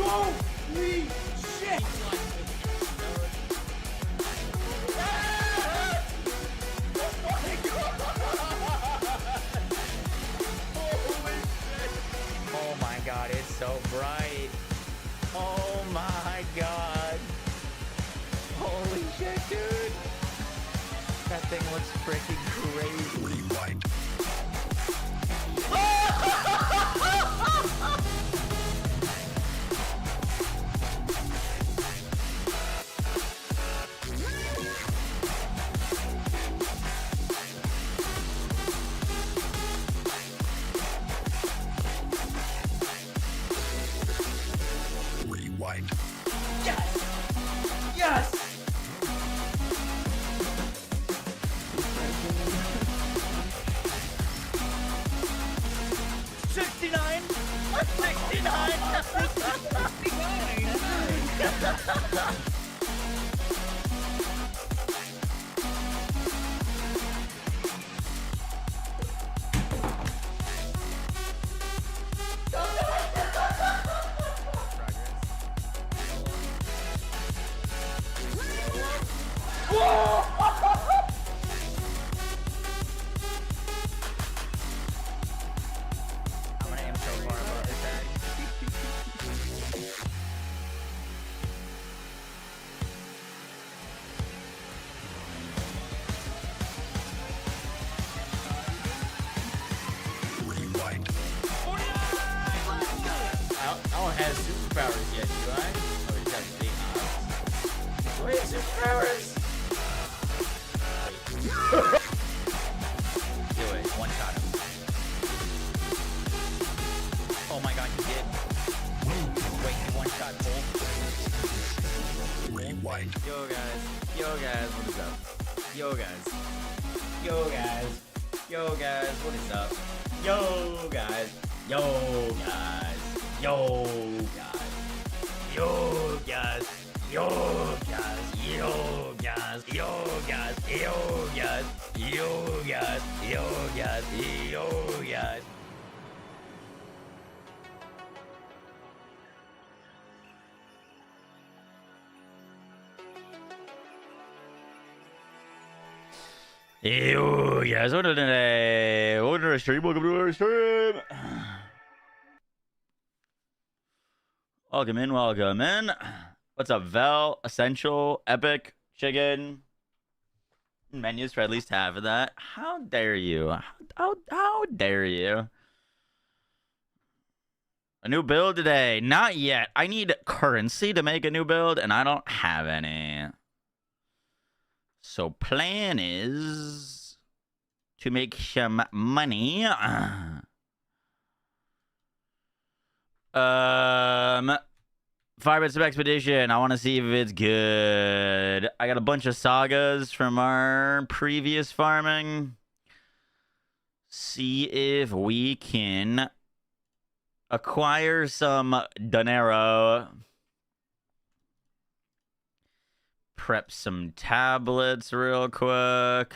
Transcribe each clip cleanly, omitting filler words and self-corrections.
Holy shit! Oh my god, it's so bright. Oh my god. Holy shit, dude. That thing looks freaking crazy. Rewind. Rewind. Yes! Yes! $69! $69! I'm gonna aim so far above his head. Rewind. I don't have superpowers yet, do I? Oh, he's got big eyes. Wait, superpowers? Do it. One shot him. Oh my god, you did. Wait, you one shot Cole. Rewind. Yo guys, what is up? Yo guys, what is up? Yo guys, yo guys, Yo guys, what today? Welcome to our stream. Welcome to our stream. Welcome in. What's up, Vel? Essential, Epic, Chicken. Menus for at least half of that. How dare you? How dare you? A new build today? Not yet. I need currency to make a new build, and I don't have any. So plan is to make some money. Firebits of Expedition. I want to see if it's good. I got a bunch of sagas from our previous farming. See if we can acquire some dinero. Prep some tablets real quick.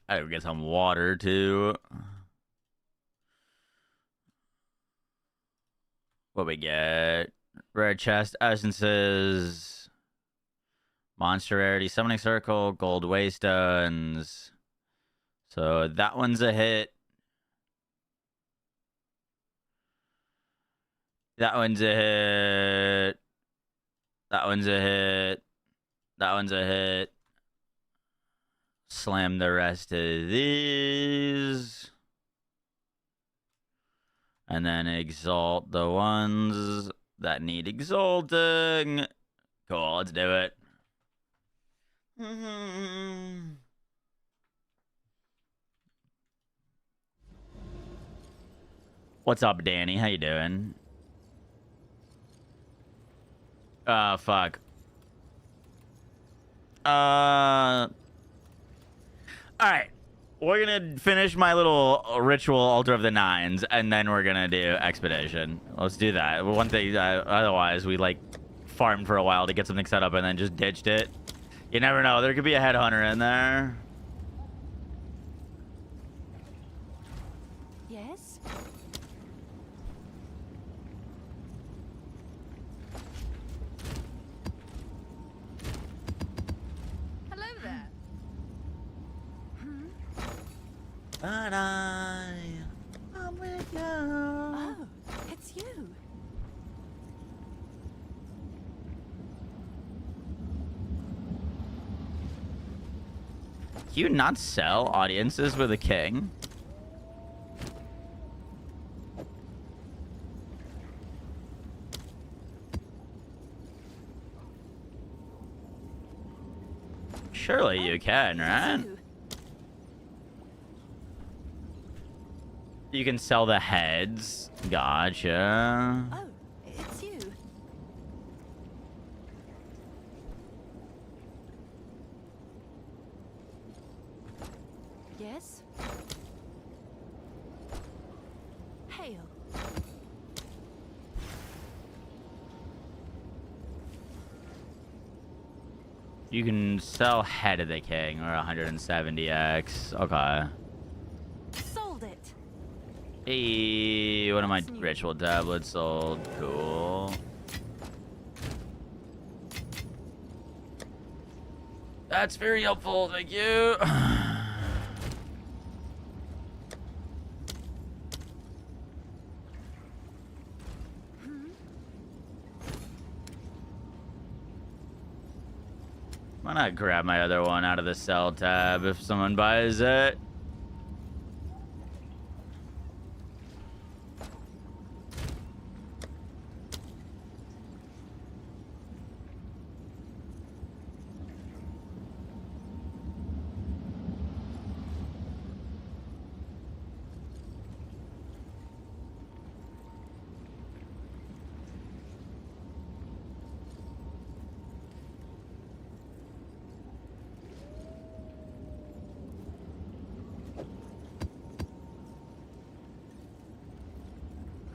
I gotta get some water too. What we get? Rare chest essences. Monster rarity summoning circle. Gold waystones. So that one's a hit. That one's a hit. That one's a hit. That one's a hit. Slam the rest of these. And then exalt the ones that need exalting. Cool, let's do it. What's up, Danny? How you doing? Fuck. Alright. We're gonna finish my little ritual altar of the nines, and then we're gonna do expedition. Let's do that. One thing, otherwise we like farmed for a while to get something set up and then just ditched it. You never know. There could be a headhunter in there. Yes? Hello there. But I'm with you. Oh, it's you. Can you not sell audiences with a king? Surely you can, right? You. You can sell the heads. Gotcha. Oh, it's you. Yes? Hail. You can sell head of the king or 170x. Okay. Sold it. Hey, one of my That's new. ritual tablets sold. Cool. That's very helpful. Thank you. Why not grab my other one out of the sell tab if someone buys it?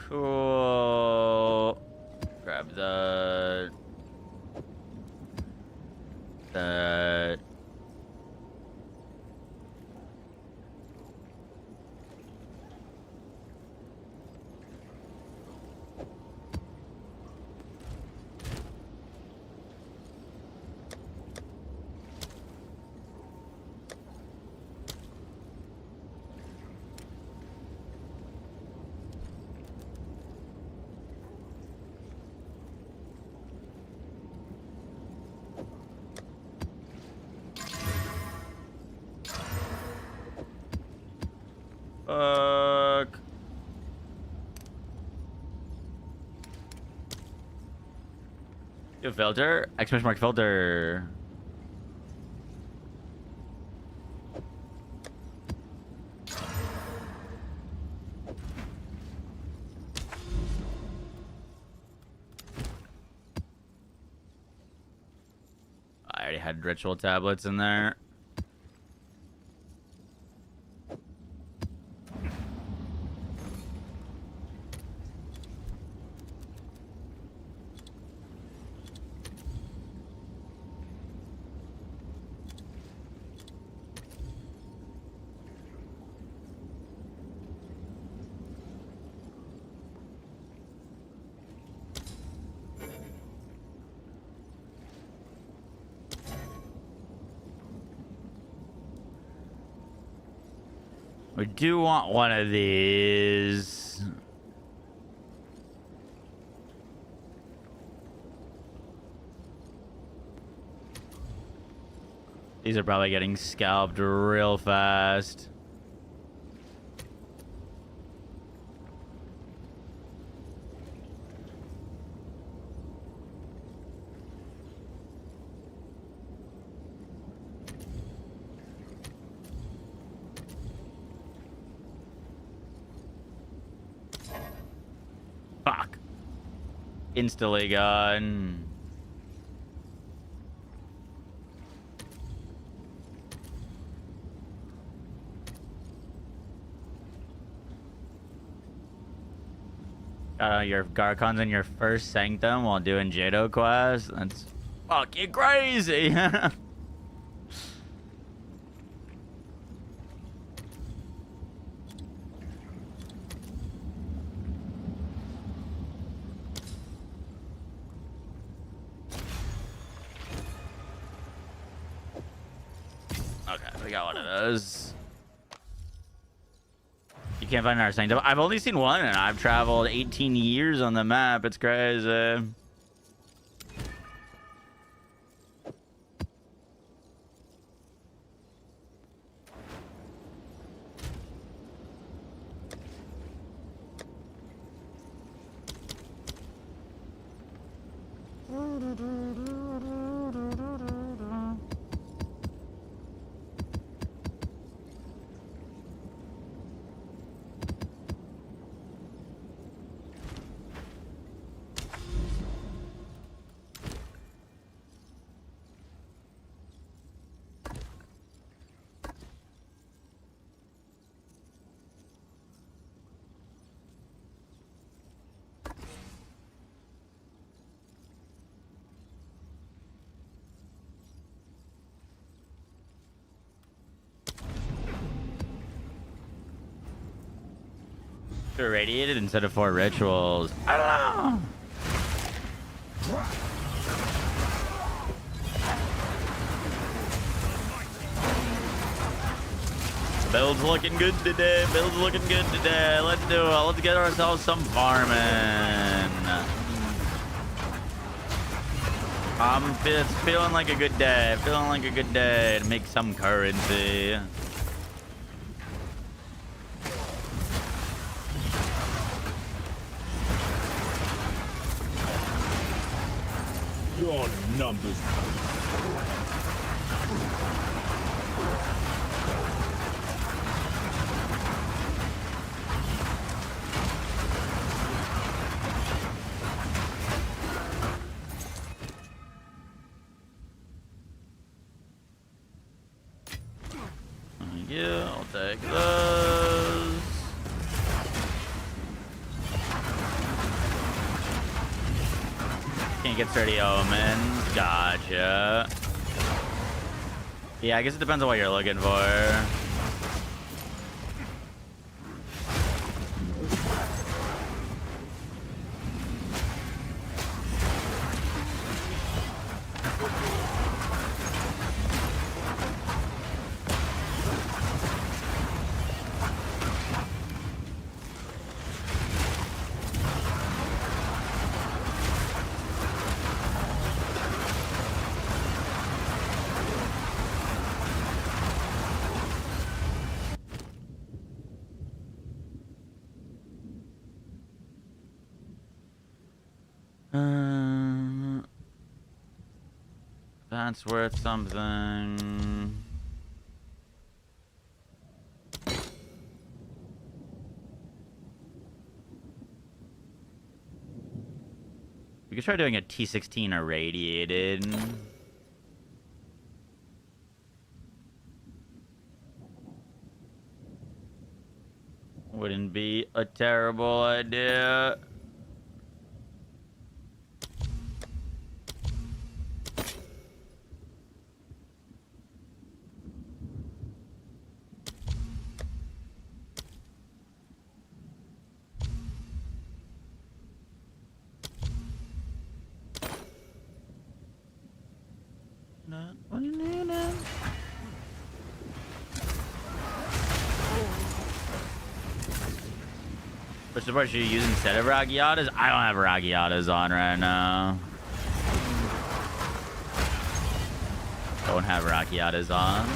Cool. Grab the fuck. You have filter? Exclamation mark filter. I already had ritual tablets in there. We do want one of these. These are probably getting scalped real fast. Fuck. Instantly gone. Your Garcon's in your first sanctum while doing Jado quest? That's fucking crazy. Okay, we got one of those. You can't find our sanctum. I've only seen one, and I've traveled 18 years on the map. It's crazy. Irradiated instead of 4 rituals. I don't know. Build's looking good today. Build's looking good today. Let's do it. Let's get ourselves some farming. It's feeling like a good day. Feeling like a good day to make some currency. Your numbers. Yeah, I'll take those. Can't get sturdy omens. Gotcha. Yeah, I guess it depends on what you're looking for. That's worth something. We could try doing a T16 irradiated. Wouldn't be a terrible idea. Which support should you use instead of Ragiatas? I don't have Ragiatas on right now. Don't have Ragiatas on.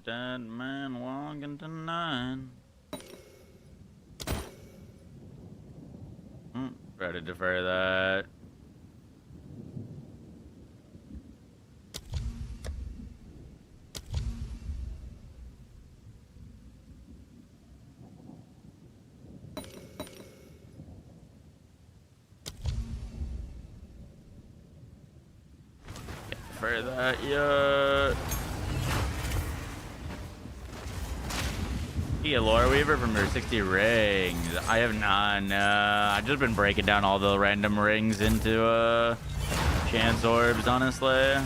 dead man walking tonight. Try to defer that. For that, yeah. Yeah, Lore Weaver from her 60 rings. I have not. I've just been breaking down all the random rings into chance orbs, honestly.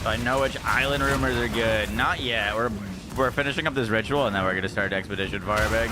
I know which island rumors are good. Not yet. We're finishing up this ritual and then we're gonna start expedition farming.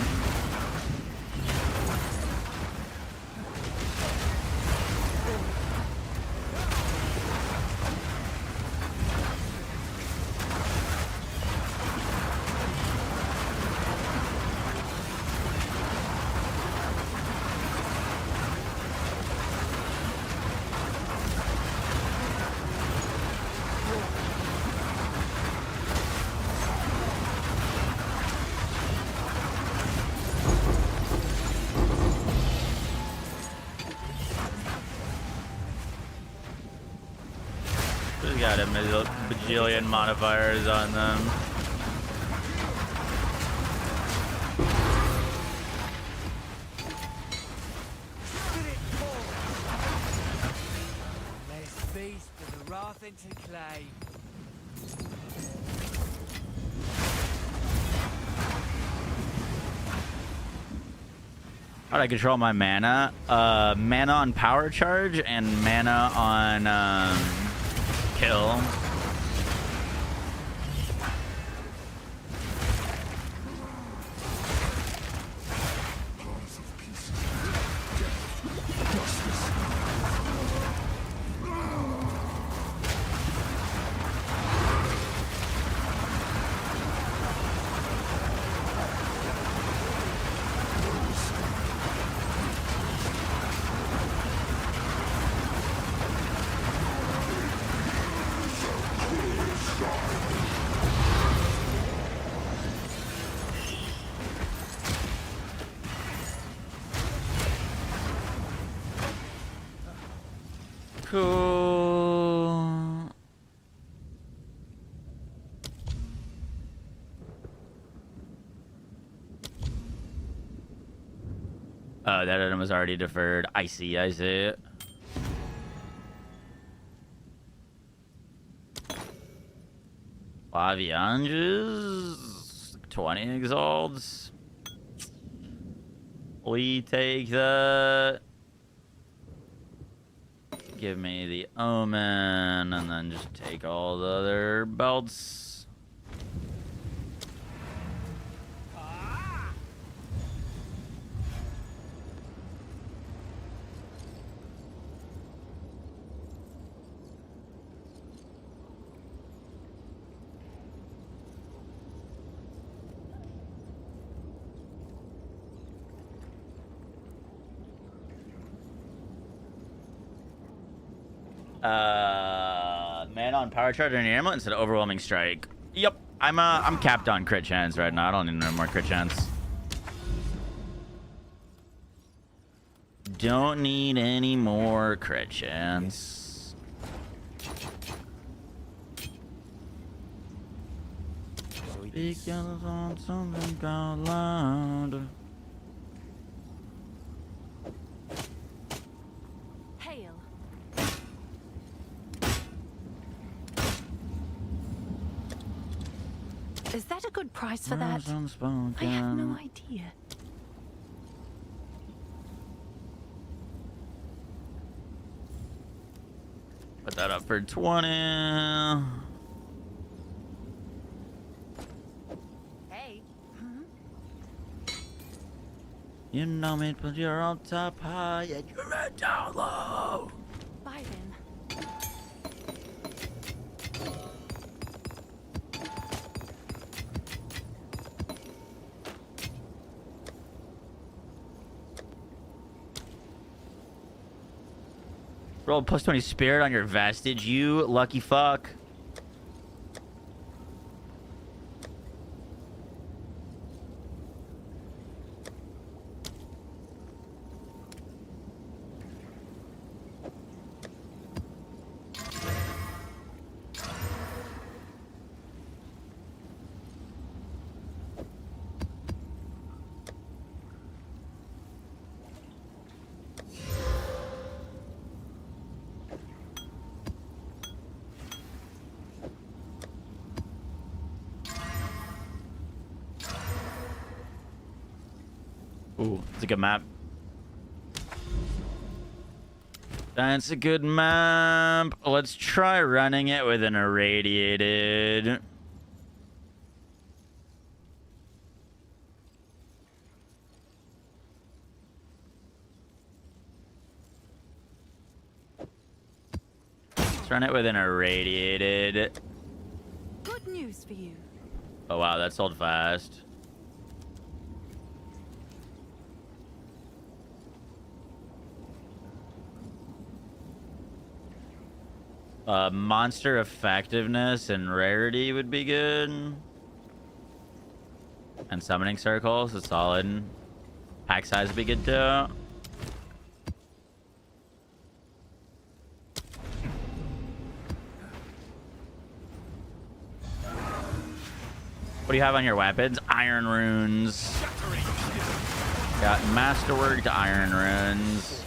Got a bajillion modifiers on them. Let's feast to the wrath into clay. How do I control my mana? Mana on power charge and mana on kill. Cool. Oh, that item was already deferred. I see it. Lavianges, 20 exalts. We take that. Give me the omen, and then just take all the other belts. Man on power charge and amulet instead of overwhelming strike. Yep, I'm capped on crit chance right now. I don't need no more crit chance. Don't need any more crit chance. Speak on something out loud. Is that a good price for that? Unspoken. I have no idea. Put that up for 20. Hey. You know me, but you're on top high and you're right down low. Bye then. Roll +20 spirit on your vestige, you lucky fuck. Ooh, it's a good map. That's a good map. Let's try running it with an irradiated. Let's run it with an irradiated. Good news for you. Oh wow, that sold fast. Monster effectiveness and rarity would be good. And summoning circles is solid. Pack size would be good too. What do you have on your weapons? Iron runes. Got masterworked iron runes.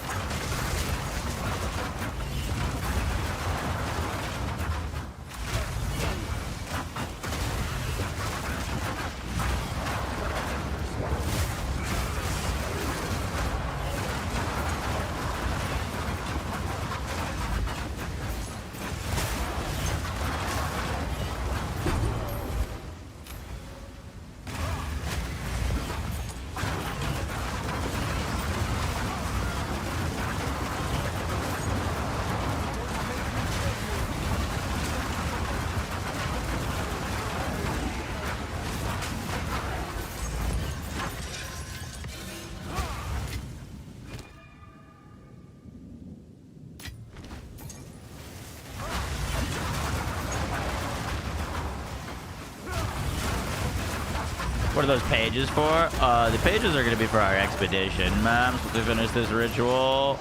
What are those pages for? The pages are going to be for our expedition maps to finish this ritual.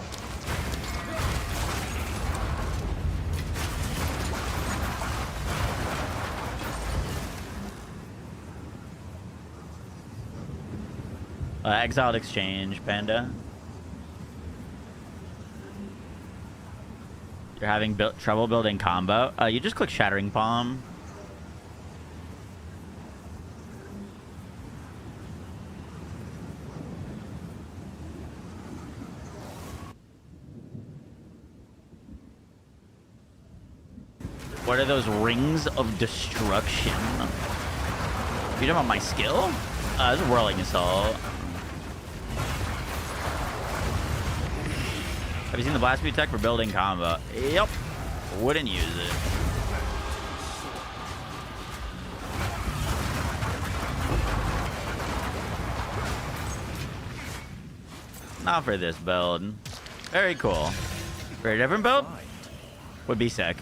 Exiled exchange, Panda. You're having trouble building combo. You just click Shattering Palm. What are those rings of destruction? You talking about my skill? This is Whirling Assault. Have you seen the blast speed tech for building combo? Yep. Wouldn't use it. Not for this build. Very cool. Very different build. Would be sick.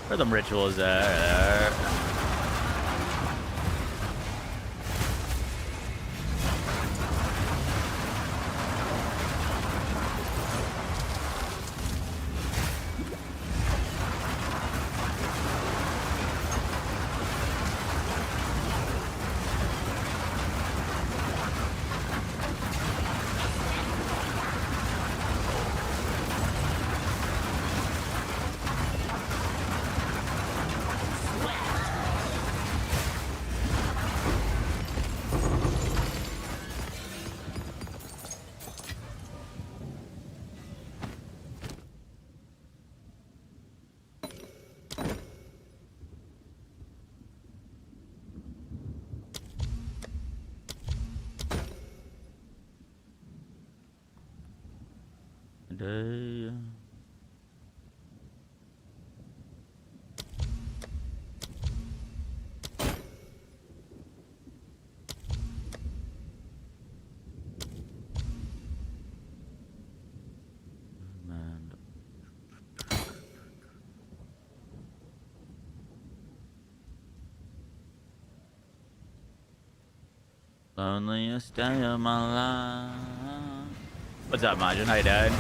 Where them rituals at? Day. Man. Loneliest day of my life. What's up, Majin? How you doing?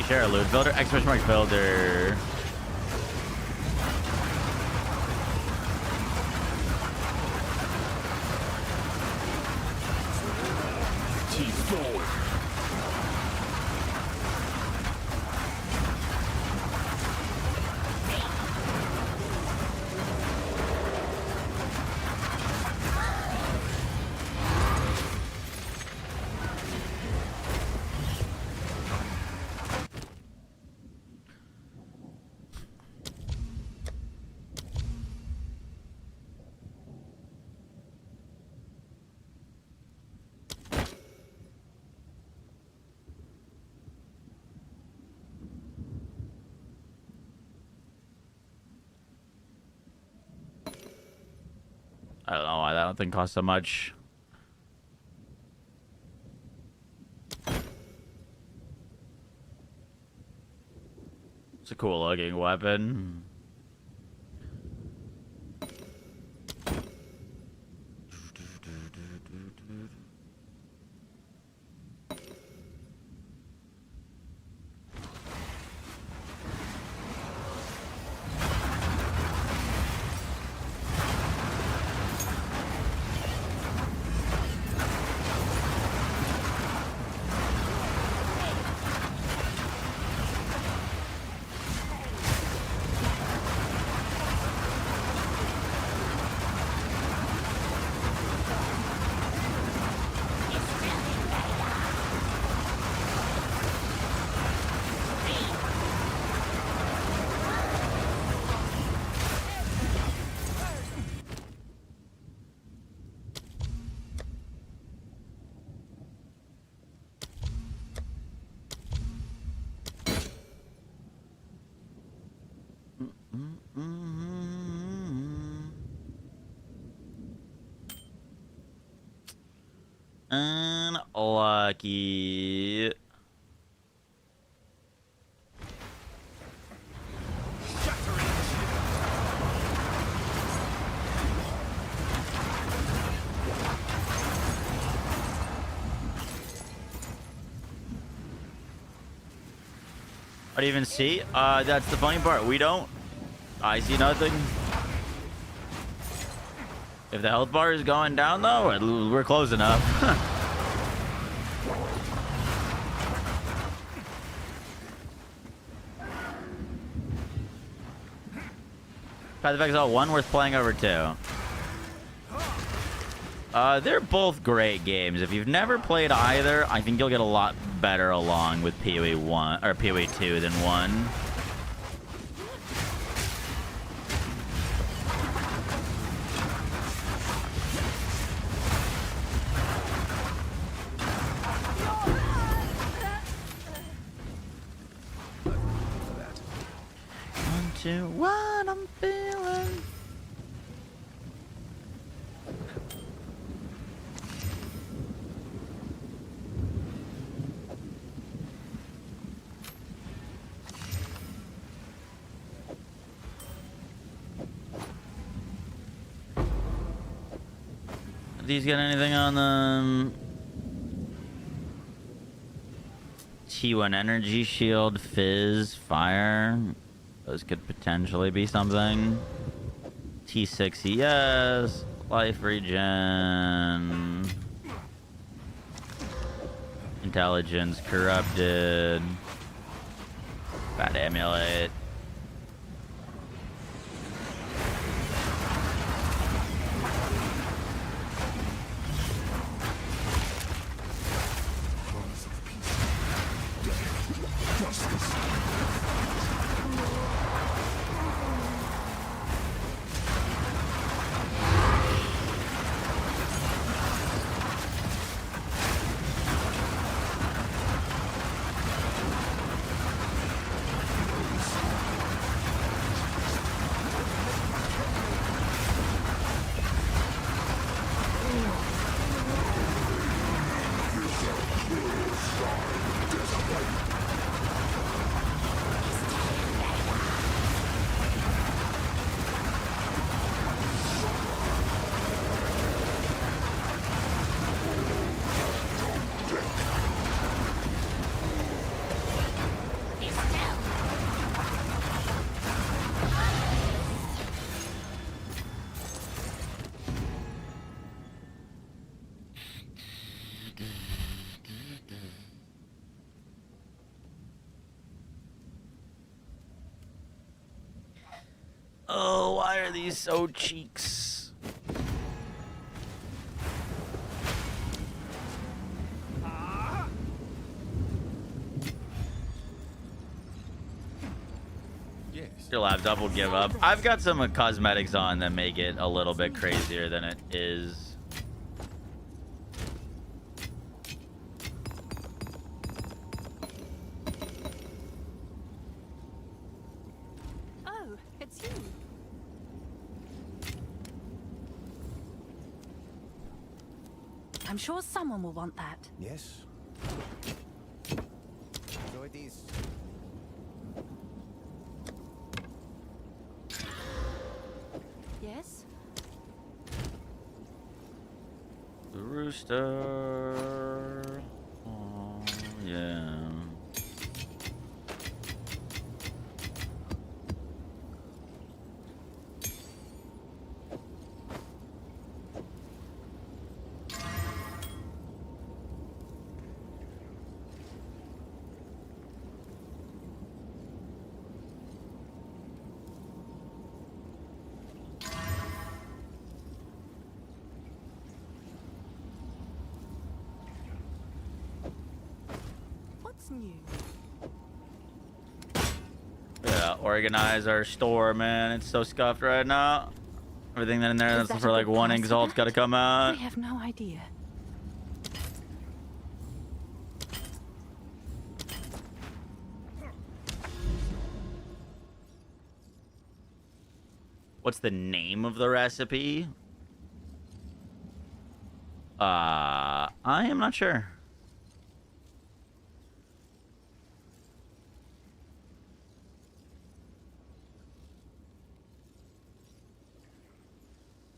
Share a loot builder, exclamation mark builder. I don't know why that thing costs so much. It's a cool looking weapon. Unlucky. I don't even see. That's the funny part. We don't. I see nothing. If the health bar is going down, though, we're close enough. Path of Exile 1 worth playing over 2. They're both great games. If you've never played either, I think you'll get a lot better along with PoE 1 or PoE 2 than 1. To what I'm feeling. These got anything on them? T1 energy shield, fizz, fire. Those could potentially be something. T6 ES, life regen, intelligence corrupted, bad amulet. Oh, why are these so cheeks? Your laptop will give up. I've got some cosmetics on that make it a little bit crazier than it is. Oh, it's you. I'm sure someone will want that. Yes. Enjoy these. Yes? The rooster. Oh, yeah. What's new? Yeah, organize our store, man. It's so scuffed right now. Everything that in there Is that's that for a like good one price for exalt's that? got to come I out. have no idea. What's the name of the recipe? I am not sure.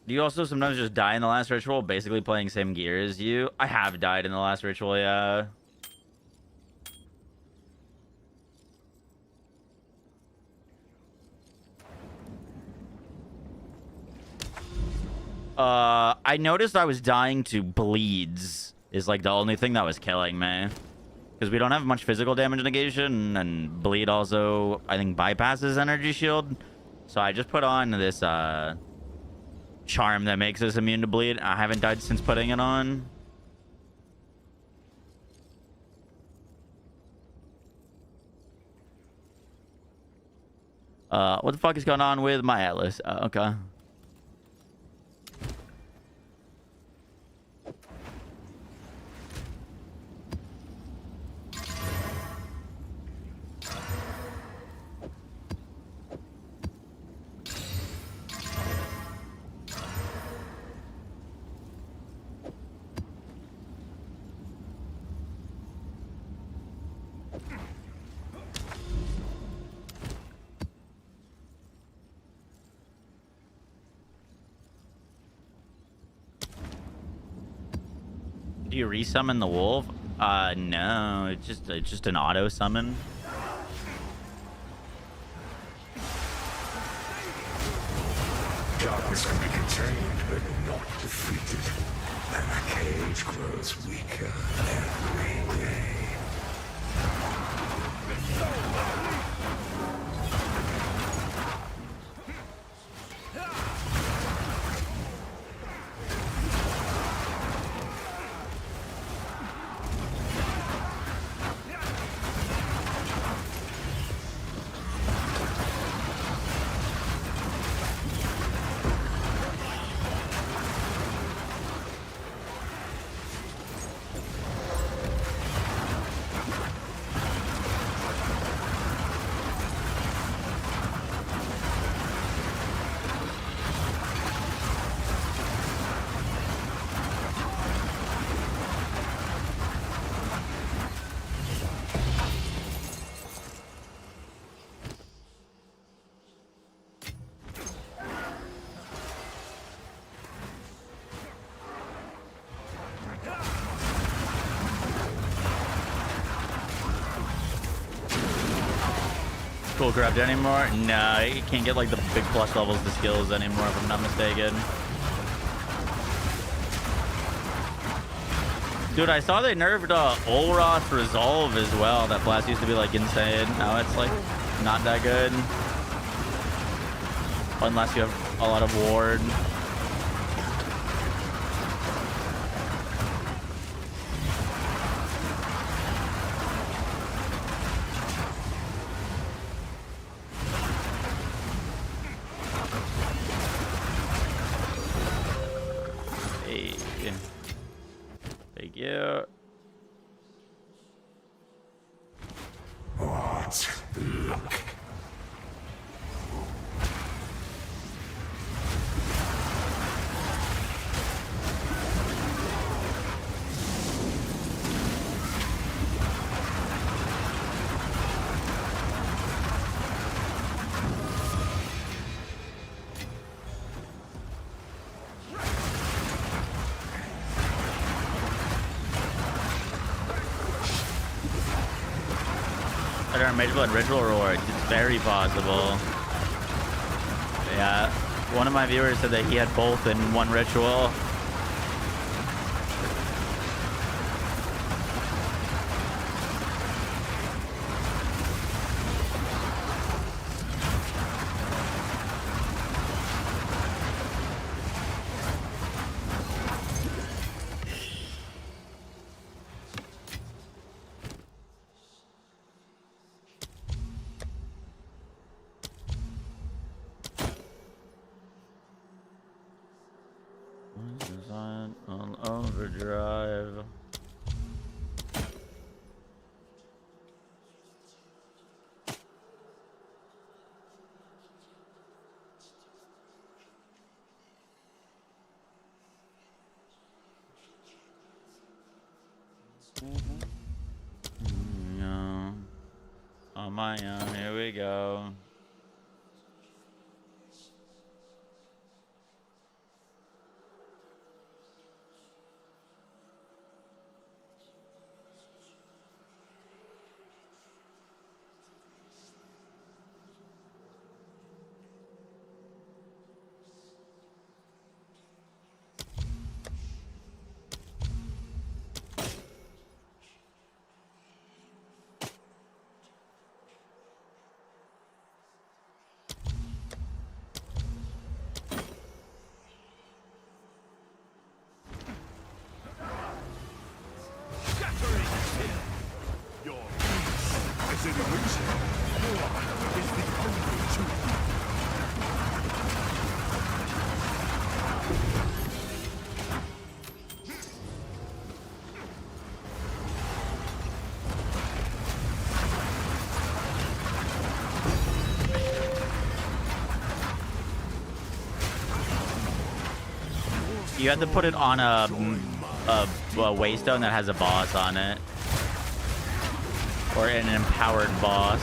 Do you also sometimes just die in the last ritual, basically playing same gear as you? I have died in the last ritual, yeah. I noticed I was dying to bleeds is like the only thing that was killing me. Because we don't have much physical damage negation, and bleed also, I think, bypasses energy shield. So I just put on this, charm that makes us immune to bleed. I haven't died since putting it on. What the fuck is going on with my Atlas? Okay. Do you resummon the wolf? No, it's just an auto summon. Darkness can be contained, but not defeated. And the cage grows weaker every day. Cool corrupt anymore? No, you can't get like the big plus levels to skills anymore if I'm not mistaken. Dude, I saw they nerfed Olroth Resolve as well. That blast used to be like insane. Now it's like not that good. Unless you have a lot of ward. Mage Blood Ritual Reward. It's very possible. Yeah. One of my viewers said that he had both in one ritual. On overdrive. No. On my own, here we go. You have to put it on a waystone that has a boss on it. Or an empowered boss.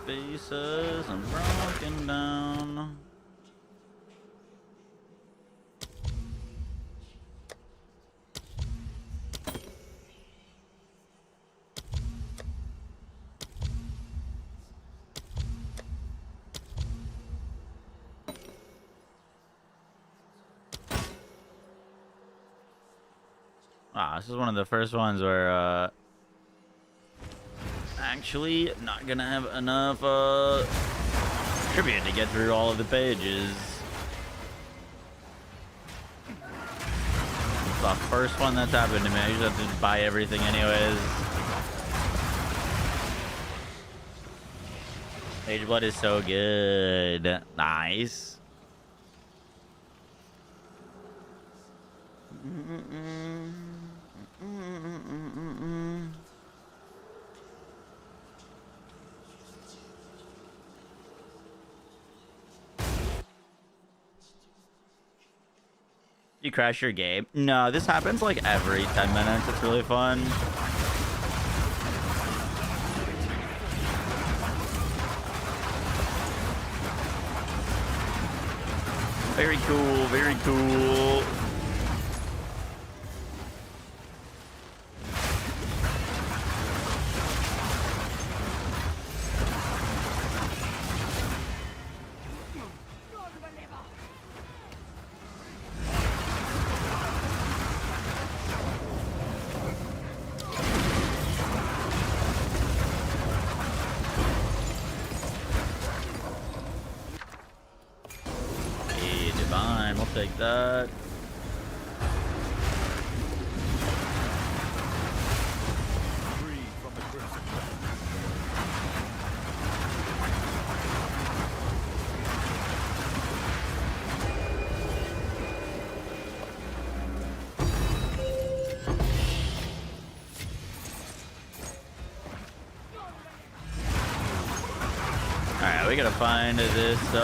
Bases and broken down. This is one of the first ones where actually not gonna have enough tribute to get through all of the pages. It's the first one that's happened to me. I usually have to buy everything anyways. Page blood is so good. Nice. You crash your game? No, this happens like every 10 minutes. It's really fun. Very cool, very cool. Take that. Alright, we gotta find this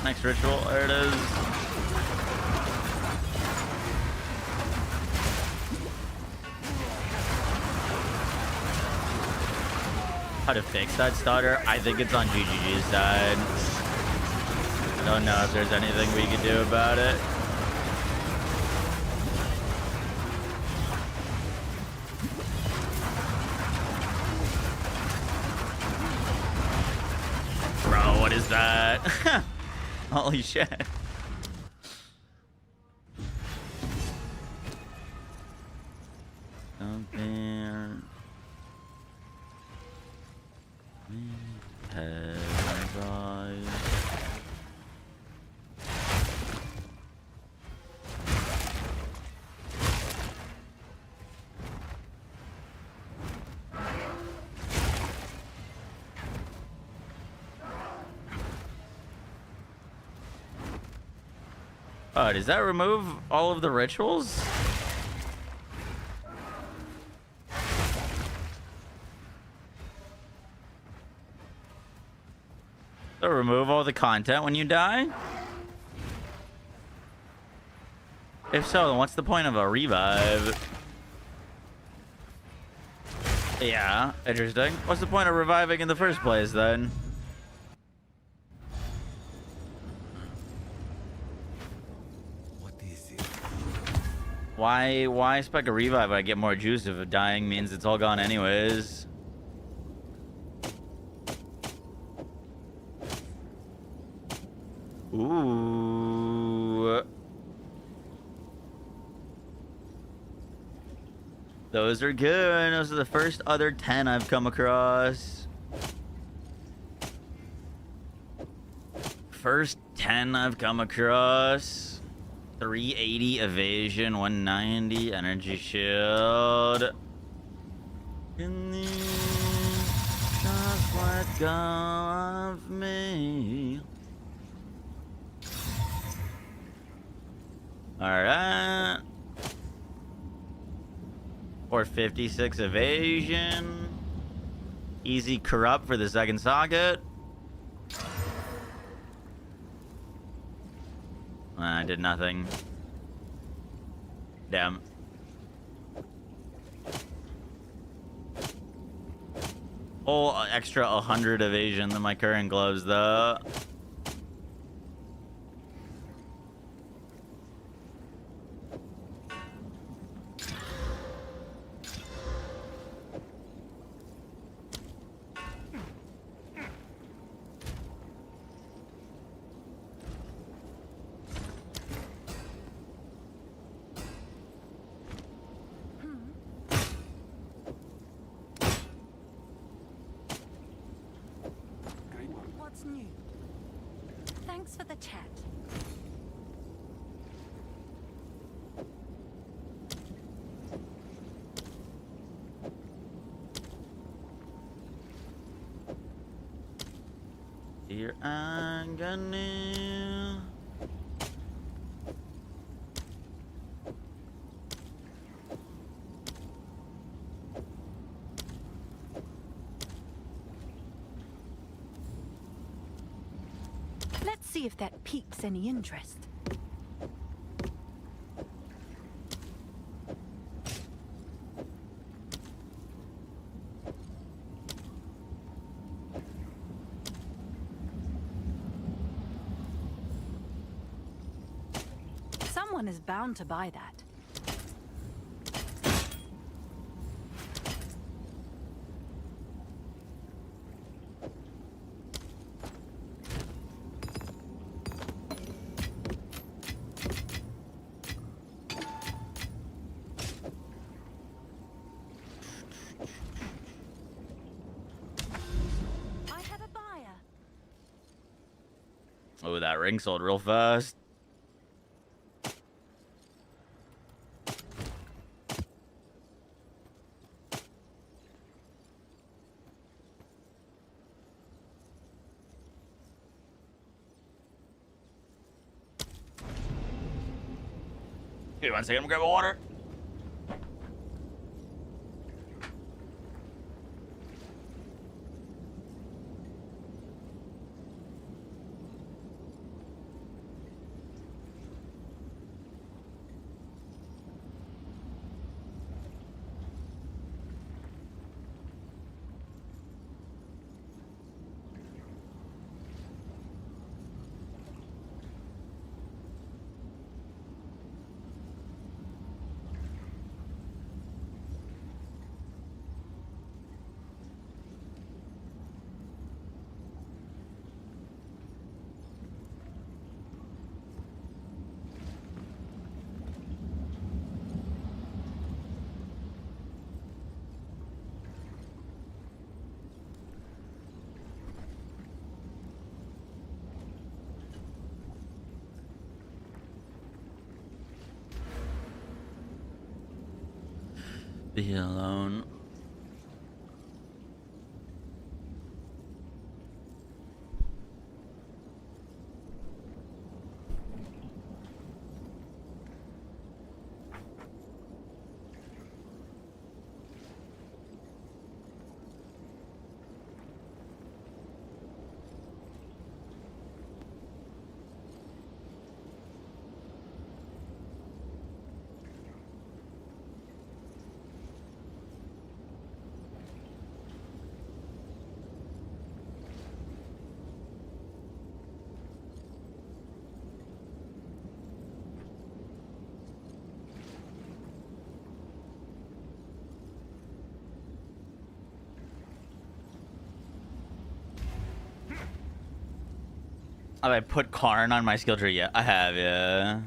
next ritual. There it is. How to fix that stutter? I think it's on GGG's side. I don't know if there's anything we can do about it. Bro, what is that? Holy shit. Oh, does that remove all of the rituals? So remove all the content when you die? If so, then what's the point of a revive? Yeah, interesting. What's the point of reviving in the first place then? Why spec a revive when I get more juice if dying means it's all gone anyways? Ooh. Those are good. Those are the first other 10 I've come across. First 10 I've come across. 380 evasion, 190 energy shield. Just let go of me. Alright. 456 evasion. Easy corrupt for the second socket. I did nothing. Damn. Oh, extra 100 evasion than my current gloves, though. What's new? Thanks for the chat. Dear agony. Let's see if that piques any interest. Someone is bound to buy that. I have a buyer. Oh, that ring sold real fast. Hey, 1 second, I'm gonna grab a water. Be alone. Have I put Karn on my skill tree yet? I have, yeah.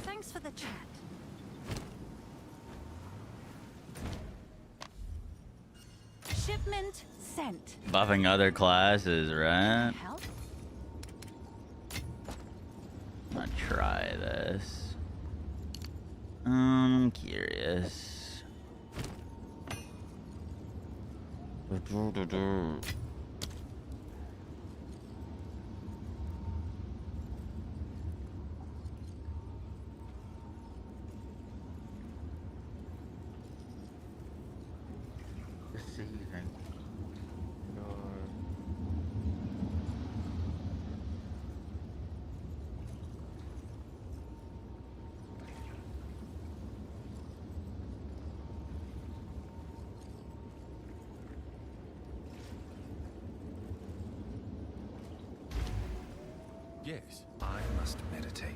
Thanks for the chat. Shipment sent. Buffing other classes, right? Help? I'm gonna try this. I'm curious. Yes, I must meditate.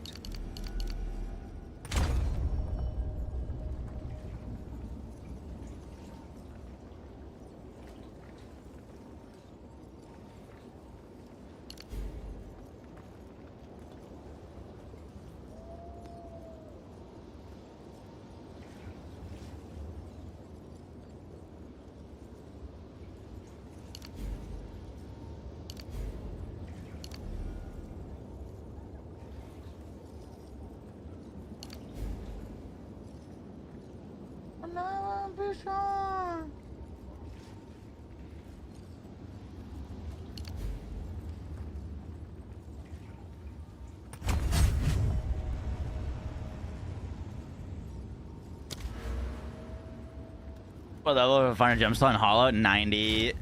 Well, that level of Final Gemstone Hollow 90.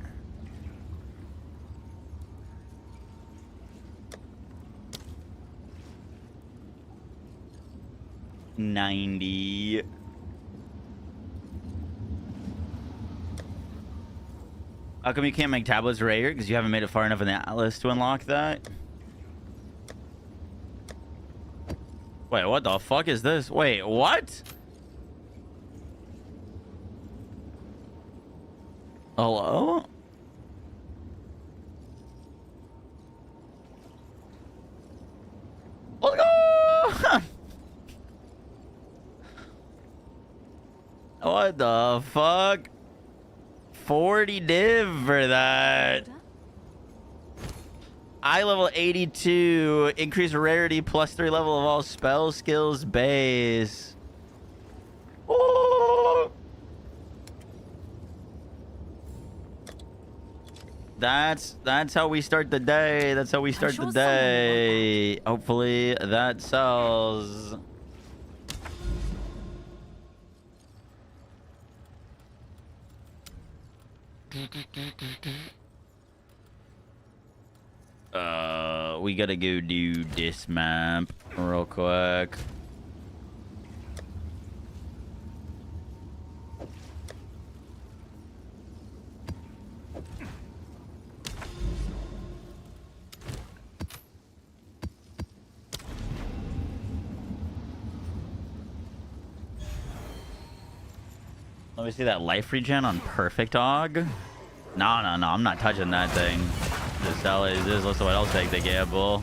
How come you can't make tablets rare? Because you haven't made it far enough in the Atlas to unlock that? Wait, what the fuck is this? Wait, what? Hello? Let's go! What the fuck? 40 div for that. Eye level 82. Increase rarity plus 3 level of all spell skills base. Oh! That's how we start the day. That's how we start the day. Hopefully that sells. We gotta go do this map real quick. Let me see that life regen on perfect og. No, I'm not touching that thing. Just sell it. This is what I'll take the gamble.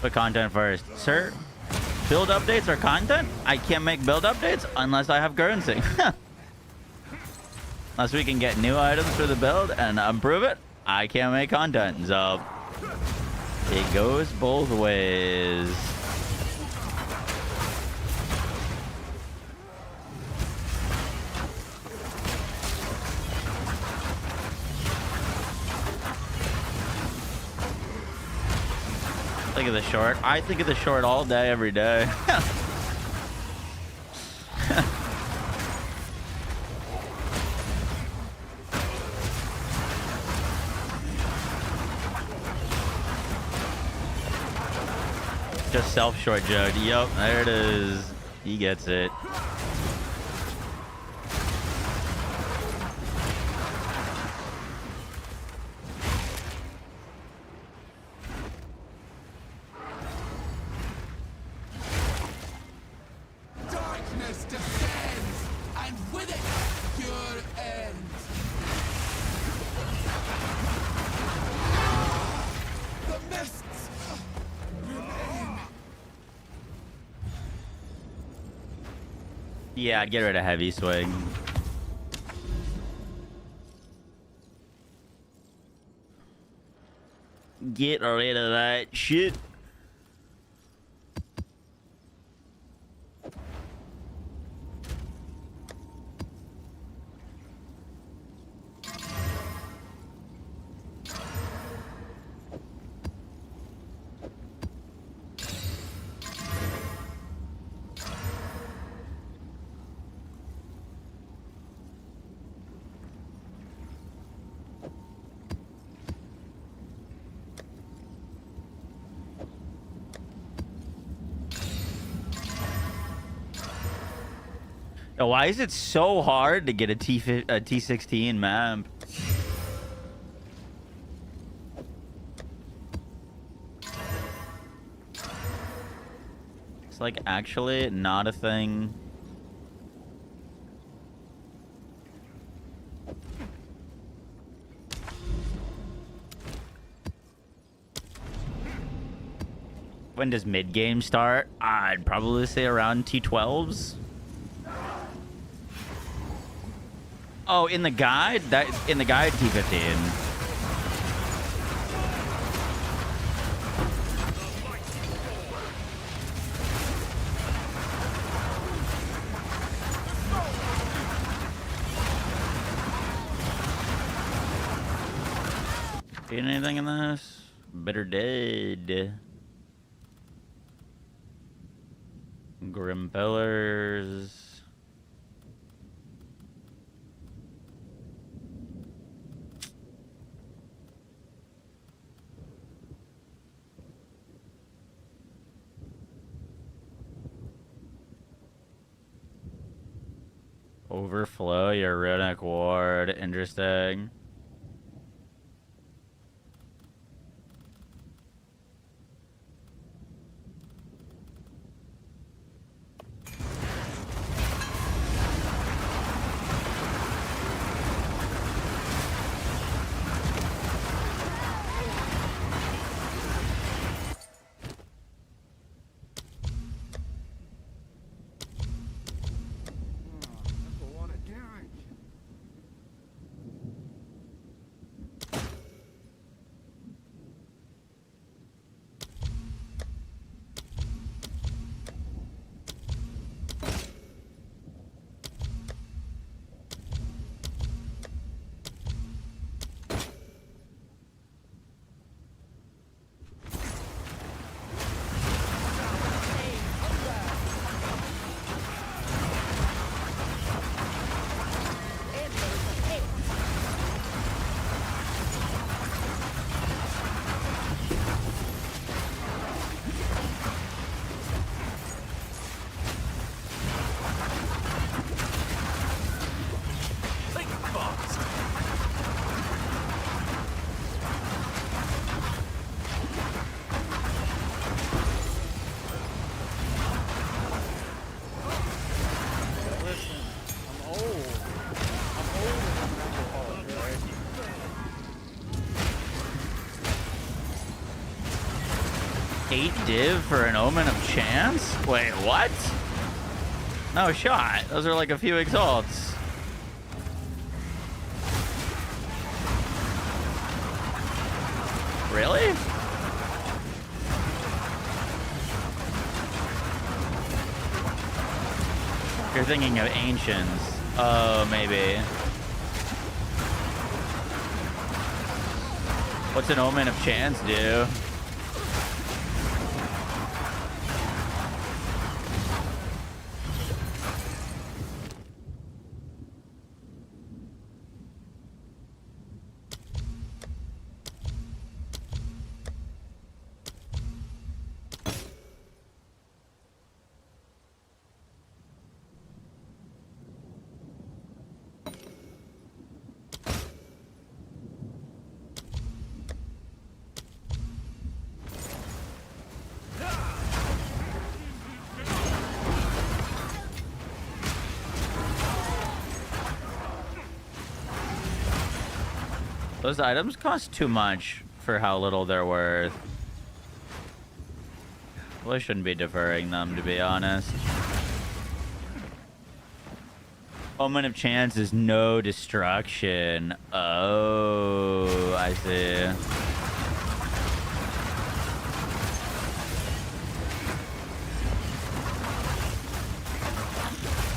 Put content first. Sir, build updates are content? I can't make build updates unless I have currency. Unless we can get new items for the build and improve it, I can't make content. So it goes both ways. of the short. I think of the short all day, every day. Just self-short joke. Yup, there it is. He gets it. Darkness descends, and with it, your end. The mists remain. Yeah, I'd get rid of heavy swing. Get rid of that shit. Yo, why is it so hard to get a T16 map? It's like actually not a thing. When does mid game start? I'd probably say around T12s. Oh, in the guide? In the guide, T15. See anything in this? Bitter Dead. Grim Pillars. Overflow your runic ward. Interesting. Div for an Omen of Chance? Wait, what? No shot. Those are like a few exalts. Really? You're thinking of Ancients. Oh, maybe. What's an Omen of Chance do? Those items cost too much for how little they're worth. Well, I shouldn't be deferring them, to be honest. Moment of chance is no destruction. Oh, I see.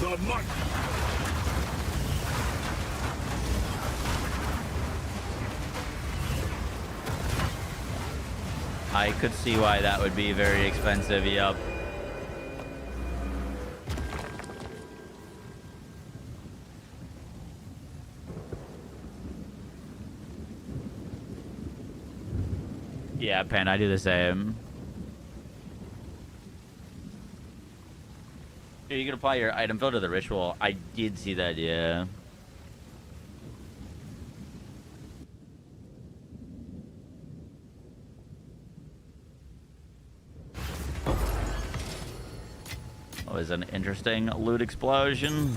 The might. I could see why that would be very expensive, yup. Yeah, Pen, I do the same. Here, you can apply your item filter to the ritual. I did see that, yeah. Oh, is an interesting loot explosion.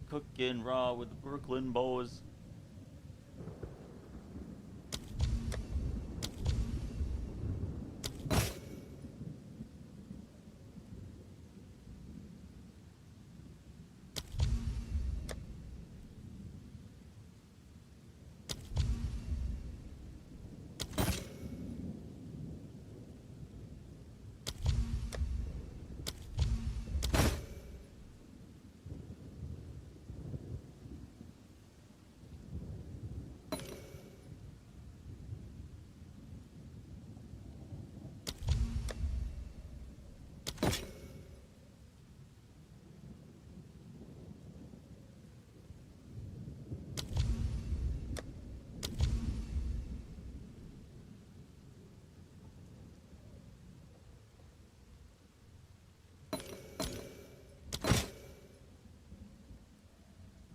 Cooking raw with the Brooklyn boys.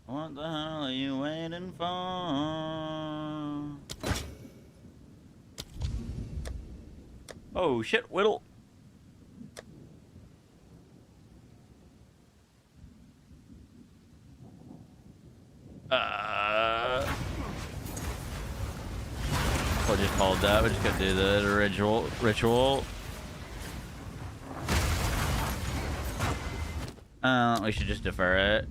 What the hell are you waiting for? Oh shit, Whittle. We'll just hold that. We're just gonna do the ritual. We should just defer it.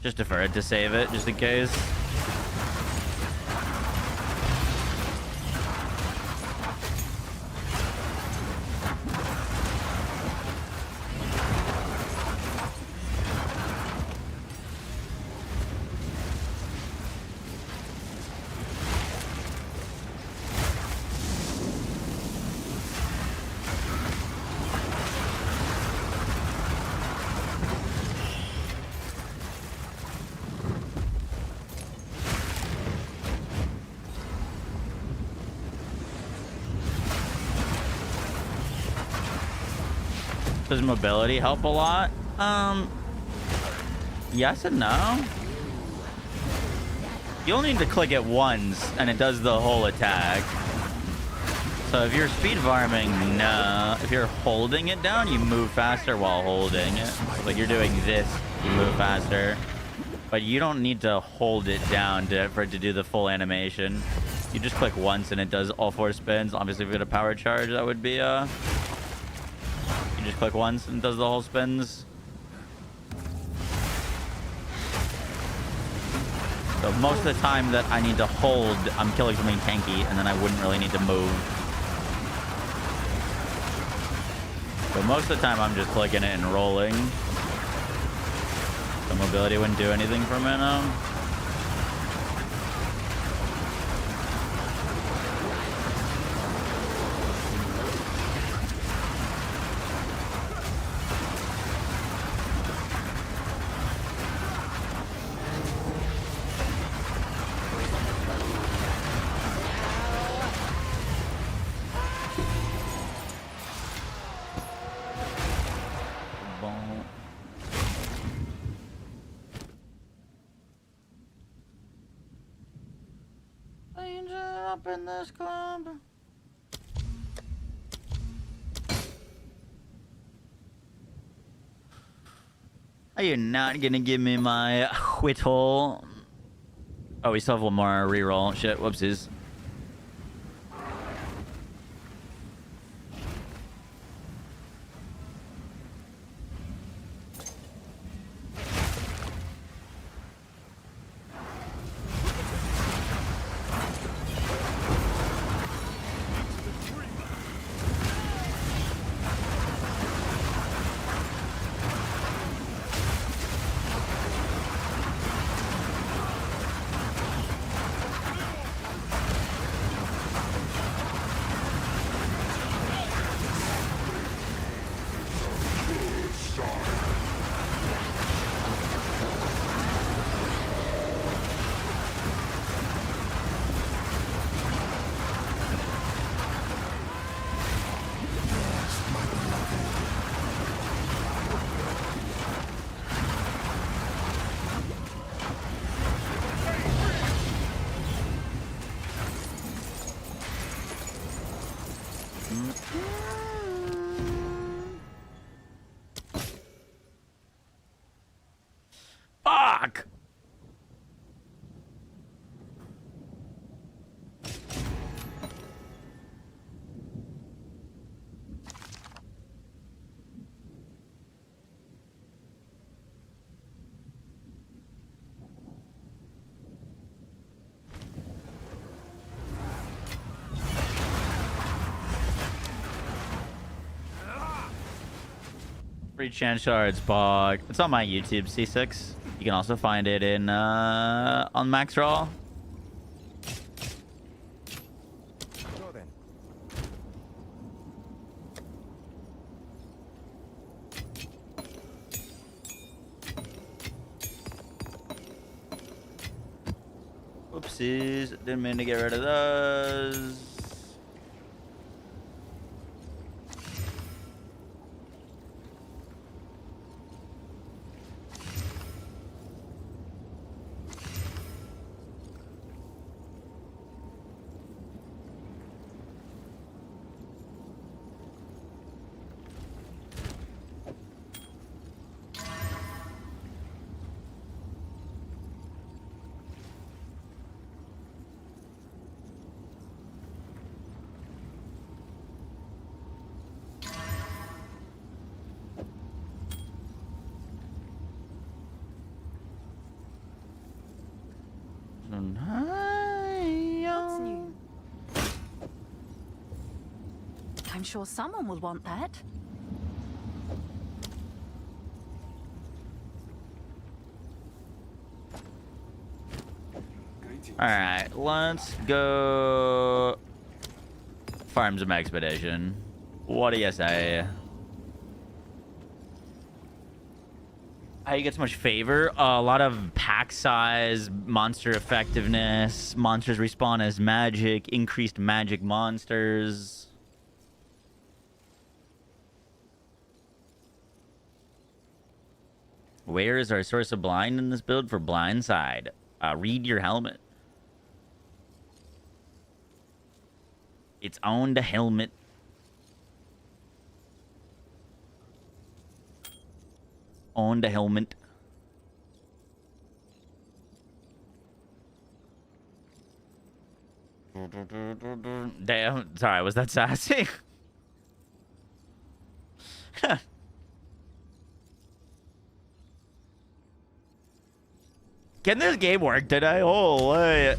Just defer it to save it, just in case. Does mobility help a lot? Yes and no. You only need to click it once, and it does the whole attack. So if you're speed farming, no. If you're holding it down, you move faster while holding it. Like you're doing this, you move faster. But you don't need to hold it down for it to do the full animation. You just click once and it does all 4 spins. Obviously, if you had a power charge, that would be you just click once and it does the whole spins. So most of the time that I need to hold, I'm killing something tanky, and then I wouldn't really need to move. So most of the time, I'm just clicking it and rolling. The mobility wouldn't do anything for me now. Up in this club. Are you not gonna give me my whittle? Oh, we still have one more reroll. Shit, whoopsies. Fuck! Free chance shards, bog. It's on my YouTube, C6. You can also find it in on Max Raw. Oopsies, didn't mean to get rid of those. What's new? I'm sure someone will want that. All right, let's go farm some expedition. What do you say? How you get so much favor? A lot of pack size, monster effectiveness, monsters respawn as magic, increased magic monsters. Where is our source of blind in this build for blind side? Read your helmet. It's on the helmet. On the helmet. Damn. Sorry, was that sassy? Can this game work today? Oh, wait.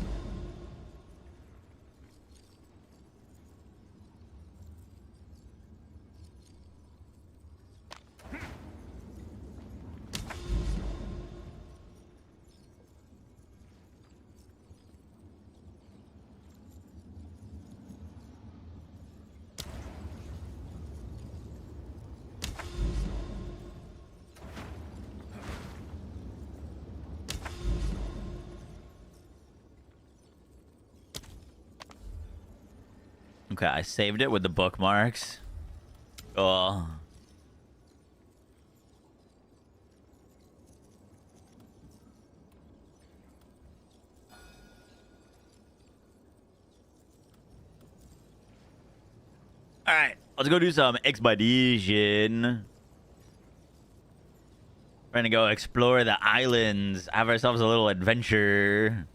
Okay, I saved it with the bookmarks. Oh. Alright, let's go do some expedition. We're gonna go explore the islands, have ourselves a little adventure.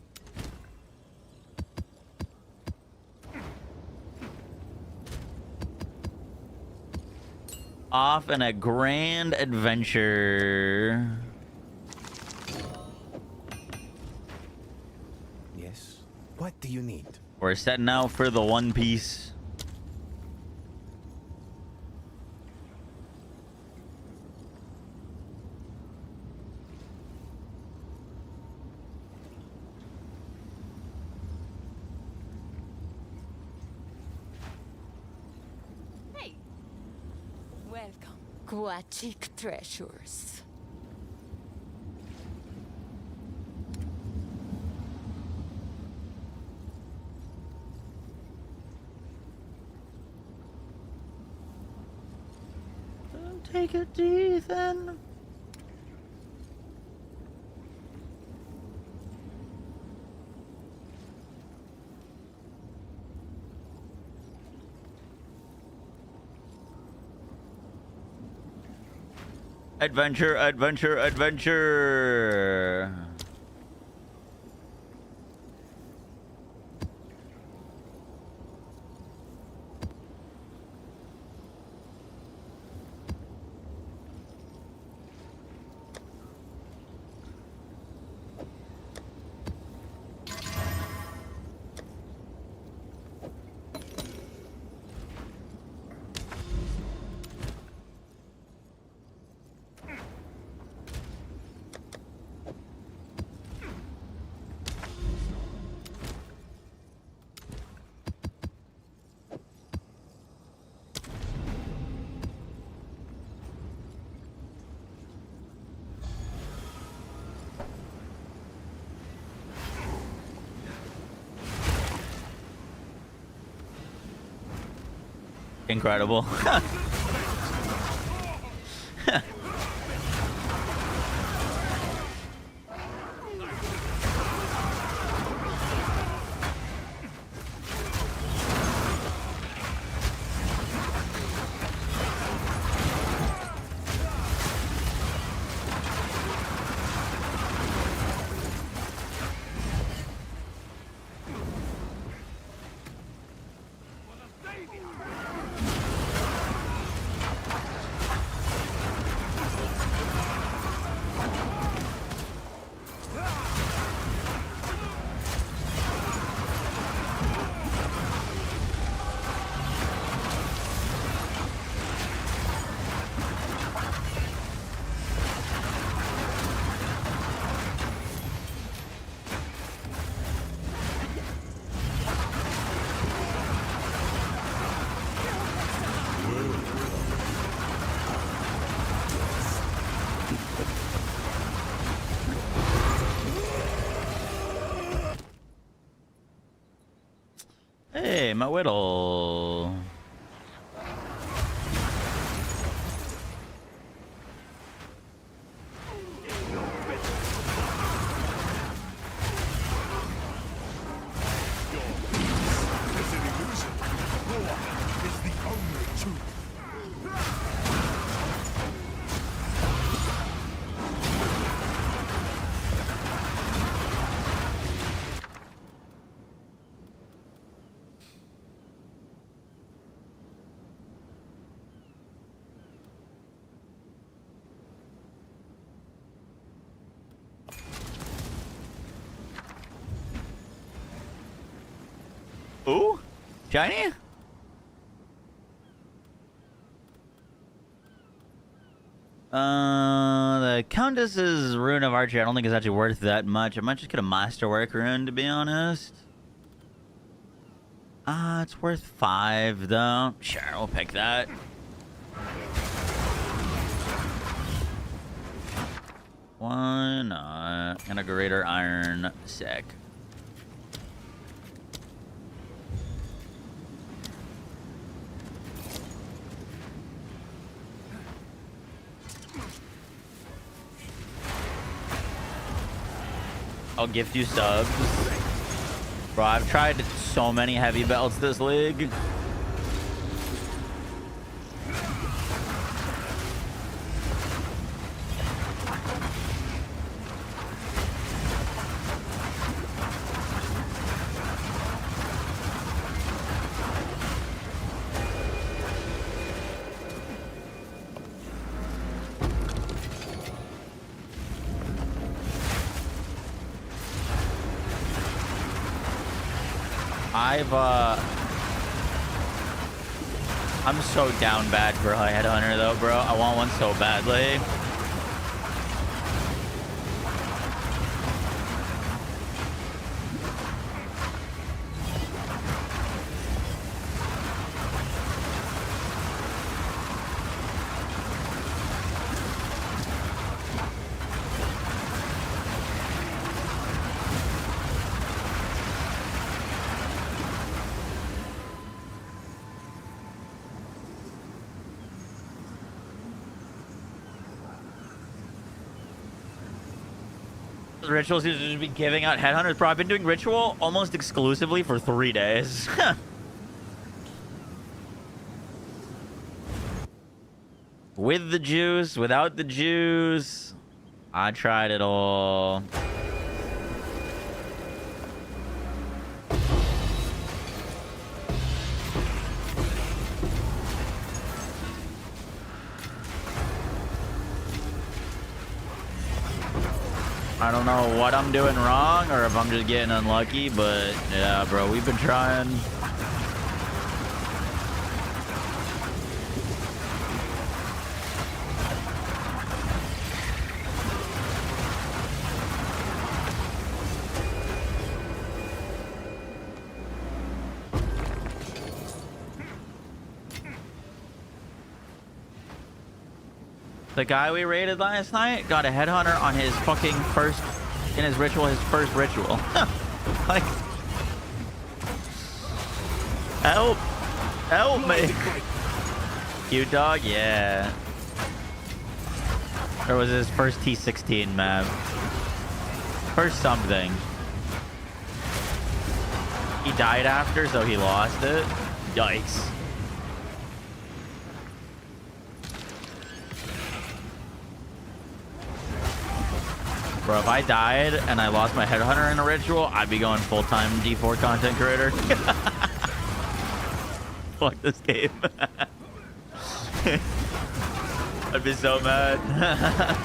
Off in a grand adventure. Yes. What do you need? We're setting out for the One Piece. Hey. Welcome, aquatic treasures. Take it deep then. Adventure, adventure, adventure. Incredible. Hey, my whittle. Ooh, shiny. The Countess's Rune of Archery, I don't think is actually worth that much. I might just get a Masterwork rune, to be honest. It's worth 5, though. Sure, we'll pick that. Why not? And a Greater Iron Sick. I'll gift you subs. Bro, I've tried so many heavy belts this league. I'm so down bad for a Headhunter though, bro. I want one so badly. Rituals seems to be giving out Headhunters. Bro, I've been doing Ritual almost exclusively for 3 days. With the juice, without the juice. I tried it all. I don't know what I'm doing wrong or if I'm just getting unlucky, but yeah, bro, we've been trying. The guy we raided last night got a Headhunter on his fucking first, in his ritual, his first ritual. Like, help! Help me! Cute dog? Yeah. Or was his first T16 map? First something. He died after, so he lost it. Yikes. Bro, if I died and I lost my Headhunter in a ritual, I'd be going full-time D4 content creator. Fuck this game. I'd be so mad.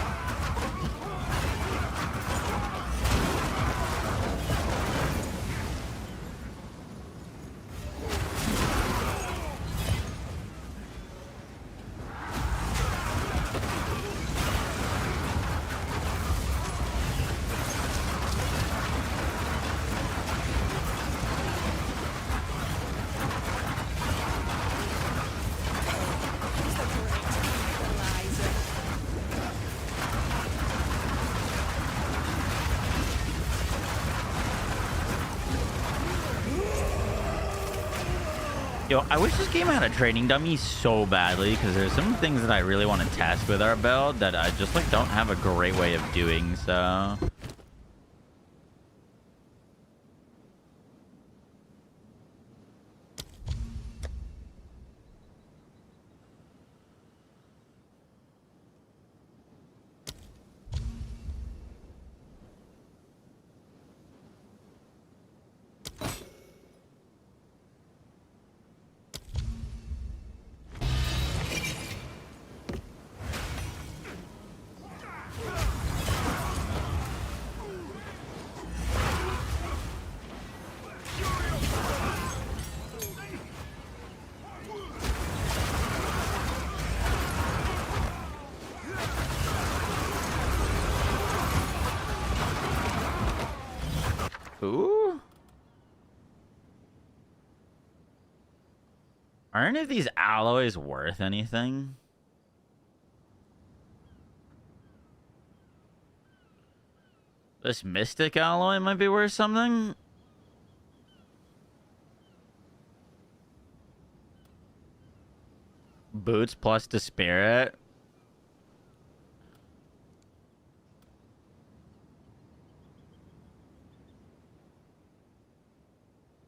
Yo, I wish this game had a training dummy so badly, because there's some things that I really want to test with our build that I just like don't have a great way of doing so. Ooh. Are any of these alloys worth anything? This Mystic alloy might be worth something. Boots plus the spirit.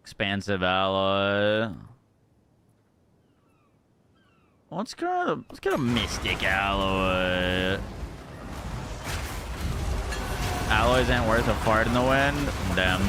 Expansive alloy. Let's get a Mystic alloy. Alloys ain't worth a fart in the wind. Damn.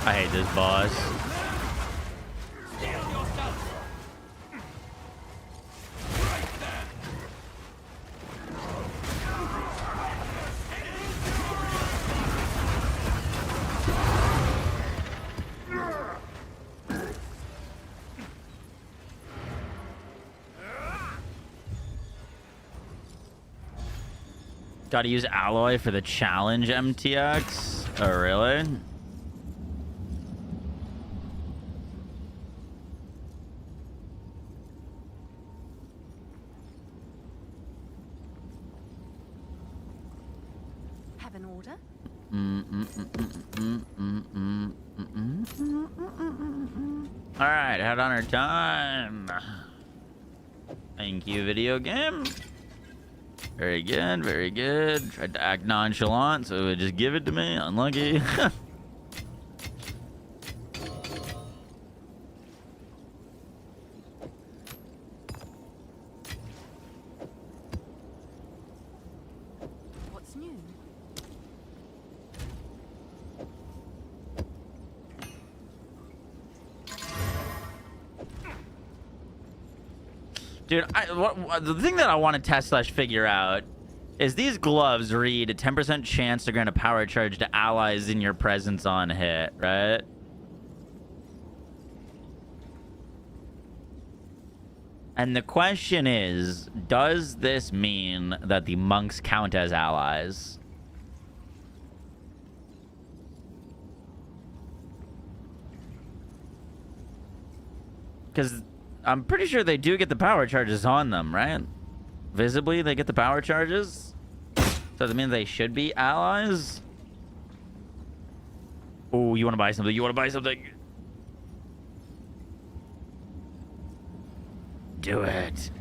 I hate this boss. Gotta use alloy for the challenge MTX? Oh, really? Have an order? All right, had on our time. Thank you, video game. Very good, very good. Tried to act nonchalant, so it would just give it to me. Unlucky. What's new? Dude, the thing that I want to test / figure out is these gloves read a 10% chance to grant a power charge to allies in your presence on hit, right? And the question is, does this mean that the monks count as allies? Because I'm pretty sure they do get the power charges on them, right? Visibly, they get the power charges. So that means they should be allies. Oh, you want to buy something? You want to buy something? Do it.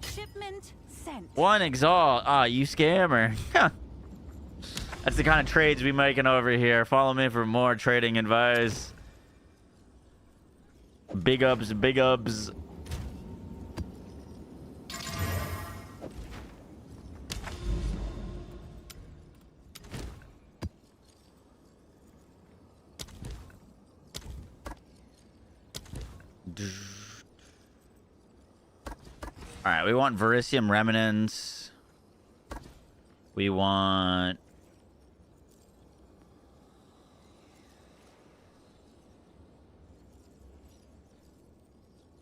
Shipment sent. One exalt. Ah, you scammer. That's the kind of trades we making over here. Follow me for more trading advice. Big ups, big ups. All right, we want Verisium Remnants. We want...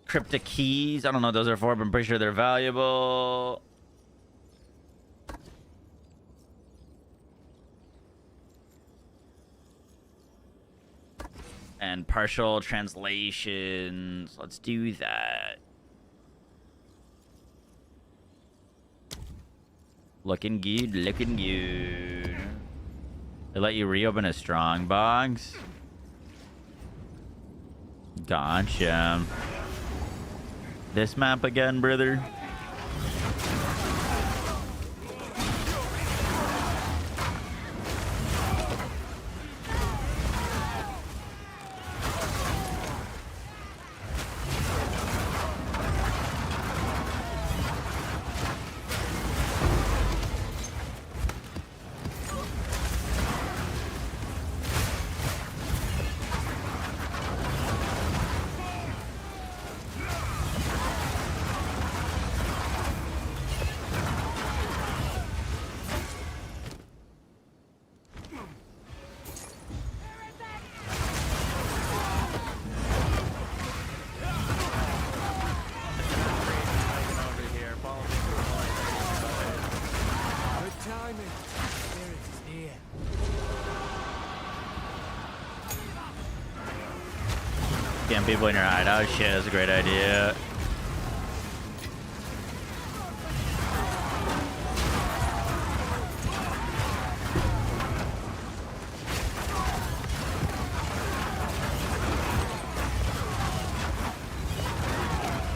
Cryptic keys. I don't know what those are for, but I'm pretty sure they're valuable. And partial translations. Let's do that. Looking good, looking good. They let you reopen a strong box. Gotcha. This map again, brother. Getting people in your hideout. Shit, that's a great idea.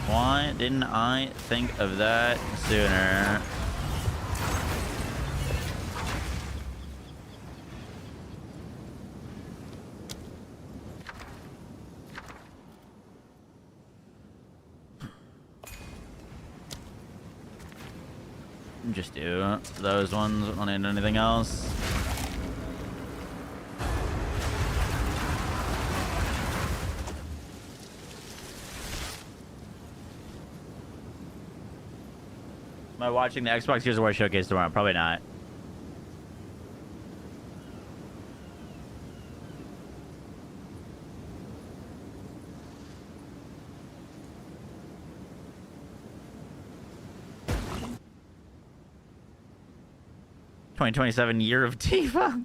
Why didn't I think of that sooner? Just do those ones. Don't need anything else. Am I watching the Xbox Gears of War showcase tomorrow? Probably not. $2027 year of Tifa.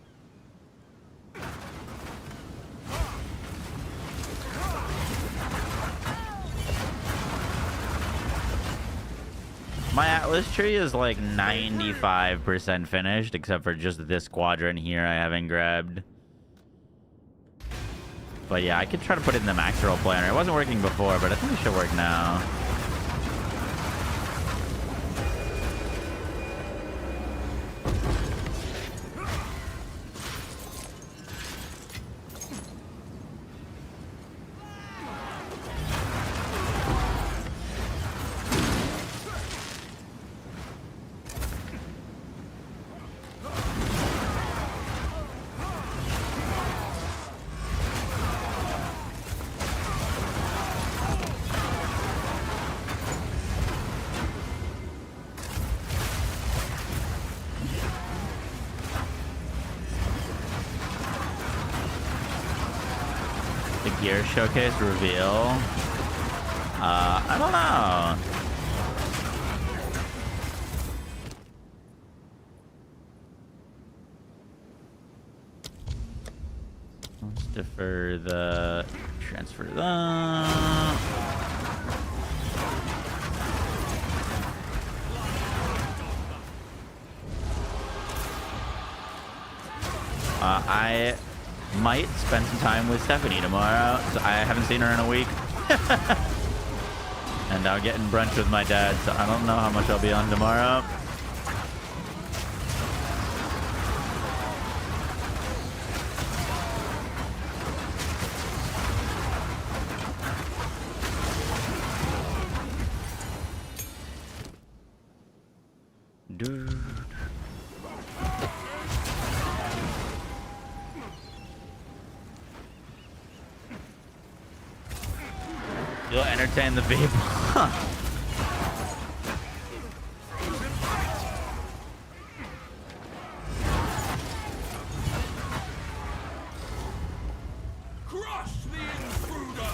My Atlas tree is like 95% finished, except for just this quadrant here I haven't grabbed. But yeah, I could try to put it in the max roll planner. It wasn't working before, but I think it should work now. Gear showcase reveal. I don't know. Let's defer the transfer that. I might spend some time with Stephanie tomorrow. So I haven't seen her in a week. And I'll get in brunch with my dad, so I don't know how much I'll be on tomorrow. Dude. You'll entertain the people. Crush the intruder!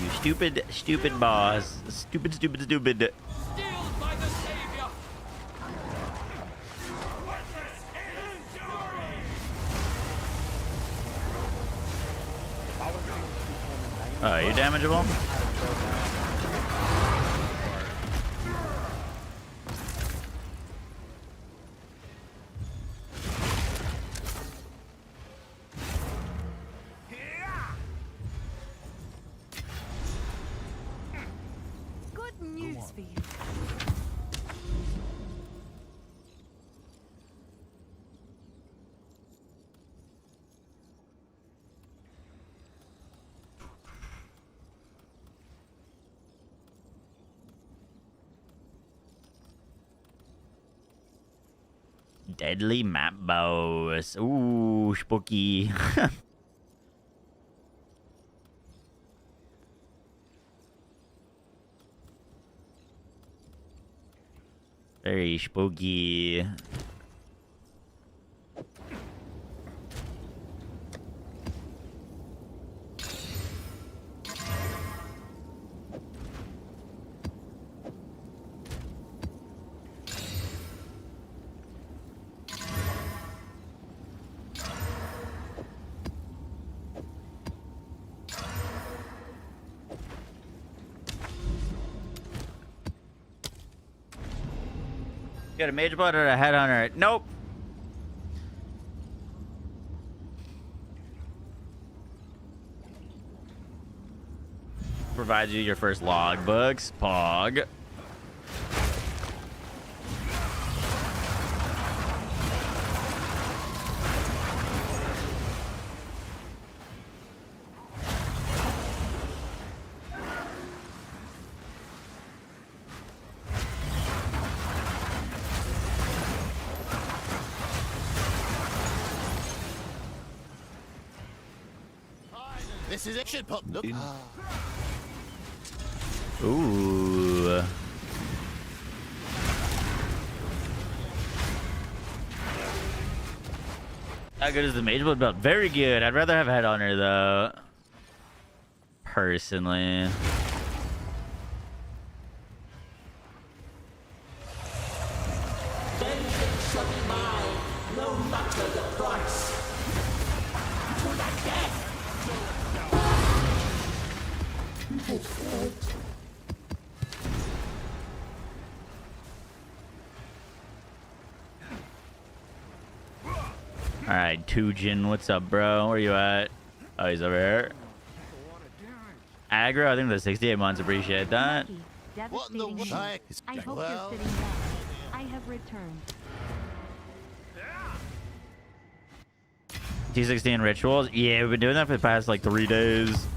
You stupid, stupid boss. Stupid, stupid, stupid. Steeled by the savior! Oh, are you damageable? this for you. Deadly map boss. Ooh, spooky. Very spooky. Got a mage blood or a headhunter? Nope. Provides you your first logbooks. Pog. This is it. Should pop. Look. Ooh. How good is the mage blood belt? Very good. I'd rather have headhunter though. Personally. Alright, Tujin, what's up, bro? Where you at? Oh, he's over here. Aggro, I think the 68 months, appreciate that. What in the Devastating news. heck? I hope Well, you're sitting well. I have returned. T16 rituals? Yeah, we've been doing that for the past like 3 days.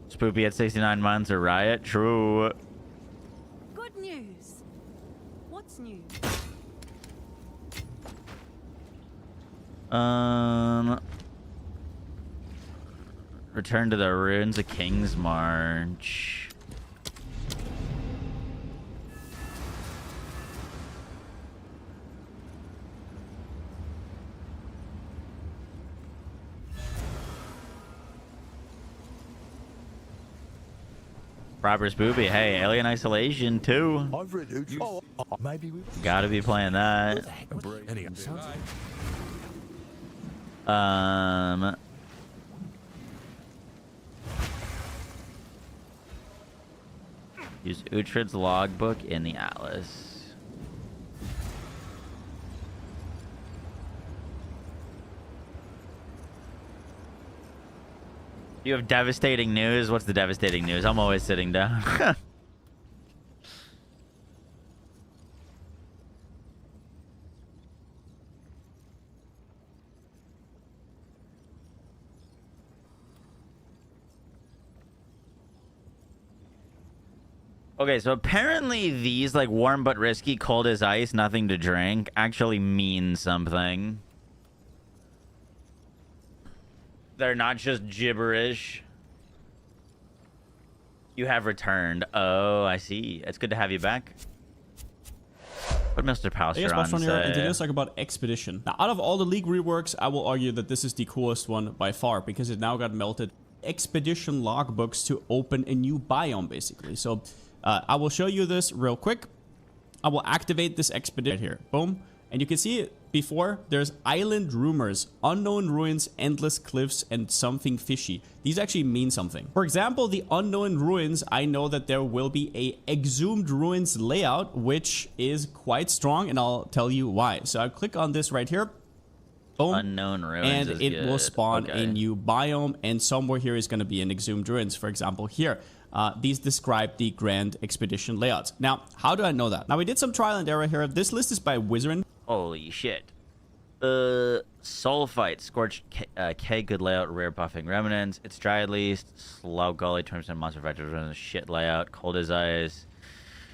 Spoopy at 69 months or Riot? True. Good news. What's new? Return to the ruins of King's March. Proper Spoopy. Hey, Alien Isolation too. I've read it. Oh, maybe we. Gotta be playing that. Use Uhtred's logbook in the Atlas. You have devastating news? What's the devastating news? I'm always sitting down. Okay, so apparently these, like, warm but risky, cold as ice, nothing to drink, actually mean something. They're not just gibberish. You have returned. Oh, I see. It's good to have you back. What Mr. Palster on here, and today let's talk about Expedition. Now, out of all the League reworks, I will argue that this is the coolest one by far, because it now got melted. Expedition logbooks to open a new biome, basically. So, I will show you this real quick. I will activate this expedition here. Boom. And you can see it before. There's island rumors, unknown ruins, endless cliffs, and something fishy. These actually mean something. For example, the unknown ruins, I know that there will be a exhumed ruins layout, which is quite strong, and I'll tell you why. So I'll click on this right here. Boom. Unknown Ruins And is it will good. spawn Okay. a new biome, and somewhere here is going to be an exhumed ruins, for example here. These describe the grand expedition layouts. Now, how do I know that? Now, we did some trial and error here. This list is by Wizard. Holy shit. Sulfite, Scorched K, good layout, rare buffing remnants. It's dry at least. Slow Gully, 20% monster factors, shit layout. Cold as ice.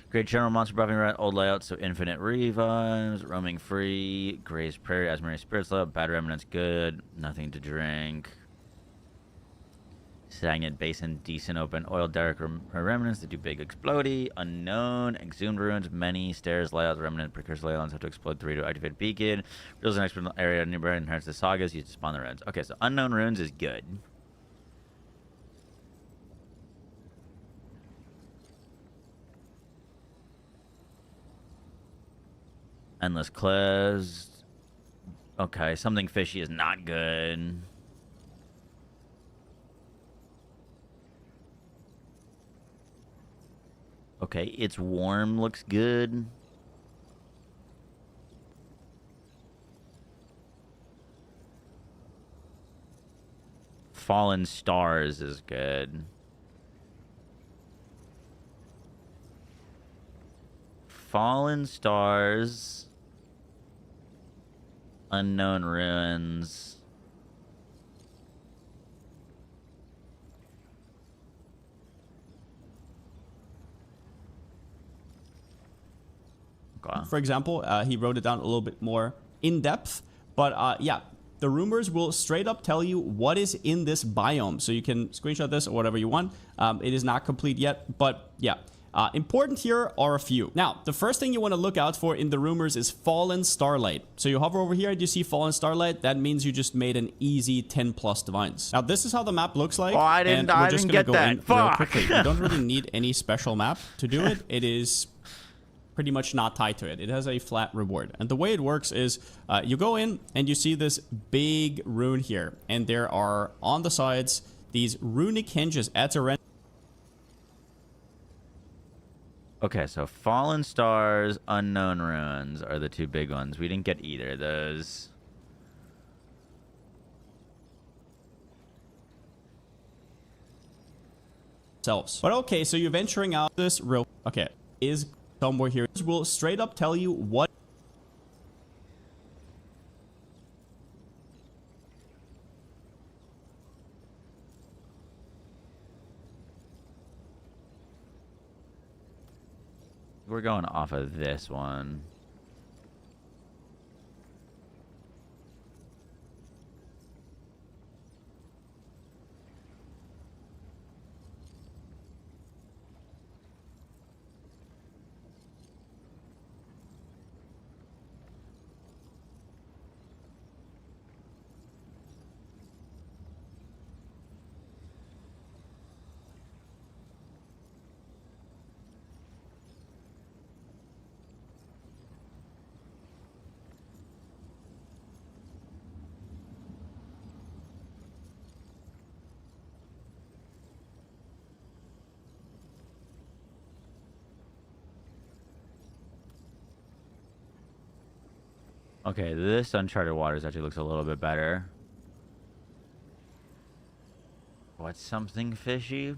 Great general monster buffing old layout, so infinite revives. Roaming free. Gray's Prairie, Asmari Spirits layout. Bad remnants, good. Nothing to drink. Stagnant Basin, decent open. Oil Derrick remnants that do big explodey. Unknown, exhumed ruins, many stairs layouts, remnant precursor layouts have to explode 3 to activate beacon. Builds an expert area nearby inherits the sagas used to spawn the ruins. Okay, so unknown ruins is good. Endless cliffs. Okay, something fishy is not good. Okay, it's warm, looks good. Fallen Stars is good. Fallen Stars. Unknown Ruins. For example, he wrote it down a little bit more in depth, but yeah, the rumors will straight up tell you what is in this biome. So you can screenshot this or whatever you want. It is not complete yet, but yeah. Important here are a few. Now, the first thing you want to look out for in the rumors is Fallen Starlight. So you hover over here and you see Fallen Starlight. That means you just made an easy 10 plus divines. Now, this is how the map looks like. Oh, I didn't get that. Real Fuck. quickly. You don't really need any special map to do it. It is pretty much not tied to it. It has a flat reward. And the way it works is you go in and you see this big rune here. And there are on the sides these runic hinges at a rent. Okay, so Fallen Stars, Unknown Ruins are the two big ones. We didn't get either of those. But okay, so you're venturing out this real... Okay, is somewhere here. This will straight up tell you what... We're going off of this one. Okay, this Uncharted Waters actually looks a little bit better. What's something fishy?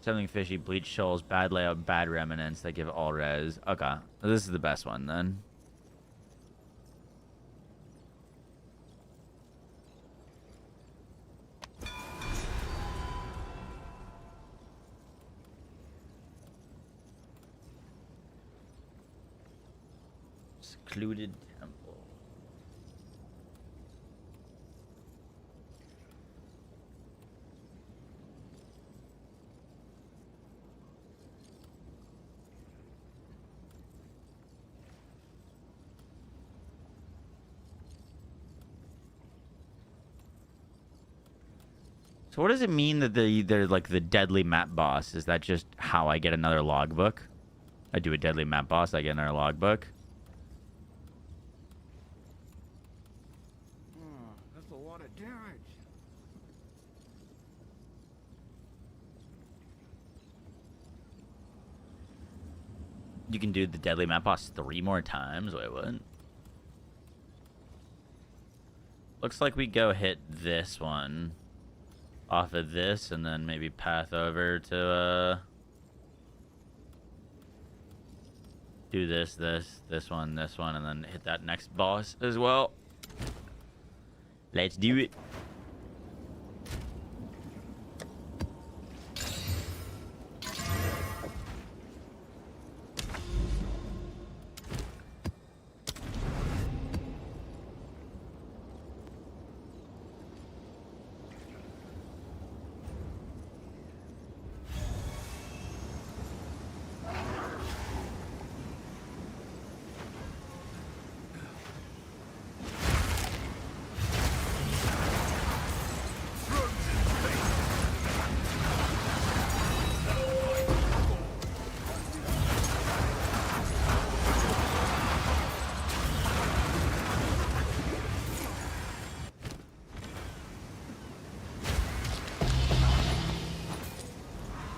Something fishy, bleach shoals, bad layout, bad remnants that give all res. Okay, this is the best one then. Secluded temple. So what does it mean that they're like the deadly map boss? Is that just how I get another logbook? I do a deadly map boss, I get another logbook. That's a lot of damage. You can do the deadly map boss 3 more times. Wait, what? Looks like we go hit this one off of this and then maybe path over to do this one, and then hit that next boss as well. Let's do it.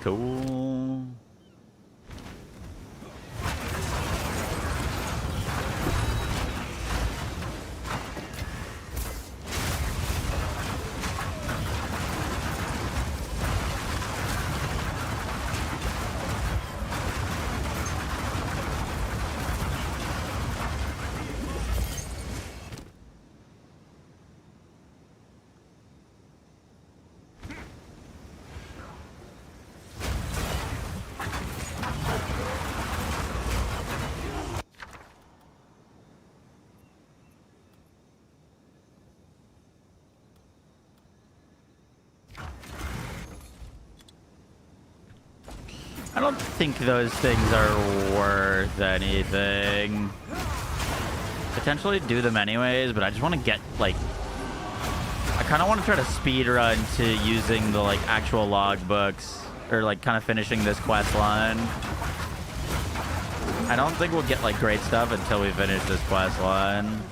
Cool. I don't think those things are worth anything. Potentially do them anyways, but I just want to get, like... I kind of want to try to speed run to using the, like, actual logbooks. Or, like, kind of finishing this quest line. I don't think we'll get, like, great stuff until we finish this quest line.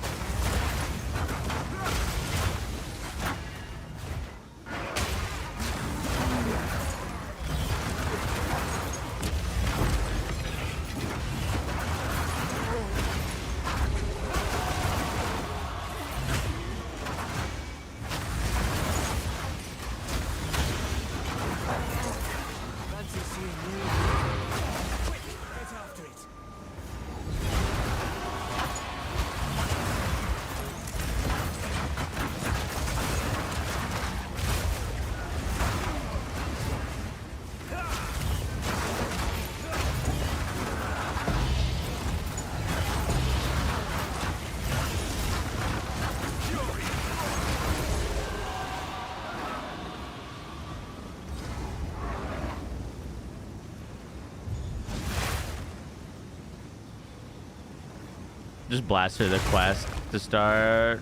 Just blast through the quest to start.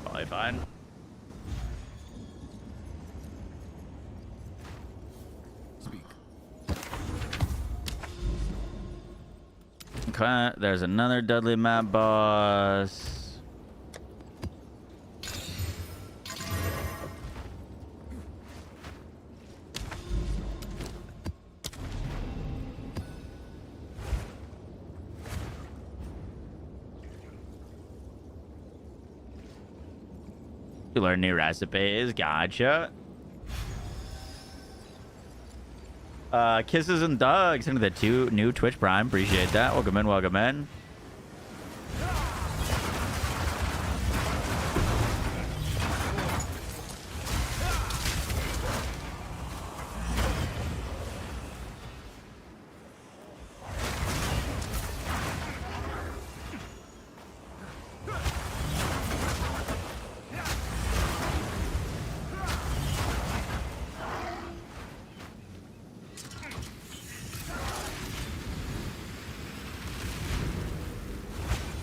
Probably fine. Okay, there's another Dudley map boss. You learn new recipes, gotcha. Kisses and Dogs into the 2 new Twitch Prime. Appreciate that. Welcome in, welcome in.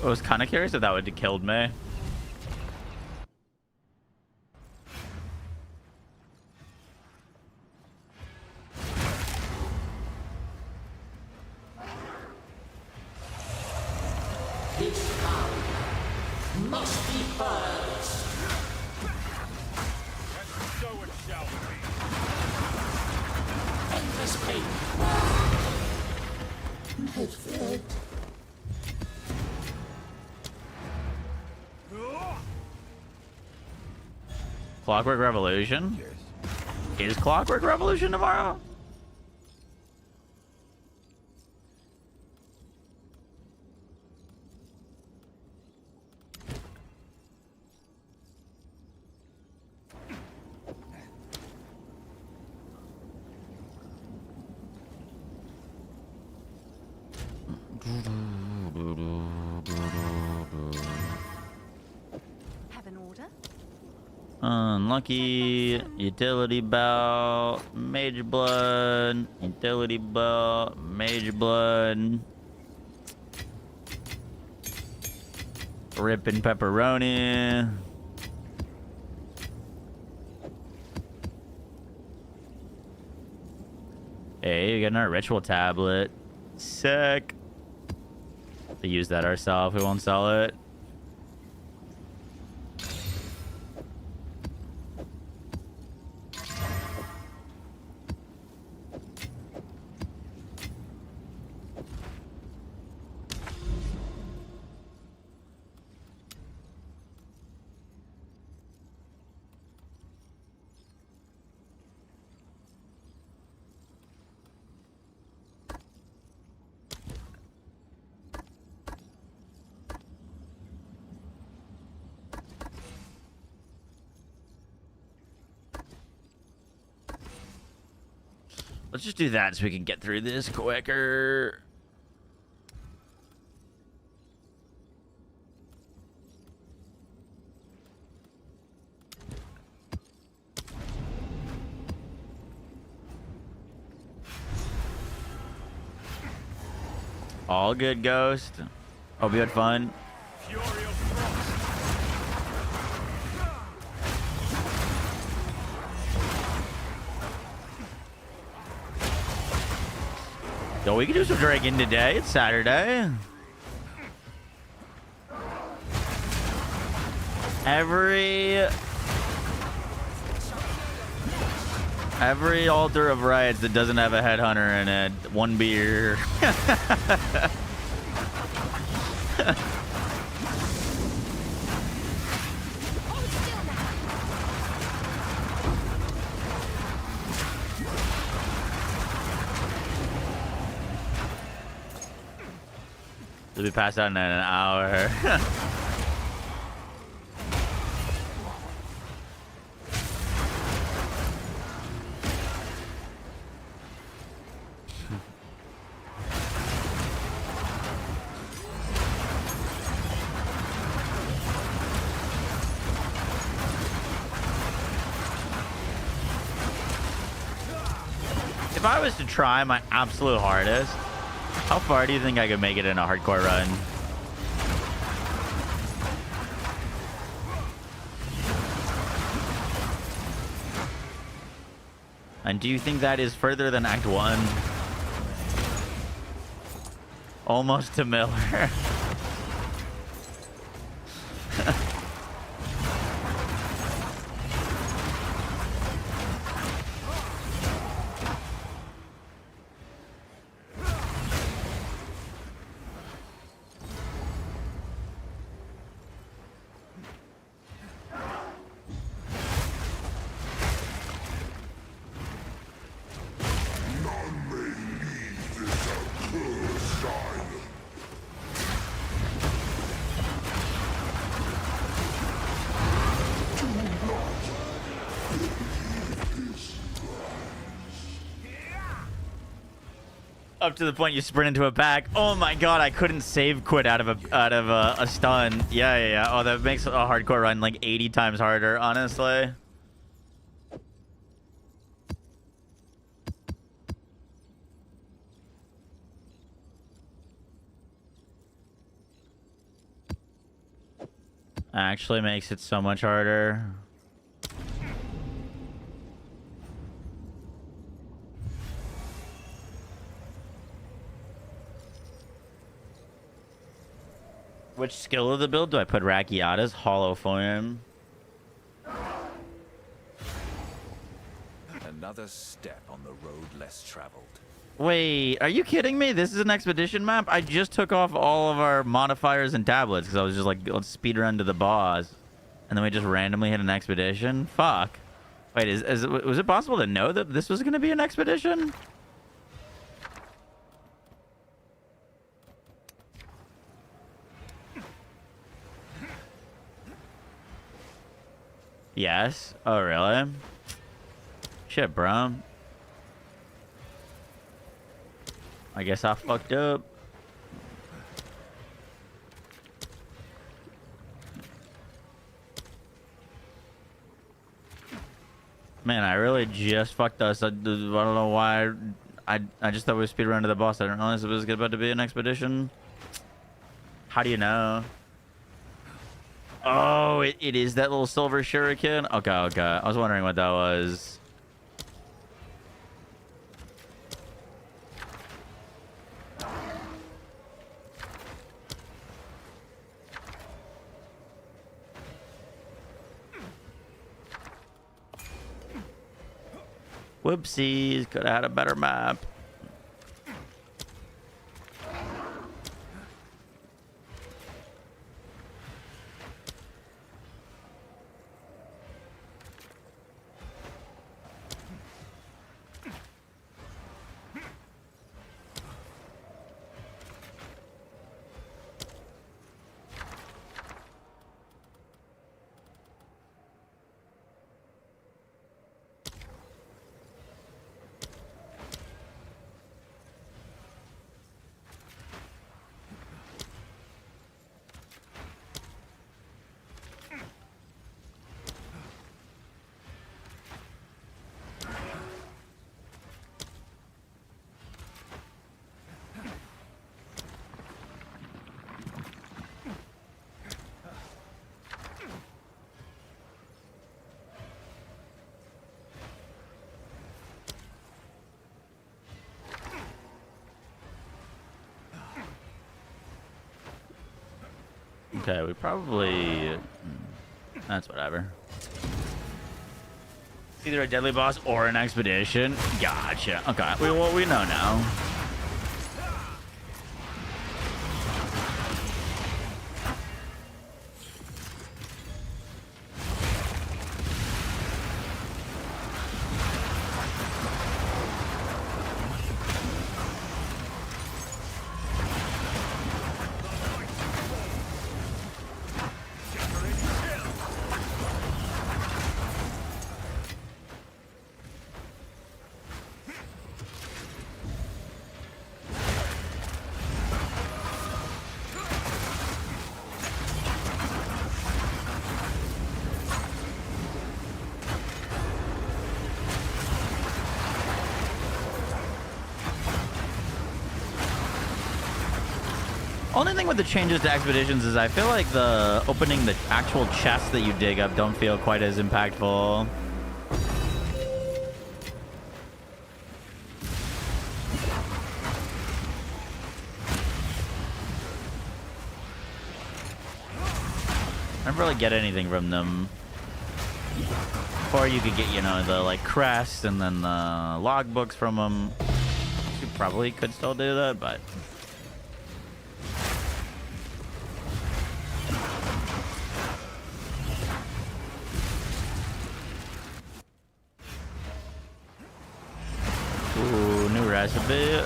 I was kind of curious if that would have killed me. Clockwork Revolution? Is Clockwork Revolution tomorrow? Have an order? Unlucky. Utility belt. Major blood. Utility belt. Major blood. Rippin' pepperoni. Hey, we got another ritual tablet. Sick. To use that ourselves, we won't sell it. Let's just do that so we can get through this quicker. All good, Ghost. Hope you had fun. Yo, we can do some dragging today. It's Saturday. Every altar of rights that doesn't have a headhunter in it, one beer. We'll be passed out in an hour. If I was to try my absolute hardest, how far do you think I could make it in a hardcore run? And do you think that is further than Act 1? Almost to Miller. Up to the point you sprint into a pack. Oh my god, I couldn't save quit out of a stun. Yeah. Oh, that makes a hardcore run like 80 times harder, honestly. Actually makes it so much harder. Which skill of the build do I put Rakiata's? Hollow Form. Another step on the road less traveled. Wait, are you kidding me? This is an expedition map? I just took off all of our modifiers and tablets because I was just like, let's speed run to the boss. And then we just randomly hit an expedition? Fuck. Wait, was it possible to know that this was going to be an expedition? Yes. Oh, really? Shit, bro. I guess I fucked up. Man, I really just fucked us. I don't know why. I just thought we were speedrun to the boss. I didn't realize it was about to be an expedition. How do you know? Oh, it is that little silver shuriken? Okay, okay. I was wondering what that was. Whoopsies. Could have had a better map. Okay, we probably... That's whatever. Either a deadly boss or an expedition. Gotcha. Okay, we know now. Only thing with the changes to expeditions is I feel like the opening the actual chests that you dig up don't feel quite as impactful. I never really get anything from them. Or you could get, you know, the like crest and then the logbooks from them. You probably could still do that, but... Ooh, new recipe.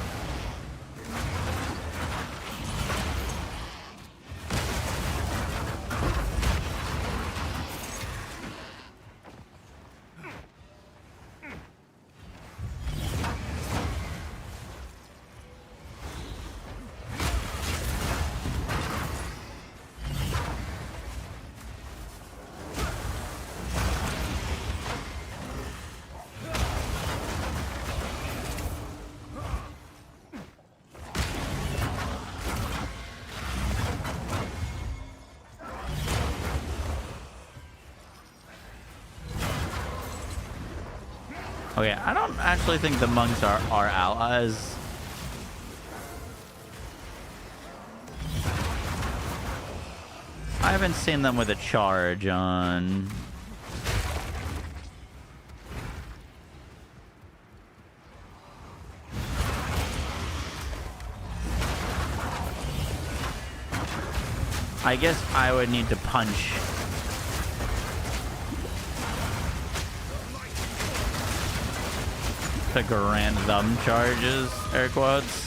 Okay, I don't actually think the monks are our allies. haven't seen them with a charge on. I guess I would need to punch. The grand thumb charges, air quotes.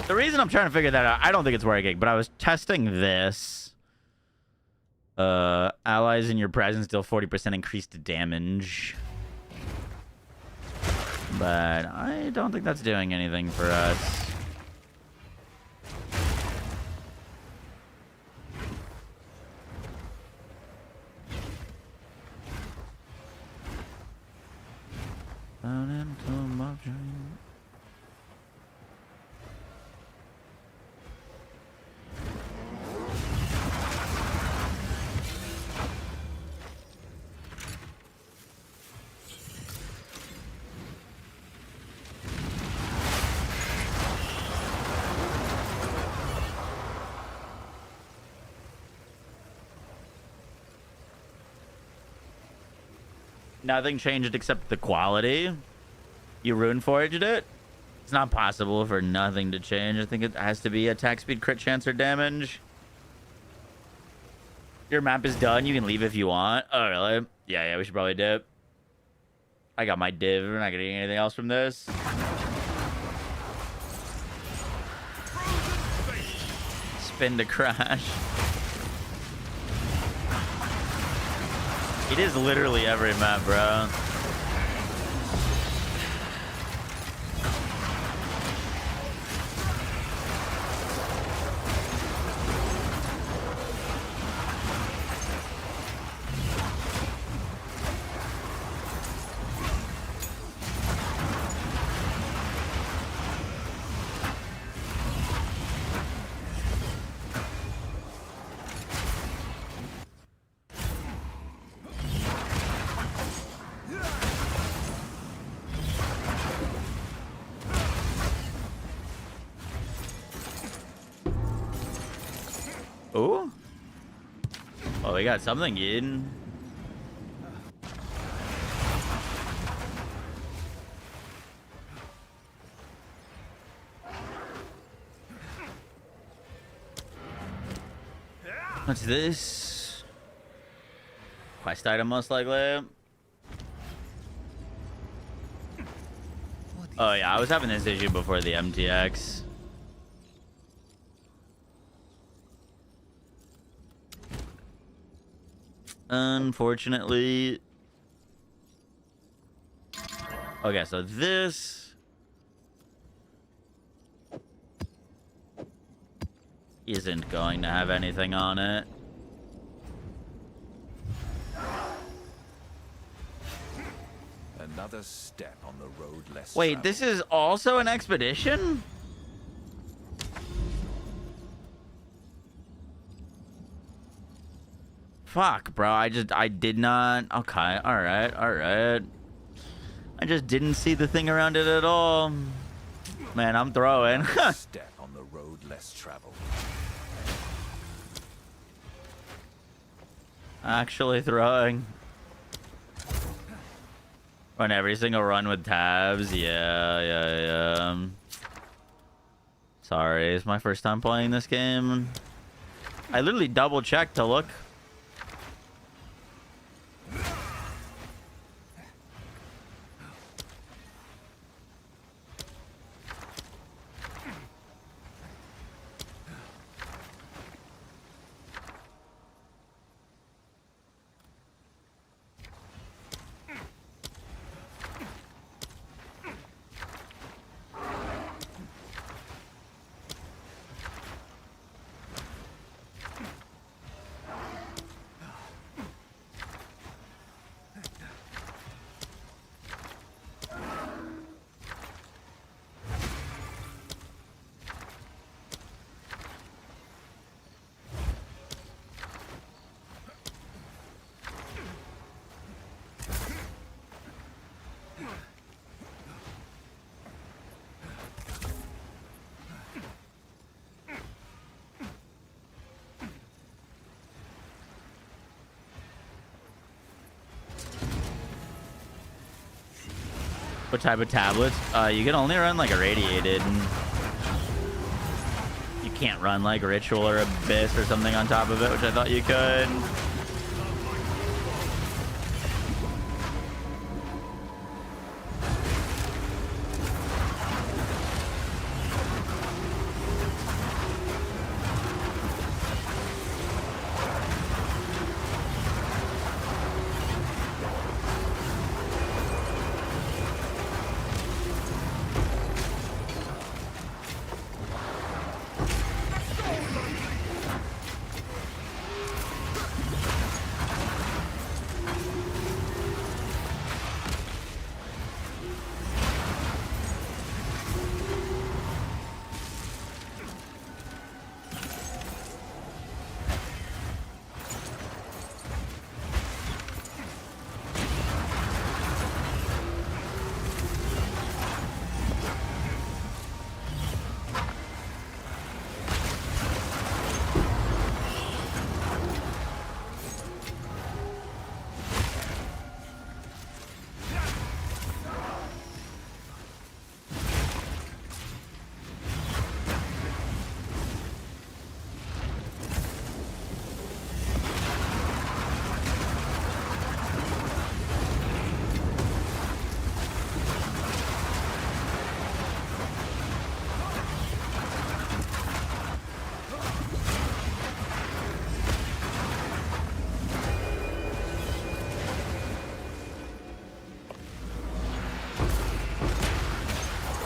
The reason I'm trying to figure that out, I don't think it's working, but I was testing this. Allies in your presence deal 40% increased damage. But I don't think that's doing anything for us. Down into my dream. Nothing changed except the quality. You rune forged it. It's not possible for nothing to change. I think it has to be attack speed, crit chance, or damage. Your map is done. You can leave if you want. Oh, really? Yeah, we should probably dip. I got my div. We're not getting anything else from this. Spin to crash. It is literally every map, bro. Ooh. Oh, we got something in. What's this? Quest item, most likely. Oh, yeah, I was having this issue before the MTX. Unfortunately. Okay, so this isn't going to have anything on it. Another step on the road less Wait, traveled. this is also an expedition? Fuck, bro. I did not. Okay, alright. I just didn't see the thing around it at all. Man, I'm throwing. Another step on the road less traveled. Actually throwing. Run every single run with tabs. Yeah. Sorry, it's my first time playing this game. I literally double checked to look. What type of tablets? You can only run like irradiated. You can't run like ritual or abyss or something on top of it, which I thought you could.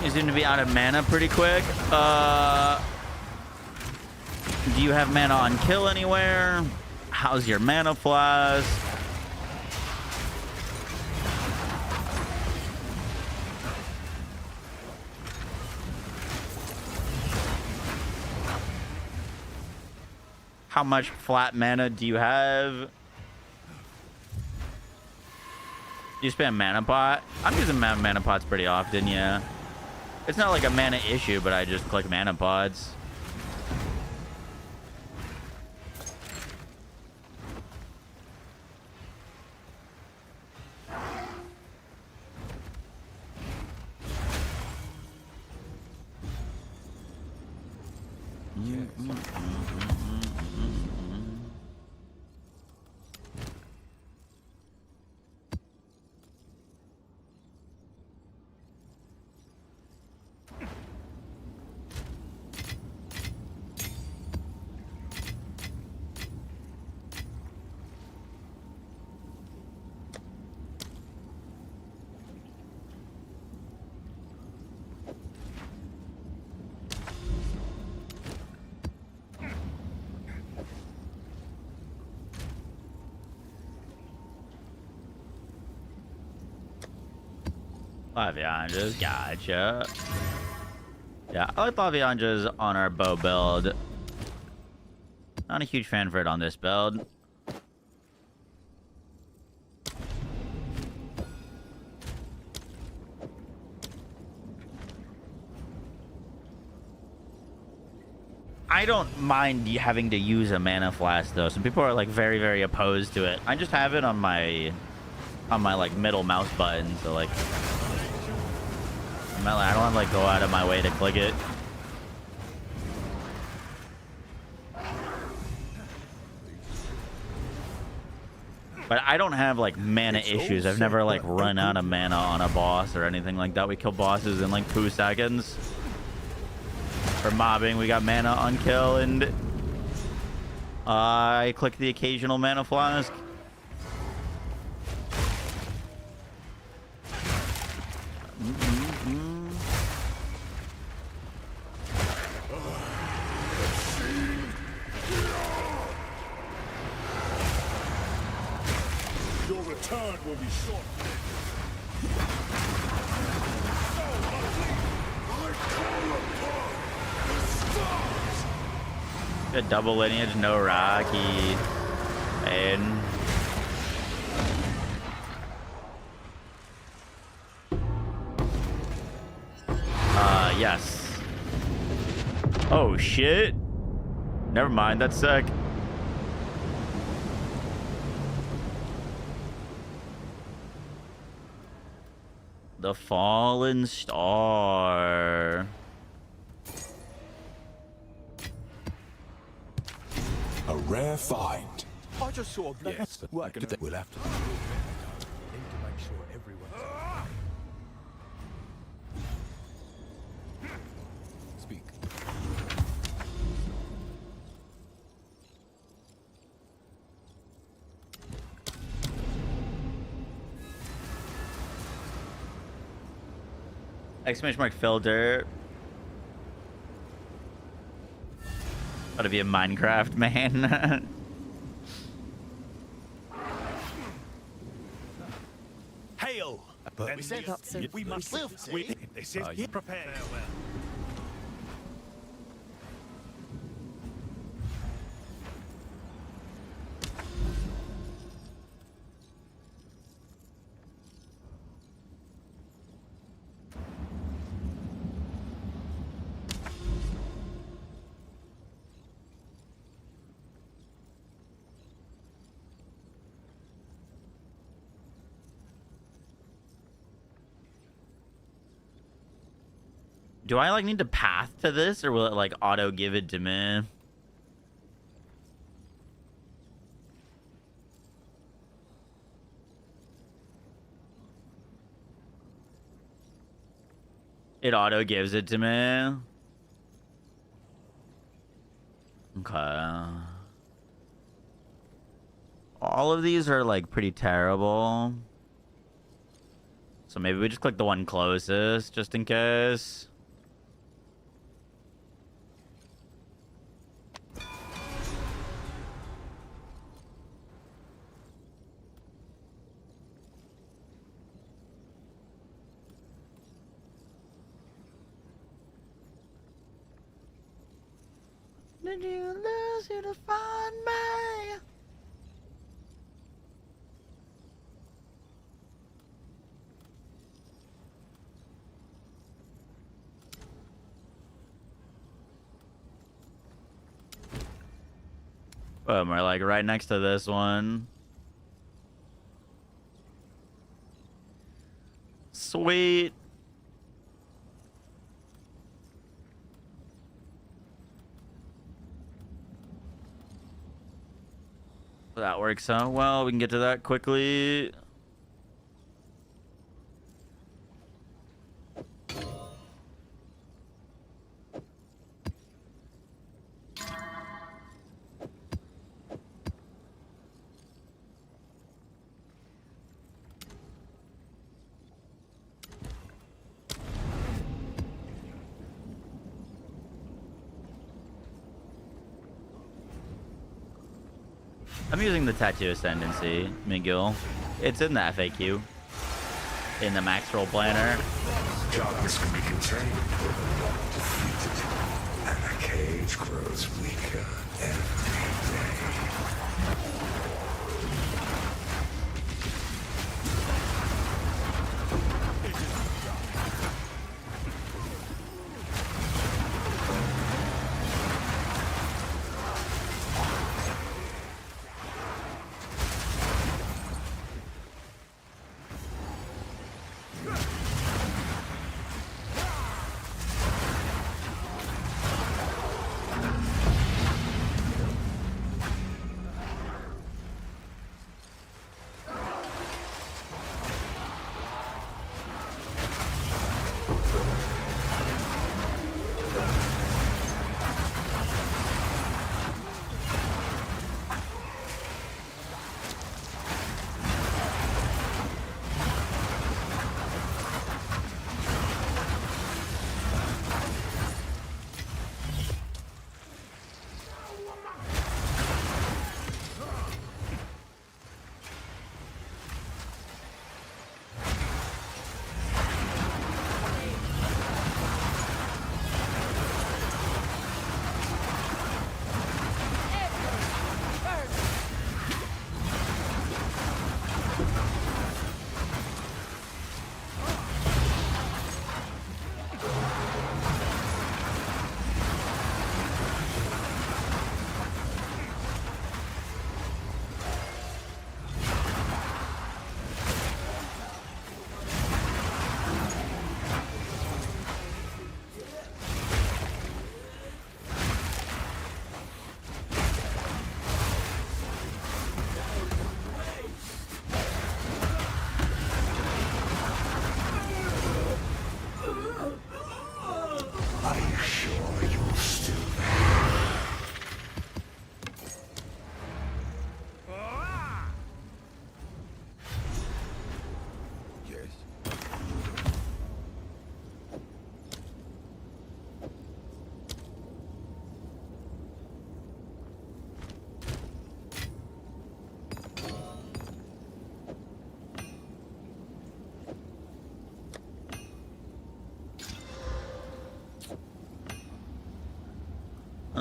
You seem to be out of mana pretty quick. Do you have mana on kill anywhere? How's your mana flask? How much flat mana do you have? Do you spam mana pot? I'm using mana pots pretty often, yeah. It's not like a mana issue, but I just click mana pods. Lavianjas, gotcha. Yeah, I like Lavianjas on our bow build. Not a huge fan for it on this build. I don't mind having to use a mana flask though. Some people are like very, very opposed to it. I just have it on my like middle mouse button, so like I don't have to like go out of my way to click it. But I don't have like mana issues. I've never like run out of mana on a boss or anything like that. We kill bosses in like 2 seconds. For mobbing, we got mana on kill, and I click the occasional mana flask. Your return will be short. A double lineage, no Rocky. And yes. Oh shit. Never mind, that's sick. The fallen star. A rare find. I just saw a Yes, but we'll have to. Need to make sure everyone's speak. Exclamation mark filter. Gotta be a Minecraft man. Hail! But We said Lots of we must. We'll see. This is prepare. Do I like need to path to this, or will it like auto give it to me? It auto gives it to me. Okay. All of these are like pretty terrible. So maybe we just click the one closest, just in case. Did you lose you to find me? Boom, we're like right next to this one. Sweet. That works out well. We can get to that quickly. I'm using the Tattoo Ascendancy, Miguel. It's in the FAQ. In the max roll planner. Darkness can be contained, but not defeated. And the cage grows weaker every day.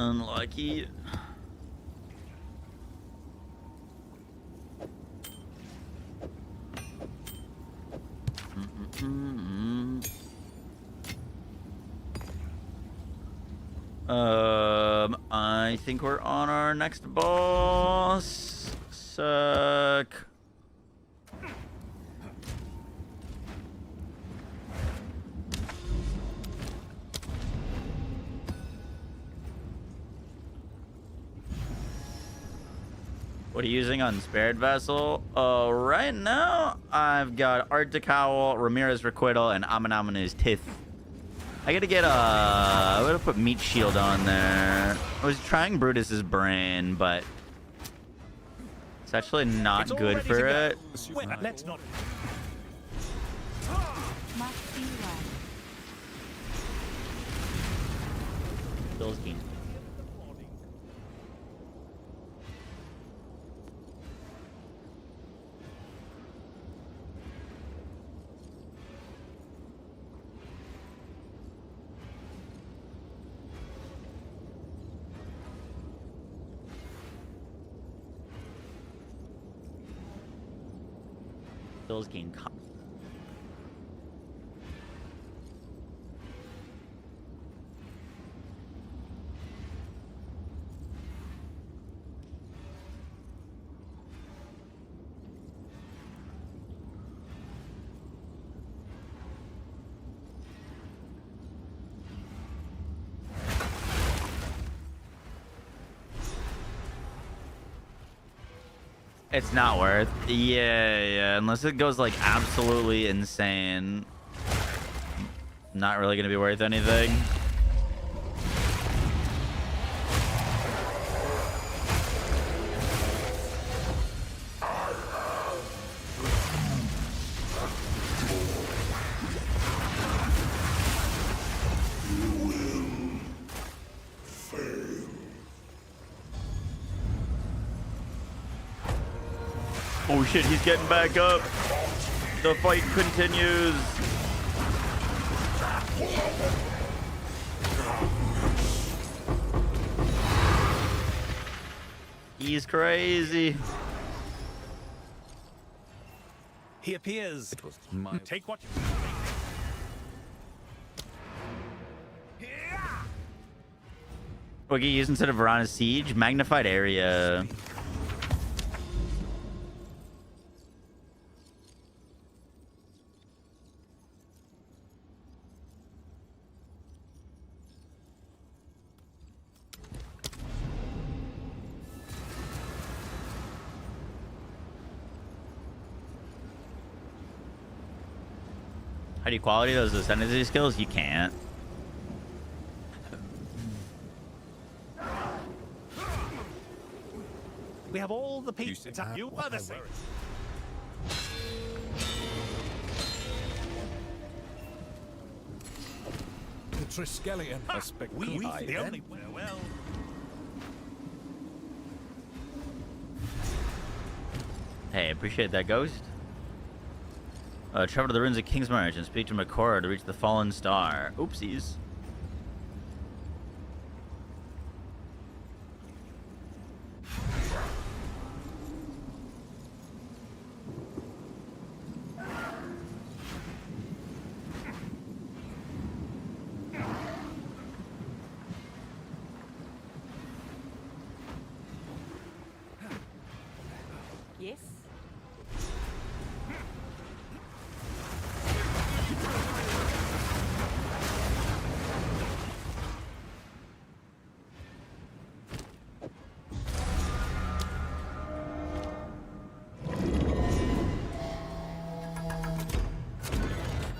Unlucky. I think we're on our next boss. Suck. What are you using on Spared Vessel? Right now, I've got Arctic Owl, Ramirez Requital, and Amanamina's Tith. I gotta get I'm gonna put Meat Shield on there. I was trying Brutus's Brain, but it's actually not good for it. Wait, let's not. Must be right. Bill's game. Bill's game. It's not worth. Yeah, unless it goes like absolutely insane. Not really gonna be worth anything. Oh shit, he's getting back up. The fight continues. He's crazy. He appears. It was my Take what you. What can you use instead of Verana's Siege? Magnified Area. How do you quality those ascendancy skills? You can't. We have all the pieces. You are the same. the Triskelion aspect. We the only well. Hey, appreciate that, Ghost. Travel to the ruins of Kingsmarch and speak to Makora to reach the fallen star. Oopsies. Yes.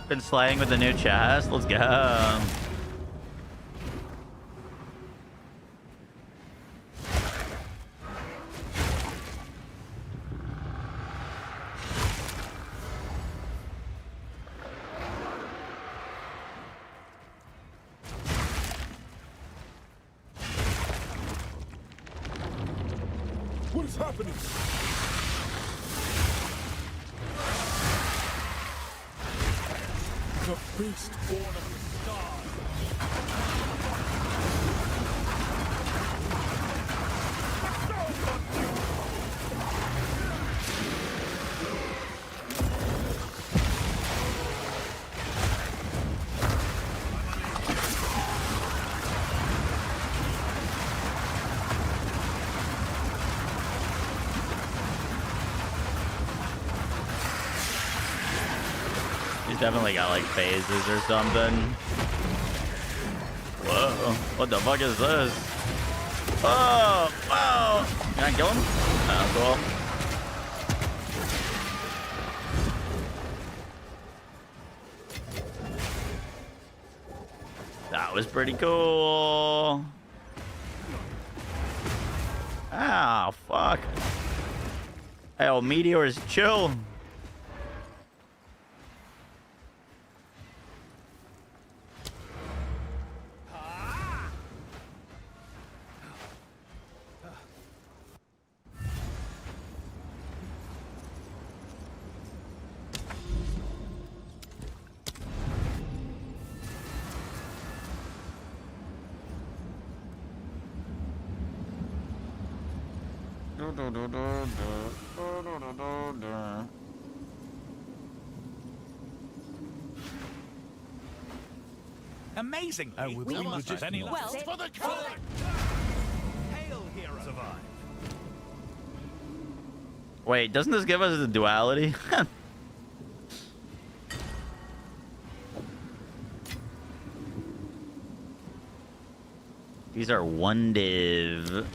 Been slaying with the new chest. Let's go. What is happening? The beast born of the stars. He's definitely got like phases or something. Whoa, what the fuck is this? Oh, wow. Can I kill him? Oh, cool. That was pretty cool. Ah, fuck. Hell, meteors, chill. Amazing. We must just any Well, for the code. Hail hero. Survive. Wait, doesn't this give us the duality? These are one div.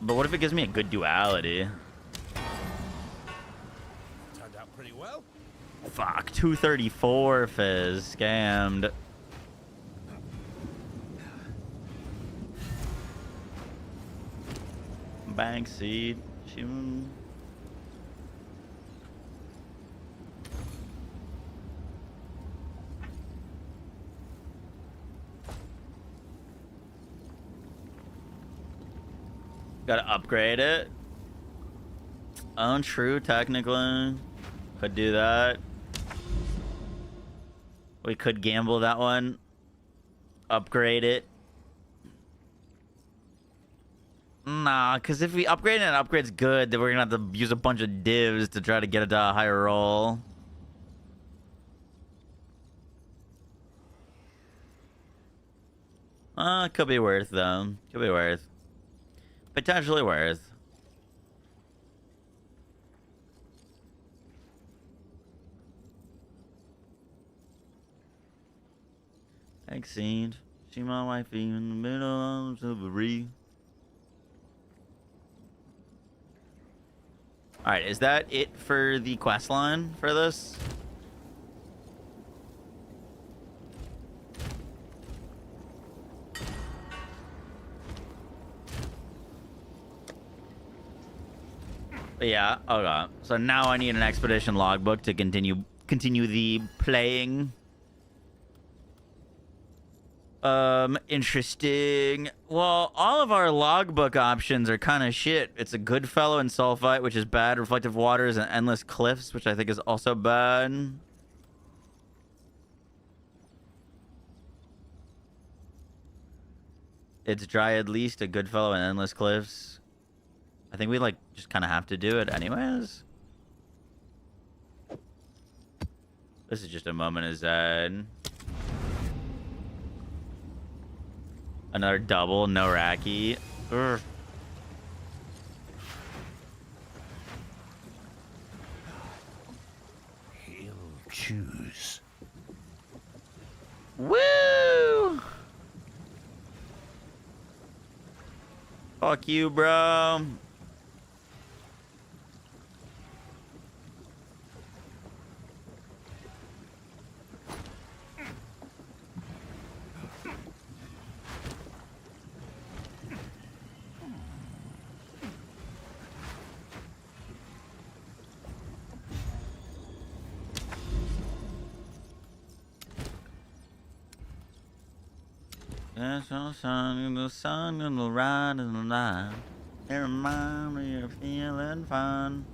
But what if it gives me a good duality? Turned out pretty well. Fuck, 234 Fizz. Scammed. Bank seed. Shooting. Gotta upgrade it. Untrue, technically. Could do that. We could gamble that one. Upgrade it. Nah, because if we upgrade it and upgrade's good, then we're gonna have to use a bunch of divs to try to get it to a higher roll. Could be worth, though. Could be worth. Potentially worth. Exceed. See my wifey in the middle of the Alright, is that it for the quest line for this? Yeah, okay. So now I need an expedition logbook to continue the playing. Interesting. Well, all of our logbook options are kind of shit. It's a Goodfellow and Sulfite, which is bad. Reflective Waters and Endless Cliffs, which I think is also bad. It's Dryad Least, a Goodfellow, and Endless Cliffs. I think we, like, just kind of have to do it anyways. This is just a moment of Zen. Another double, no Raki. Urgh. He'll choose. Woo! Fuck you, bro. There's no sun in the sun and the ride in the night. It reminds me of feeling fine.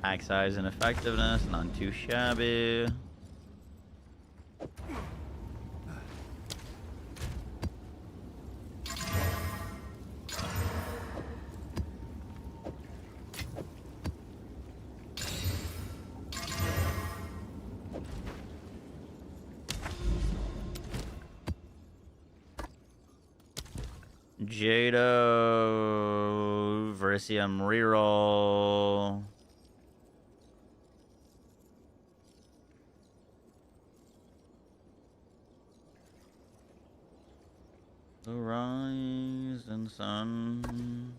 Axe size and effectiveness, not too shabby. Jado, Versium reroll. The rise and sun.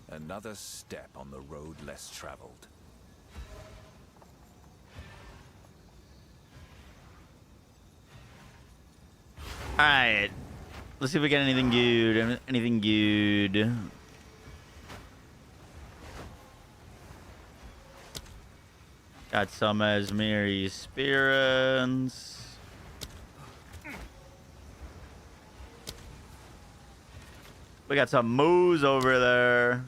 Another step on the road less traveled. Alright. Let's see if we get anything good. Anything good. Got some Asmiri spirits. We got some Moze over there.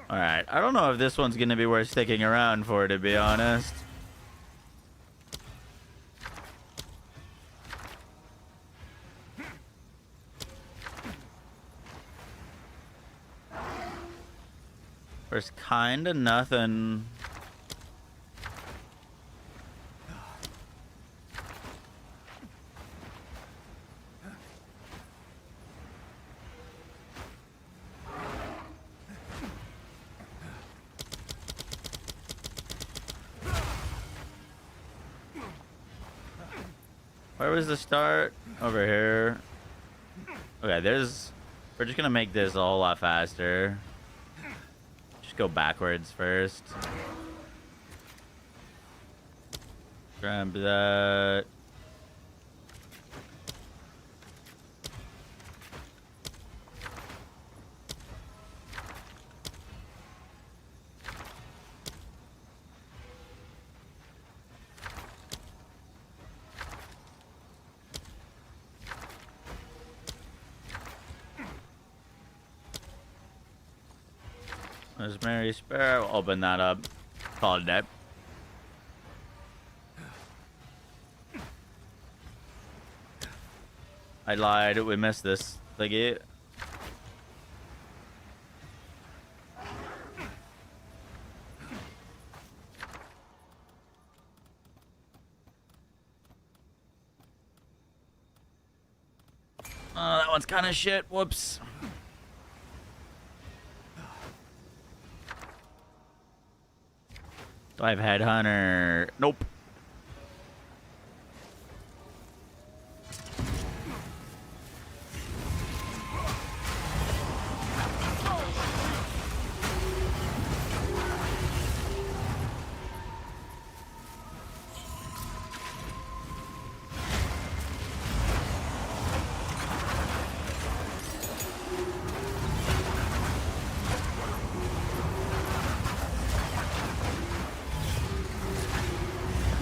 Alright, I don't know if this one's going to be worth sticking around for, to be honest. There's kinda nothing. Where was the start? Over here. Okay, there's... We're just gonna make this a whole lot faster. Just go backwards first. Grab that. There's Mary Sparrow. Open that up. Call it dead. I lied. We missed this thingy. Oh, that one's kind of shit. Whoops. Do I have Headhunter? Nope.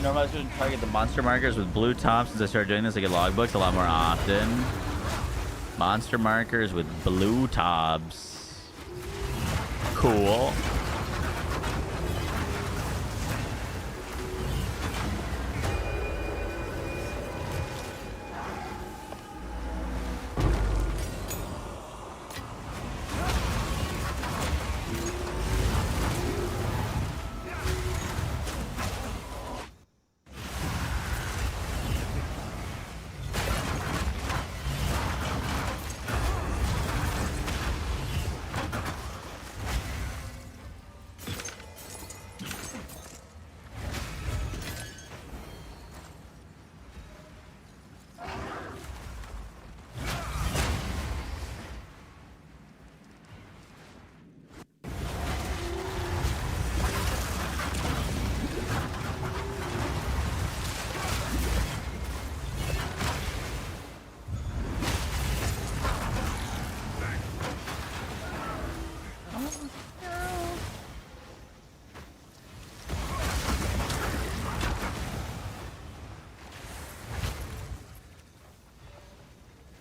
Normally I was going to target the monster markers with blue tops. Since I started doing this, I get logbooks a lot more often. Monster markers with blue tops. Cool.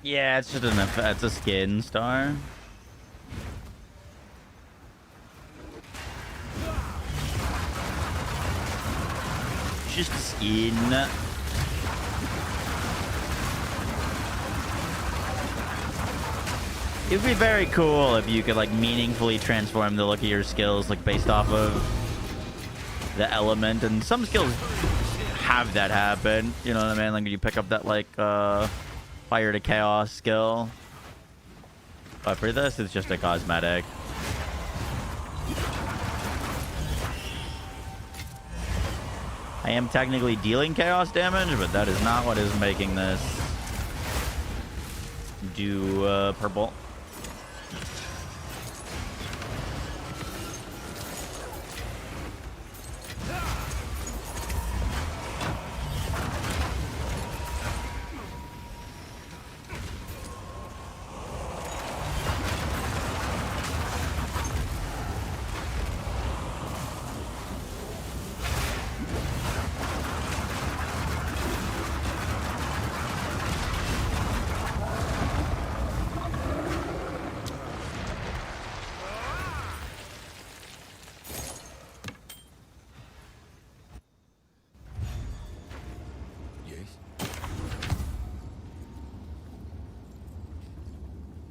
Yeah, it's just it's a skin star. Just a skin. It'd be very cool if you could like meaningfully transform the look of your skills like based off of the element, and some skills have that happen. You know what I mean? Like you pick up that like fire to chaos skill. But for this, it's just a cosmetic. I am technically dealing chaos damage, but that is not what is making this do purple.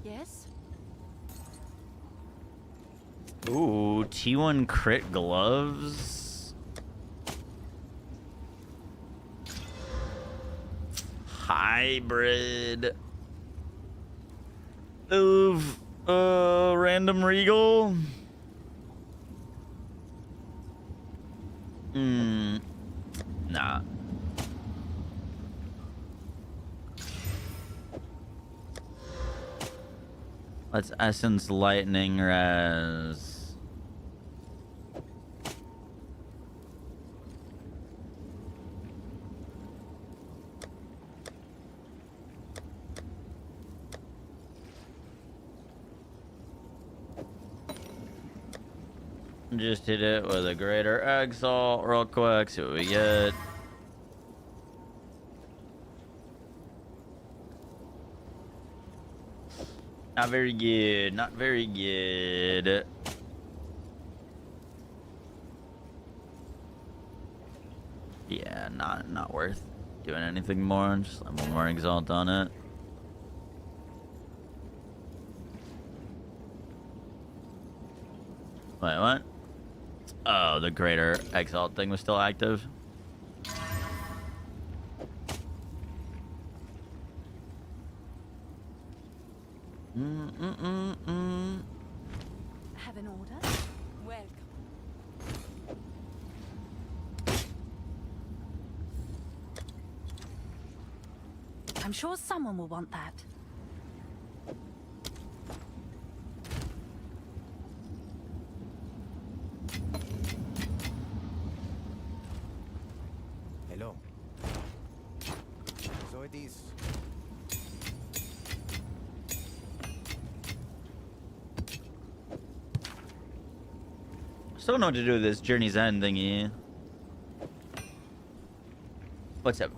Yes? Ooh, T1 crit gloves. Hybrid. Of random regal. Nah. Let's essence lightning res. Just hit it with a greater Exile real quick, see what we get. Not very good, not very good. Yeah, not worth doing anything more. Just let one more exalt on it. Wait, what? Oh, the greater exalt thing was still active. Have an order? Welcome. I'm sure someone will want that. Hello. So it is. Still don't know what to do with this Journey's End thingy. What's up?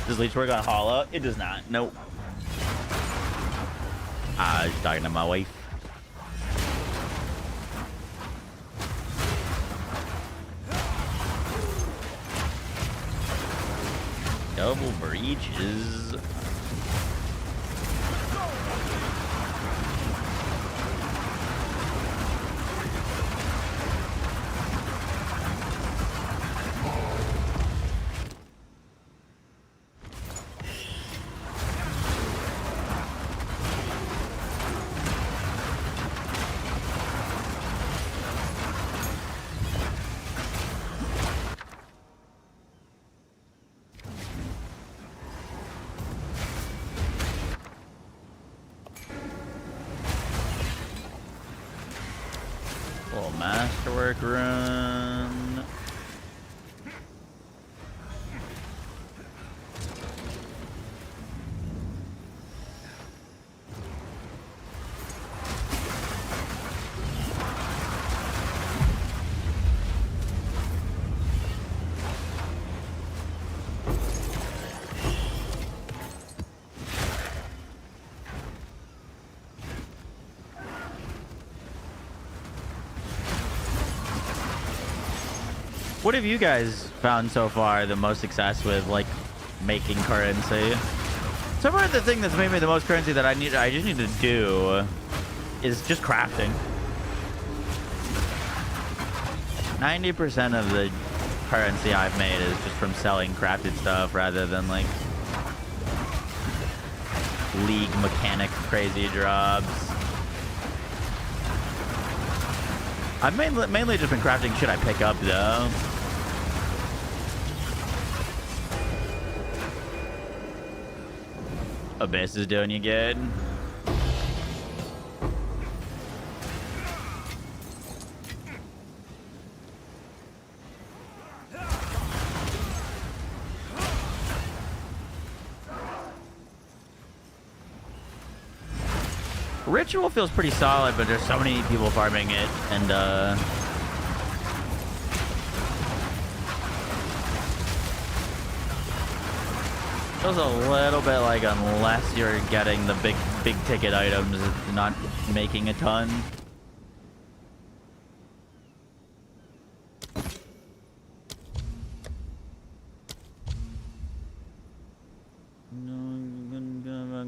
Does leech work on hollow? It does not. Nope. I was talking to my wife. Double breaches. Little masterwork run. What have you guys found so far the most success with, like, making currency? So far, the thing that's made me the most currency that I just need to do is just crafting. 90% of the currency I've made is just from selling crafted stuff rather than, like, league mechanic crazy drops. I've mainly just been crafting shit I pick up, though. Abyss is doing you good. Ritual feels pretty solid, but there's so many people farming it, and feels a little bit like unless you're getting the big ticket items, it's not making a ton.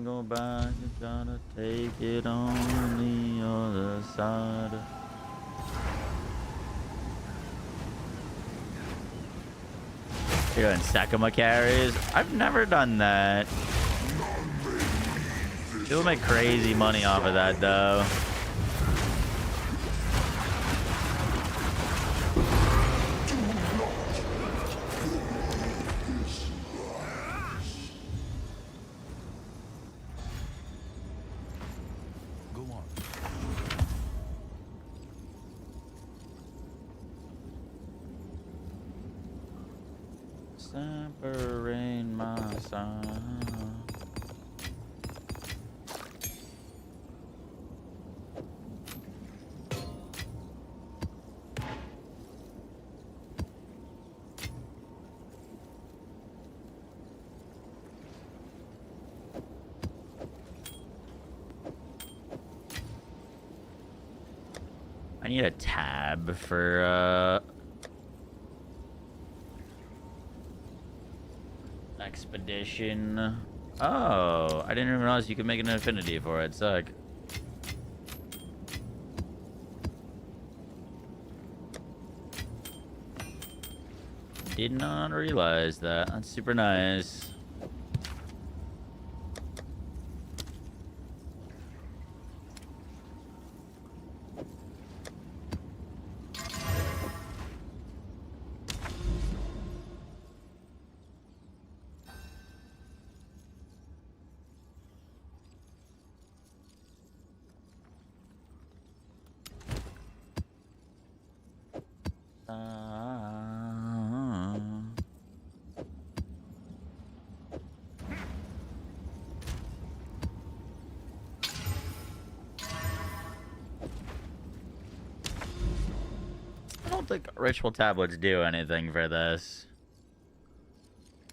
Go back, you gotta take it on the other side. You're doing Sakuma carries? I've never done that. You'll make crazy money off of that, though. Separate my son. I need a tab for expedition. Oh, I didn't even realize you could make an affinity for it. Suck. Did not realize that. That's super nice. I don't think ritual tablets do anything for this.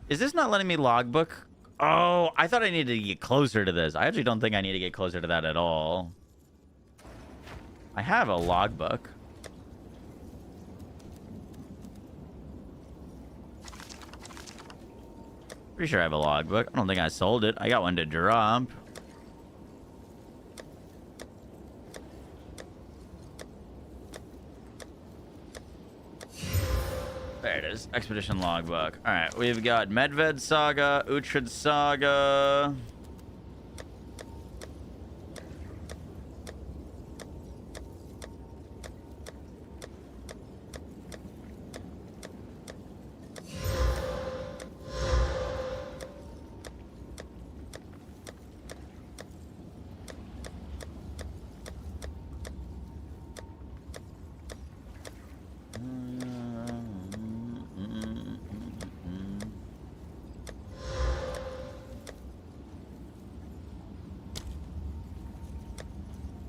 Is this not letting me logbook? Oh, I thought I needed to get closer to this. I actually don't think I need to get closer to that at all. I have a logbook. Pretty sure I have a logbook. I don't think I sold it. I got one to drop. There it is. Expedition logbook. All right, we've got Medved Saga, Uhtred Saga.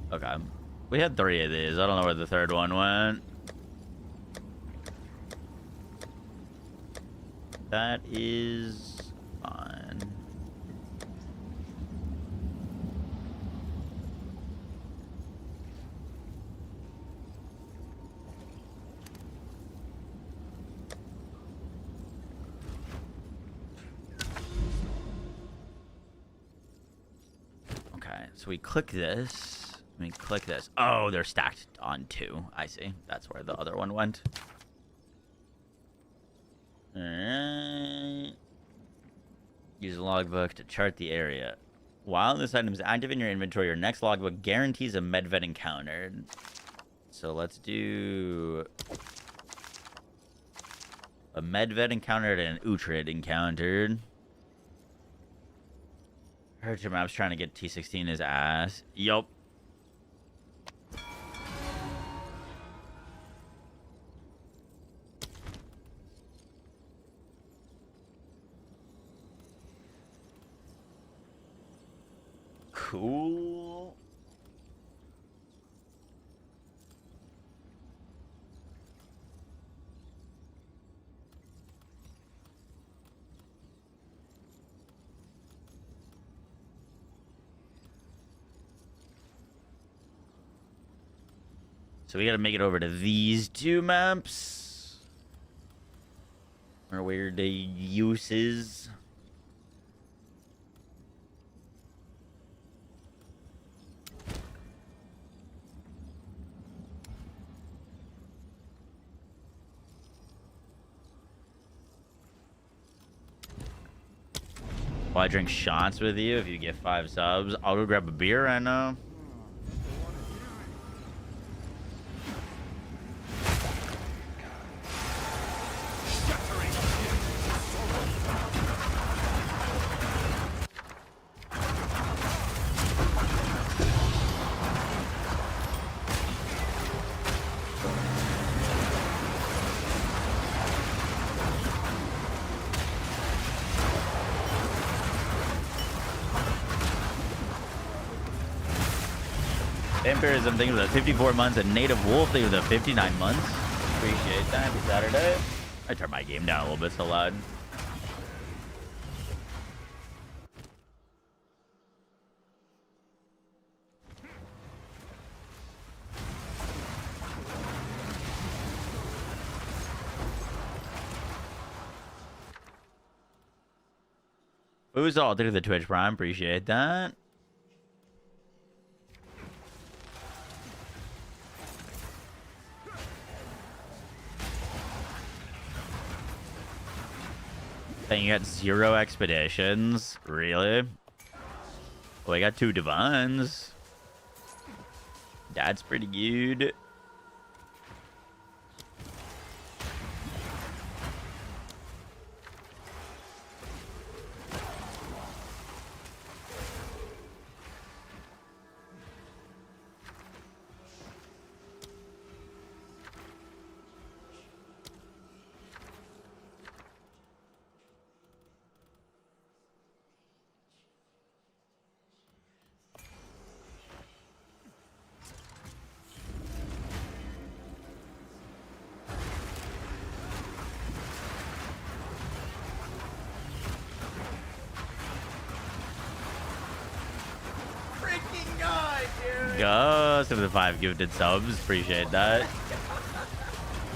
Okay. We had 3 of these. I don't know where the third one went. That is fine. Okay, so we click this. Let me click this. Oh, they're stacked on 2. I see. That's where the other one went. Alright. Use a logbook to chart the area. While this item is active in your inventory, your next logbook guarantees a medved encountered. So let's do a medved encountered and an Uhtred encountered. Heard your map's trying to get T16 his ass. Yup. Cool. So we gotta make it over to these 2 maps. Or where the use is. Will I drink shots with you if you get 5 subs? I'll go grab a beer right now. Vampirism, thank you for the 54 months, and Native Wolf, thank you for the 59 months. Appreciate that. Happy Saturday. I turned my game down a little bit so loud. Who's all through the Twitch Prime? Appreciate that. Then you got 0 expeditions. Really? Well, I got 2 divines. That's pretty good. Ghost of the 5 gifted subs. Appreciate that.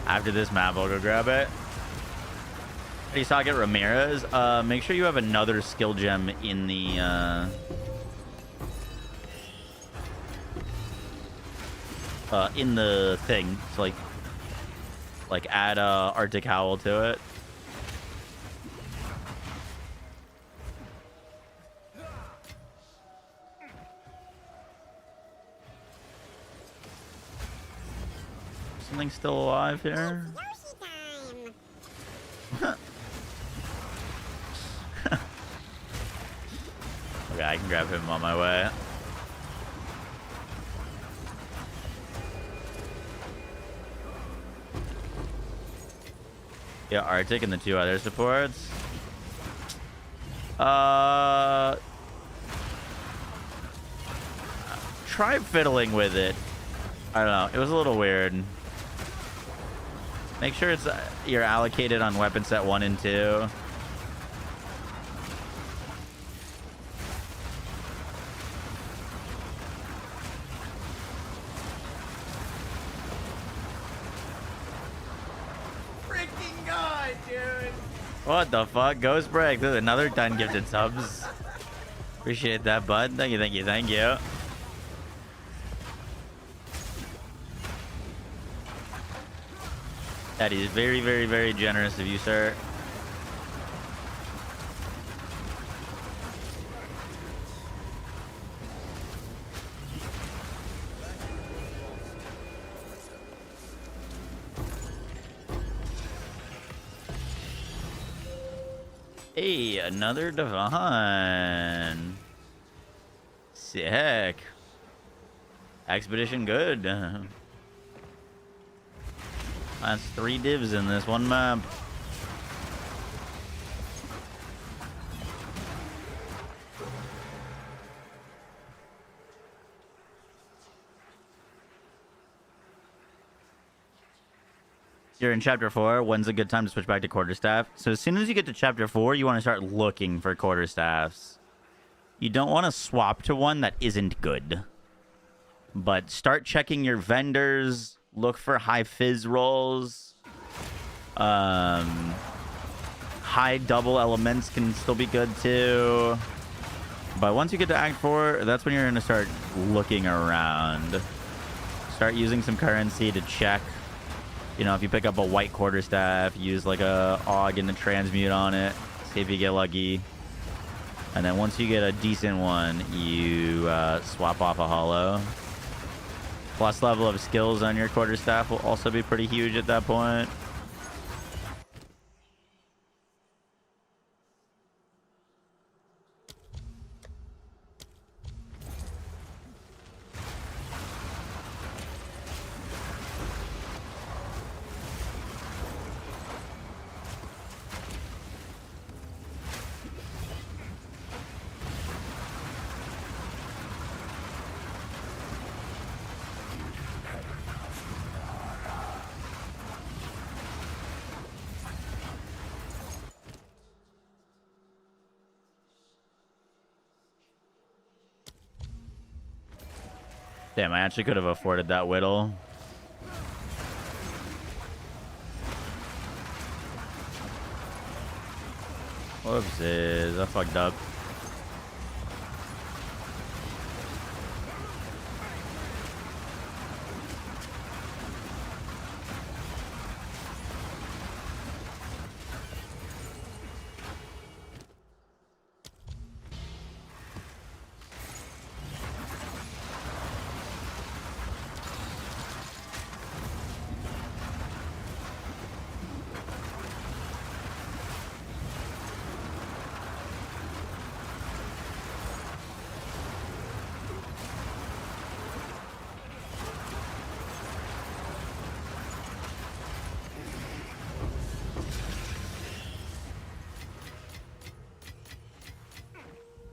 After this map, I'll go grab it. Hey, Socket Ramirez. Make sure you have another skill gem in the thing. So like add Arctic Howl to it. Something still alive here? Okay, I can grab him on my way. Yeah, Arctic and the 2 other supports. Try fiddling with it. I don't know. It was a little weird. Make sure it's you're allocated on weapon set 1 and 2. Freaking God, dude. What the fuck? Ghost Break. There's another 10 gifted subs. Appreciate that, bud. Thank you, thank you, thank you. That is very, very, very generous of you, sir. Hey, another divine. Sick. Expedition good. That's 3 divs in this one map. You're in chapter 4. When's a good time to switch back to quarterstaff? So as soon as you get to chapter 4, you want to start looking for quarterstaffs. You don't want to swap to one that isn't good. But start checking your vendors. Look for high fizz rolls. High double elements can still be good too. But once you get to Act 4, that's when you're going to start looking around. Start using some currency to check. You know, if you pick up a white quarterstaff, use like a AUG and a transmute on it. See if you get lucky. And then once you get a decent one, you swap off a hollow. Plus level of skills on your quarterstaff will also be pretty huge at that point. Damn, I actually could have afforded that whittle. Whoopsies, I fucked up.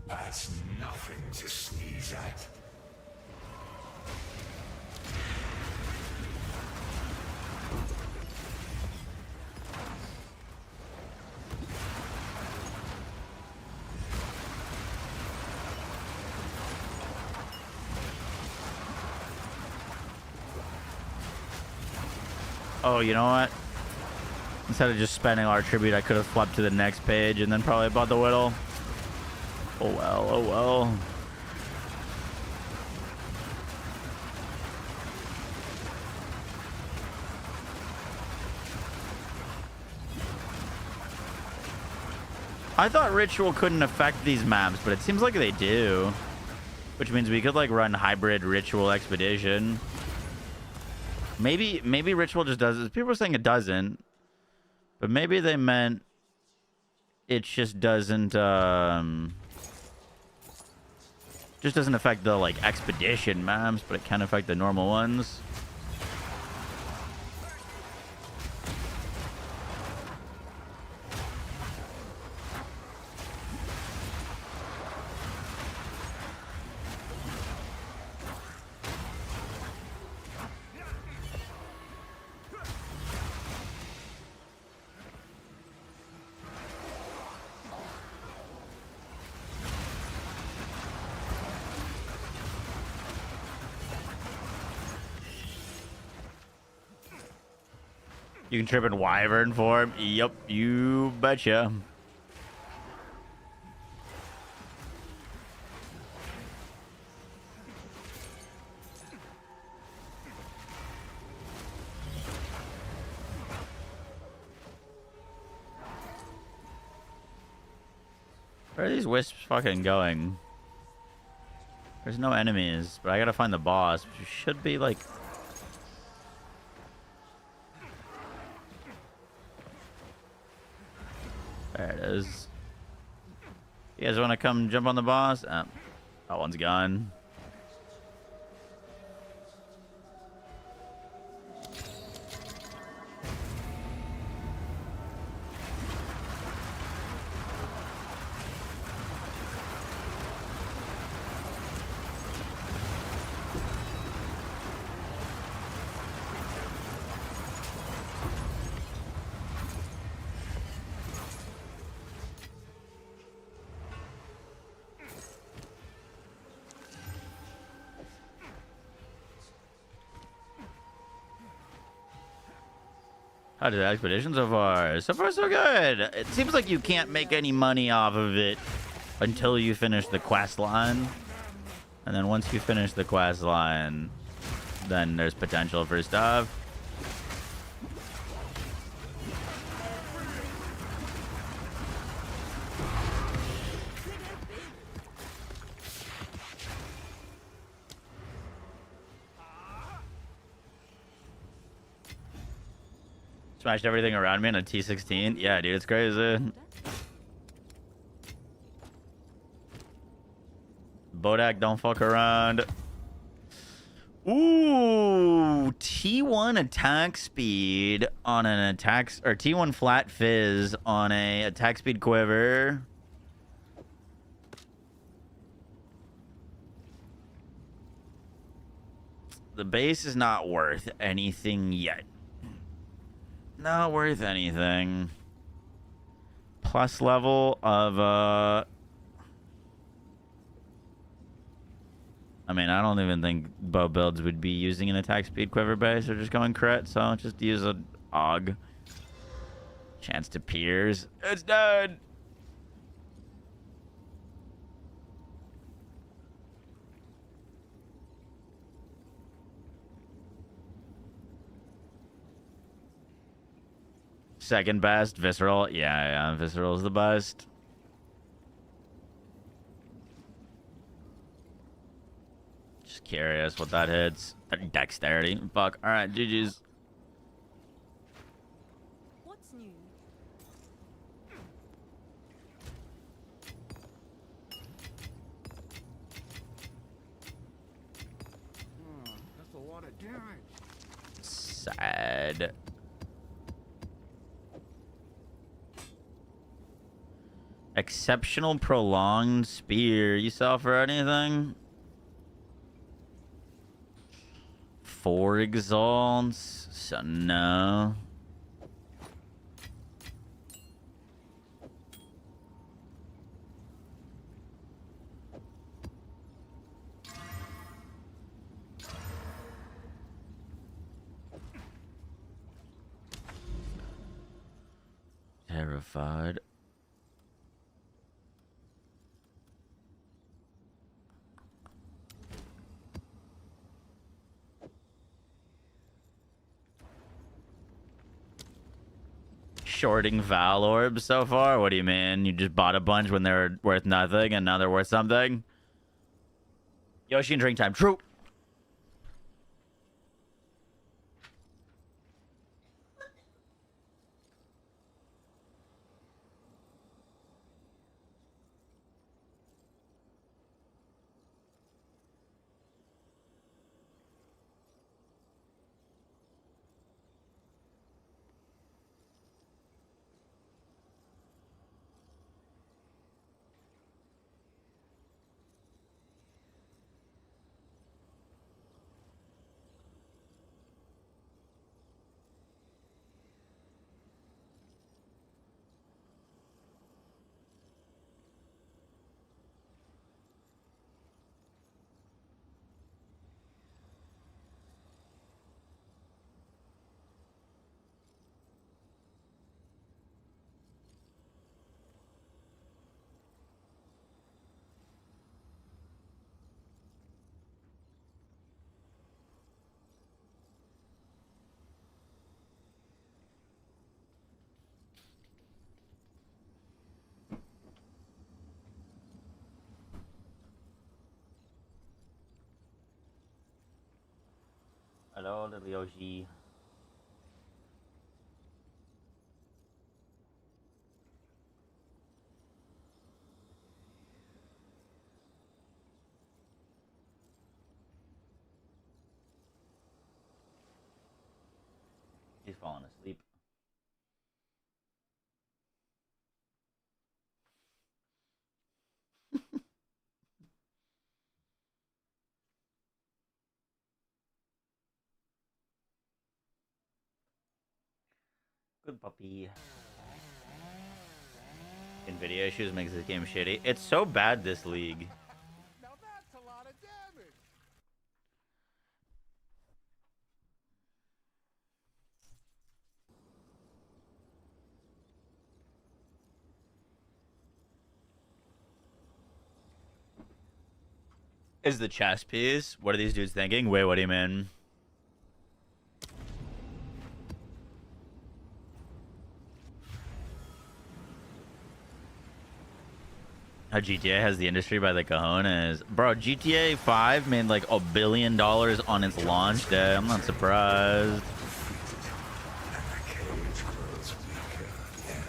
That's nothing to sneeze at. Oh, you know what? Instead of just spending our tribute, I could have flipped to the next page and then probably bought the Whittle. Oh well, oh well. I thought Ritual couldn't affect these maps, but it seems like they do. Which means we could like run hybrid Ritual Expedition. Maybe Ritual just does it. People are saying it doesn't. But maybe they meant it just doesn't affect the like expedition maps, but it can affect the normal ones. You can trip in Wyvern form. Yup, you betcha. Where are these wisps fucking going? There's no enemies, but I gotta find the boss, which should be like... There it is. You guys want to come jump on the boss? Oh, that one's gone. How did the expedition so far? So far, so good. It seems like you can't make any money off of it until you finish the quest line. And then once you finish the quest line, then there's potential for stuff. Smashed everything around me in a T16. Yeah, dude, it's crazy. Bodak, don't fuck around. Ooh, T1 attack speed on an attack, or T1 flat fizz on a attack speed quiver. The base is not worth anything yet. Not worth anything. Plus level of I mean, I don't even think Moze Builds would be using an attack speed quiver base or just going crit, so just use a AUG. Chance to pierce. It's done. Second best, Visceral. Yeah, Visceral's the best. Just curious what that hits. Dexterity. Fuck. All right, GG's. What's new? That's a lot of damage. Sad. Exceptional prolonged spear. You sell for anything? 4 exalts. So no. Verified. Shorting Val orbs so far? What do you mean? You just bought a bunch when they're worth nothing and now they're worth something? Yoshi and drink time. True. Hello, little Yoshi. He's falling asleep. Good puppy. NVIDIA issues makes this game shitty. It's so bad, this league. Now that's a lot of damage. Is the chess piece? What are these dudes thinking? Wait, what do you mean? How GTA has the industry by the cojones. Bro, GTA 5 made like $1 billion on its launch day. I'm not surprised. And the cage grows weaker every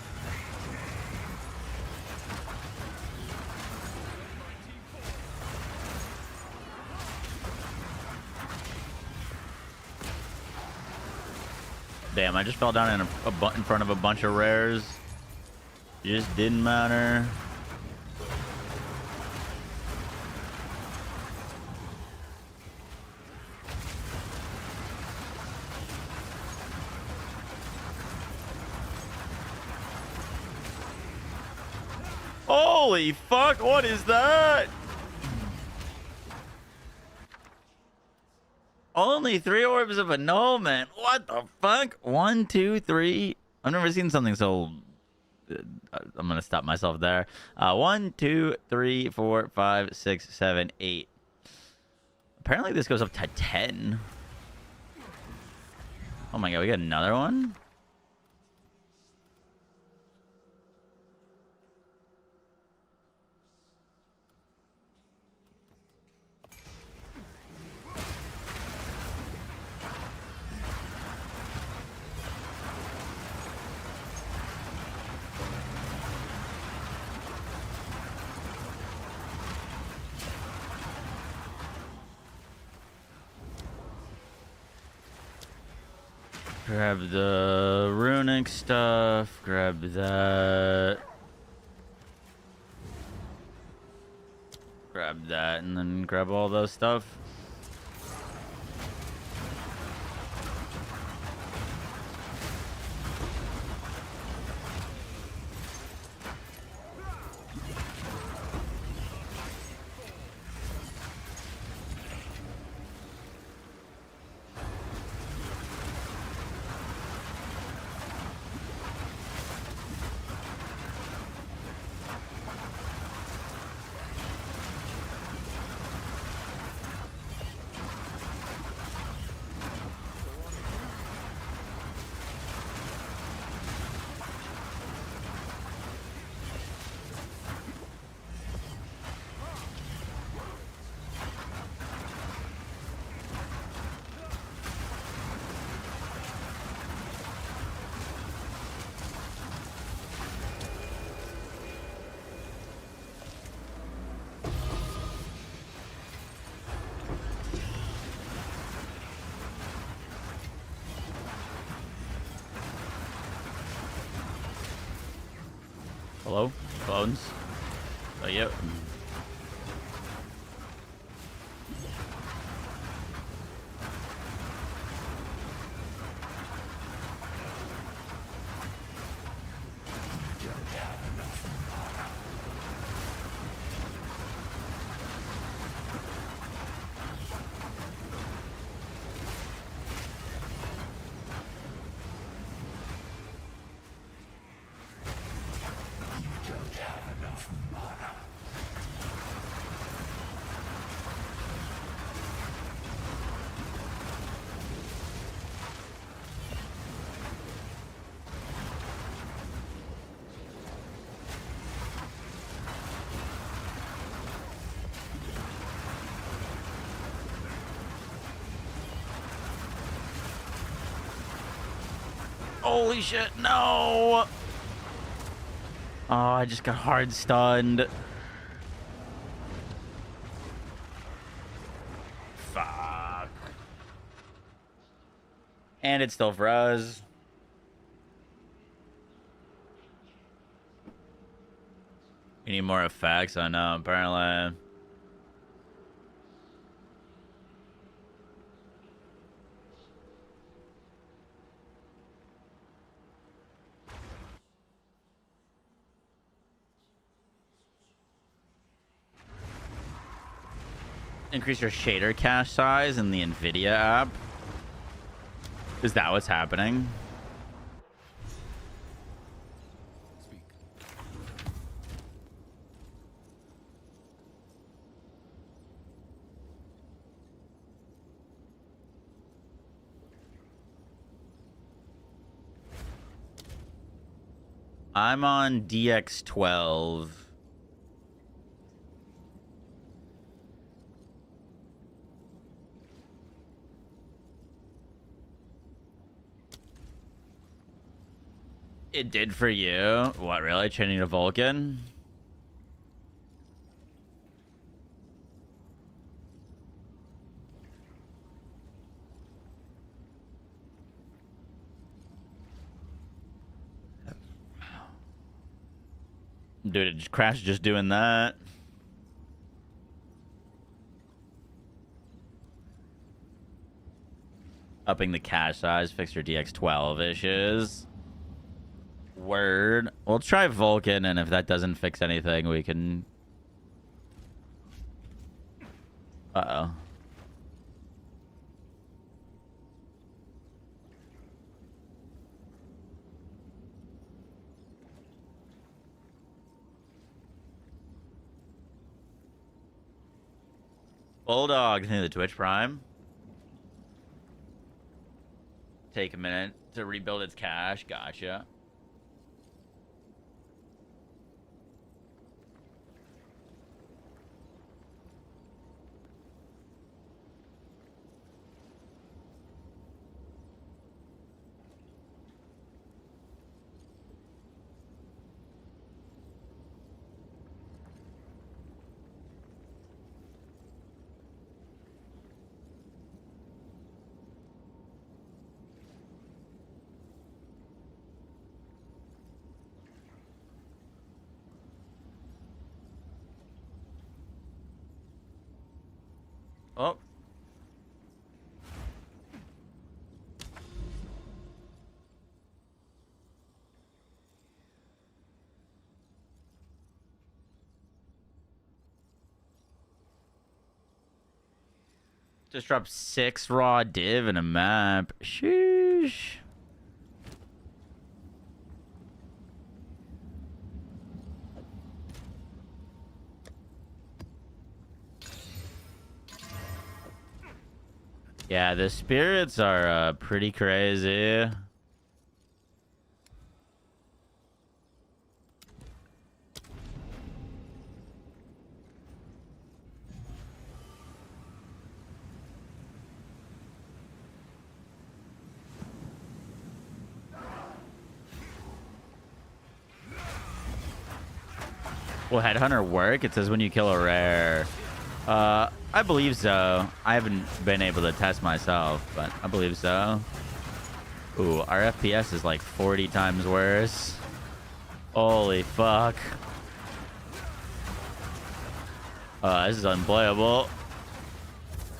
Damn, I just fell down in front of a bunch of rares. It just didn't matter. Holy fuck, what is that? Only 3 orbs of annulment. What the fuck? 1, 2, 3. I've never seen something so... I'm gonna stop myself there. 1, 2, 3, 4, 5, 6, 7, 8. Apparently this goes up to 10. Oh my god, we got another one? Grab the runic stuff, grab that. Grab that, and then grab all those stuff. Hello? Bones? Oh, yep. Holy shit, no! Oh, I just got hard stunned. Fuck. And it still froze. We need more effects, I know, apparently. Increase your shader cache size in the NVIDIA app. Is that what's happening? Speak. I'm on DX12. It did for you? What, really? Changing to Vulcan? Dude, it just crashed just doing that. Upping the cache size, fix your DX12 issues. Word. We'll try Vulcan, and if that doesn't fix anything, we can... Uh-oh. Bulldog, through the Twitch Prime. Take a minute to rebuild its cache. Gotcha. Oh. Just dropped 6 raw div in a map. Sheesh. Yeah, the spirits are pretty crazy. Will Headhunter work? It says when you kill a rare. I believe so. I haven't been able to test myself, but I believe so. Ooh, our FPS is like 40 times worse. Holy fuck. This is unplayable.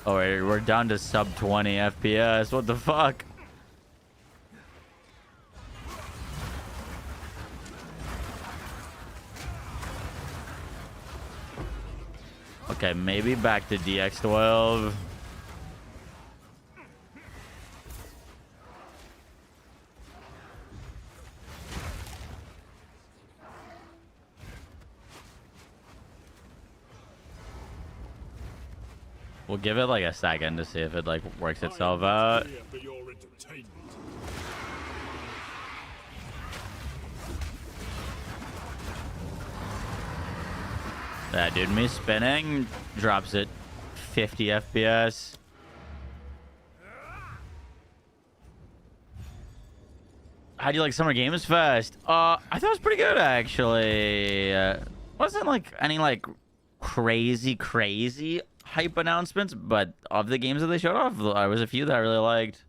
Oh, wait, we're down to sub 20 FPS. What the fuck? Okay, maybe back to DX12. We'll give it like a second to see if it like works itself out. Yeah, dude, me spinning drops it 50 FPS. How do you like Summer Games Fest? I thought it was pretty good actually. Wasn't like any like crazy hype announcements, but of the games that they showed off, there was a few that I really liked.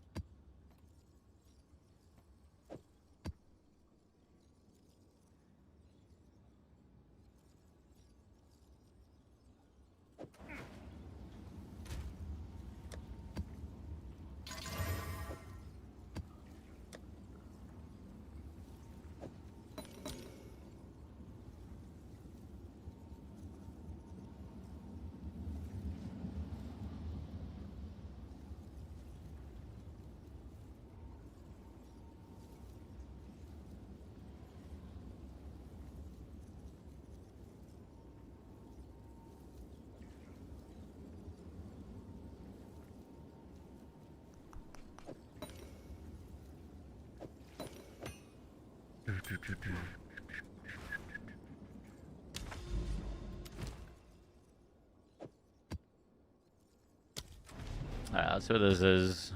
Alright, let's see what this is.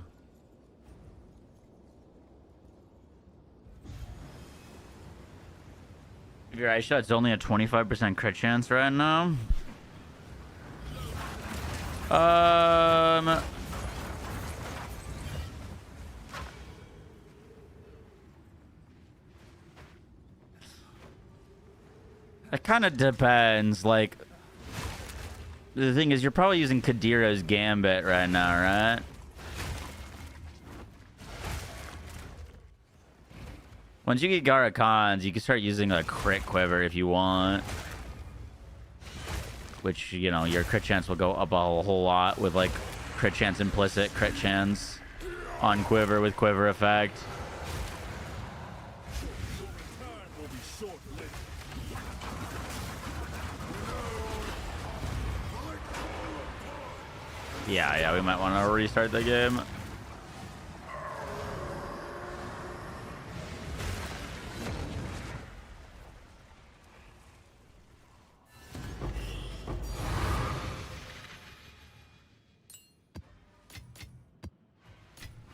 If your ice shot's only a 25% crit chance right now. It kind of depends. Like, the thing is, you're probably using Kadira's Gambit right now, right? Once you get Garakhan's, you can start using a crit quiver if you want. Which, you know, your crit chance will go up a whole lot with, like, crit chance implicit, crit chance on quiver with quiver effect. Yeah, we might want to restart the game.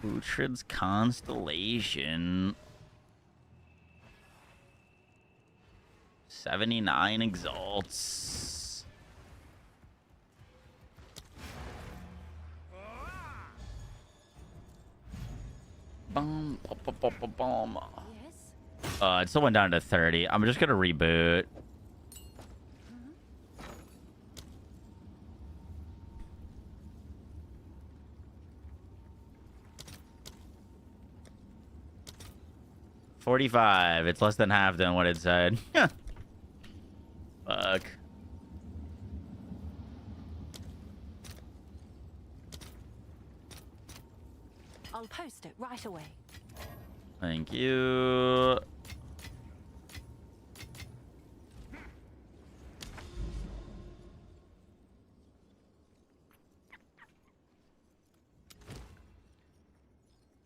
Uhtred's Constellation. 79 exalts. Boom, boom. It still went down to 30. I'm just gonna reboot. $45. It's less than half than what it said. Fuck. I'll post it right away. Thank you.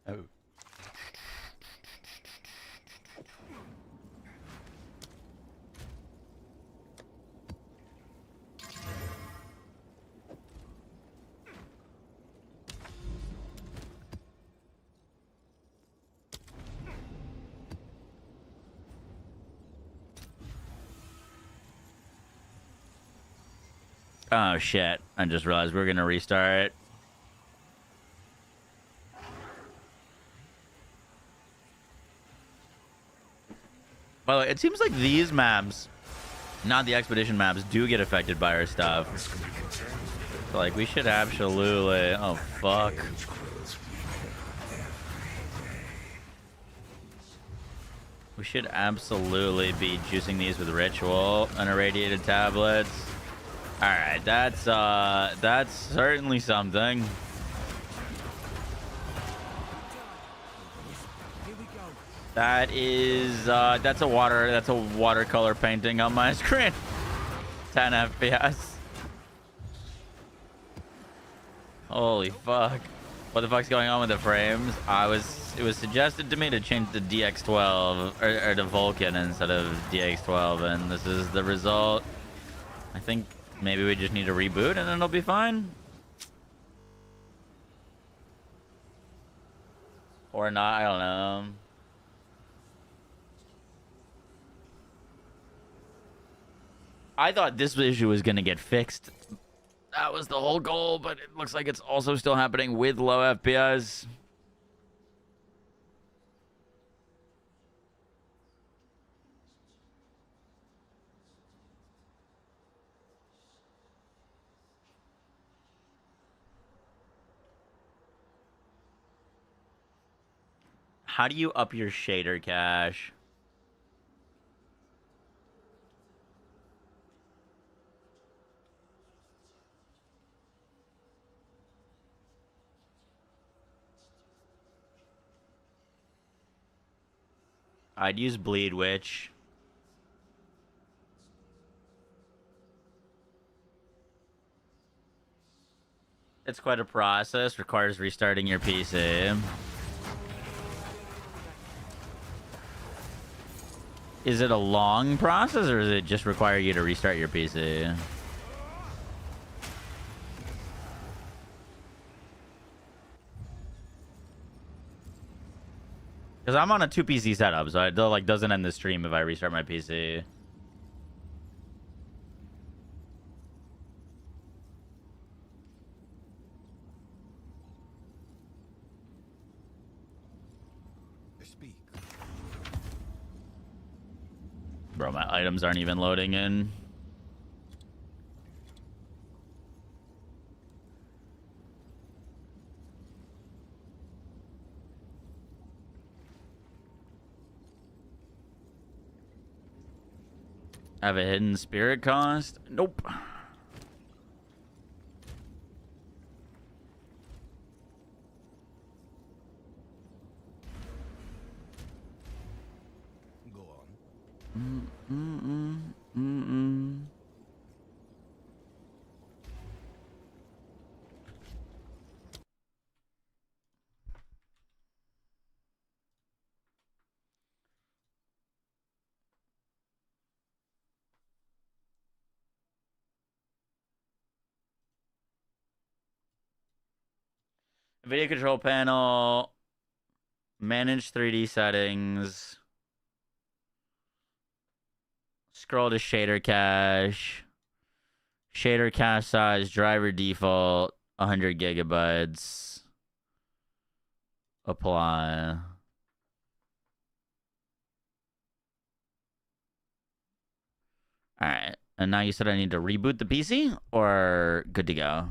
Oh. Oh shit, I just realized we're gonna restart. By the way, it seems like these maps, not the expedition maps, do get affected by our stuff. This can be contained. So, like, we should absolutely... Oh, fuck. Cage grows weaker every day. We should absolutely be juicing these with ritual and irradiated tablets. Alright, that's certainly something. That is that's a watercolor painting on my screen. 10 FPS. Holy fuck. What the fuck's going on with the frames? It was suggested to me to change the DX12 or to Vulcan instead of DX12, and this is the result. I think maybe we just need to reboot and it'll be fine. Or not, I don't know. I thought this issue was gonna get fixed. That was the whole goal, but it looks like it's also still happening with low FPS. How do you up your shader cache? I'd use Bleed Witch. It's quite a process. Requires restarting your PC. Is it a long process, or does it just require you to restart your PC? Because I'm on a 2 PC setup, so it like doesn't end the stream if I restart my PC. Speak. Bro, my items aren't even loading in. Have a hidden spirit cost? Nope. Go on. Video control panel. Manage 3D settings. Scroll to shader cache. Shader cache size, driver default, 100 gigabytes. Apply. Alright. And now you said I need to reboot the PC? Or good to go?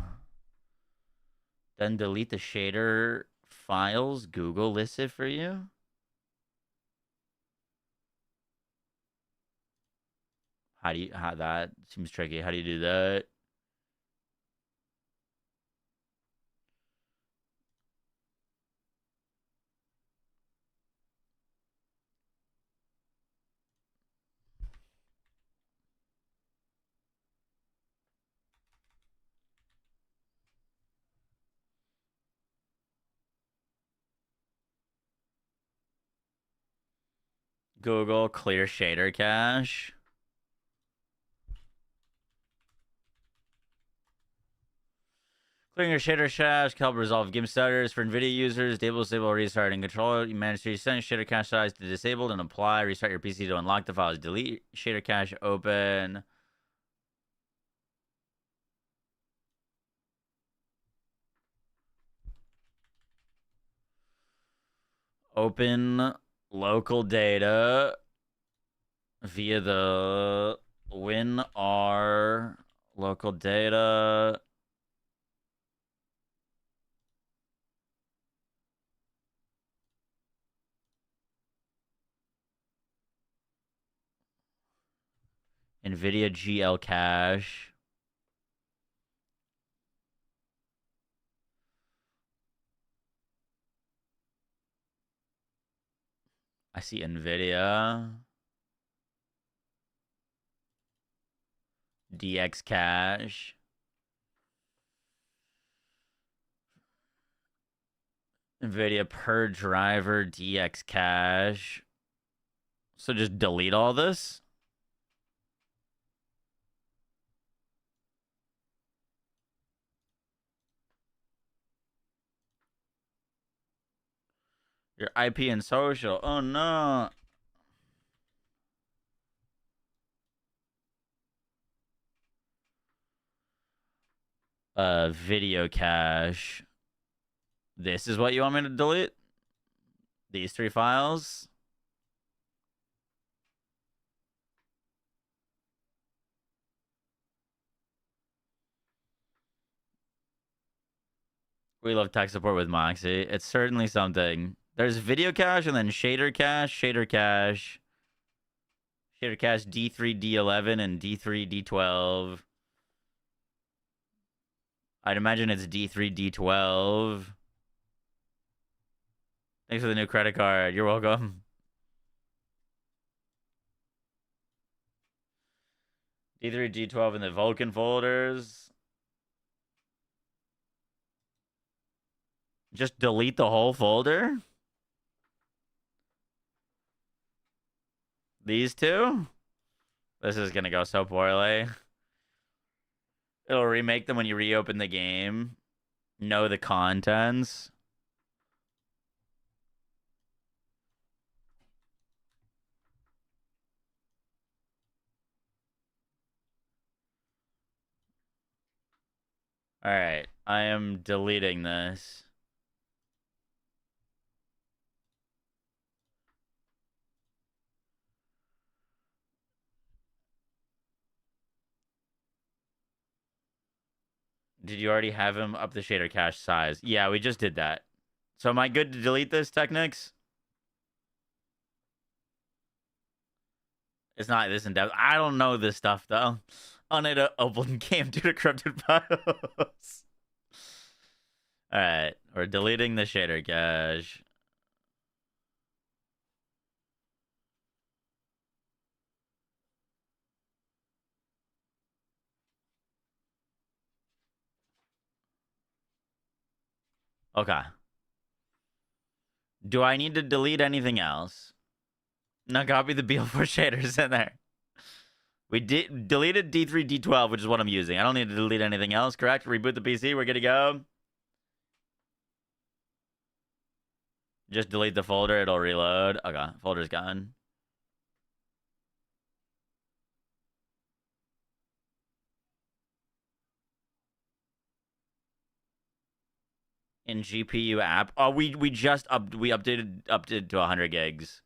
Then delete the shader files. Google lists it for you. How that seems tricky. How do you do that? Google clear shader cache. Clearing your shader cache can help resolve game stutters for NVIDIA users. Disable, restart, and control. You manage to send shader cache size to disabled and apply. Restart your PC to unlock the files. Delete shader cache. Open. Open local data. via the WinR local data. NVIDIA GL cache. I see NVIDIA. DX cache. NVIDIA per driver DX cache. So just delete all this. Your IP and social. Oh no. Video cache. This is what you want me to delete? These 3 files? We love tech support with Moxie. It's certainly something. There's video cache and then shader cache, shader cache. Shader cache D3, D11, and D3, D12. I'd imagine it's D3, D12. Thanks for the new credit card. You're welcome. D3, D12 in the Vulkan folders. Just delete the whole folder? These 2? This is gonna go so poorly. It'll remake them when you reopen the game. Know the contents. Alright, I am deleting this. Did you already have him up the shader cache size? Yeah, we just did that. So am I good to delete this, Technics? It's not this in depth. I don't know this stuff, though. Unable to open game due to corrupted files. Alright, we're deleting the shader cache. Okay. Do I need to delete anything else? No, copy the BL4 shaders in there. We deleted D3, D12, which is what I'm using. I don't need to delete anything else, correct? Reboot the PC, we're good to go. Just delete the folder, it'll reload. Okay, folder's gone. In GPU app. Oh, we updated to 100 gigs.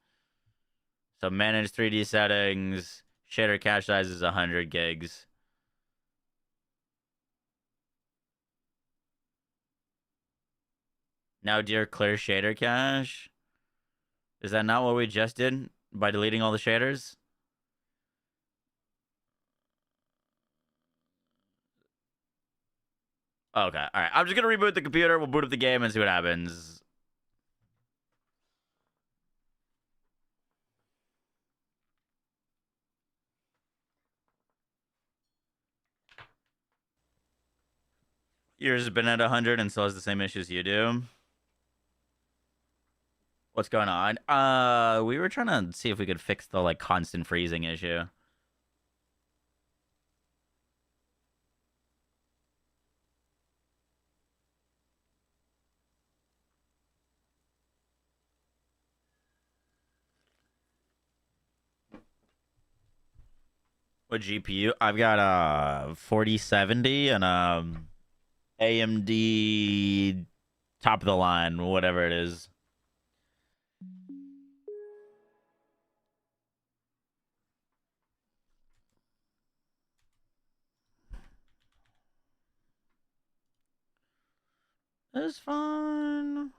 So manage 3D settings. Shader cache size is 100 gigs. Now, dear, clear shader cache. Is that not what we just did by deleting all the shaders? Okay, all right. I'm just gonna reboot the computer. We'll boot up the game and see what happens. Yours has been at 100 and still has the same issues you do. What's going on? We were trying to see if we could fix the like constant freezing issue. What GPU? I've got a 4070 and AMD top of the line, whatever it is. It's fine.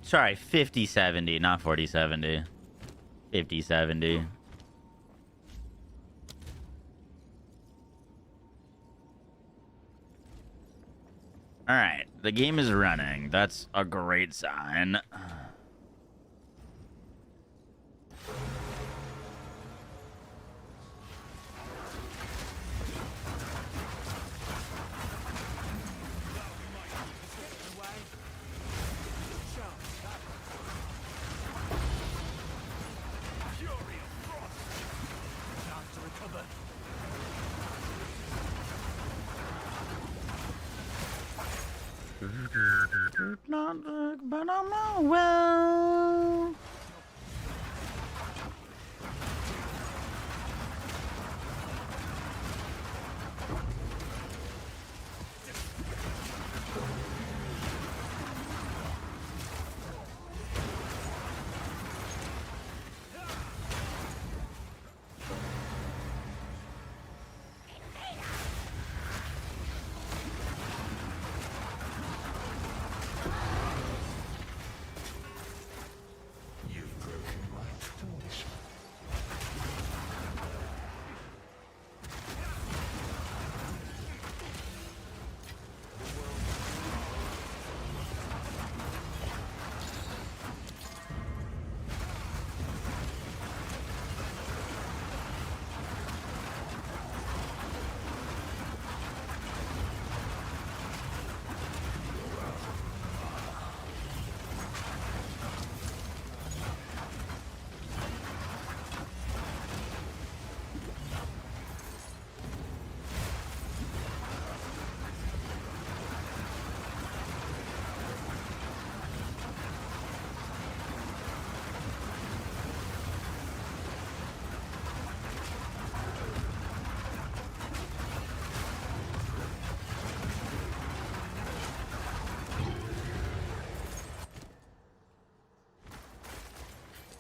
Sorry, 50-70, not 40-70. 50-70. All right, the game is running. That's a great sign. Not look, but I'm not well.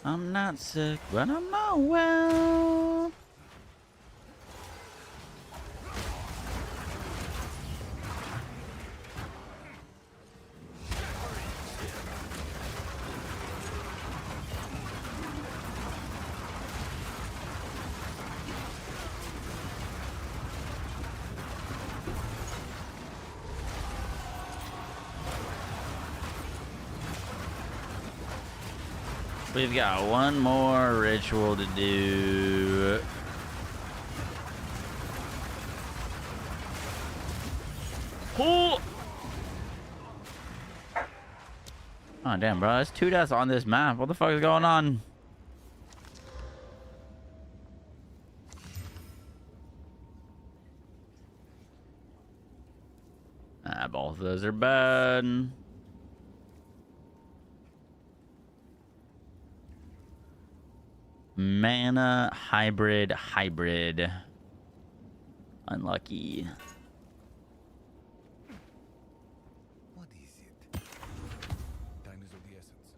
I'm not sick, but I'm not well. We've got one more ritual to do. Oh! Oh, damn, bro. There's 2 deaths on this map. What the fuck is going on? Ah, both of those are bad. Mana hybrid. Unlucky. What is it? Time is of the essence.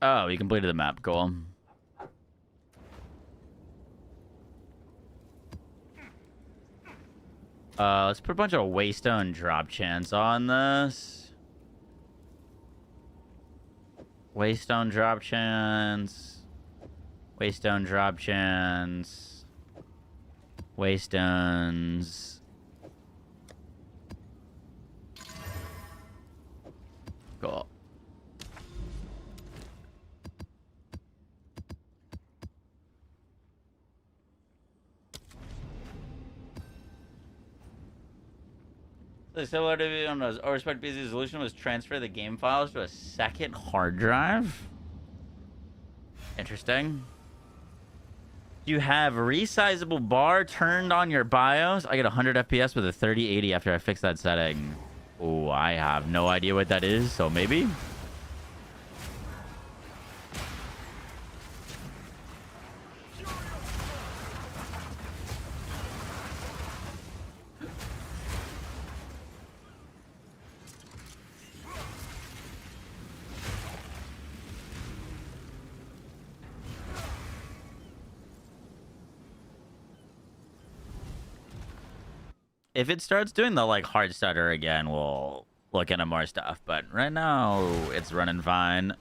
Oh, you completed the map. Cool. Let's put a bunch of waystone drop chance on this. Waystone drop chance. Waystone drop chance. Waystones. Cool. The similar to on those respect BZ's solution was transfer the game files to a second hard drive. Interesting. You have resizable bar turned on your BIOS. I get 100 FPS with a 3080 after I fix that setting. Oh, I have no idea what that is, so maybe. If it starts doing the like hard stutter again, we'll look into more stuff. But right now, it's running fine.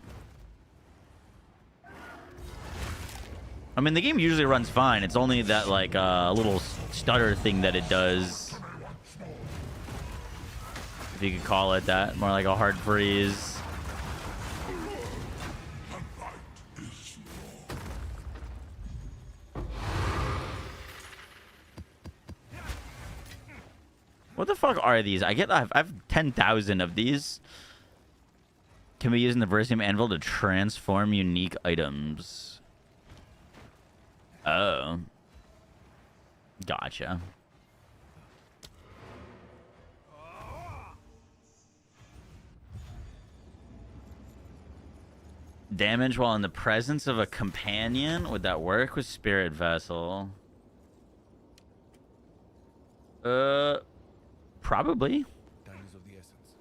I mean, the game usually runs fine. It's only that like little stutter thing that it does. If you could call it that, more like a hard freeze. What the fuck are these? I have 10,000 of these. Can be used in the Versium Anvil to transform unique items. Oh. Gotcha. Damage while in the presence of a companion? Would that work with Spirit Vessel? Probably. Time is of the essence.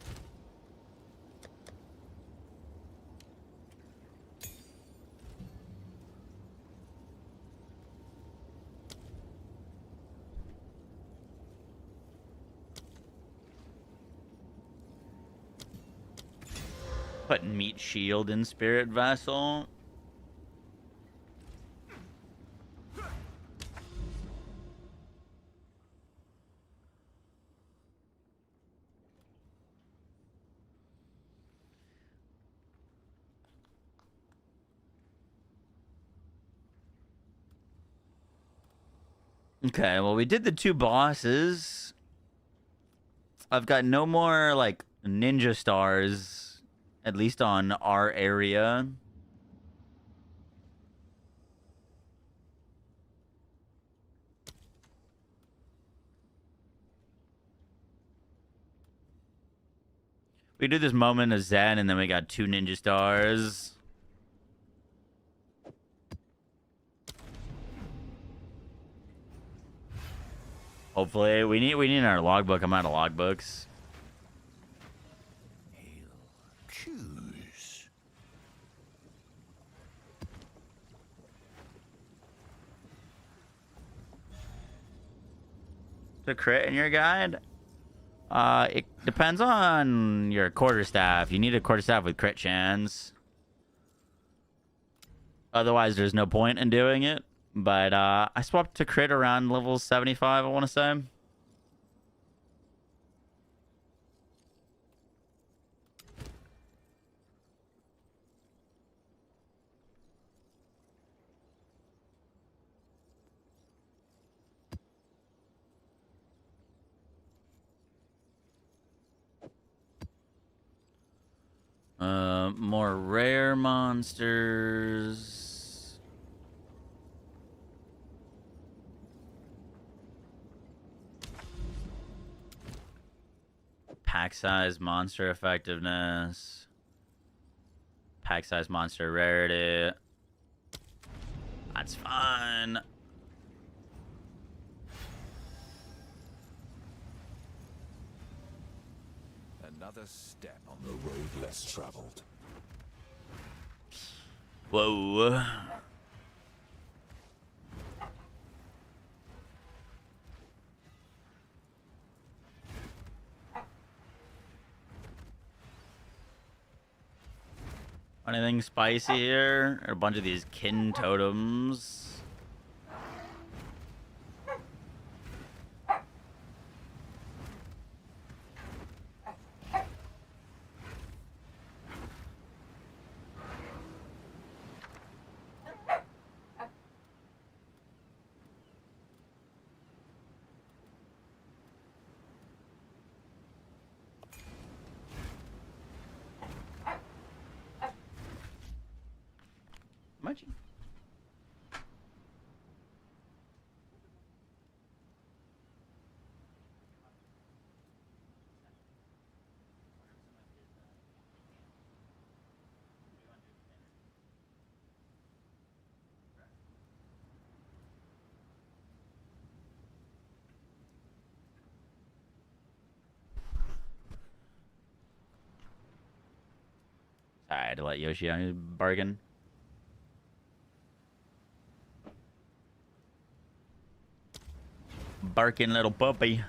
Put meat shield in Spirit Vessel. Okay, well, we did the 2 bosses. I've got no more, like, ninja stars, at least on our area. We did this moment of Zen, and then we got 2 ninja stars. Hopefully, we need our logbook. I'm out of logbooks. Choose. The crit in your guide? It depends on your quarterstaff. You need a quarterstaff with crit chance. Otherwise, there's no point in doing it. But I swapped to crit around level 75, I want to say. More rare monsters. Pack size monster effectiveness. Pack size monster rarity. That's fine. Another step on the road less traveled. Whoa. Anything spicy here? A bunch of these kin totems. Much. Sorry, I had to let Yoshi on his bargain. Barking little puppy.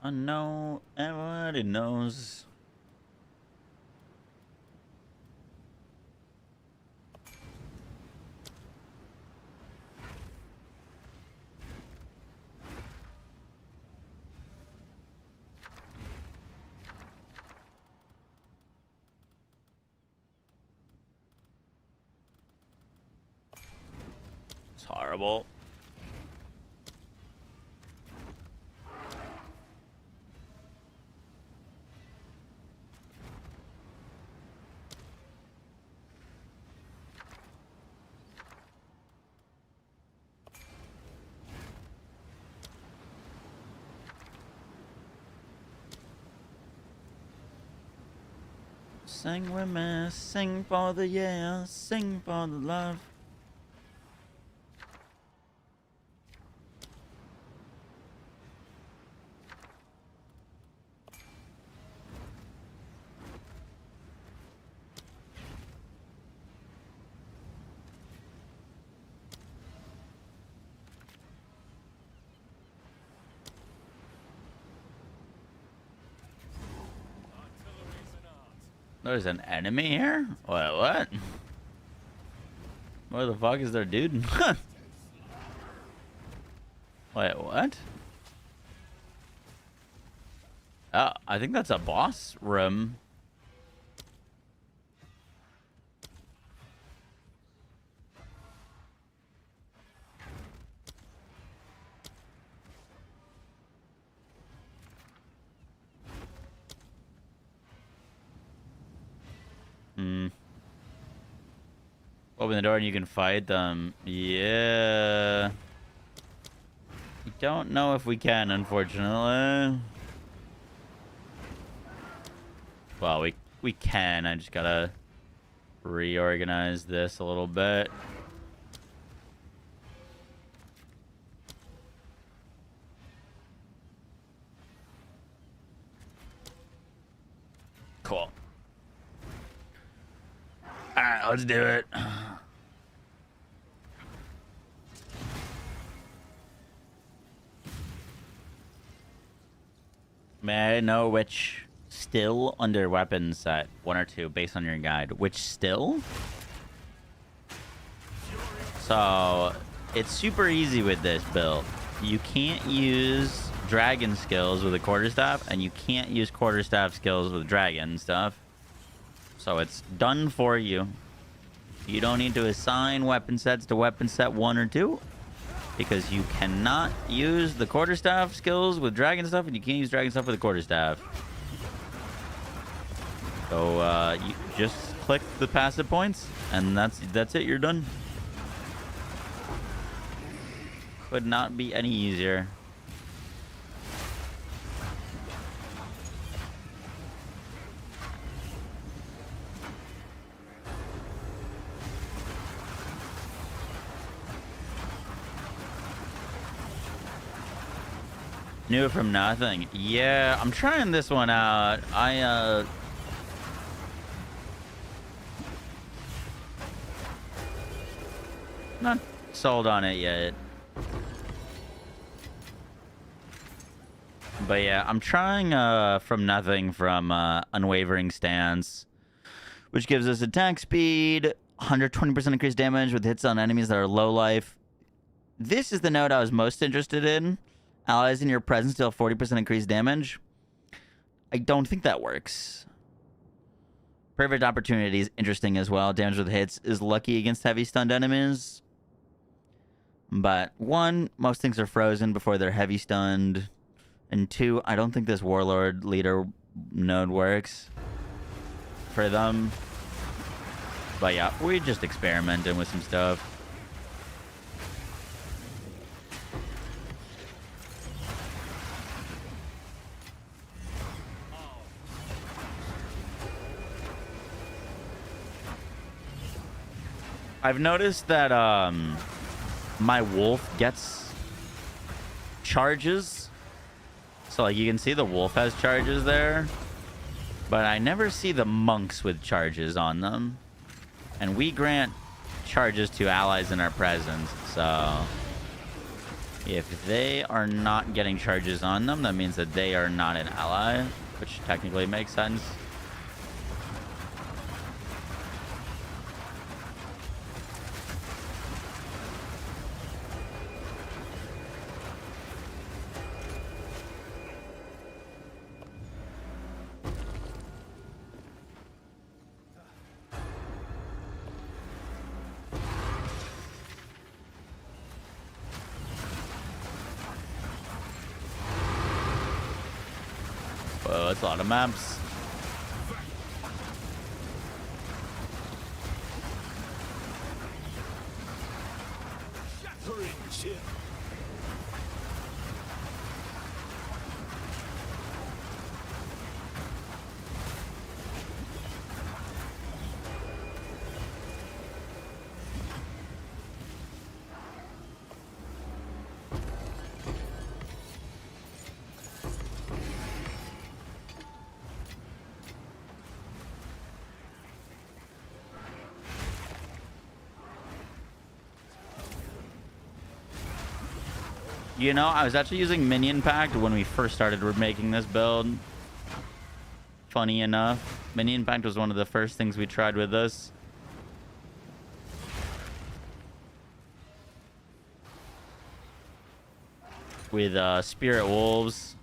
I know everybody knows. It's horrible. Sing with me, sing for the yeah, sing for the love. There's an enemy here? What? Where the fuck is their dude? Wait, what? Oh, I think that's a boss room. Open the door and you can fight them. Yeah. I don't know if we can, unfortunately. Well, we can. I just gotta reorganize this a little bit. Cool. Alright, let's do it. May I know which still under weapon set, 1 or 2, based on your guide? Which still? So, it's super easy with this build. You can't use dragon skills with a quarterstaff, and you can't use quarterstaff skills with dragon stuff. So it's done for you. You don't need to assign weapon sets to weapon set 1 or 2. Because you cannot use the quarterstaff skills with dragon stuff, and you can't use dragon stuff with the quarterstaff. So you just click the passive points, and that's it. You're done. Could not be any easier. New from nothing. Yeah, I'm trying this one out. Not sold on it yet. But yeah, I'm trying from nothing from Unwavering Stance, which gives us attack speed, 120% increased damage with hits on enemies that are low life. This is the node I was most interested in. Allies in your presence deal 40% increased damage. I don't think that works. Perfect Opportunity is interesting as well. Damage with hits is lucky against heavy stunned enemies. But 1, most things are frozen before they're heavy stunned. And 2, I don't think this Warlord leader node works for them. But yeah, we're just experimenting with some stuff. I've noticed that my wolf gets charges. So like you can see the wolf has charges there. But I never see the monks with charges on them. And we grant charges to allies in our presence. So if they are not getting charges on them, that means that they are not an ally, which technically makes sense. Whoa, that's a lot of maps. You know, I was actually using Minion Pact when we first started making this build. Funny enough, Minion Pact was one of the first things we tried with this. With Spirit Wolves.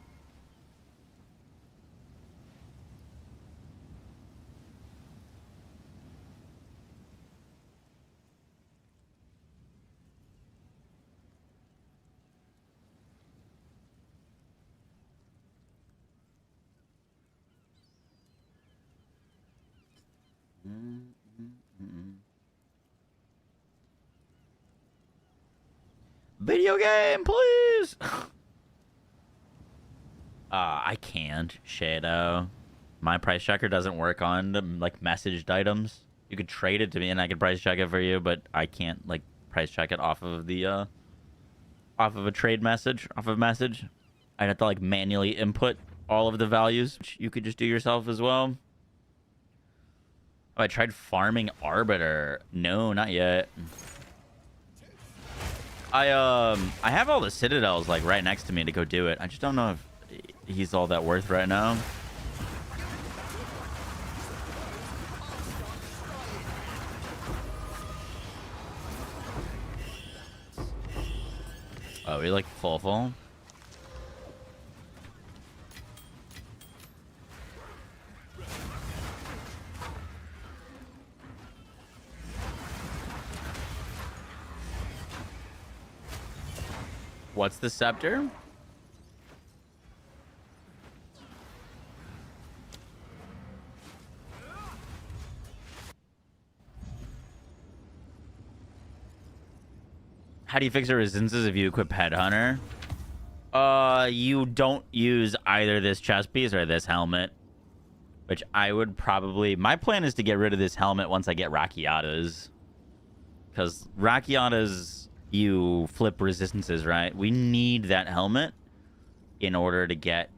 Video game, please. I can't, Shadow. My price checker doesn't work on like messaged items. You could trade it to me and I could price check it for you, but I can't like price check it off of the off of a trade message, off of message. I'd have to like manually input all of the values, which you could just do yourself as well. Oh, I tried farming Arbiter. No, not yet. I have all the Citadels like right next to me to go do it. I just don't know if he's all that worth right now. Oh, we like full. What's the scepter? How do you fix the resistances if you equip Headhunter? You don't use either this chest piece or this helmet. Which I would probably... My plan is to get rid of this helmet once I get Rakiatas. Because Rakiatas, you flip resistances, right? We need that helmet in order to get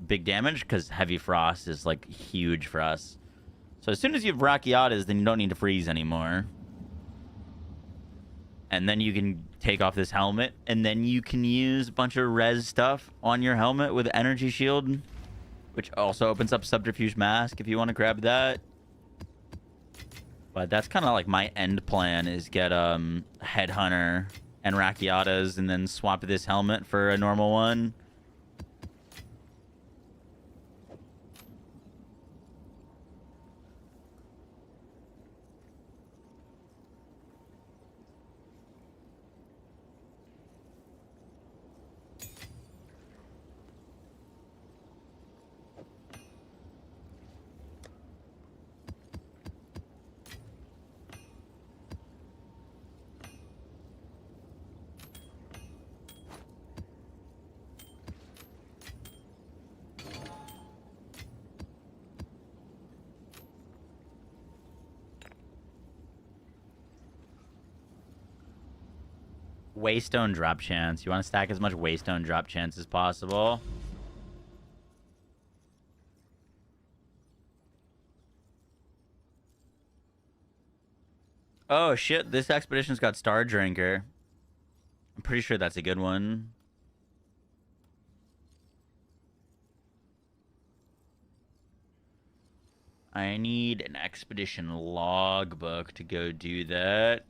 big damage, because Heavy Frost is, like, huge for us. So as soon as you have Rakiatas, then you don't need to freeze anymore. And then you can take off this helmet, and then you can use a bunch of res stuff on your helmet with Energy Shield, which also opens up Subterfuge Mask if you want to grab that. But that's kind of like my end plan, is get Headhunter and Rakiatas and then swap this helmet for a normal one. Waystone drop chance. You want to stack as much Waystone drop chance as possible. Oh shit, this expedition's got Star Drinker. I'm pretty sure that's a good one. I need an expedition logbook to go do that.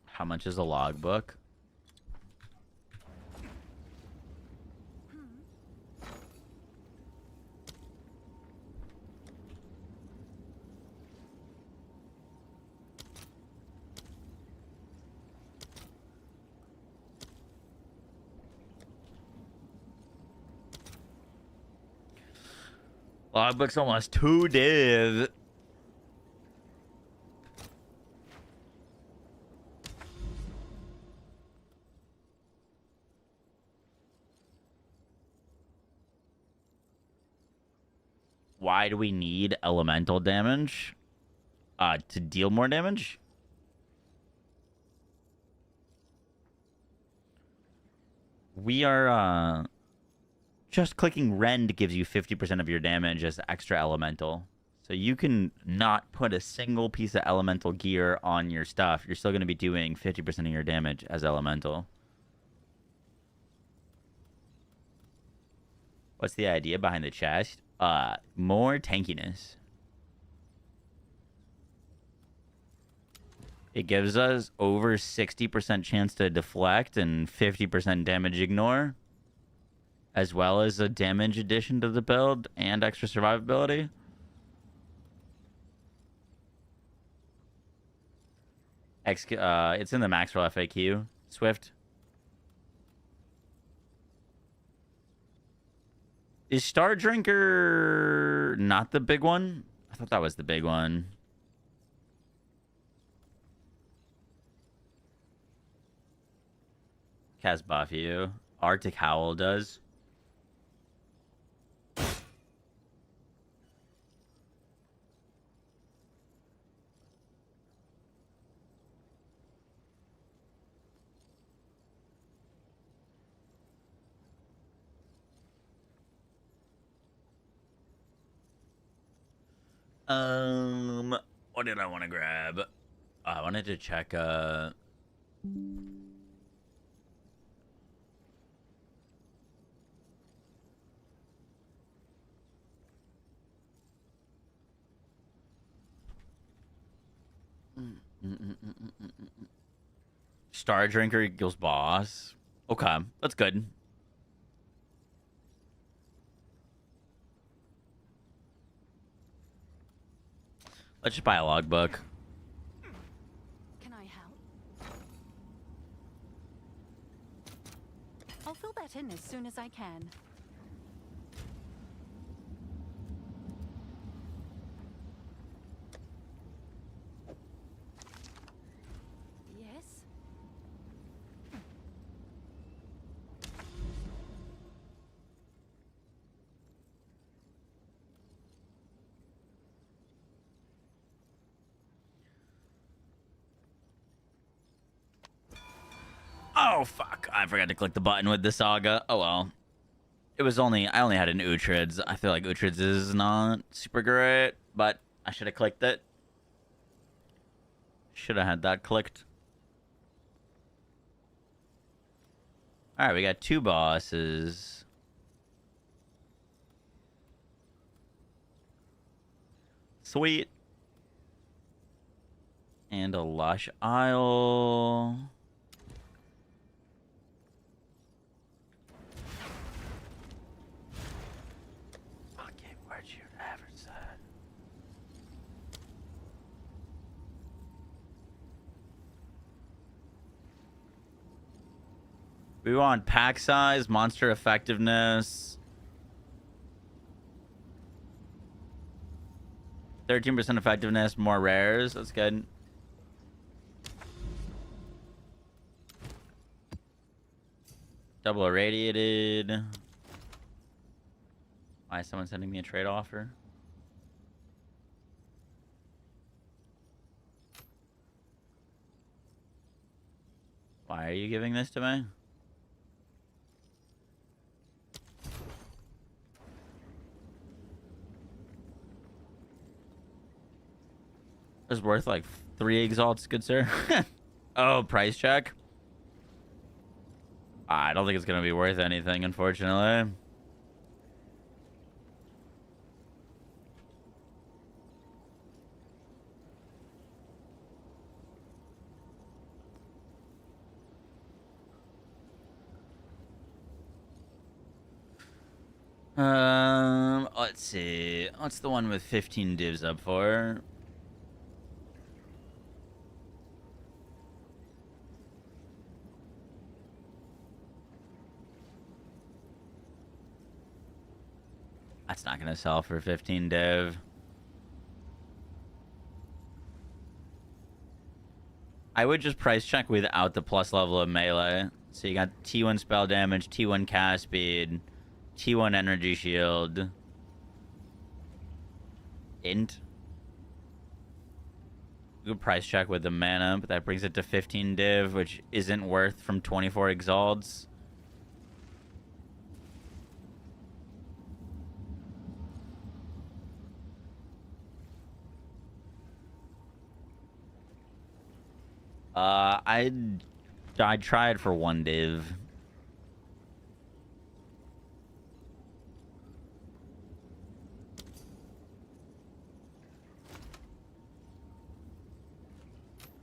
How much is a logbook? Logbook's almost 2 div. Why do we need elemental damage? To deal more damage? We are, just clicking Rend gives you 50% of your damage as extra elemental. So you can not put a single piece of elemental gear on your stuff. You're still going to be doing 50% of your damage as elemental. What's the idea behind the chest? More tankiness. It gives us over 60% chance to deflect and 50% damage ignore, as well as a damage addition to the build and extra survivability. It's in the Maxwell FAQ. Swift. Is Star Drinker not the big one? I thought that was the big one. Cast buff you. Arctic Howl does. What did I want to grab? I wanted to check, Star Drinker equals boss. Okay, that's good. Let's just buy a logbook. Can I help? I'll fill that in as soon as I can. Oh, fuck. I forgot to click the button with the Saga. Oh, well. I only had an Uhtred's. I feel like Uhtred's is not super great, but I should have clicked it. Should have had that clicked. Alright, we got 2 bosses. Sweet. And a Lush Isle. Okay, where'd you average that? We want pack size, monster effectiveness. 13% effectiveness, more rares. That's good. Double irradiated. Why is someone sending me a trade offer? Why are you giving this to me? It's worth like 3 exalts, good sir. Oh, price check. I don't think it's gonna be worth anything, unfortunately. Let's see. What's the one with 15 divs up for? That's not gonna sell for 15 div. I would just price check without the plus level of melee. So you got T1 spell damage, T1 cast speed, T1 energy shield. Int. You could price check with the mana, but that brings it to 15 div, which isn't worth from 24 exalts. I tried for 1 div.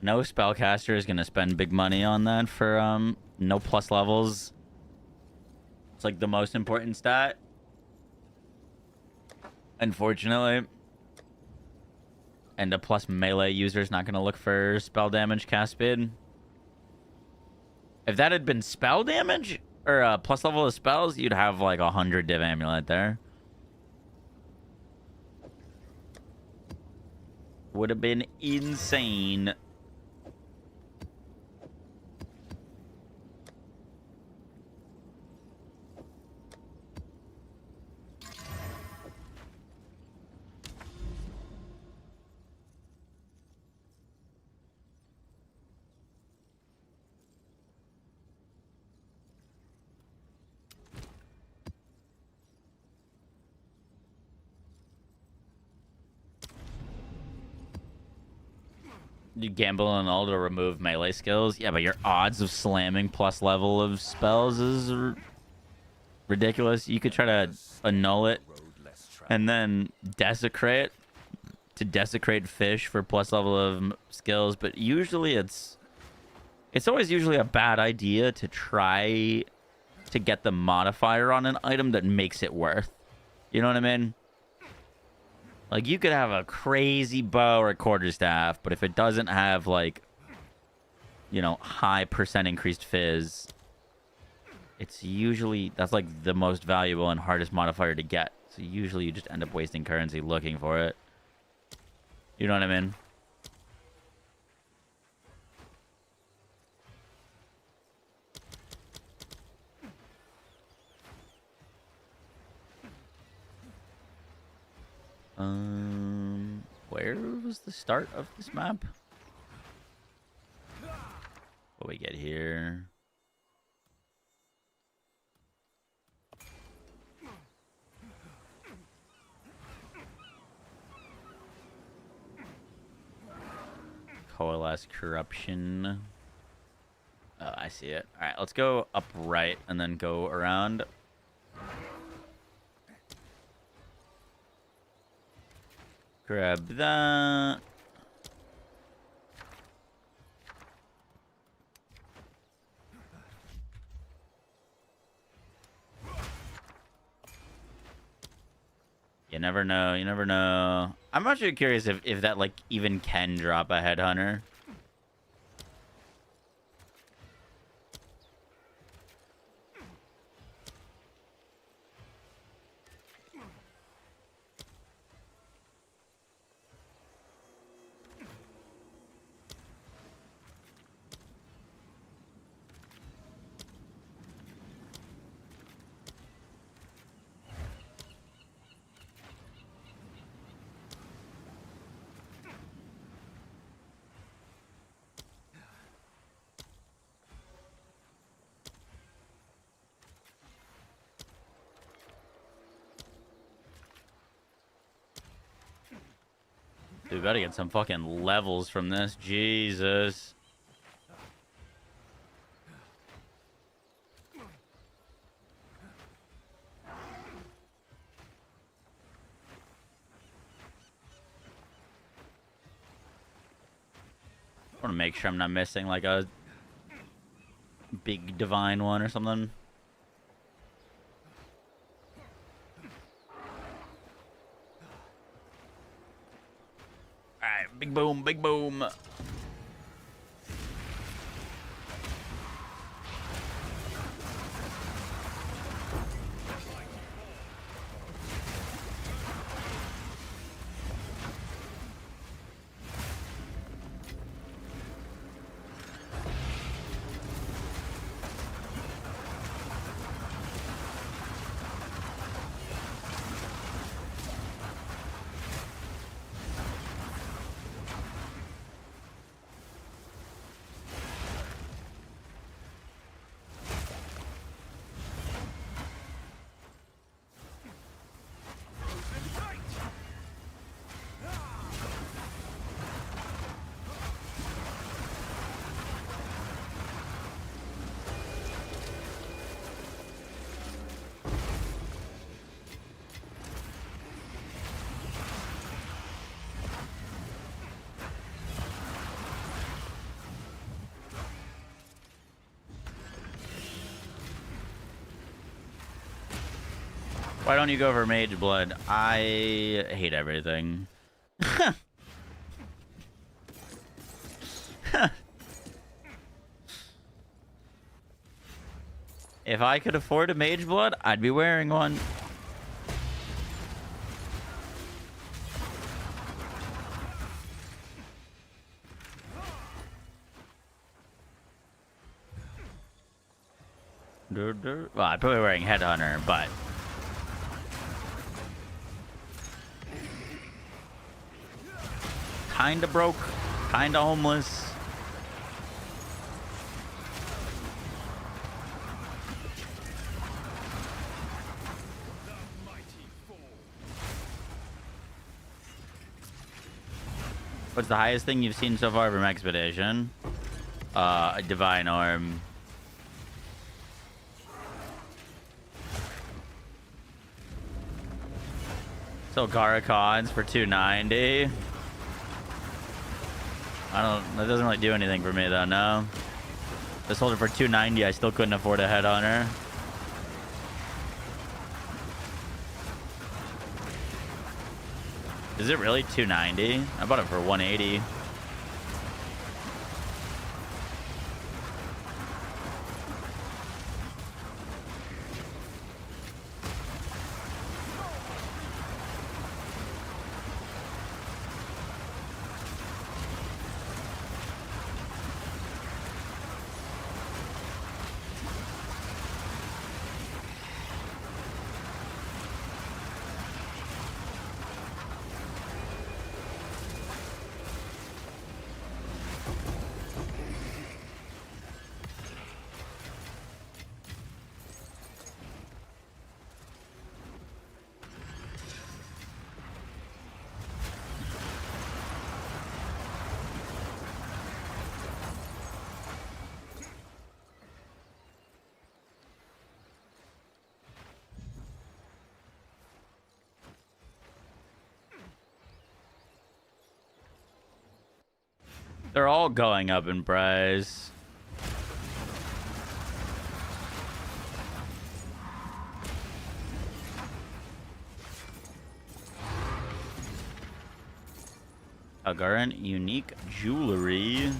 No spellcaster is gonna spend big money on that for no plus levels. It's like the most important stat. Unfortunately. And a plus melee user is not gonna look for spell damage cast speed. If that had been spell damage or a plus level of spells, you'd have like 100 div amulet there. Would have been insane. You gamble on all to remove melee skills. Yeah, but your odds of slamming plus level of spells is ridiculous. You could try to annul it and then desecrate to desecrate fish for plus level of skills, but usually it's always usually a bad idea to try to get the modifier on an item that makes it worth. You know what I mean? Like, you could have a crazy bow or quarterstaff, but if it doesn't have, like, you know, high percent increased fizz, it's usually, that's, like, the most valuable and hardest modifier to get. So usually you just end up wasting currency looking for it. You know what I mean? Where was the start of this map? What we get here? Coalesce Corruption. Oh, I see it. All right, let's go up right and then go around. Grab that. You never know. You never know. I'm actually curious if that, like, even can drop a headhunter. Dude, we gotta get some fucking levels from this. Jesus. I want to make sure I'm not missing like a big divine one or something. Alright, big boom, big boom. Why don't you go for Mage Blood? I hate everything. If I could afford a Mage Blood, I'd be wearing one. Well, I'm probably wearing Headhunter, but... Kinda broke, kinda homeless. What's the highest thing you've seen so far from Expedition? A Divine Arm. So Garacons for 290. That doesn't really do anything for me though, no. Just hold it for 290, I still couldn't afford a Headhunter. Is it really 290? I bought it for 180. They're all going up in price. Algaran unique jewelry.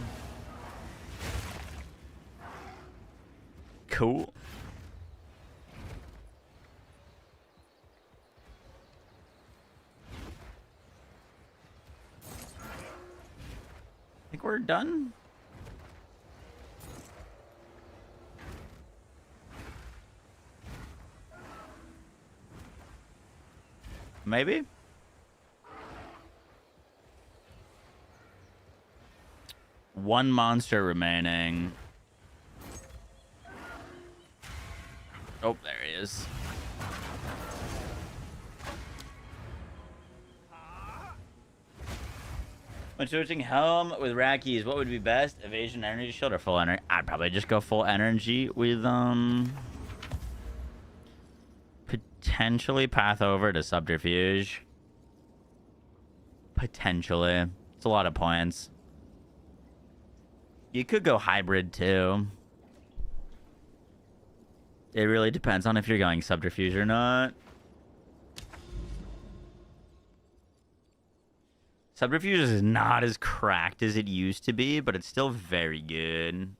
Cool. I think we're done. Maybe. One monster remaining. Oh, there he is. When switching helm with Rackies, what would be best? Evasion, energy shield, or full energy? I'd probably just go full energy with potentially path over to subterfuge. Potentially. It's a lot of points. You could go hybrid too. It really depends on if you're going subterfuge or not. Subterfuge is not as cracked as it used to be, but it's still very good.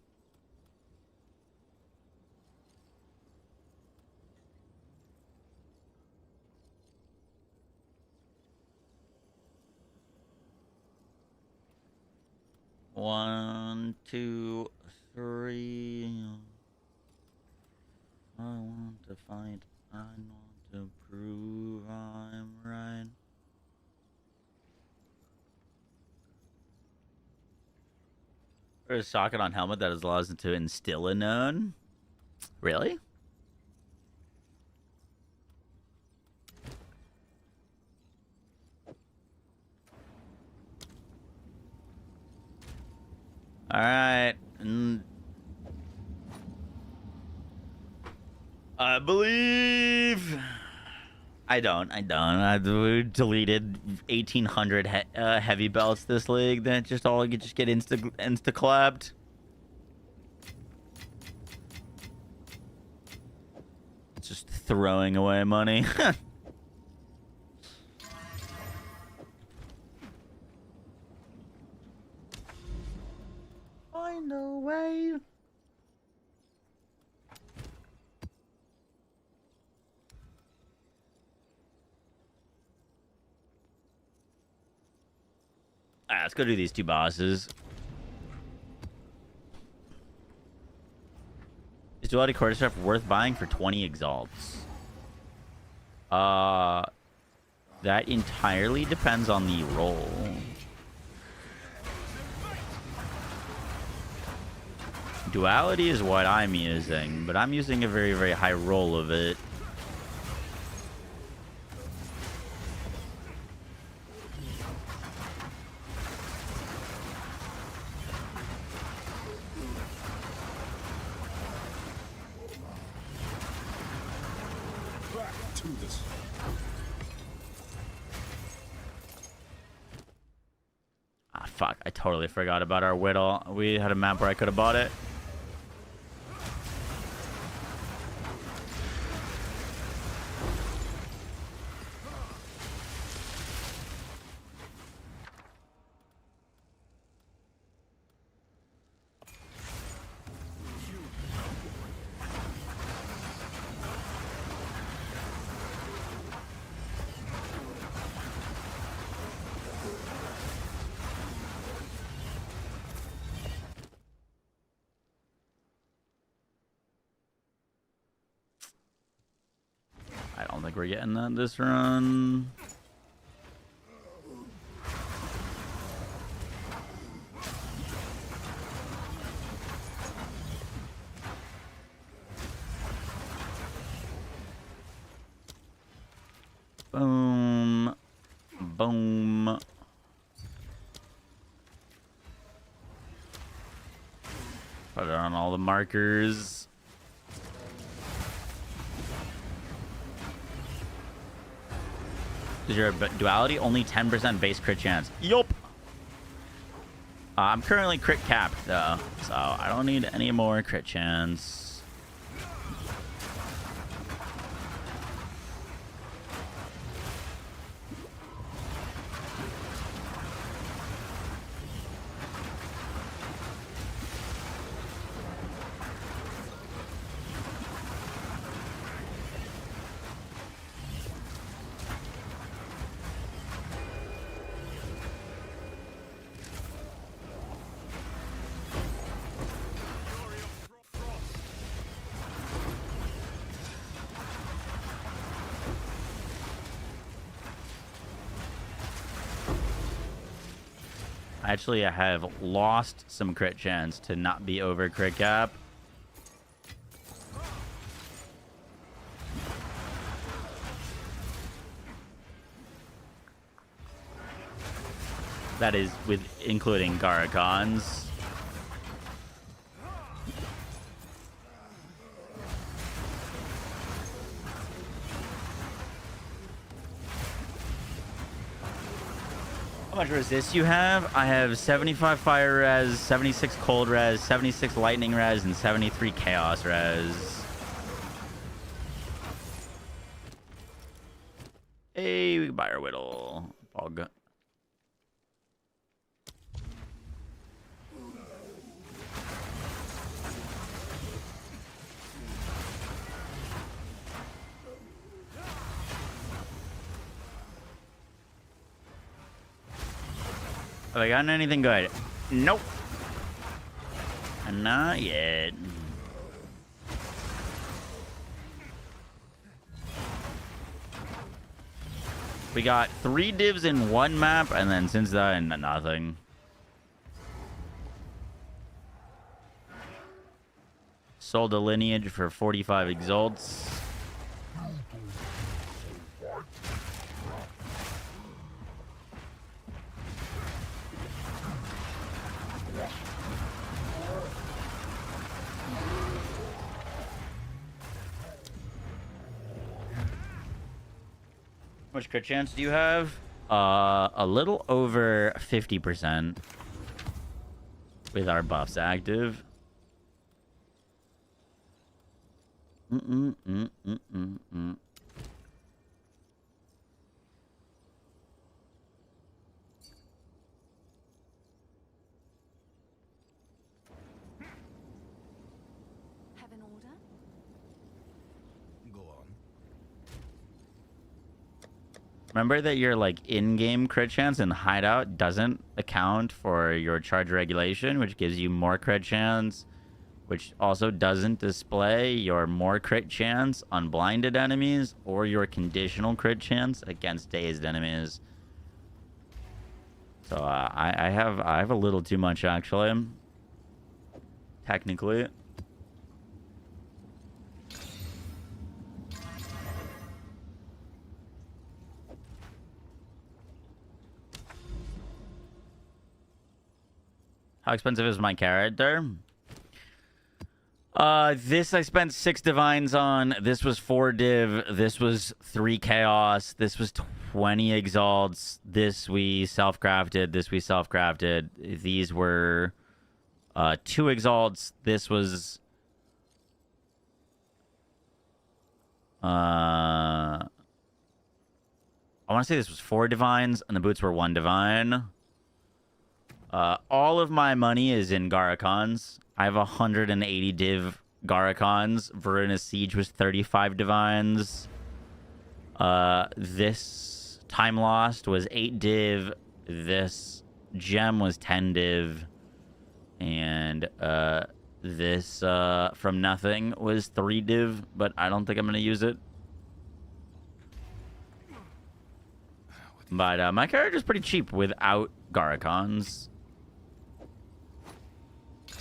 One, two, three. I want to fight. I want to prove I'm right. There's a socket on helmet that allows it to instill a known. Really? All right. I believe. I don't. I deleted 1,800 heavy belts this league. That just all you just get insta clapped. It's just throwing away money. Find a way. Alright, let's go do these two bosses. Is duality quarterstaff worth buying for 20 exalts? That entirely depends on the roll. Duality is what I'm using, but I'm using a very, very high roll of it. Ah, fuck. I totally forgot about our whittle. We had a map where I could have bought it. I don't think we're getting that this run. Boom. Boom. Put it on all the markers. Is your duality only 10% base crit chance? Yup. I'm currently crit capped though, so I don't need any more crit chance. Actually, I have lost some crit chance to not be over crit cap. That is with including Garakons. How much resist you have? I have 75 fire res, 76 cold res, 76 lightning res, and 73 chaos res. Hey, we can buy our whittle. All good. Have I gotten anything good? Nope. Not yet. We got 3 divs in 1 map, and then since then, nothing. Sold a lineage for 45 exalts. How much crit chance do you have? A little over 50% with our buffs active. Have an order? Go on. Remember that your like in-game crit chance in hideout doesn't account for your charge regulation, which gives you more crit chance, which also doesn't display your more crit chance on blinded enemies or your conditional crit chance against dazed enemies. So I have a little too much actually. Technically. How expensive is my character? This I spent 6 divines on. This was 4 div. This was 3 chaos. This was 20 exalts. This we self-crafted. This we self-crafted. These were 2 exalts. This was I want to say this was 4 divines, and the boots were 1 divine. All of my money is in Garakons. I have 180 div Garakons. Veruna's Siege was 35 divines. This Time Lost was 8 div. This Gem was 10 div. And this From Nothing was 3 div, but I don't think I'm going to use it. But my character's pretty cheap without Garakons.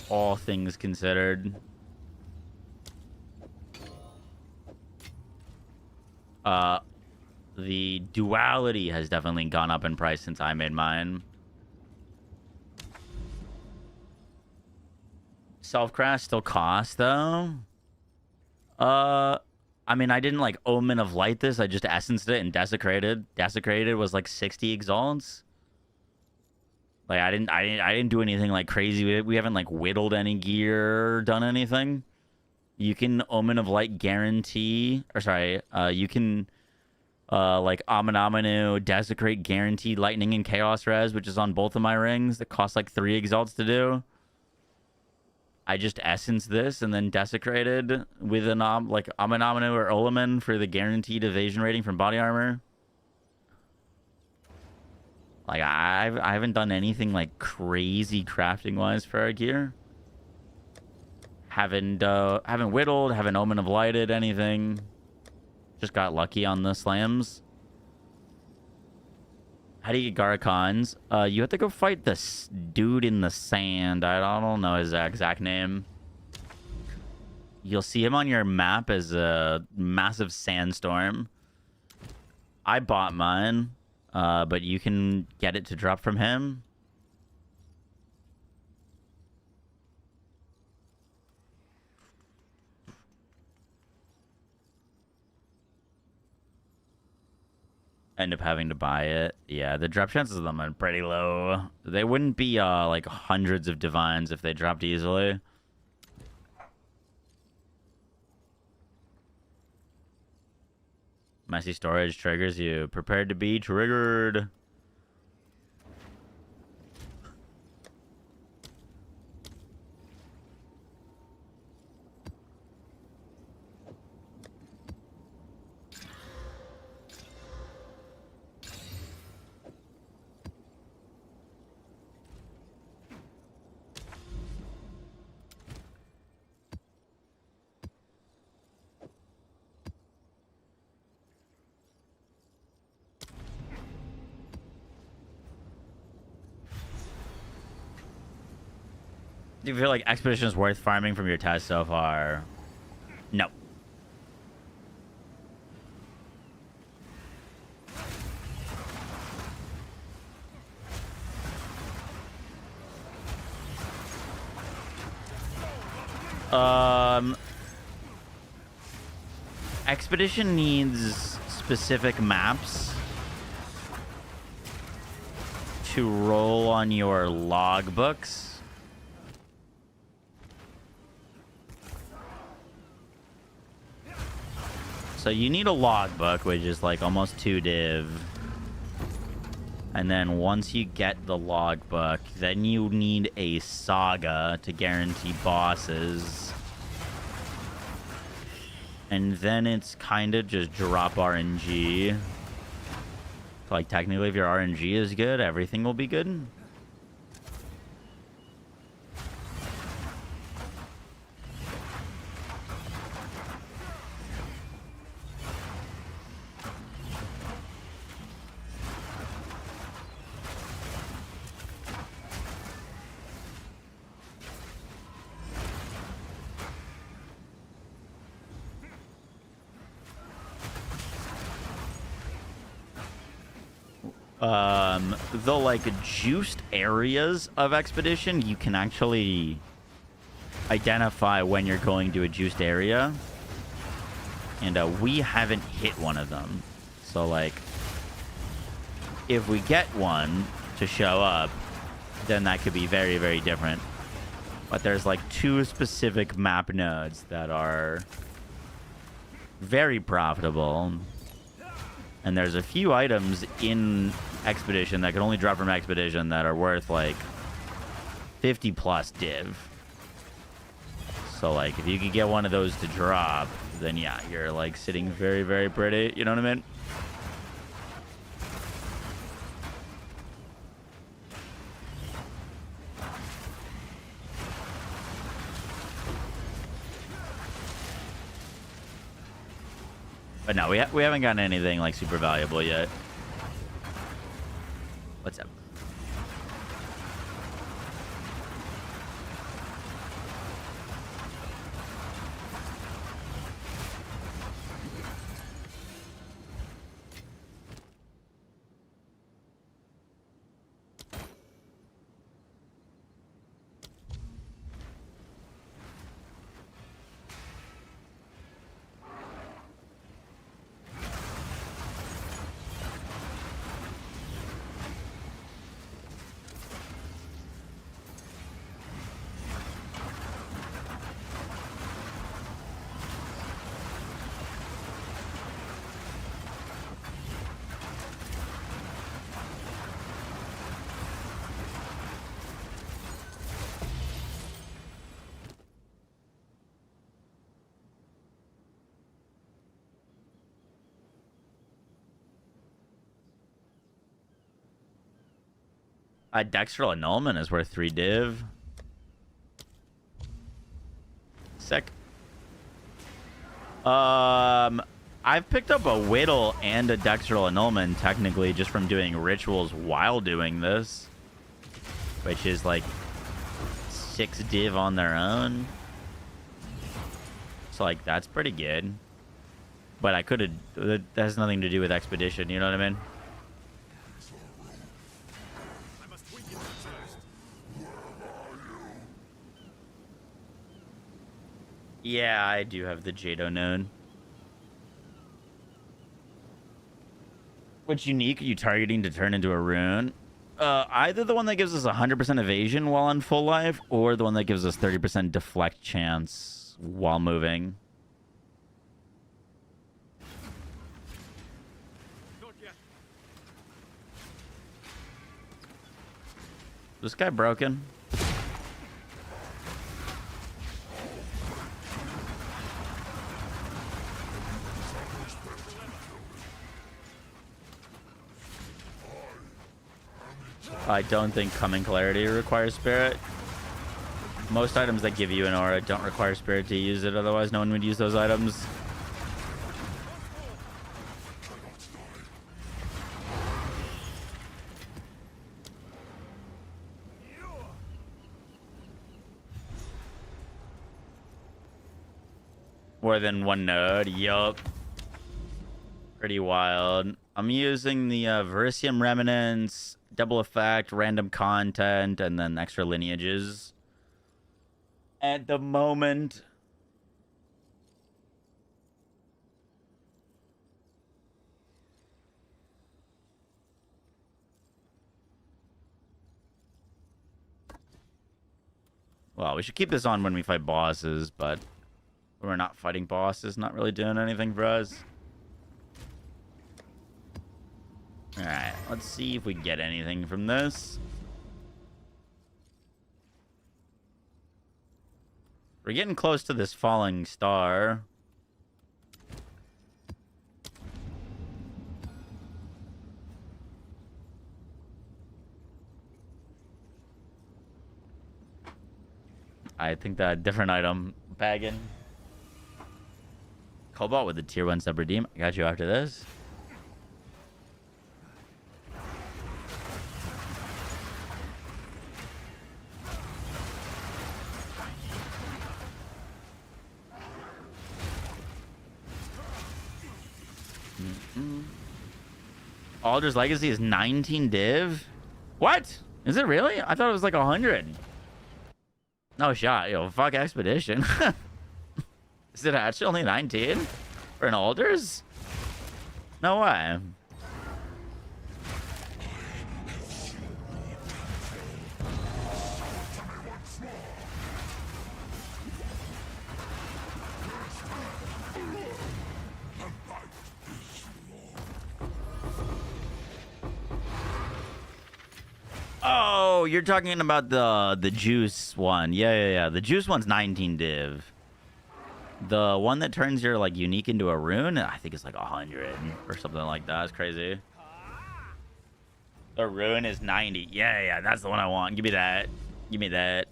All things considered. The duality has definitely gone up in price since I made mine. Self-craft still costs, though. I mean, I didn't, like, Omen of Light this. I just essenced it and Desecrated. Desecrated was, like, 60 exalts. Like I didn't do anything like crazy. We haven't like whittled any gear or done anything. You can Omen of Light guarantee, or sorry, you can like Aminaminu Desecrate guaranteed Lightning and Chaos Res, which is on both of my rings. That costs like 3 exalts to do. I just Essence this and then Desecrated with an like Aminaminu or Olaman for the guaranteed evasion rating from body armor. Like I haven't done anything like crazy crafting wise for our gear. Haven't whittled, haven't Omen of Lighted anything. Just got lucky on the slams. How do you get Garakons? You have to go fight this dude in the sand. I don't know his exact name. You'll see him on your map as a massive sandstorm. I bought mine, but you can get it to drop from him. End up having to buy it. Yeah, the drop chances of them are pretty low. They wouldn't be like hundreds of divines if they dropped easily. Messy storage triggers you. Prepared to be triggered. Do you feel like Expedition is worth farming from your test so far? No. Expedition needs specific maps to roll on your logbooks. So you need a logbook, which is like almost 2 div. And then once you get the logbook, then you need a saga to guarantee bosses. And then it's kind of just drop RNG. So like technically if your RNG is good, everything will be good. The like juiced areas of Expedition, you can actually identify when you're going to a juiced area, and we haven't hit one of them. So like if we get one to show up, then that could be very, very different. But there's like 2 specific map nodes that are very profitable. And there's a few items in Expedition that can only drop from Expedition that are worth like 50 plus div. So like if you could get one of those to drop, then yeah, you're like sitting very, very pretty. You know what I mean? But no, we haven't gotten anything like super valuable yet. What's up? Dextral Annulment is worth 3 div. Sick. I've picked up a Whittle and a Dextral Annulment technically just from doing rituals while doing this, which is like 6 div on their own. So like that's pretty good. But I could have. That has nothing to do with Expedition. You know what I mean? Yeah, I do have the Jado node. Which unique are you targeting to turn into a rune? Either the one that gives us 100% evasion while on full life, or the one that gives us 30% deflect chance while moving. This guy broken? I don't think Coming Clarity requires Spirit. Most items that give you an aura don't require Spirit to use it, otherwise no one would use those items. More than one node, yup. Pretty wild. I'm using the Verisium Remnants, double effect, random content, and then extra lineages. At the moment. Well, we should keep this on when we fight bosses, but when we're not fighting bosses, not really doing anything for us. Alright, let's see if we get anything from this. We're getting close to this falling star. I think that different item bagging. Cobalt with the tier 1 sub redeem. I got you after this. Alder's Legacy is 19 div? What? Is it really? I thought it was like 100. No shot. Yo, fuck Expedition. Is it actually only 19? For an Alder's? No way. Oh, you're talking about the juice one. Yeah. The juice one's 19 div. The one that turns your like unique into a rune, I think it's like 100 or something like that. It's crazy. The rune is 90. Yeah, that's the one I want. Give me that. Give me that.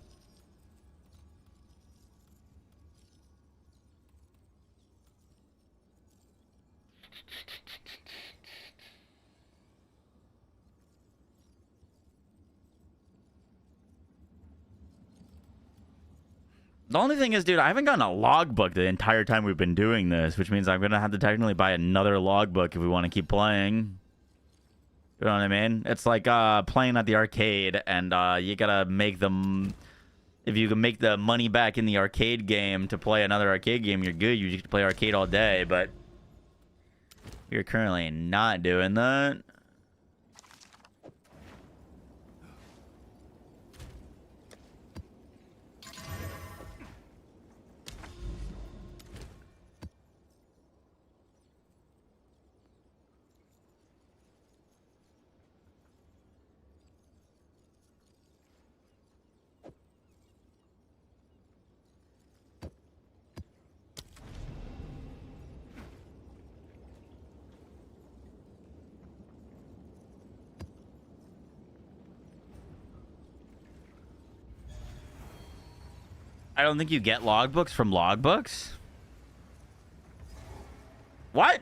The only thing is, dude, I haven't gotten a logbook the entire time we've been doing this, which means I'm going to have to technically buy another logbook if we want to keep playing. You know what I mean? It's like playing at the arcade, and you got to make them... If you can make the money back in the arcade game to play another arcade game, you're good. You just play arcade all day, but we're currently not doing that. I don't think you get logbooks from logbooks. What?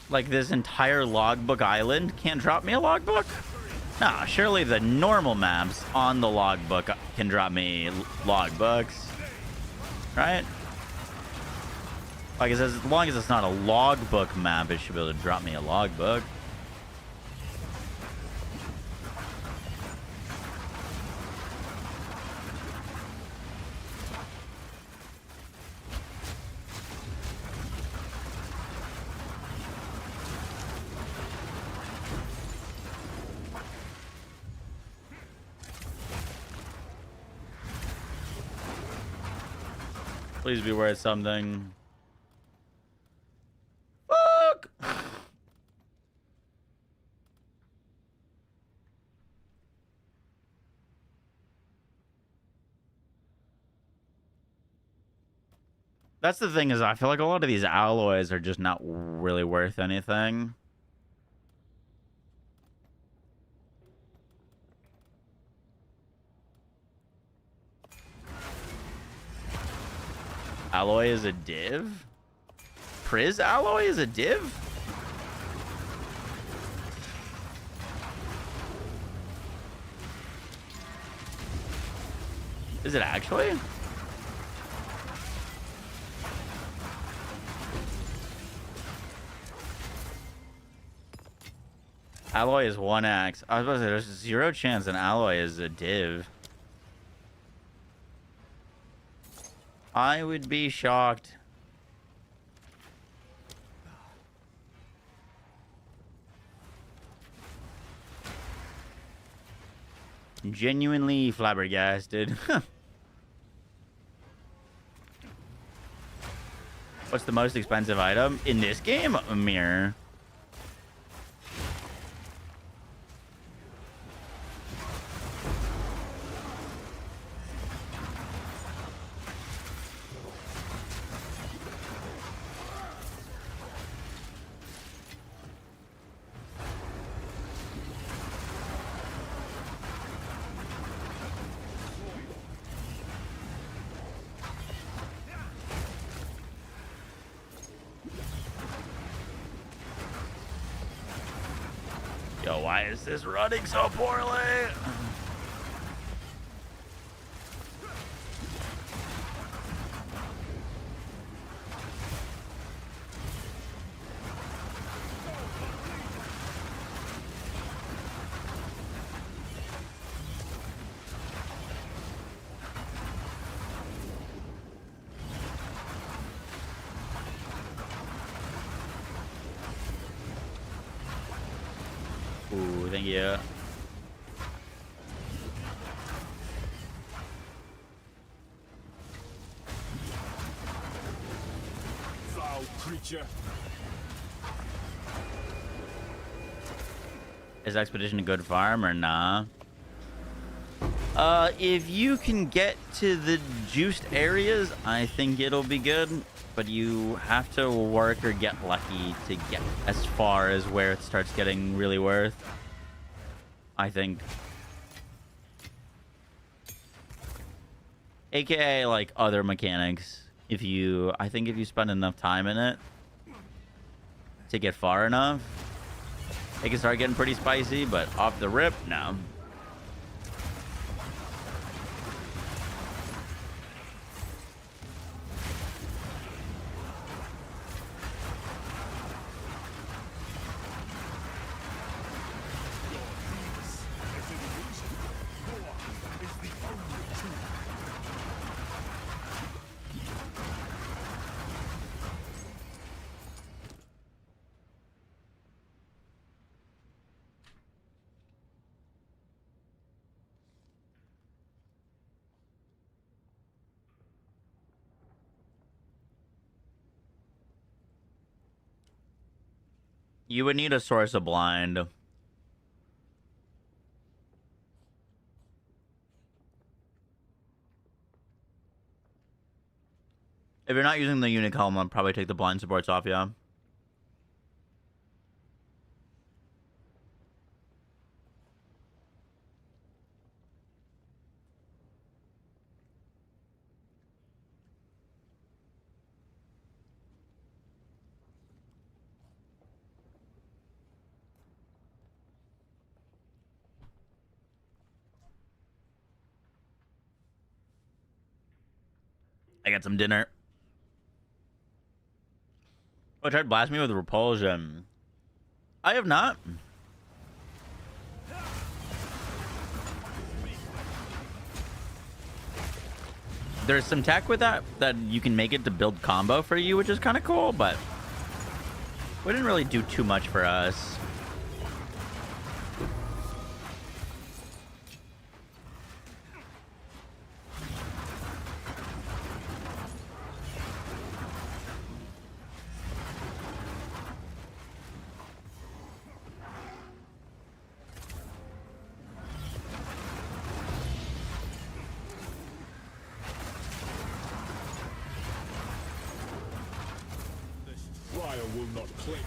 Like this entire logbook island can't drop me a logbook? Nah, surely the normal maps on the logbook can drop me logbooks. Right? Like, as long as it's not a logbook map, it should be able to drop me a logbook. Please be worth something. Fuck! That's the thing, is I feel like a lot of these alloys are just not really worth anything. Alloy is a div? Priz alloy is a div? Is it actually? Alloy is 1x. I was about to say, there's 0 chance an alloy is a div. I would be shocked. Genuinely flabbergasted. What's the most expensive item in this game? A mirror. Yo, why is this running so poorly? Ooh, thank you. Foul creature. Is Expedition a good farm or nah? If you can get to the juiced areas, I think it'll be good. But you have to work or get lucky to get as far as where it starts getting really worth, I think. AKA, like, other mechanics. I think if you spend enough time in it to get far enough, it can start getting pretty spicy, but off the rip, no. You would need a source of blind. If you're not using the unique helm, I'll probably take the blind supports off, yeah. I got some dinner. Oh, tried to blast me with repulsion. I have not. There's some tech with that you can make it to build combo for you, which is kind of cool, but we didn't really do too much for us. Trial will not claim me.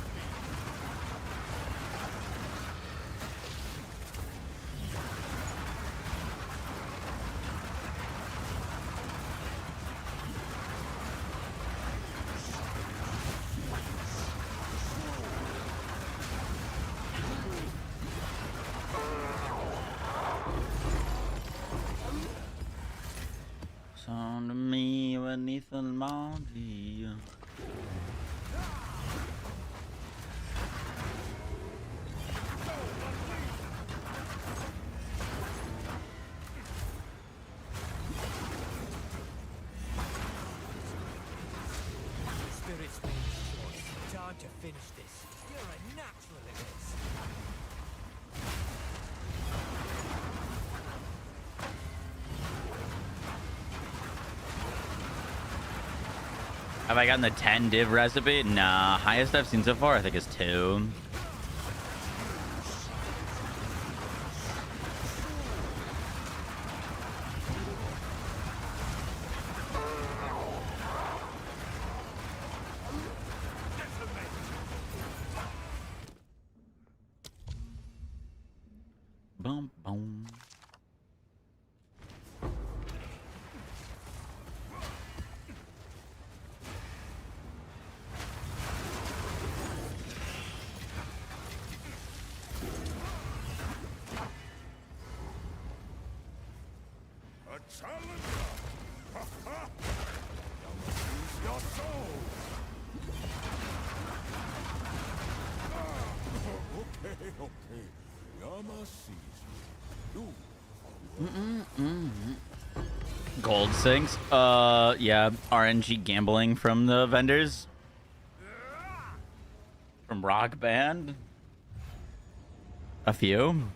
Sound of me beneath the laundry. Spirit's been short. Time to finish this. You're a natural at this. Have I gotten the 10 div recipe? Nah, highest I've seen so far I think is 2. Boom, boom. A challenger! Ha ha! Thou must use your soul! Okay. Yama sees you. Gold sinks. Yeah, RNG gambling from the vendors. From Rock Band. A few.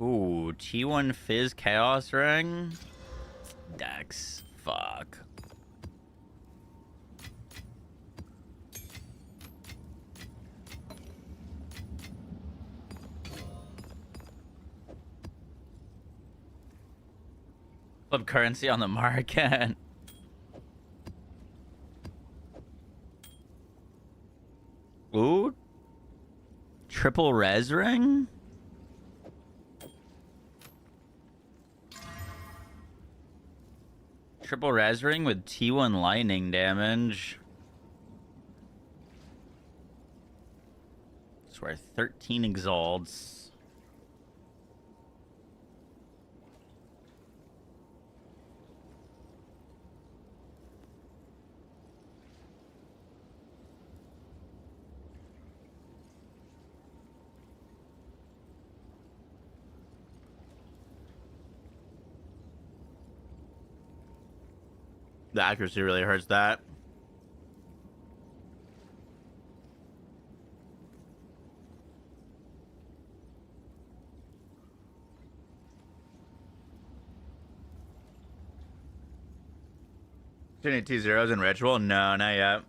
Ooh, T1 Fizz Chaos Ring. Dex. Fuck. Flip currency on the market. Ooh. Triple res ring? Triple res ring with T1 lightning damage. Swear 13 exalts. The accuracy really hurts that. Any T0s in Ritual? No, not yet.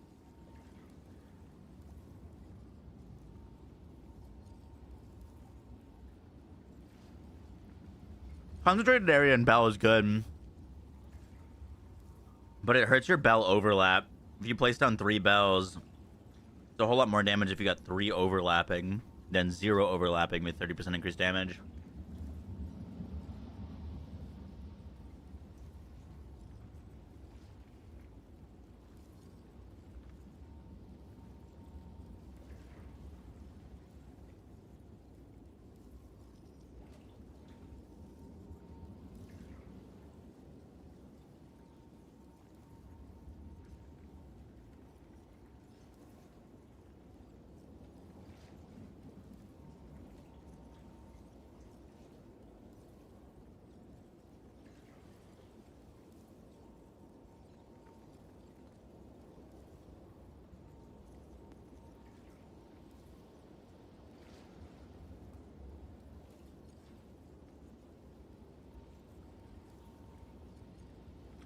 Concentrated area in Bell is good, but it hurts your Bell overlap. If you place down 3 bells, it's a whole lot more damage if you got 3 overlapping than 0 overlapping with 30% increased damage.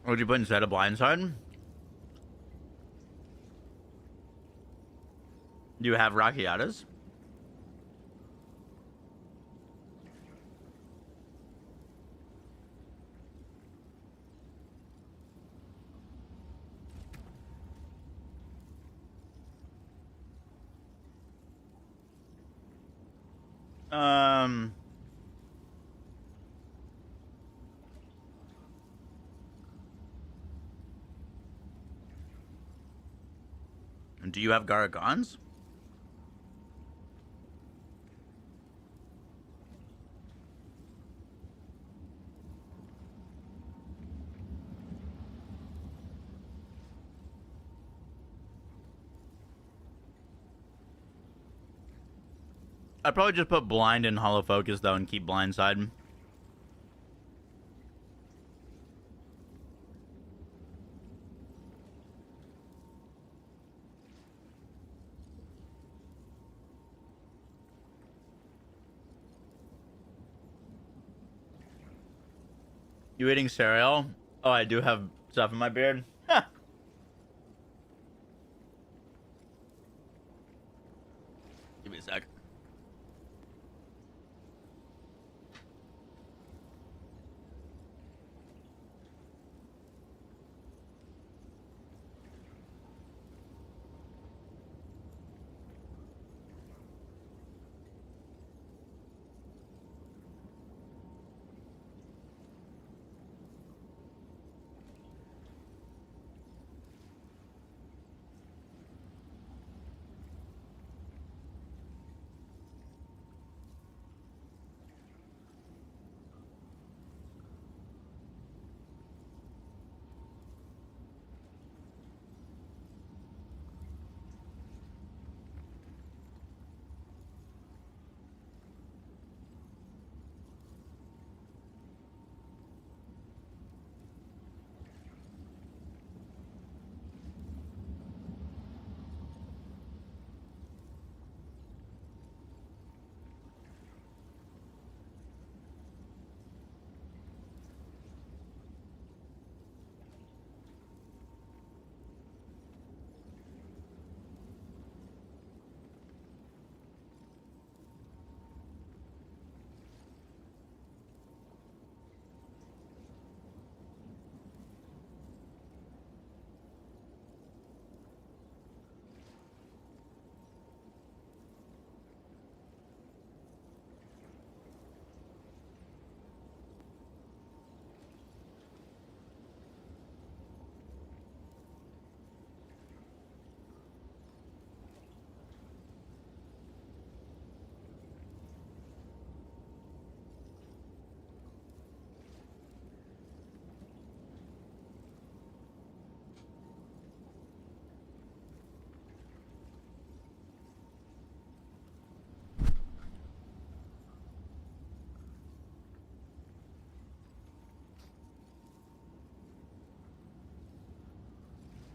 What would you put instead of Blindside? Do you have Rockiatas? Do you have Garagons? I'd probably just put blind in hollow focus though and keep blindside. You eating cereal? Oh, I do have stuff in my beard. Give me a sec.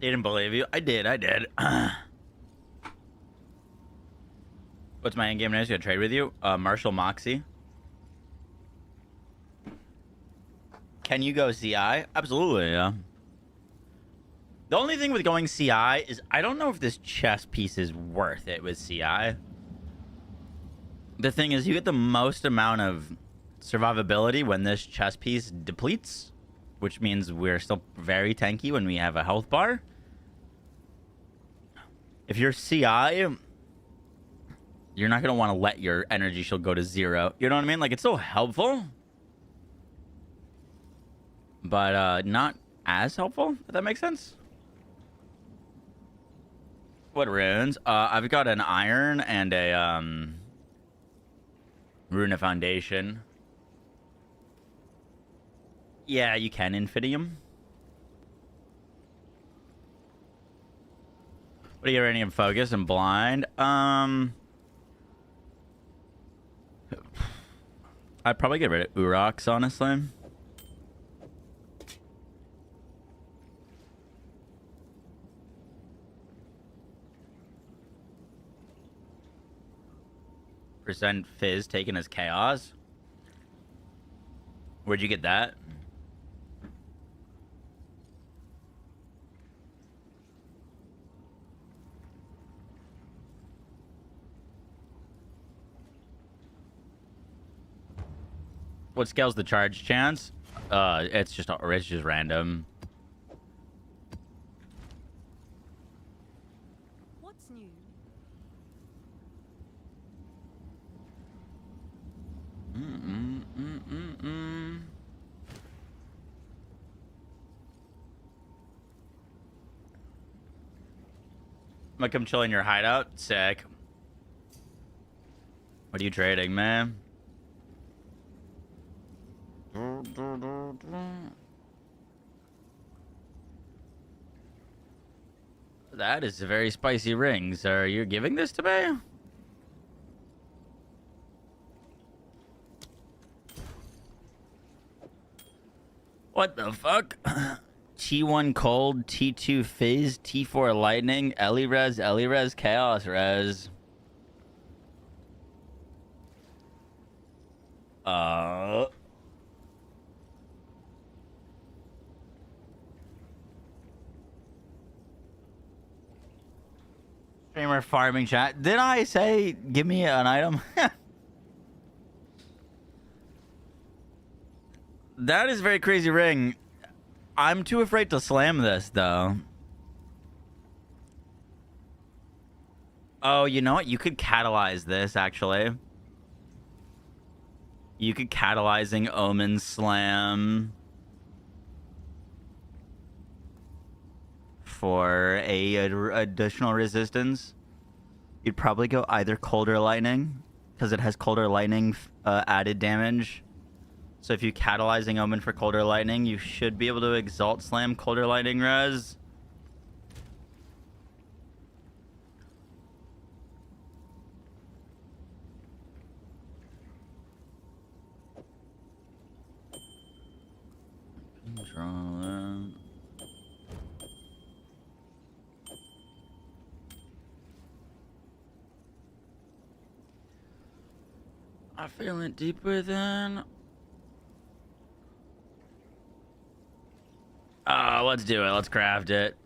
They didn't believe you. I did. What's my endgame name? Gonna trade with you? Marshall Moxie. Can you go CI? Absolutely, yeah. The only thing with going CI is I don't know if this chess piece is worth it with CI. The thing is, you get the most amount of survivability when this chest piece depletes, which means we're still very tanky when we have a health bar. If you're CI, you're not going to want to let your energy shield go to 0. You know what I mean? Like, it's still helpful, but not as helpful, if that makes sense. What runes? I've got an iron and a rune of foundation. Yeah, you can Infidium. What are you running in focus and blind? I'd probably get rid of Urox, honestly. Percent Fizz taken as chaos. Where'd you get that? What scales the charge chance? It's just random. What's new? I'm gonna come chill in your hideout. Sick. What are you trading, man? That is a very spicy ring. So are you giving this to me? What the fuck? T1 cold, T2 fizz, T4 lightning, Ellie res, chaos res. Streamer farming chat. Did I say give me an item? That is a very crazy ring. I'm too afraid to slam this, though. Oh, you know what? You could catalyze this, actually. You could catalyzing Omen Slam for a additional resistance. You'd probably go either Colder Lightning, because it has Colder Lightning added damage. So if you catalyzing Omen for Colder Lightning, you should be able to Exalt Slam Colder Lightning res. Control. I feel it deep within. Let's do it. Let's craft it.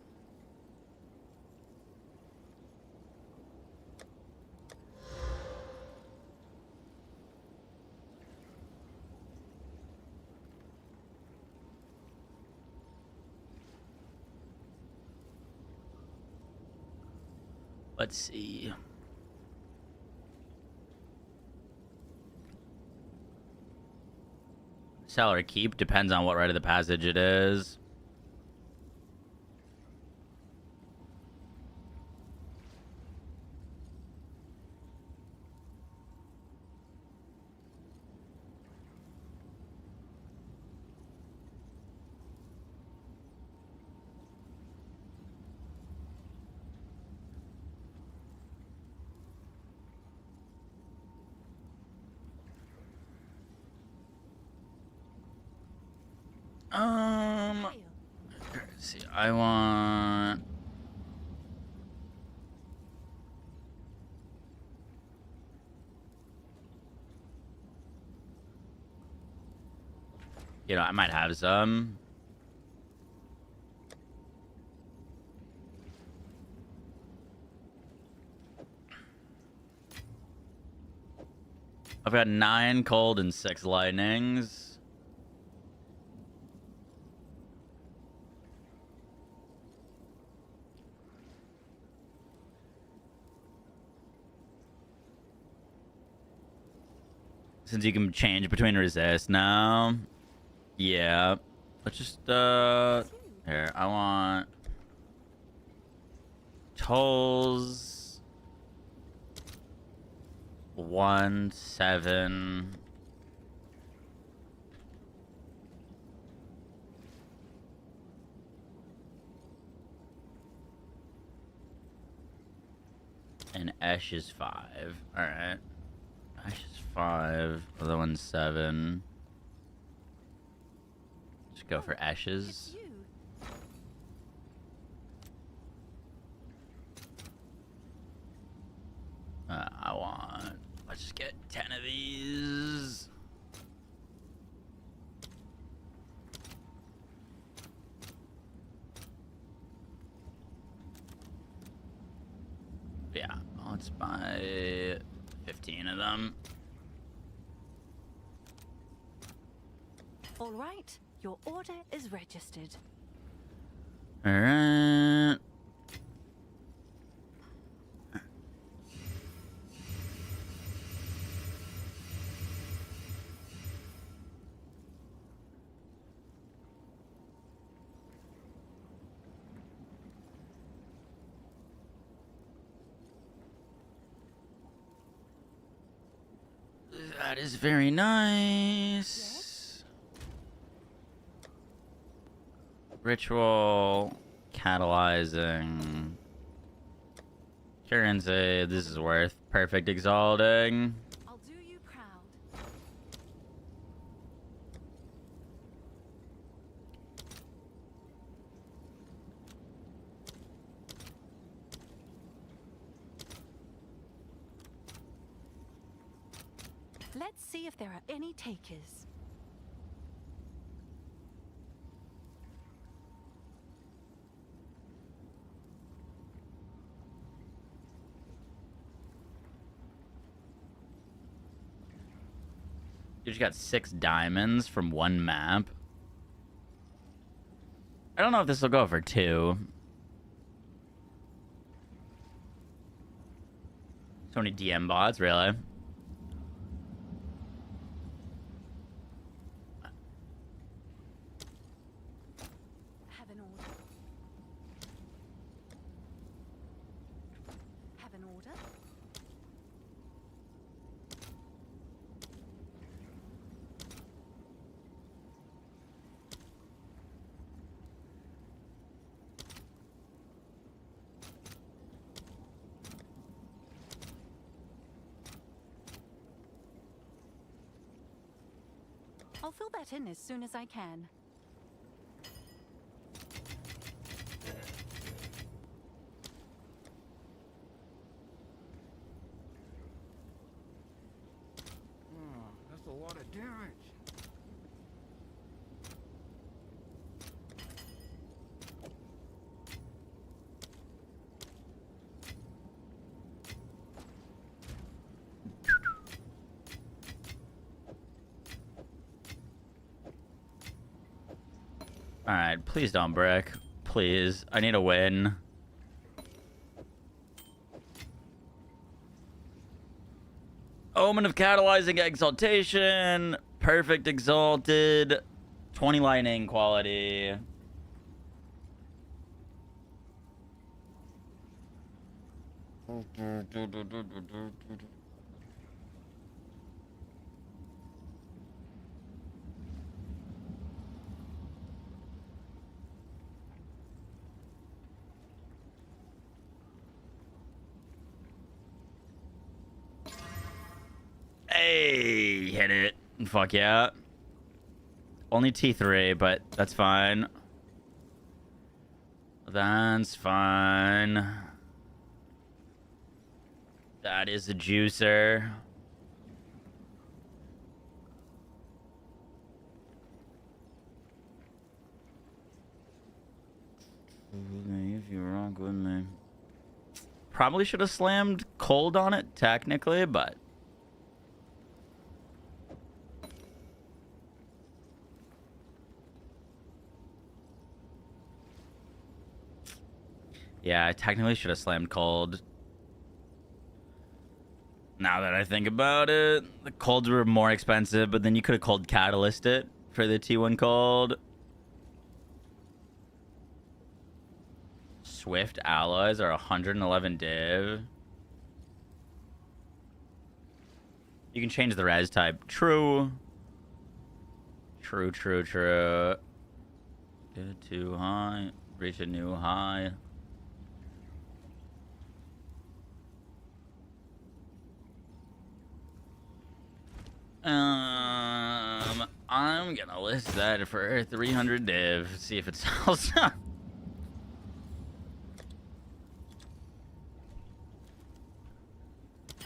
Let's see. Sell or keep depends on what rite of the passage it is. Let's see. I want. You know, I might have some. I've got 9 cold and 6 lightnings. Since you can change between resist now. Yeah. Let's just, here, I want tolls 1, 7. And Esh is 5. Alright. Esh is 5. Other one's 7. Just go for Eshes. I want... Let's just get 10 of these. Yeah, let's buy 15 of them. All right, your order is registered. All right. That is very nice. Ritual, catalyzing. Currency, this is worth. Perfect exalting. I'll do you proud. Let's see if there are any takers. You just got 6 diamonds from 1 map. I don't know if this will go for 2. So many DM bots, really? Have an order. Have an order. I'll fill that in as soon as I can. That's a lot of damage. Alright, please don't brick. Please. I need a win. Omen of catalyzing exaltation. Perfect exalted. 20 lightning quality. Hey, hit it. Fuck yeah. Only T3, but that's fine. That's fine. That is a juicer. If you rock with me. Probably should have slammed cold on it, technically, but Yeah, I technically should have slammed cold. Now that I think about it, the colds were more expensive, but then you could have cold catalyst it for the T1 cold. Swift alloys are 111 div. You can change the res type. True. True. Get too high. Reach a new high. I'm gonna list that for 300 div. See if it sells.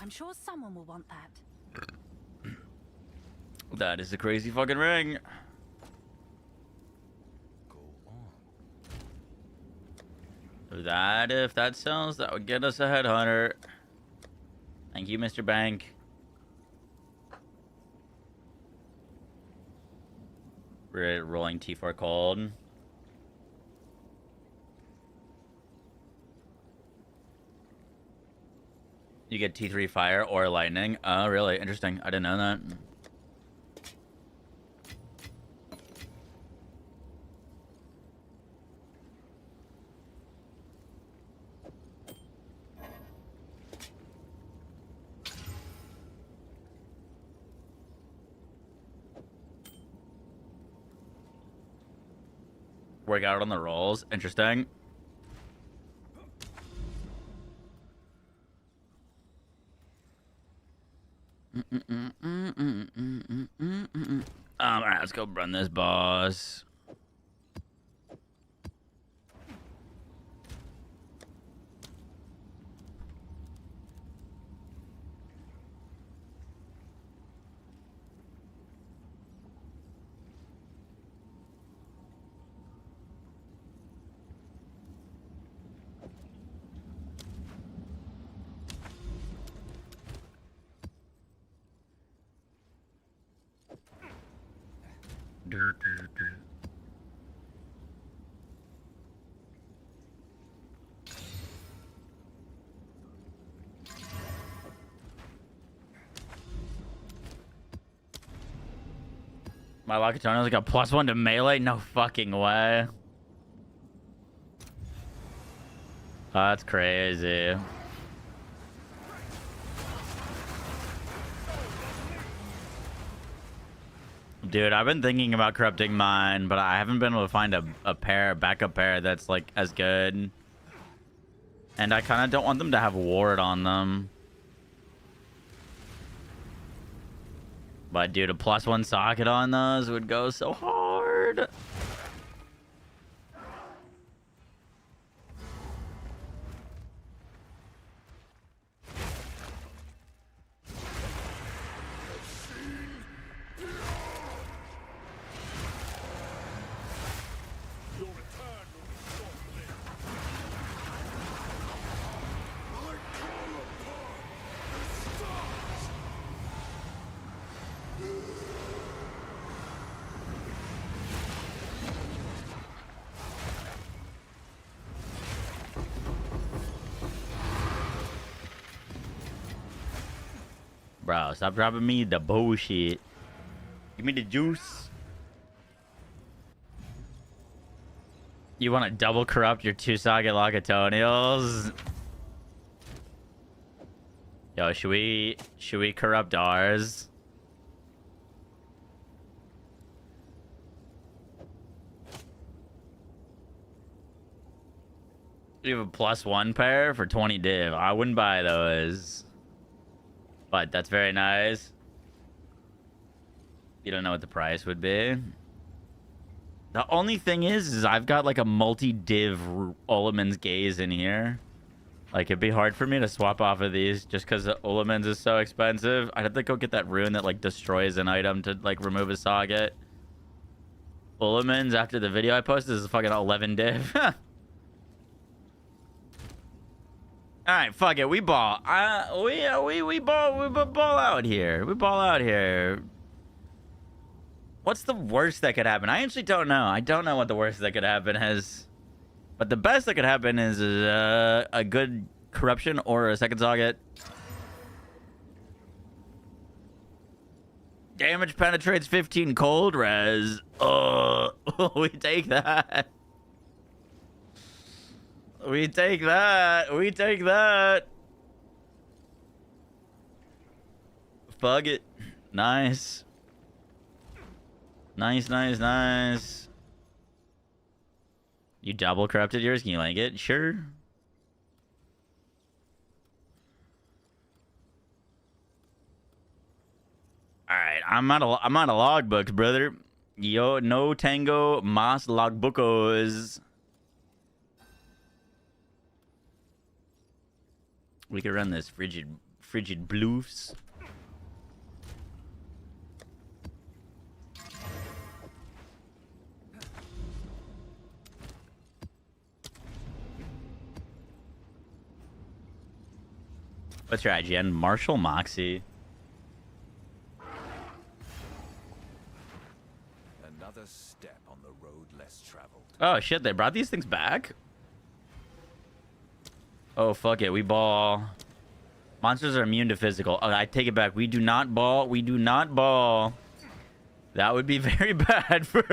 I'm sure someone will want that. That is a crazy fucking ring. Go on. That, if that sells, that would get us a headhunter. Thank you, Mr. Bank. We're rolling T4 cold. You get T3 fire or lightning. Oh, really? Interesting. I didn't know that. Work out on the rolls. Interesting. Alright, let's go run this boss. My Locatonia's like a +1 to melee? No fucking way. Oh, that's crazy. Dude, I've been thinking about corrupting mine, but I haven't been able to find a backup pair that's like as good. And I kind of don't want them to have ward on them. But dude, a +1 socket on those would go so hard. Bro, stop dropping me the bullshit. Give me the juice. You want to double corrupt your 2-socket Locatonials? Yo, should we corrupt ours? You have a +1 pair for 20 div. I wouldn't buy those. But that's very nice. You don't know what the price would be. The only thing is I've got like a multi-div Ullaman's Gaze in here. Like, it'd be hard for me to swap off of these just because Ullaman's is so expensive. I'd have to go get that rune that like destroys an item to like remove a socket. Ullaman's after the video I posted is fucking 11 div. All right, fuck it. We ball. We ball out here. We ball out here. What's the worst that could happen? I actually don't know. I don't know what the worst that could happen is. But the best that could happen is a good corruption or a second socket. Damage penetrates 15 cold res. Oh, we take that. We take that. We take that. Fuck it. Nice. Nice, nice, nice. You double corrupted yours? Can you like it? Sure. Alright, I'm out of logbooks, brother. Yo, no tango mas logbookos. We could run this frigid blues. What's your IGN? Marshall Moxie. Another step on the road less traveled. Oh shit, they brought these things back? Oh fuck it, we ball. Monsters are immune to physical. Oh, I take it back. We do not ball. We do not ball. That would be very bad for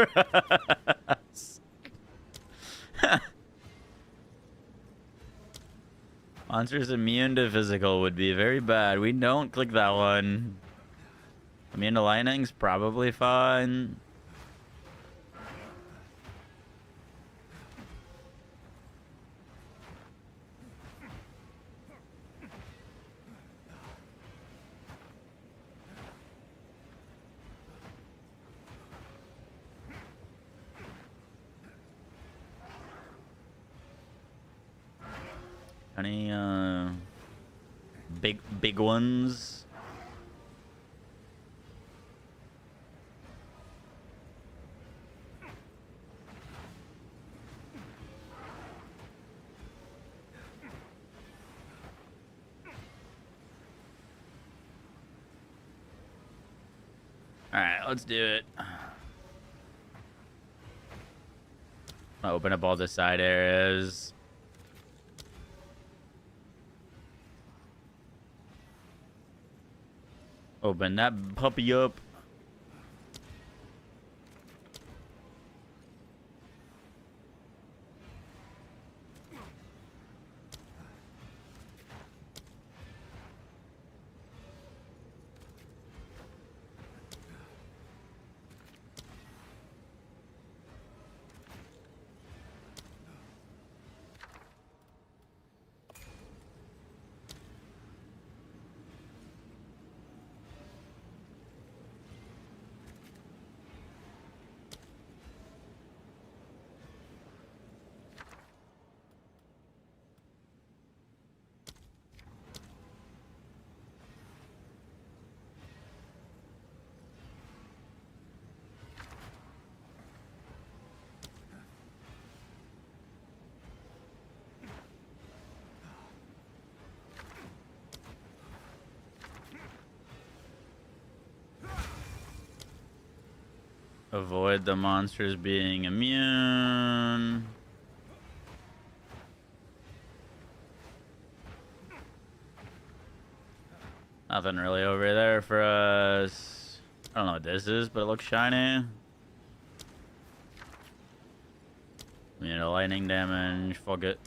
us. Monsters immune to physical would be very bad. We don't click that one. Immune to lightning's probably fine. Any big ones? All right, let's do it. I'll open up all the side areas. Open that puppy up. Avoid the monsters being immune. Nothing really over there for us. I don't know what this is, but it looks shiny. You know, lightning damage. Fuck it.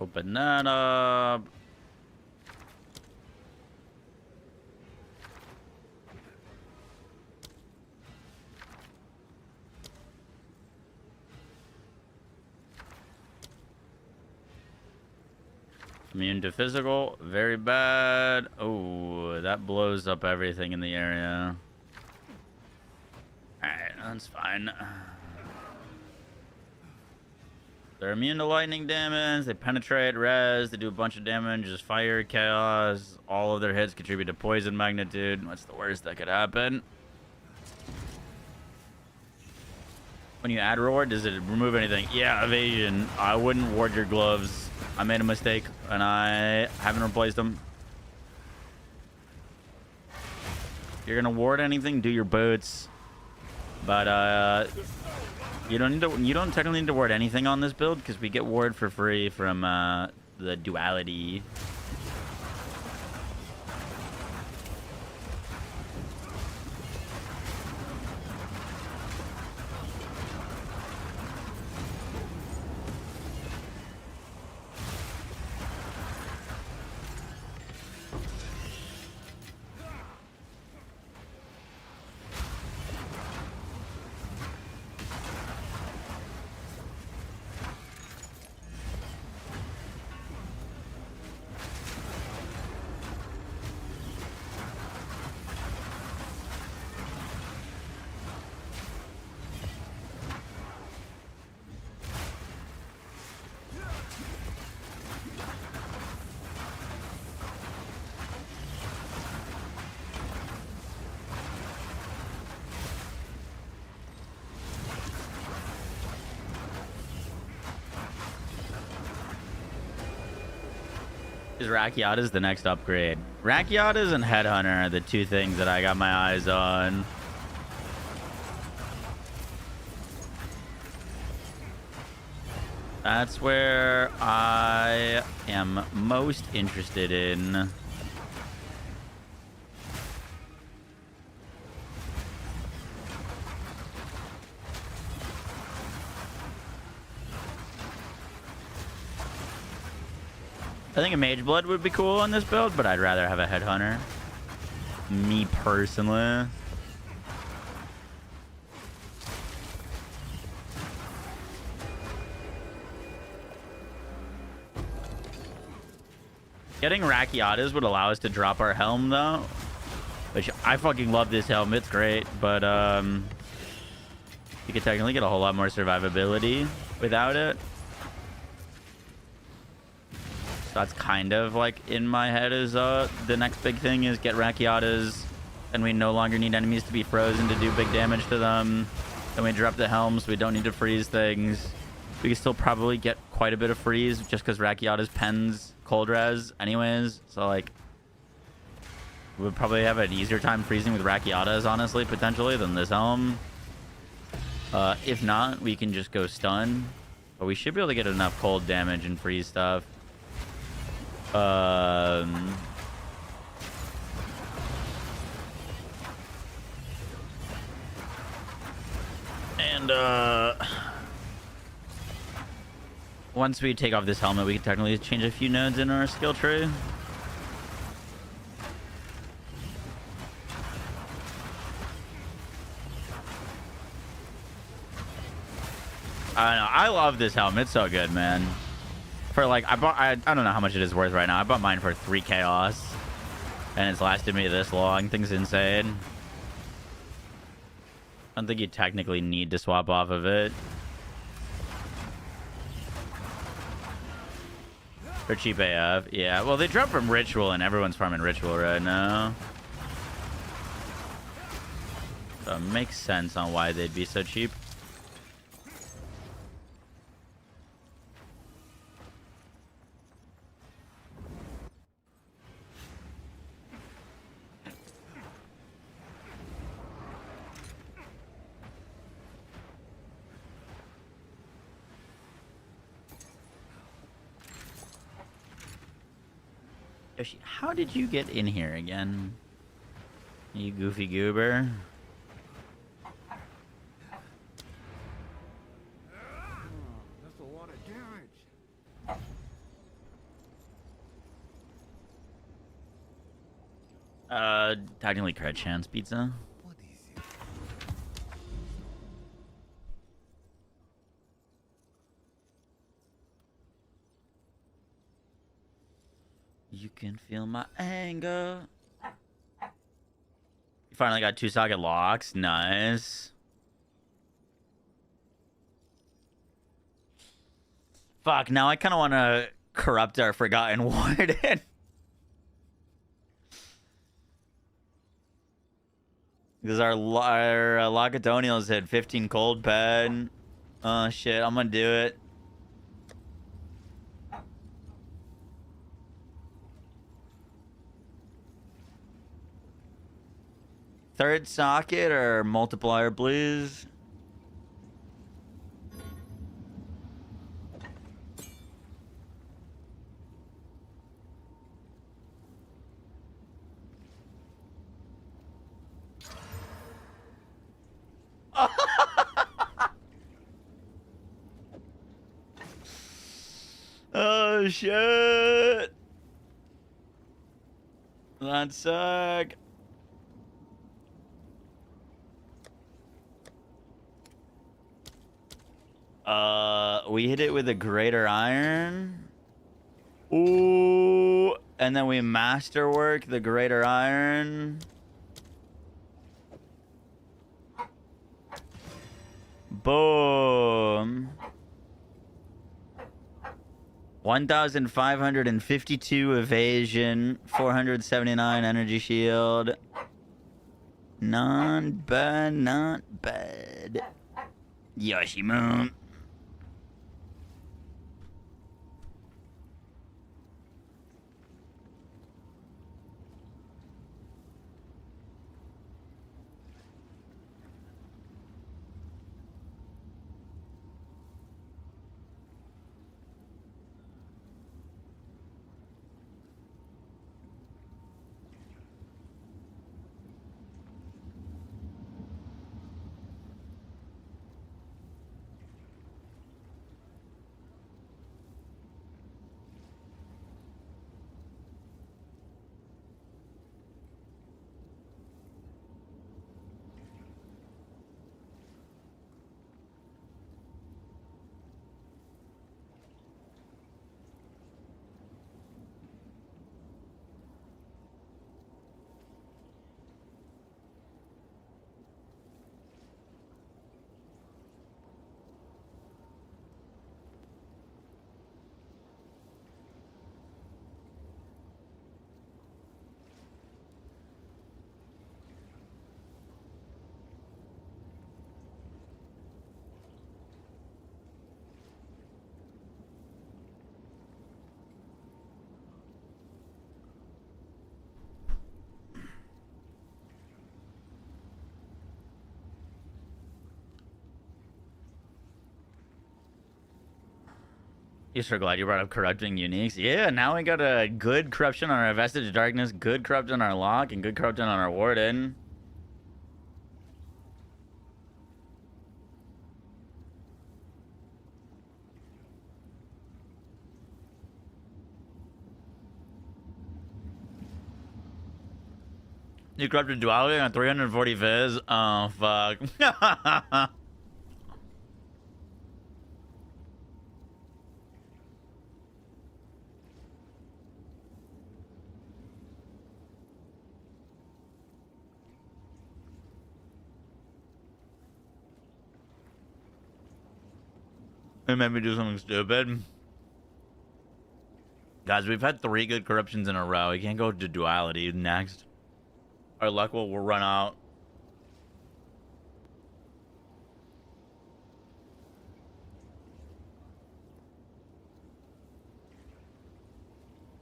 Open that up. Immune to physical, very bad. Oh, that blows up everything in the area. Alright, that's fine. They're immune to lightning damage, they penetrate, res, they do a bunch of damage, just fire, chaos. All of their hits contribute to poison magnitude. What's the worst that could happen? When you add reward, does it remove anything? Yeah, evasion. I wouldn't ward your gloves. I made a mistake, and I haven't replaced them. If you're gonna ward anything, do your boots. But you don't need to. You don't technically need to ward anything on this build because we get ward for free from the duality. Rakiata's the next upgrade. Rakiata's and Headhunter are the two things that I got my eyes on. That's where I am most interested in. I think a Mage Blood would be cool on this build, but I'd rather have a Headhunter. Me personally. Getting Rakiatas would allow us to drop our helm, though. Which, I fucking love this helm. It's great, but you could technically get a whole lot more survivability without it. That's kind of like in my head is the next big thing is get Rakiatas, and we no longer need enemies to be frozen to do big damage to them. And we drop the helms, we don't need to freeze things. We can still probably get quite a bit of freeze just because Rakiatas pens cold res anyways. So like we would probably have an easier time freezing with Rakiatas, honestly, potentially, than this helm. If not, we can just go stun. But we should be able to get enough cold damage and freeze stuff. Once we take off this helmet, we can technically change a few nodes in our skill tree. I don't know. I love this helmet. It's so good, man. For like, I don't know how much it is worth right now. I bought mine for 3 chaos, and it's lasted me this long. Thing's insane. I don't think you technically need to swap off of it. For cheap AF. Yeah, well, they drop from Ritual, and everyone's farming Ritual right now. So it makes sense on why they'd be so cheap. Yoshi, how did you get in here again? You goofy goober. That's a lot of damage. Technically crit chance pizza. What is it? You can feel my anger. You finally got 2 socket locks. Nice. Fuck, now I kind of want to corrupt our Forgotten Warden. Because our Locatonials had 15 cold pad. Oh shit, I'm gonna do it. Third socket or multiplier, please? Oh shit. That suck. We hit it with a greater iron. Ooh, and then we masterwork the greater iron. Boom. 1,552 evasion, 479 energy shield. Not bad, not bad. Yoshimoon. You're so glad you brought up corrupting uniques. Yeah, now we got a good corruption on our Vestige of Darkness, good corruption on our Lock, and good corruption on our Warden. You corrupted Duality on 340 Viz? Oh, fuck. It made me do something stupid. Guys, we've had 3 good corruptions in a row. We can't go to Duality next. Our luck will run out.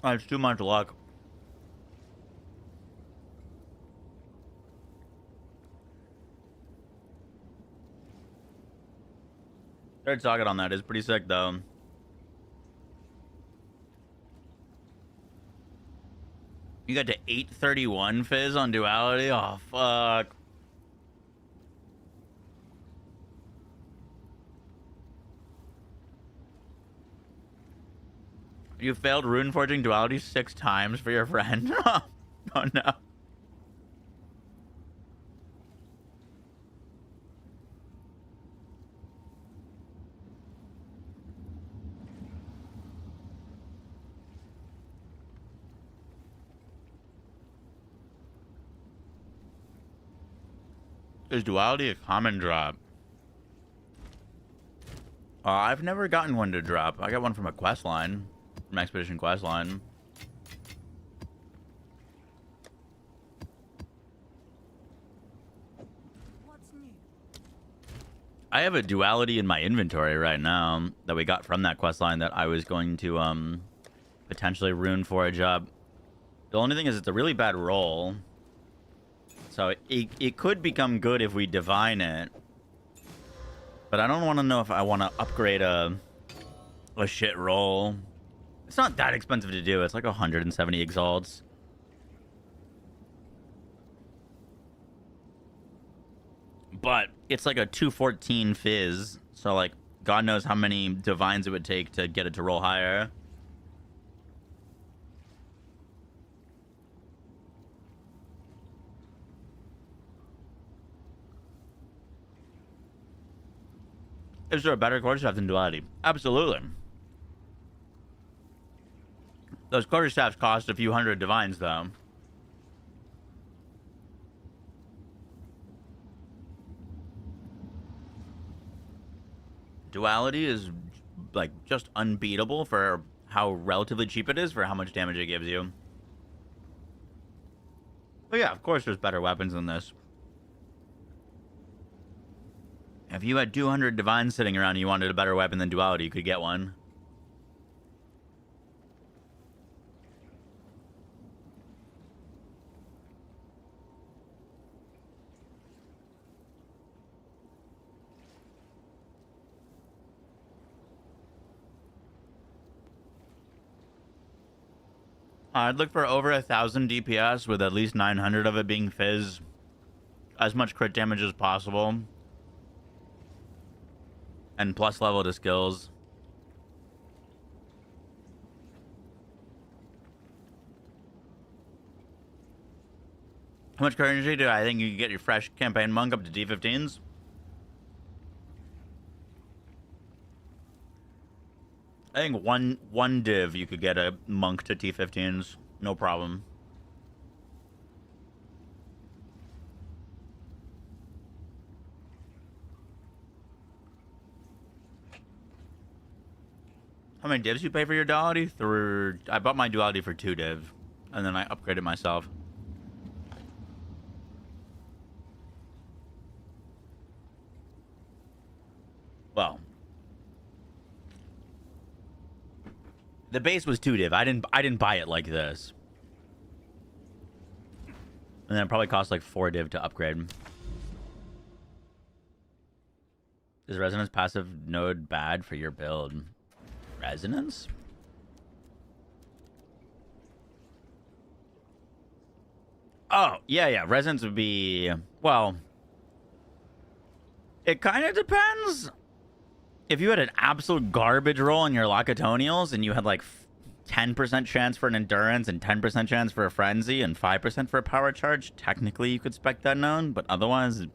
It's too much luck. Third socket on that is pretty sick, though. You got to 831 Fizz on Duality? Oh, fuck. You failed Rune Forging Duality 6 times for your friend? Oh, no. Is Duality a common drop? I've never gotten one to drop. I got one from a quest line. From Expedition quest line. I have a duality in my inventory right now that we got from that quest line that I was going to potentially rune for a job. The only thing is it's a really bad roll. So it could become good if we divine it. But I don't want to know if I want to upgrade a shit roll. It's not that expensive to do. It's like 170 exalts. But it's like a 214 fizz. So like God knows how many divines it would take to get it to roll higher. Is there a better quarterstaff than duality? Absolutely. Those quarterstaffs cost a few hundred divines, though. Duality is, like, just unbeatable for how relatively cheap it is for how much damage it gives you. But yeah, of course there's better weapons than this. If you had 200 divines sitting around and you wanted a better weapon than duality, you could get one. I'd look for over 1,000 DPS with at least 900 of it being fizz. As much crit damage as possible. And plus level to skills. How much currency do I think you can get your fresh campaign monk up to D15s? I think one div you could get a monk to T15s, no problem. How many divs you pay for your duality? I bought my duality for 2 div, and then I upgraded myself. Well, the base was 2 div. I didn't buy it like this. And then it probably cost like 4 div to upgrade. Is Resonance passive node bad for your build? Resonance? Oh, yeah. Resonance would be... Well... It kind of depends. If you had an absolute garbage roll in your Lacatonials and you had like 10% chance for an Endurance and 10% chance for a Frenzy and 5% for a Power Charge, technically you could spec that known, but otherwise,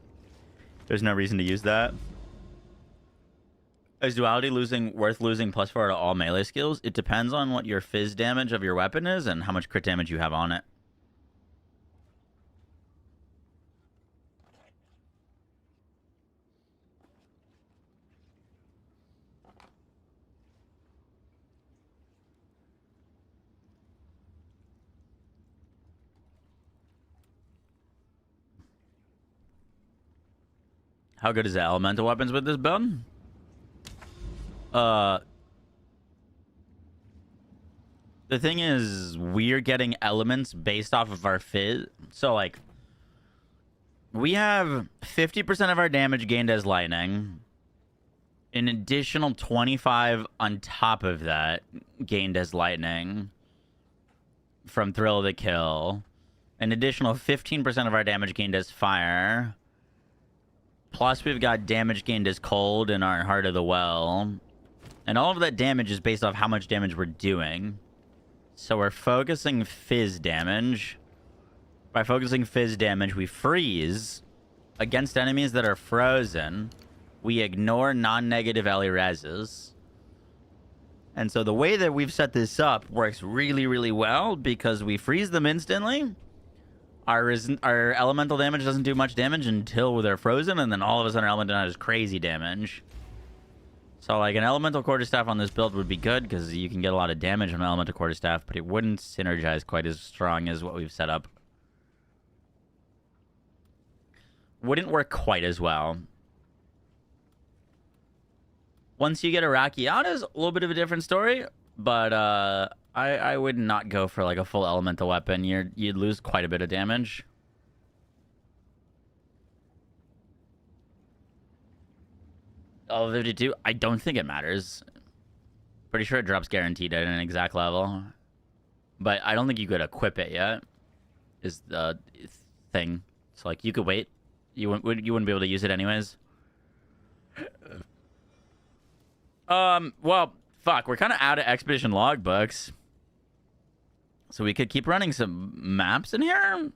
there's no reason to use that. Is duality worth losing +4 to all melee skills? It depends on what your fizz damage of your weapon is and how much crit damage you have on it. How good is the elemental weapons with this build? The thing is, we're getting elements based off of our fizz. So, like, we have 50% of our damage gained as lightning. An additional 25 on top of that gained as lightning from Thrill of the Kill. An additional 15% of our damage gained as fire. Plus, we've got damage gained as cold in our Heart of the Well. And all of that damage is based off how much damage we're doing. So we're focusing fizz damage. By focusing fizz damage, we freeze against enemies that are frozen. We ignore non-negative Ellie reses. And so the way that we've set this up works really, really well because we freeze them instantly. Our elemental damage doesn't do much damage until they're frozen, and then all of a sudden our elemental does crazy damage. So like an elemental quarterstaff on this build would be good because you can get a lot of damage on elemental quarterstaff, but it wouldn't synergize quite as strong as what we've set up. Wouldn't work quite as well. Once you get Iraqi out is a little bit of a different story, but I would not go for like a full elemental weapon. You'd lose quite a bit of damage. Level 52, I don't think it matters. Pretty sure it drops guaranteed at an exact level. But I don't think you could equip it yet, is the thing. So, like, you could wait. You wouldn't be able to use it anyways. Well, fuck. We're kind of out of expedition logbooks. So we could keep running some maps in here.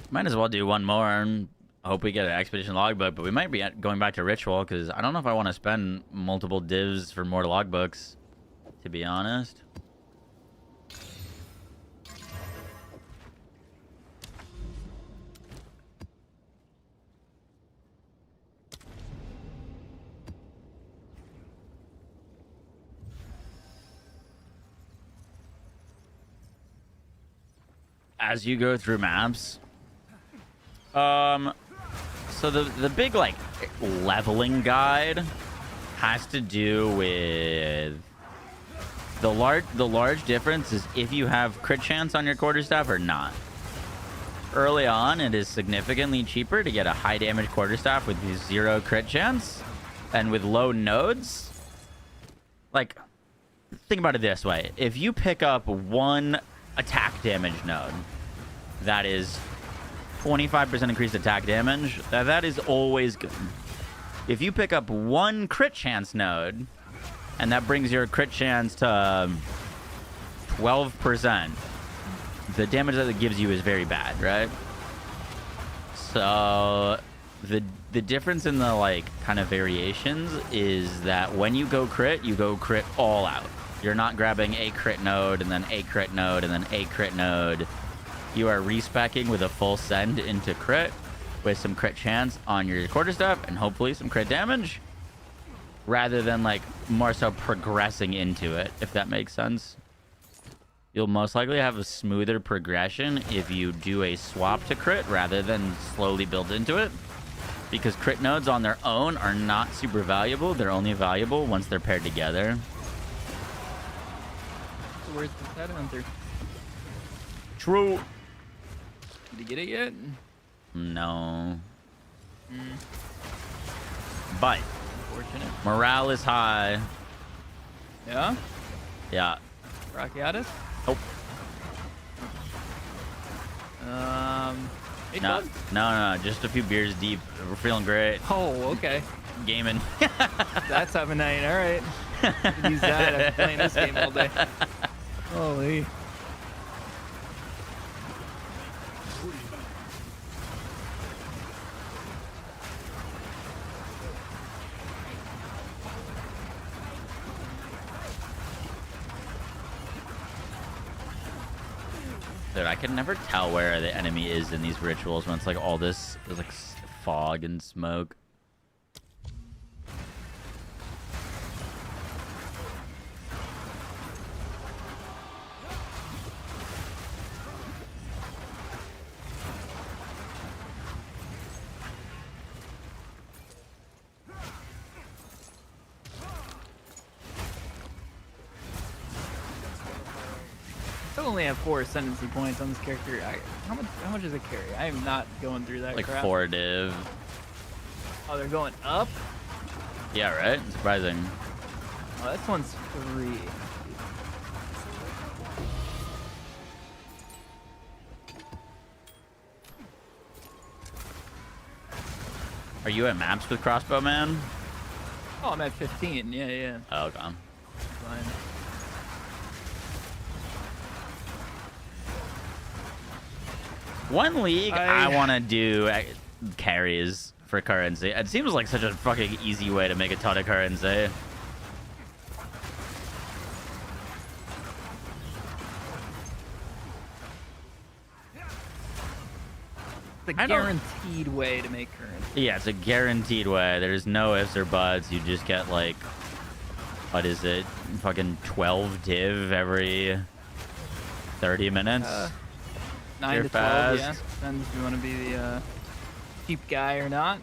Might as well do one more and hope we get an expedition logbook. But we might be going back to ritual because I don't know if I want to spend multiple divs for more logbooks, to be honest. As you go through maps, so the big like leveling guide has to do with the large difference is if you have crit chance on your quarterstaff or not. Early on, it is significantly cheaper to get a high damage quarterstaff with 0 crit chance, and with low nodes. Like, think about it this way: if you pick up 1 attack damage node that is 25% increased attack damage, that is always good. If you pick up 1 crit chance node and that brings your crit chance to 12%, the damage that it gives you is very bad, right? So the difference in the like kind of variations is that when you go crit all out. You're not grabbing a crit node and then a crit node and then a crit node. You are respecking with a full send into crit with some crit chance on your quarterstaff and hopefully some crit damage, rather than like more so progressing into it, if that makes sense. You'll most likely have a smoother progression if you do a swap to crit rather than slowly build into it, because crit nodes on their own are not super valuable. They're only valuable once they're paired together. Where's the Shadow Hunter? True. Did you get it yet? No. But Unfortunate. morale is high. Yeah? Yeah. Brachiotis? Oh. Hey, No, Doug? no, just a few beers deep. We're feeling great. Oh, okay. Gaming. That type of night. All right. Use that after playing this game all day. Holy. Dude, I can never tell where the enemy is in these rituals when it's like all this, there's like fog and smoke. I only have 4 ascendancy points on this character. How much does it carry? I am not going through that Like crap. 4 div. Oh, they're going up? Yeah, right? Surprising. Oh, this one's 3. Are you at maps with Crossbow Man? Oh, I'm at 15. Yeah. Oh, okay. Fine. One league I want to do carries for currency. It seems like such a fucking easy way to make a ton of currency. It's a guaranteed way to make currency. Yeah, it's a guaranteed way. There's no ifs or buts. You just get like, what is it? Fucking 12 div every 30 minutes. 9 You're to 12, yeah. fast. Depends if you want to be the cheap guy or not.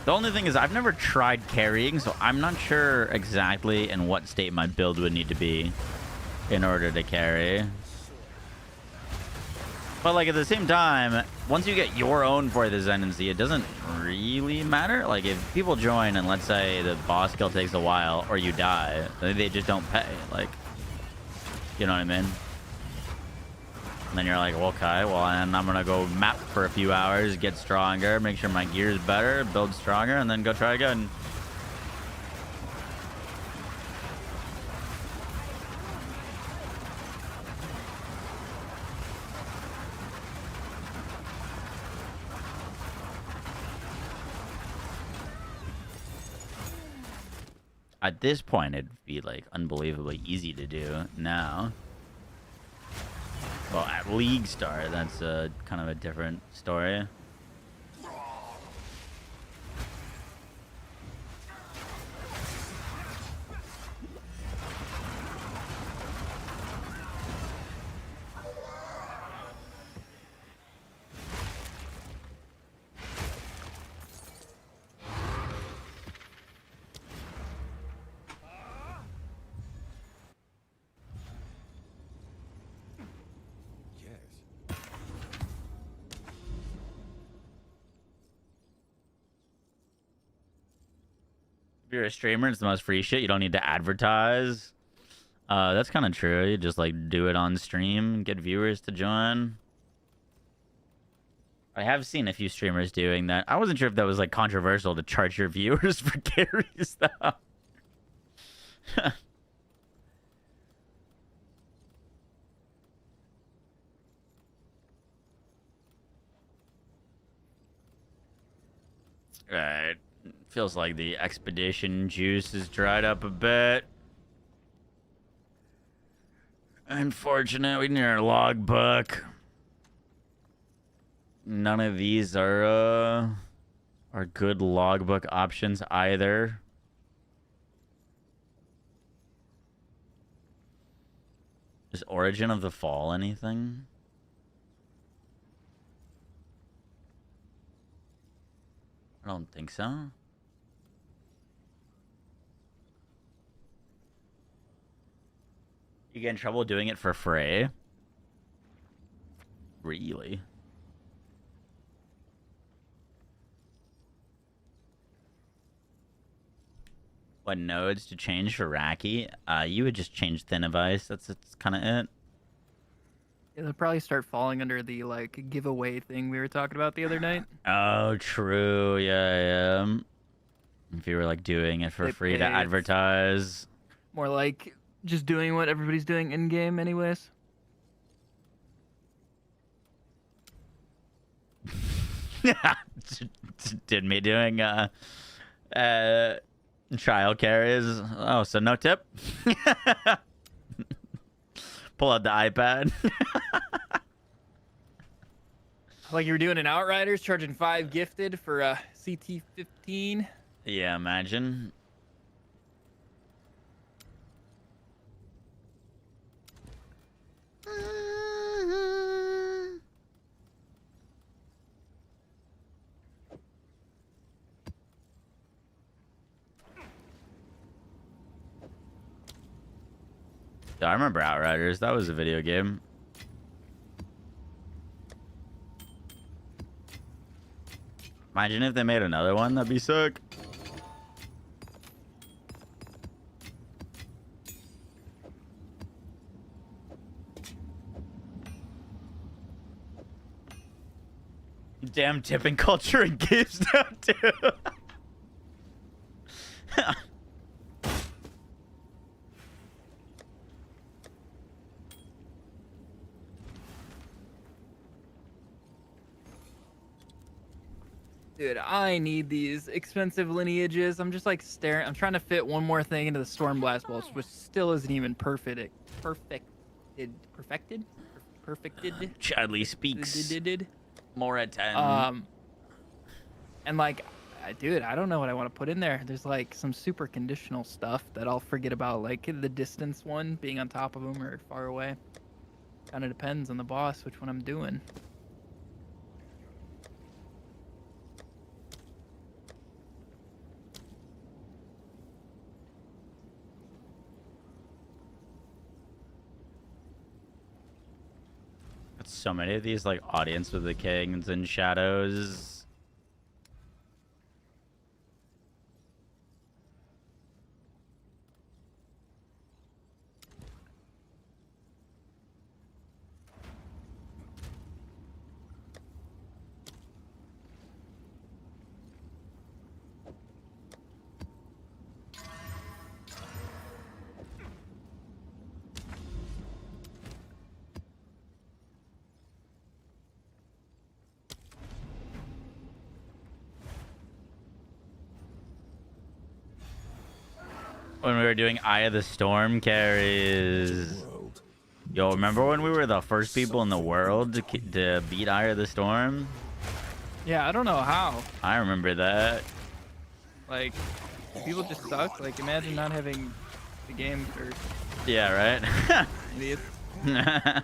The only thing is I've never tried carrying, so I'm not sure exactly in what state my build would need to be in order to carry. But like at the same time, once you get your own for the Ascendancy, it doesn't really matter. Like if people join and let's say the boss kill takes a while or you die, they just don't pay. Like, you know what I mean? And then you're like, well, okay, well, and I'm gonna go map for a few hours, get stronger, make sure my gear is better, build stronger, and then go try again. At this point, it'd be like unbelievably easy to do now. Well, at League Star, that's a kind of a different story. If you're a streamer, it's the most free shit. You don't need to advertise. That's kind of true. You just like do it on stream, get viewers to join. I have seen a few streamers doing that. I wasn't sure if that was like controversial to charge your viewers for carries though. Right. Feels like the expedition juice is dried up a bit. Unfortunate, we need our logbook. None of these are good logbook options either. Is Origin of the Fall anything? I don't think so. You get in trouble doing it for free? Really? What nodes to change for Raki? You would just change Thin of Ice. That's kind of it. Yeah, they'll probably start falling under the like giveaway thing we were talking about the other night. Oh, true. Yeah, yeah. If you were like doing it for free to advertise. More like just doing what everybody's doing in game, anyways. Did me doing trial carries. Oh, so no tip. Pull out the iPad. Like you were doing an Outriders, charging 5 gifted for a CT-15. Yeah, imagine. Yeah, I remember Outriders. That was a video game. Imagine if they made another one. That'd be sick. Damn tipping culture in games now too. Dude, I need these expensive lineages. I'm just like staring. I'm trying to fit one more thing into the Stormblast Bolts, which still isn't even perfected. Perfected? Chadley speaks more at 10. And like, dude, I don't know what I want to put in there. There's like some super conditional stuff that I'll forget about, like the distance one, being on top of them or far away. Kind of depends on the boss, which one I'm doing. so many of these like Audience with the Kings and Shadows. When we were doing Eye of the Storm carries. Yo, remember when we were the first people in the world to beat Eye of the Storm? Yeah, I don't know how. I remember that. Like, people just suck. Like, imagine not having the game first. Yeah, right? Idiots. My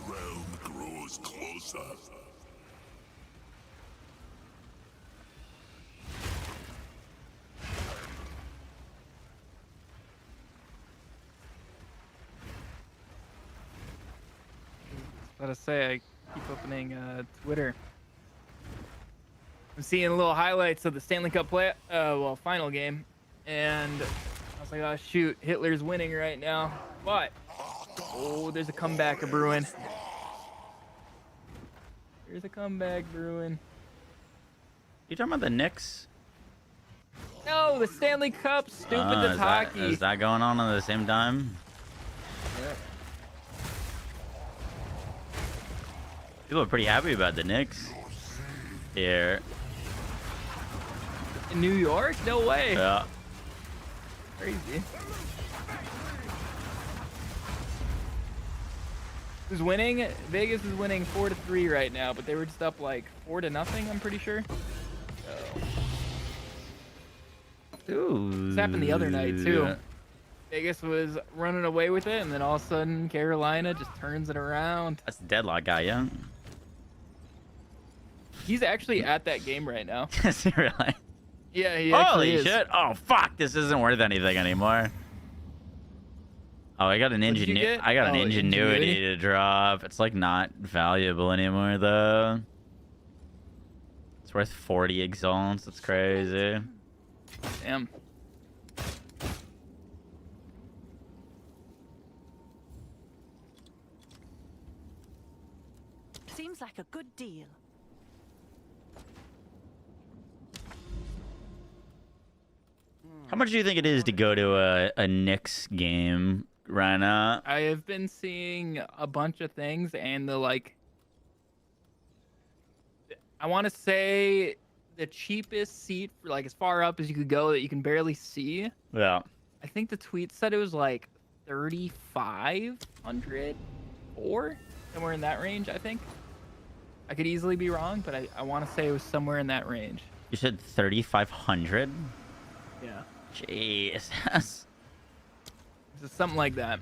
realm grows closer. Gotta say, I keep opening Twitter. I'm seeing little highlights of the Stanley Cup final game, and I was like, oh shoot, Hitler's winning right now. But oh, there's a comeback brewing. There's a comeback brewing. You talking about the Knicks? No, the Stanley Cup. Stupid. That's hockey. Is that going on at the same time? Yep. People are pretty happy about the Knicks here. In New York? No way. Yeah. Crazy. Who's winning? Vegas is winning 4-3 right now, but they were just up like 4-0, I'm pretty sure. So. Ooh. This happened the other night too. Vegas was running away with it, and then all of a sudden Carolina just turns it around. That's the Deadlock guy, yeah? He's actually at that game right now. Is he really? Yeah, he actually Holy is. shit. Oh, fuck. This isn't worth anything anymore. Oh, I got an What did you get? I got an Oh, ingenuity ingenuity? to drop. It's like not valuable anymore though. It's worth 40 exalts. That's crazy. Damn. Seems like a good deal. How much do you think it is to go to a Knicks game right now? I have been seeing a bunch of things, and the like. I want to say the cheapest seat for like as far up as you could go that you can barely see. Yeah. I think the tweet said it was like 3,500 or somewhere in that range. I think. I could easily be wrong, but I want to say it was somewhere in that range. You said 3,500? Yeah. Jesus. Just something like that.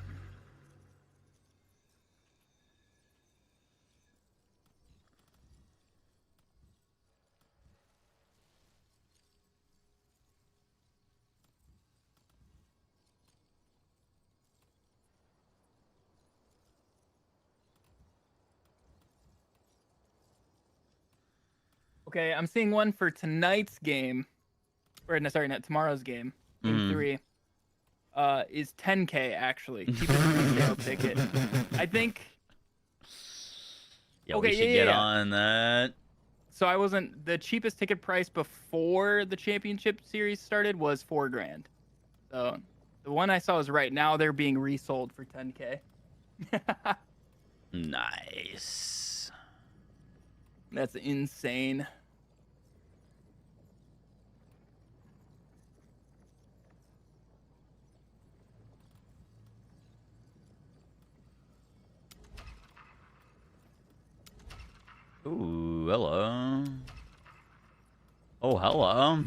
Okay, I'm seeing one for tonight's game. Or no, sorry, not tomorrow's game. Game 3. Is 10K actually. Cheapest retail ticket. I think. Yeah, Okay, we should get on that. So I wasn't. The cheapest ticket price before the championship series started was $4,000. So the one I saw is right now they're being resold for 10K. Nice. That's insane. Ooh, hello. Oh, hello.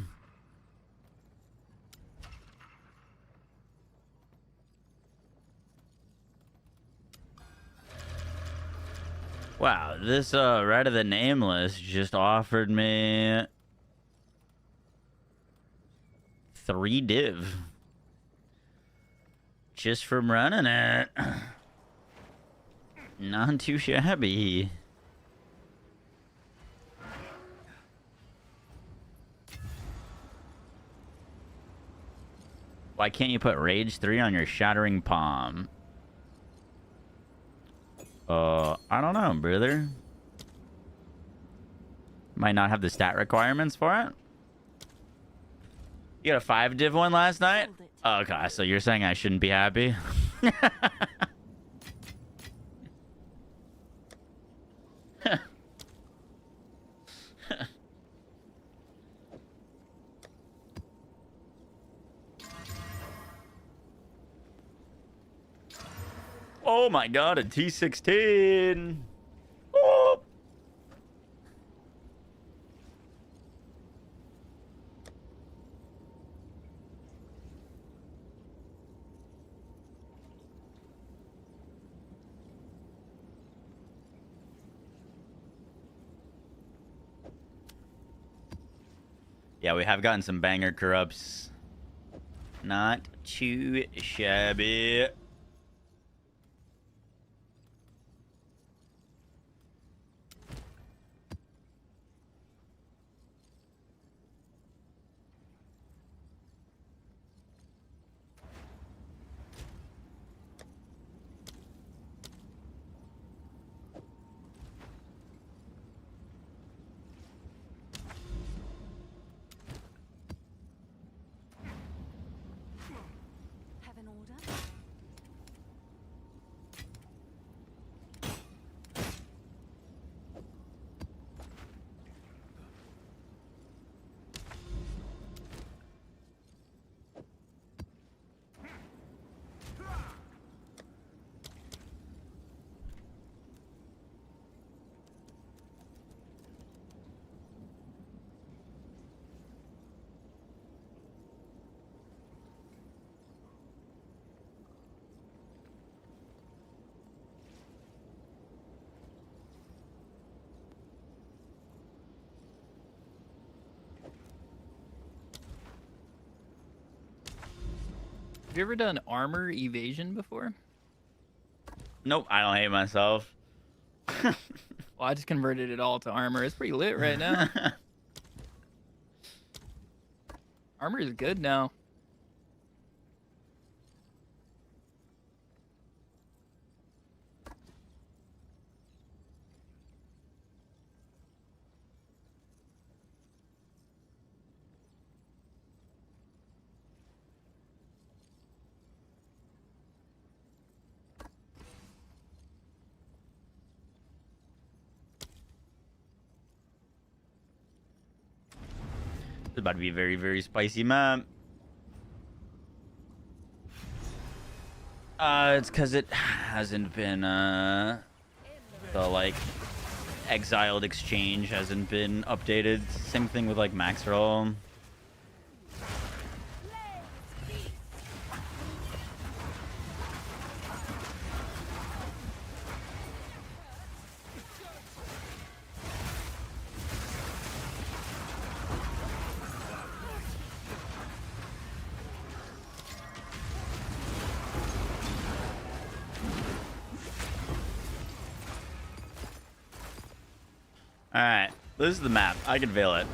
Wow, this right of the nameless just offered me 3 div. Just from running it. Not too shabby. Why can't you put Rage 3 on your Shattering Palm? I don't know, brother. Might not have the stat requirements for it. You got a 5 div one last night? Oh, okay, so you're saying I shouldn't be happy? Oh my god, a T16. Oh. Yeah, we have gotten some banger corrupts. Not too shabby. Have an order? Have you ever done armor evasion before? Nope, I don't hate myself. Well, I just converted it all to armor. It's pretty lit right now. Armor is good now. It's about to be a very, very spicy map. It's because it hasn't been, the, like, exiled exchange hasn't been updated. Same thing with, like, max roll. Alright, this is the map. I can veil it.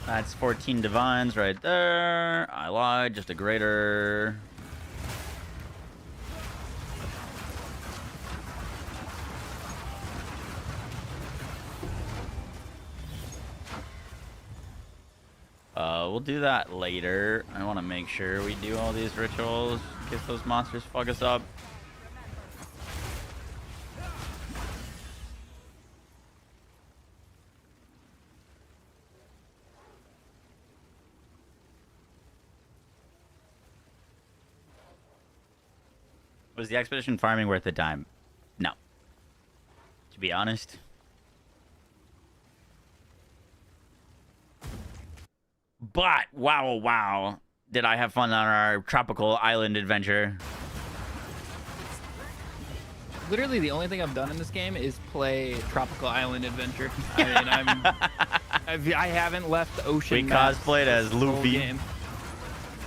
That's 14 divines right there. I lied, just a greater. We'll do that later. I want to make sure we do all these rituals in case those monsters fuck us up. Was the expedition farming worth the time? No. To be honest. But, wow. Did I have fun on our tropical island adventure? Literally, the only thing I've done in this game is play Tropical Island Adventure. I mean, I haven't left the ocean. We maps cosplayed as this whole Luffy. game.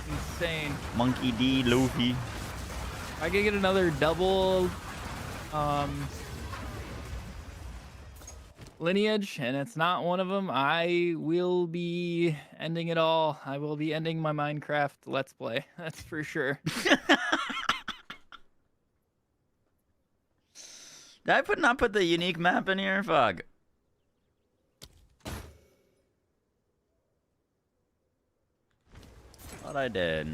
Insane. Monkey D. Luffy. I could get another double lineage, and it's not one of them. I will be ending it all. I will be ending my Minecraft Let's Play. That's for sure. Did I not put the unique map in here? Fuck. Thought I did.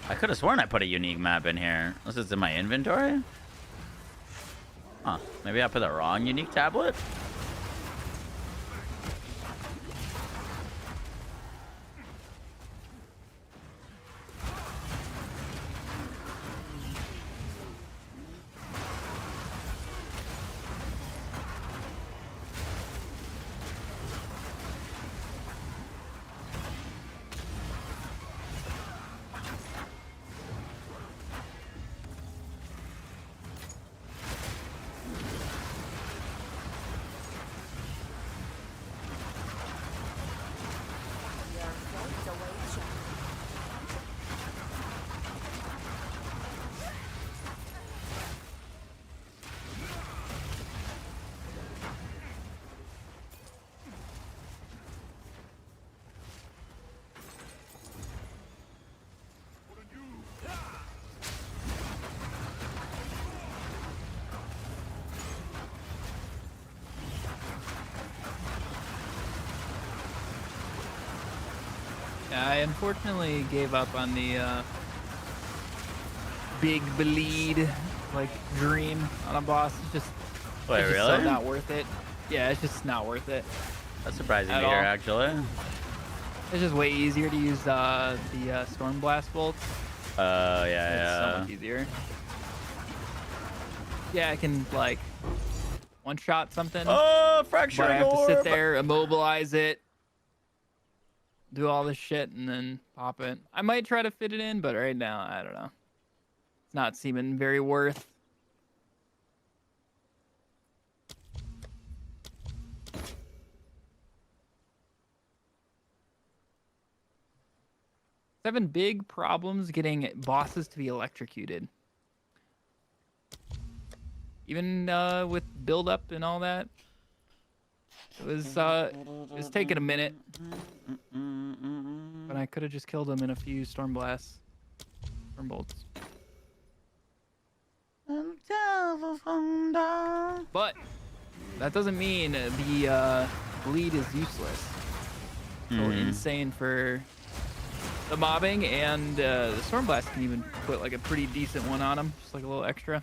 I could have sworn I put a unique map in here. Unless it's in my inventory? Huh. Maybe I put the wrong unique tablet? I unfortunately gave up on the big bleed like dream on a boss. It's just, Wait, it's just really? so not worth it. Yeah, it's just not worth it. That's surprising At to hear, all. actually. It's just way easier to use the storm blast bolts. Oh, It's yeah, so much easier. Yeah, I can like one shot something. Oh, But fracturing I have to orb! sit there, immobilize it, do all this shit, and then pop it. I might try to fit it in, but right now, I don't know. It's not seeming very worth. Having big problems getting bosses to be electrocuted. Even with build up and all that. It was taking a minute. But I could have just killed him in a few storm blasts. Storm bolts. But that doesn't mean the bleed is useless. So insane for the mobbing, and the storm blast can even put like a pretty decent one on him, just like a little extra.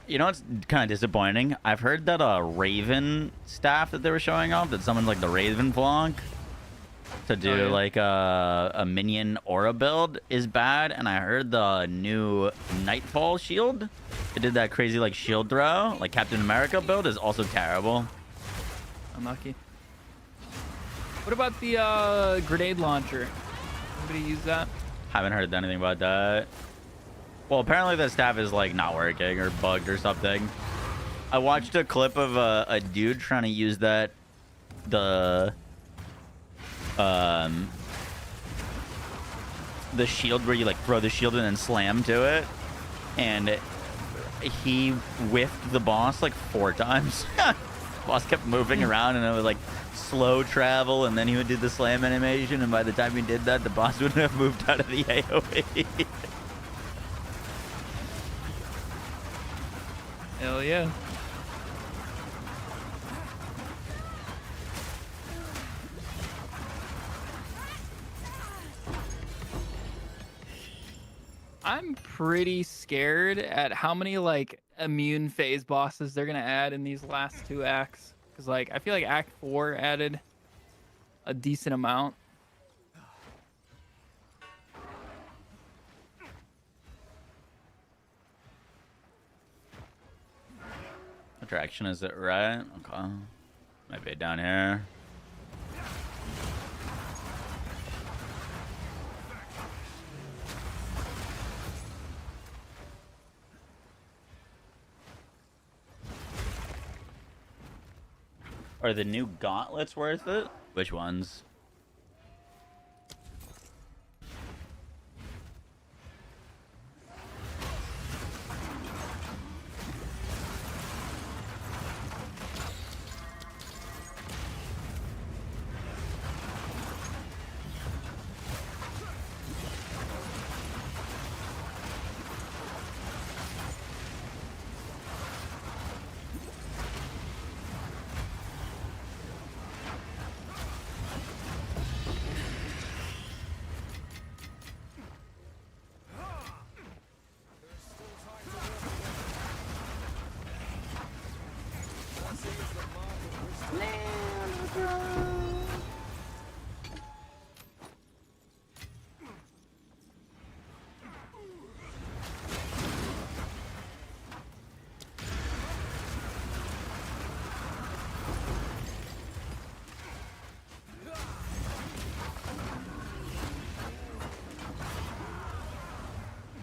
You know what's kind of disappointing? I've heard that a Raven staff that they were showing off, that someone's like the Raven Flonk to do yeah. like a minion aura build is bad, and I heard the new Nightfall shield, it did that crazy like shield throw, like Captain America build, is also terrible. Unlucky. What about the grenade launcher? Anybody use that? Haven't heard anything about that. Well, apparently the staff is like not working or bugged or something. I watched a clip of a dude trying to use the shield where you like throw the shield and then slam to it, and he whiffed the boss like 4 times. Boss kept moving around, and it was like slow travel, and then he would do the slam animation, and by the time he did that, the boss wouldn't have moved out of the AoE. Hell yeah. I'm pretty scared at how many like immune phase bosses they're gonna add in these last 2 acts. Cause like I feel like Act 4 added a decent amount. What direction is it? Right? Okay. Maybe down here. Are the new gauntlets worth it? Which ones?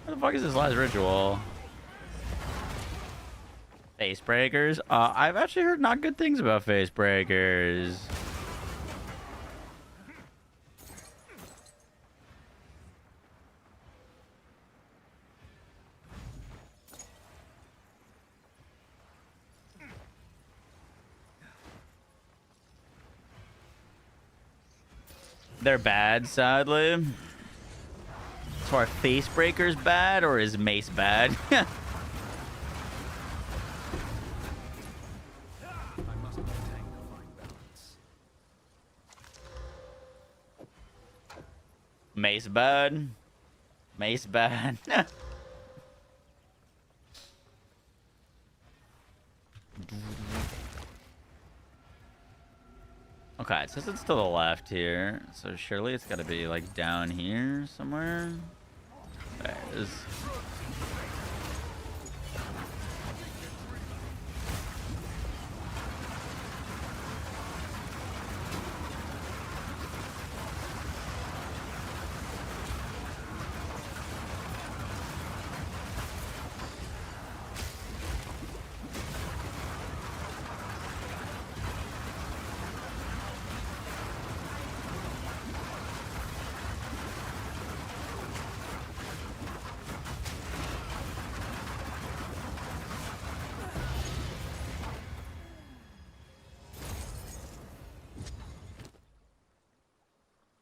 What the fuck is this last ritual? Face breakers? I've actually heard not good things about face breakers. They're bad, sadly. So are face breakers bad, or is mace bad? Mace bad. Mace bad. Okay, it says it's to the left here, so surely it's got to be like down here somewhere. There it is.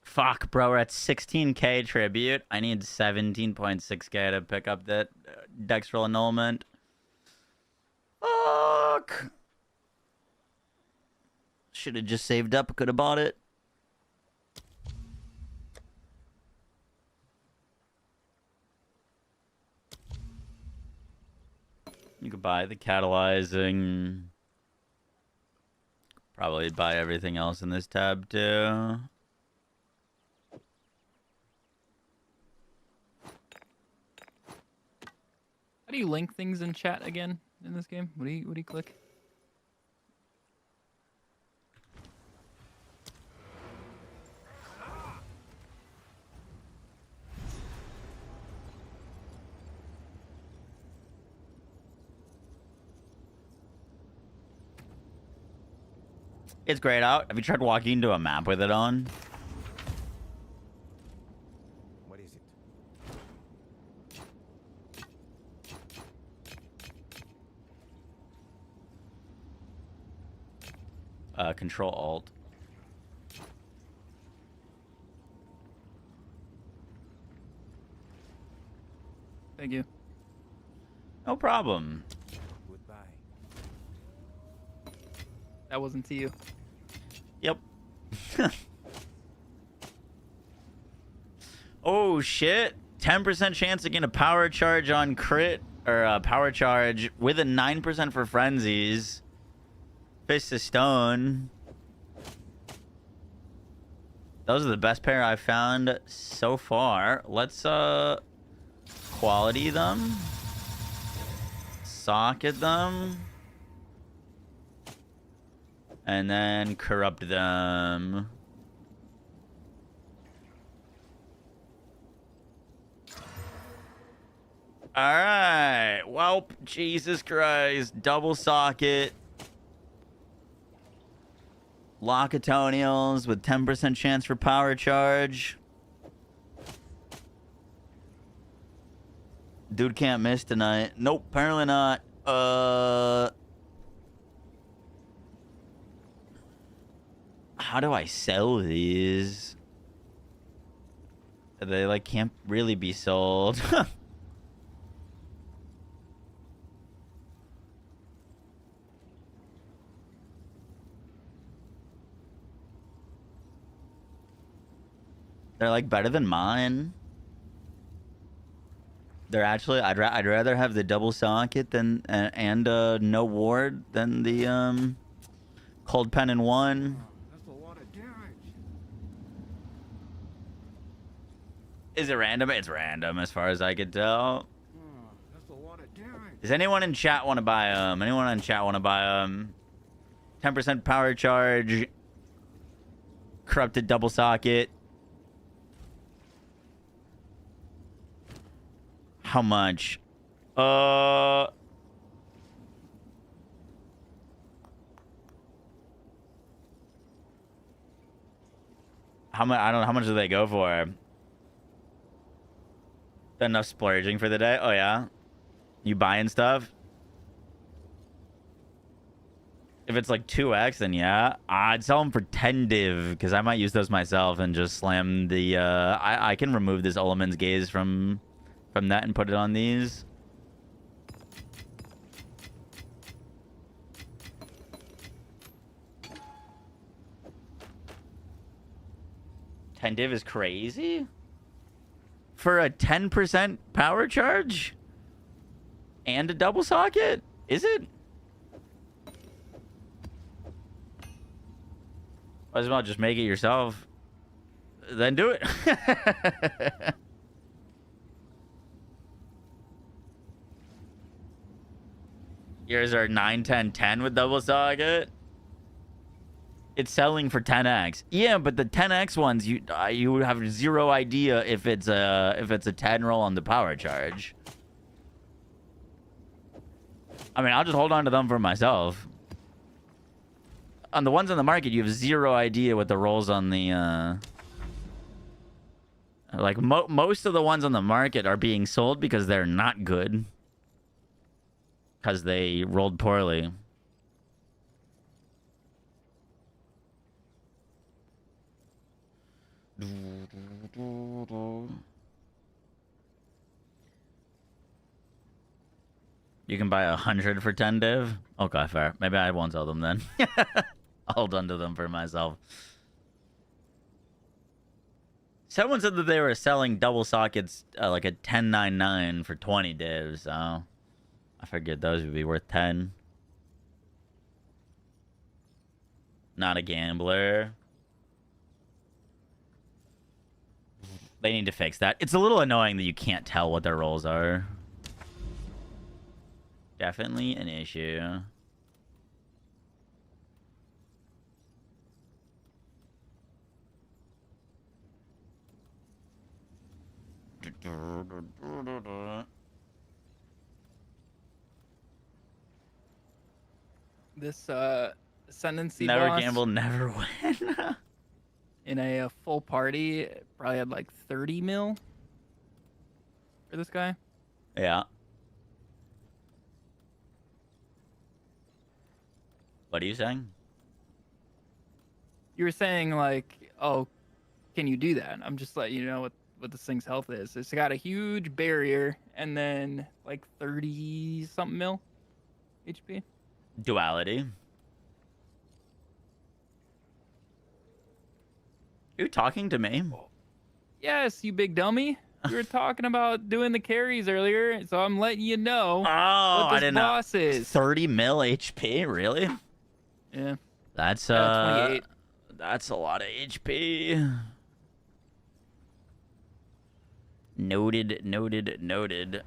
Fuck, bro, we're at 16k tribute. I need 17.6k to pick up that Dextral annulment. Fuck. Should have just saved up, could have bought it. You could buy the catalyzing. Probably buy everything else in this tab too. How do you link things in chat again in this game? What do you click? It's grayed out. Have you tried walking into a map with it on? What is it? Control Alt. Thank you. No problem. Goodbye. That wasn't to you. Yep. Oh shit. 10% chance to get a power charge on crit, or a power charge with a 9% for frenzies. Fist of Stone. Those are the best pair I've found so far. Let's quality them. Socket them. And then corrupt them. Alright. Well, Jesus Christ. Double socket. Lockatonials with 10% chance for power charge. Dude can't miss tonight. Nope, apparently not. How do I sell these? They like can't really be sold. They're like better than mine. They're actually I'd rather have the double socket than and no ward than the cold pen in one. That's a lot of damage. Is it random? It's random as far as I could tell. That's a lot of damage. Does anyone in chat want to buy them? Anyone in chat want to buy them? 10% power charge. Corrupted double socket. How much? How much? I don't know. How much do they go for? Enough splurging for the day? Oh, yeah? You buying stuff? If it's like 2x, then yeah. I'd sell them for 10 div, because I might use those myself and just slam the... I can remove this Ullman's Gaze from that and put it on these. $10 div is crazy? For a 10% power charge? And a double socket? Is it? Might as well just make it yourself. Then do it. Yours are 9, 10, 10 with double socket. It's selling for 10x. Yeah, but the 10x ones, you would have zero idea if it's a 10 roll on the power charge. I mean, I'll just hold on to them for myself. On the ones on the market, you have zero idea what the rolls on the like most of the ones on the market are being sold because they're not good. Because they rolled poorly. You can buy 100 for 10 div? Okay, fair. Maybe I won't sell them then. I'll hold on to them for myself. Someone said that they were selling double sockets like a 10.99 for 20 divs, so I figured those would be worth 10. Not a gambler. They need to fix that. It's a little annoying that you can't tell what their rolls are. Definitely an issue. This Ascendancy Never boss gamble, never win. in a full party probably had like 30 mil for this guy. Yeah. What are you saying? You were saying like, oh, can you do that? I'm just letting you know what this thing's health is. It's got a huge barrier and then like 30 something mil HP. Duality. You're talking to me? Yes, you big dummy. We were talking about doing the carries earlier, so I'm letting you know Oh, what I this didn't boss know. is. 30 mil HP, really? Yeah. That's 28. That's a lot of HP. Noted, noted, noted.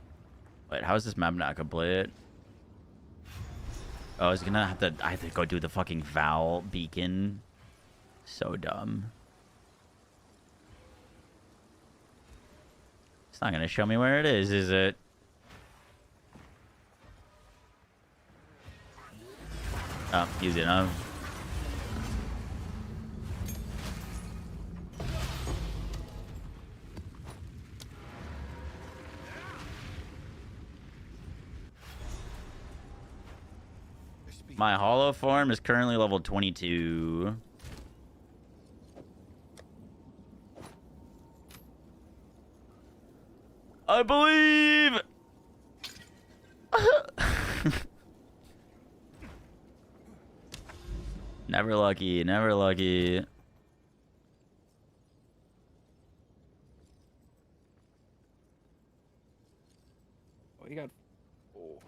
Wait, how is this map not complete? Oh, I was gonna have to. I have to go do the fucking Val beacon. So dumb. It's not gonna show me where it is it? Oh, easy enough. My hollow form is currently level 22. I believe. Never lucky, never lucky. Oh, you got. Oh.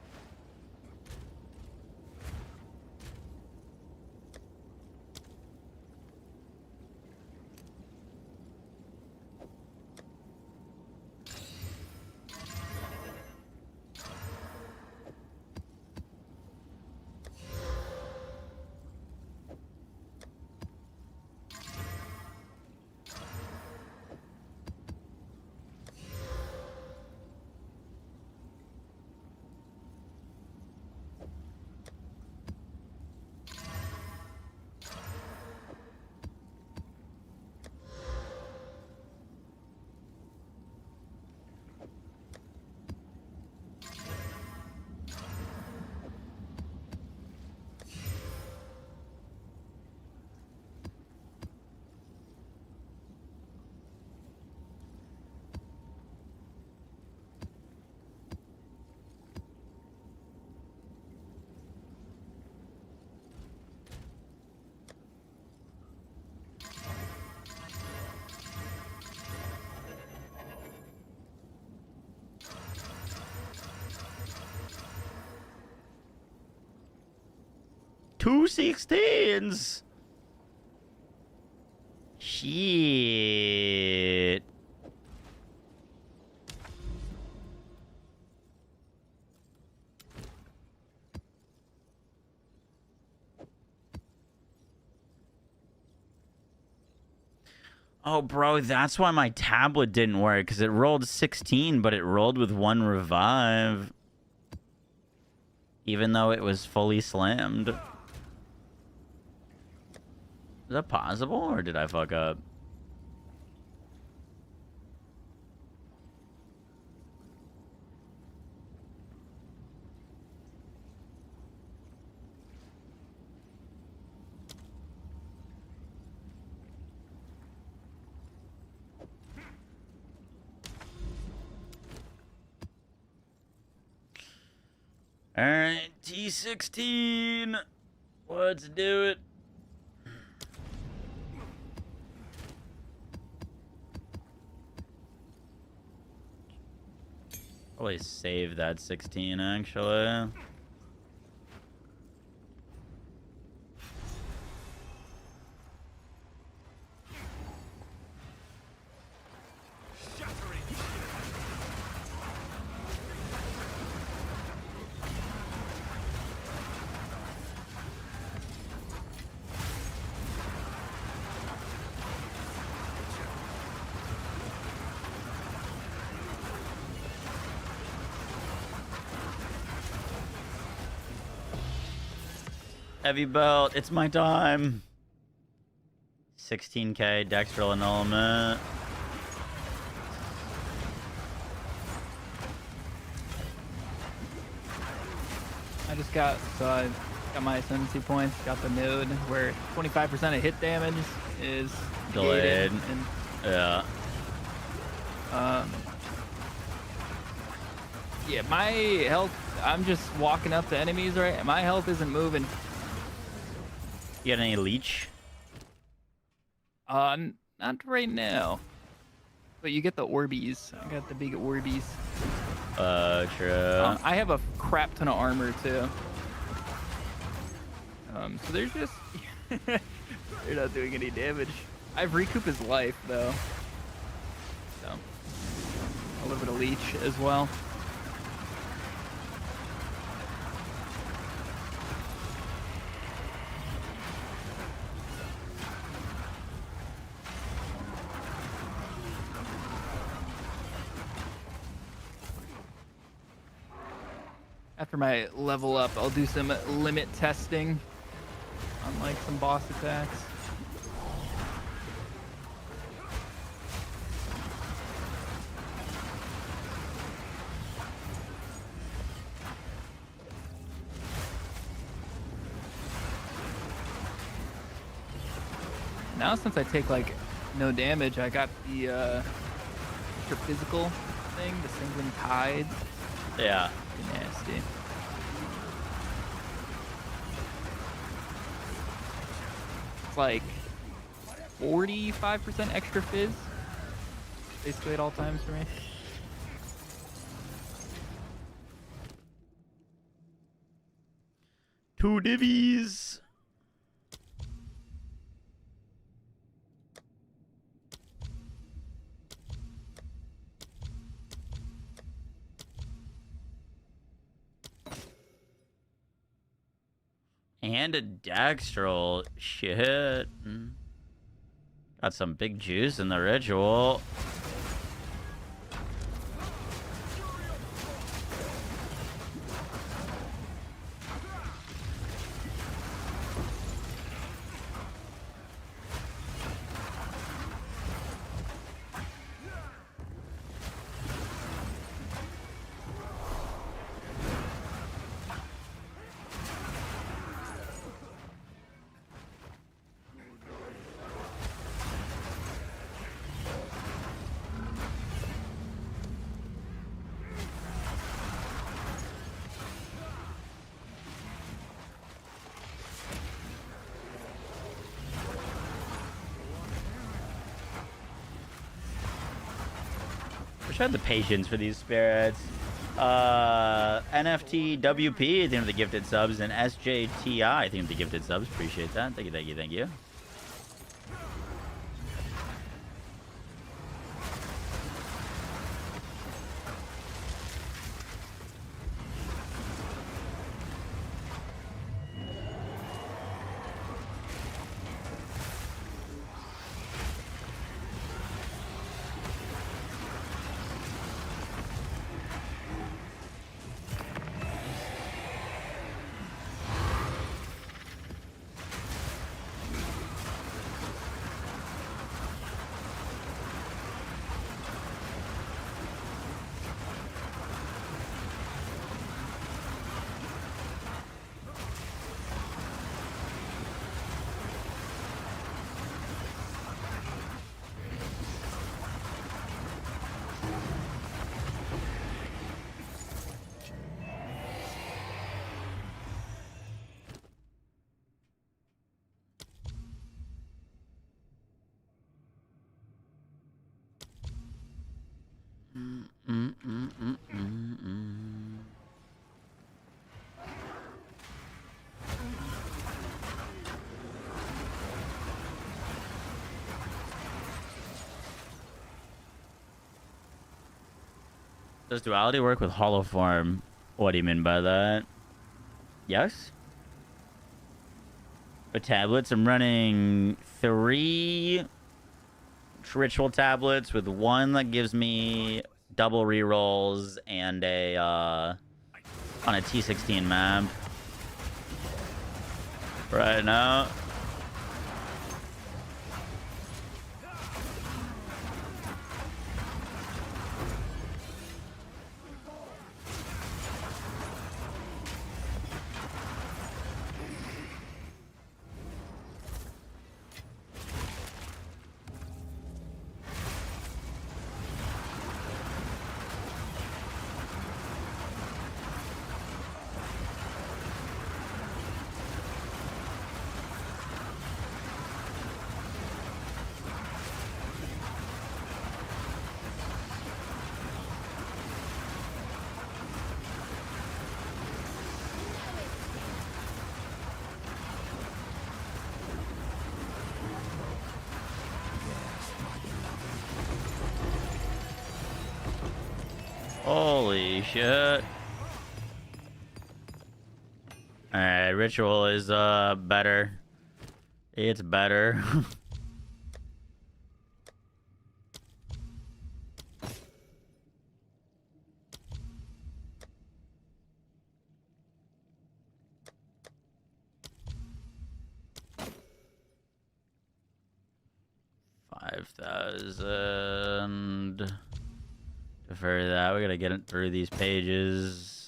Two 16s. Shit. Oh, bro, that's why my tablet didn't work, because it rolled 16, but it rolled with 1 revive. Even though it was fully slammed. Is that possible, or did I fuck up? All right, T16. Let's do it. Probably save that 16, actually. Heavy belt, it's my time. 16k Dextral annulment. I just got, so I got my ascendancy points, got the node where 25% of hit damage is Delayed. And, Yeah. yeah, my health, I'm just walking up to enemies, right? My health isn't moving. You got any leech? Not right now. But you get the Orbeez. I got the big Orbeez. True. I have a crap ton of armor too. So there's just they're not doing any damage. I've recouped his life though. So a little bit of leech as well. After my level up, I'll do some limit testing on like some boss attacks. Now since I take like no damage, I got the extra physical thing, the Singling Tide. Yeah. Nasty. It's like 45% extra fizz, basically at all times for me. Two divvies. And a Dagstrel. Shit. Got some big juice in the ritual. Wish I had the patience for these spirits. NFT WP, I think of the gifted subs, and SJTI, I think of the gifted subs. Appreciate that. Thank you, thank you, thank you. Does duality work with hollow form? What do you mean by that? Yes. For tablets, I'm running 3 ritual tablets with 1 that gives me double rerolls and a on a T16 map. Right now. Holy shit. Alright, ritual is better. It's better. 5,000. Defer that. We gotta get it through these pages.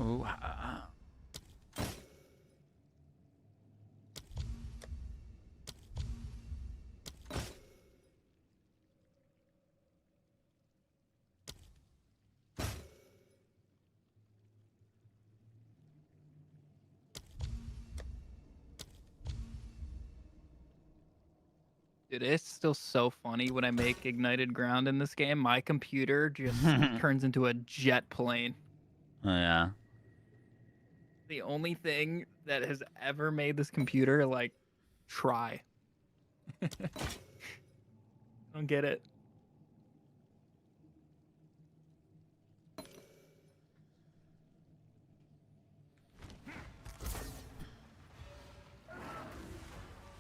Ooh, Dude, it's still so funny when I make ignited ground in this game. My computer just turns into a jet plane. Oh, yeah. The only thing that has ever made this computer like try. I don't get it.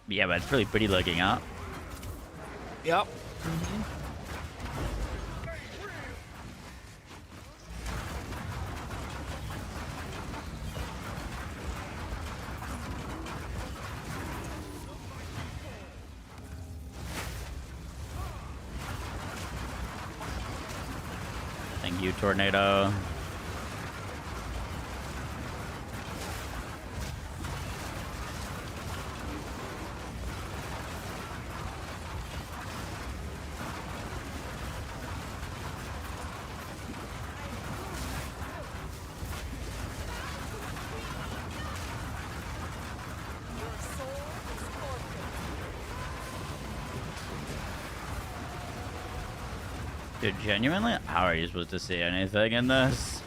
Yeah, but it's really pretty looking, huh? Yep. Thank you, Tornado. Dude, genuinely, how are you supposed to see anything in this?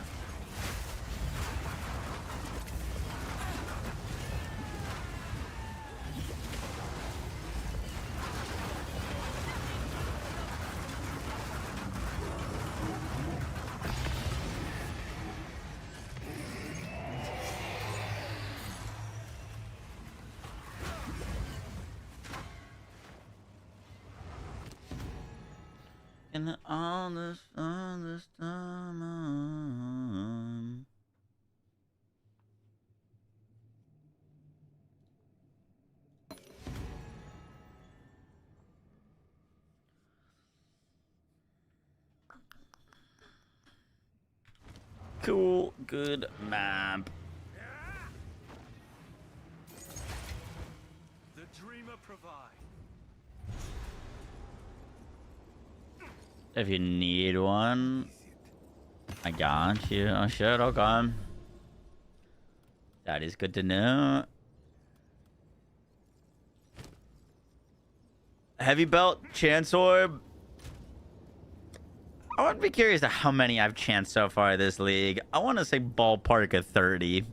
And all this time. Cool, good map. The dreamer provides. If you need one, I got you. Oh shit, okay. That is good to know. Heavy belt, chance orb. I would be curious to how many I've chanced so far this league. I want to say ballpark of 30.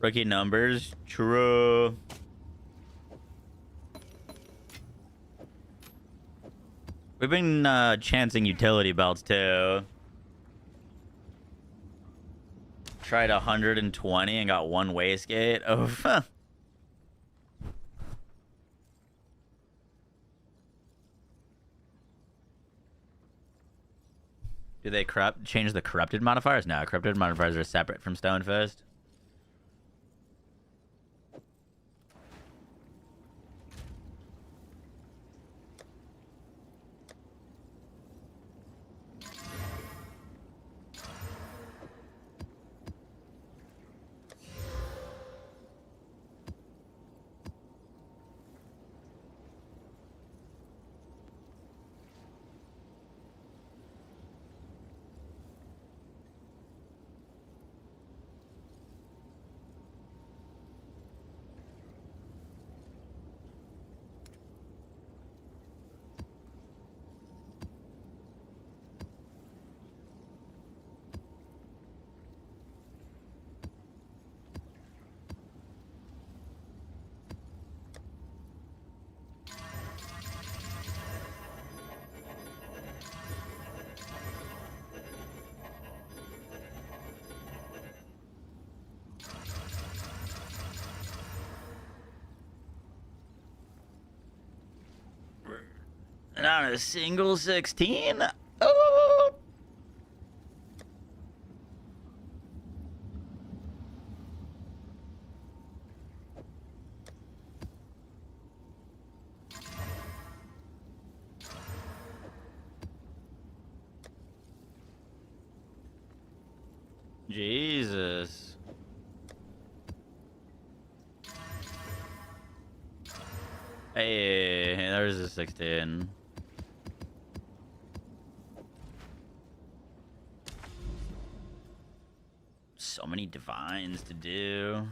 Rookie numbers, true. We've been chancing utility belts too. Tried 120 and got one wastegate. Oh, Do they change the corrupted modifiers? No, corrupted modifiers are separate from Stone Fist. Not a single 16. Oh. Jesus. Hey, there's a 16. So many divines to do.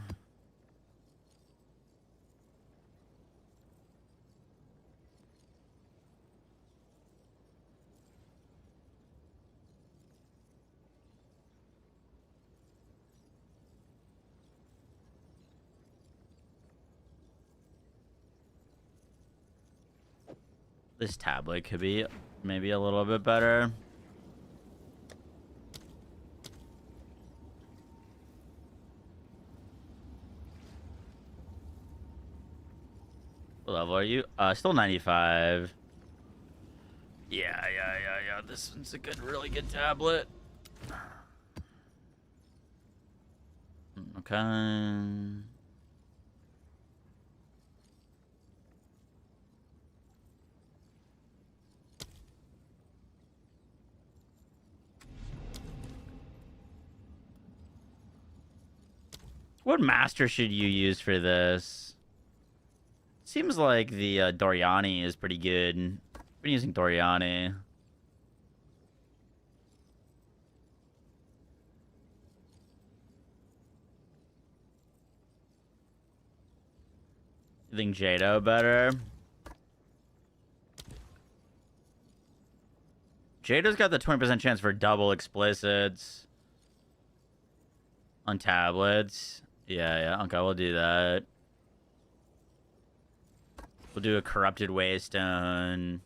This tablet could be maybe a little bit better. What level are you? Still 95. Yeah. This one's a really good tablet. Okay. What master should you use for this? Seems like the Doriani is pretty good. Been using Doriani. You think Jado better? Jado's got the 20% chance for double explicits on tablets. Yeah. Okay, we'll do that. We'll do a corrupted waystone.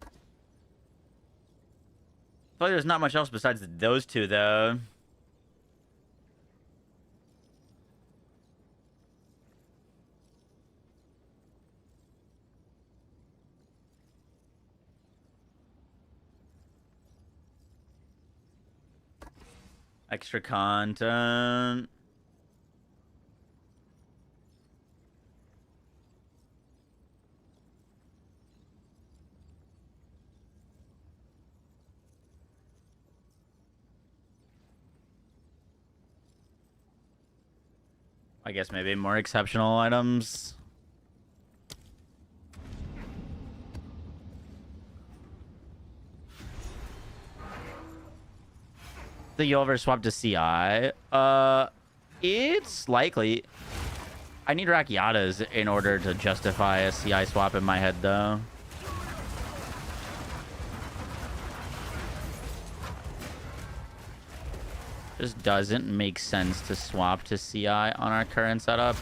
I feel like there's not much else besides those two, though. Extra content. I guess maybe more exceptional items. Think you'll ever swap to CI? It's likely. I need Rakiatas in order to justify a CI swap in my head, though. Just doesn't make sense to swap to CI on our current setup.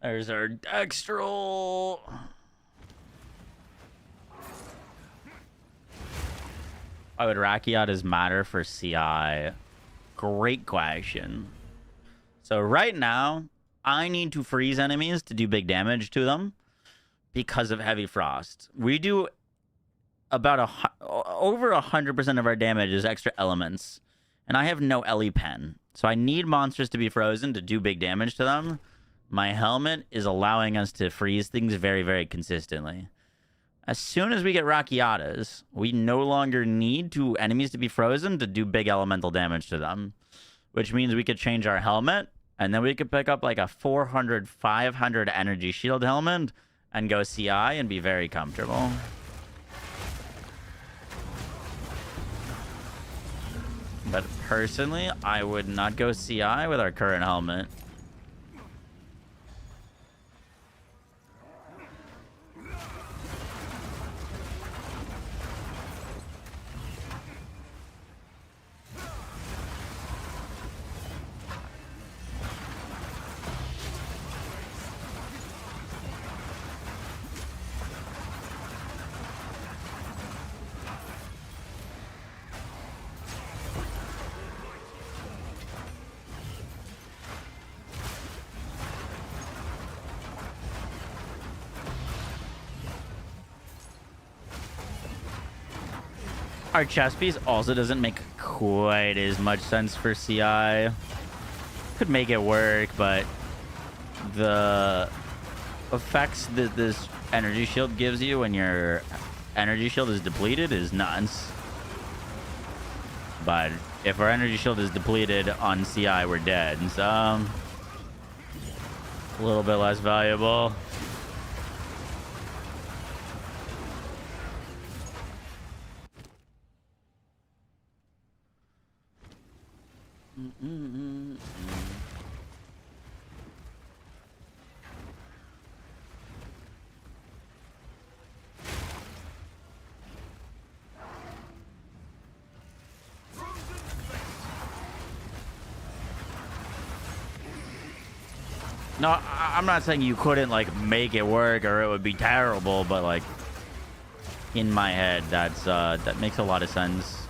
There's our Dextral. Why would Rakiatas matter for CI? Great question. So right now, I need to freeze enemies to do big damage to them because of Heavy Frost. We do about over 100% of our damage is extra elements. And I have no Ellie pen. So I need monsters to be frozen to do big damage to them. My helmet is allowing us to freeze things very, very consistently. As soon as we get Rakiatas, we no longer need enemies to be frozen to do big elemental damage to them. Which means we could change our helmet, and then we could pick up like a 400, 500 energy shield helmet and go CI and be very comfortable. But personally, I would not go CI with our current helmet. Our chest piece also doesn't make quite as much sense for CI. Could make it work, but the effects that this energy shield gives you when your energy shield is depleted is nuts. But if our energy shield is depleted on CI, we're dead. So a little bit less valuable. No, I'm not saying you couldn't like make it work or it would be terrible, but like in my head, that makes a lot of sense.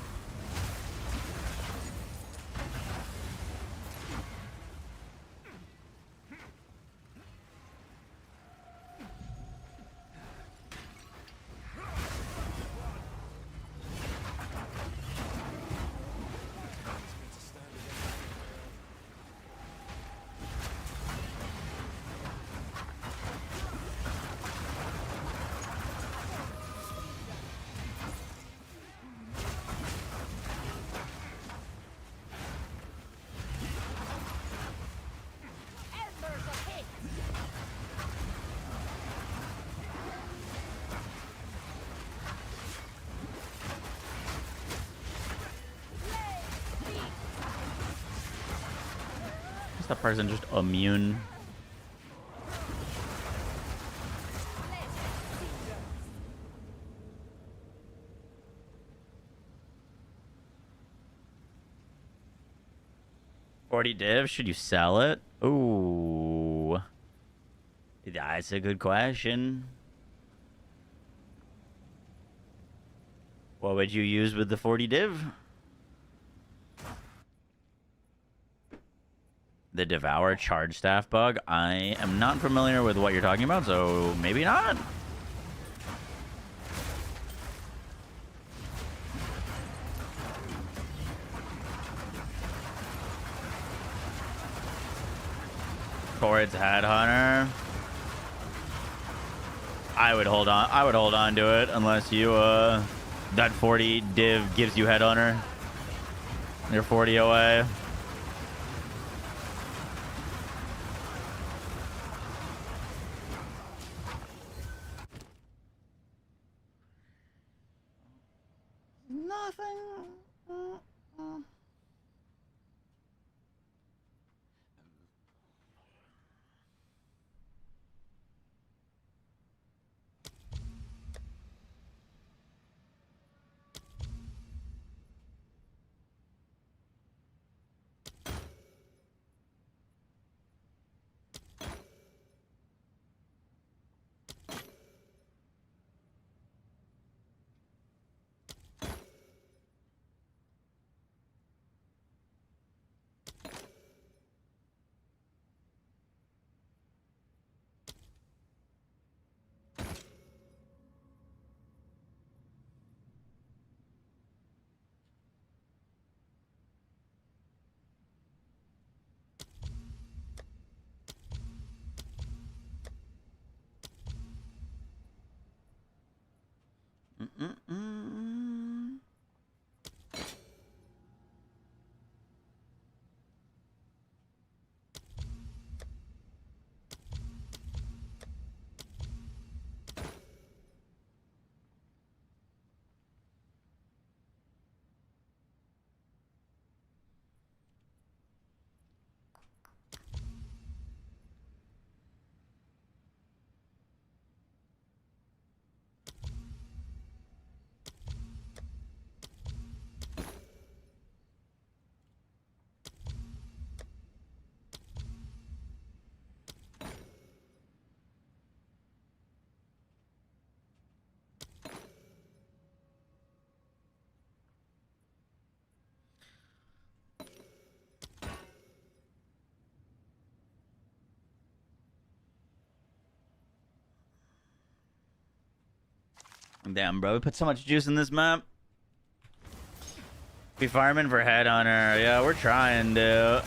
Is that person just immune? $40 div, should you sell it? Ooh, that's a good question. What would you use with the 40 div? The Devour charge staff bug. I am not familiar with what you're talking about, so maybe not. Towards Headhunter. I would hold on. I would hold on to it unless you that 40 div gives you Headhunter. You're 40 away. Mm-mm-mm. Damn, bro, we put so much juice in this map. We farming for Headhunter. Yeah, we're trying to.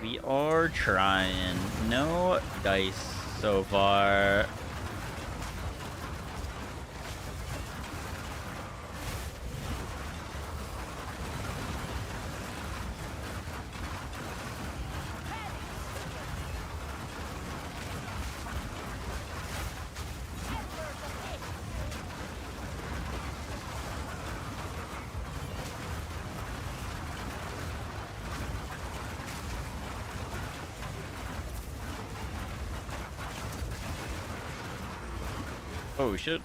We are trying. No dice so far. Oh shit.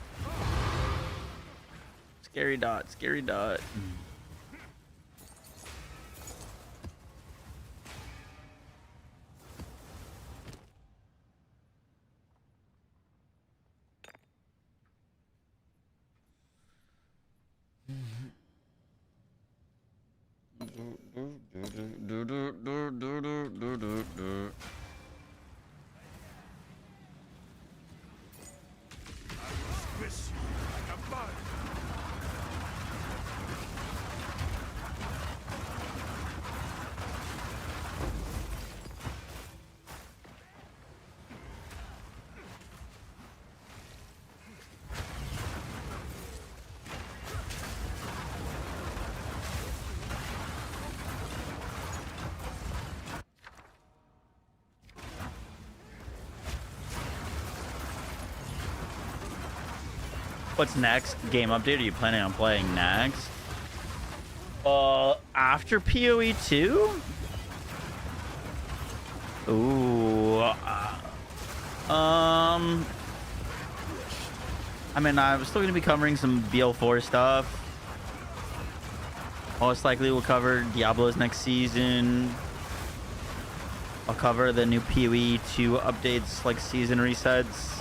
Scary dot, scary dot. Squish you like a bug. What's next? Game update? Are you planning on playing next? After PoE 2? Ooh. I mean, I'm still gonna be covering some BL4 stuff. Most likely we'll cover Diablo's next season. I'll cover the new PoE 2 updates, like season resets.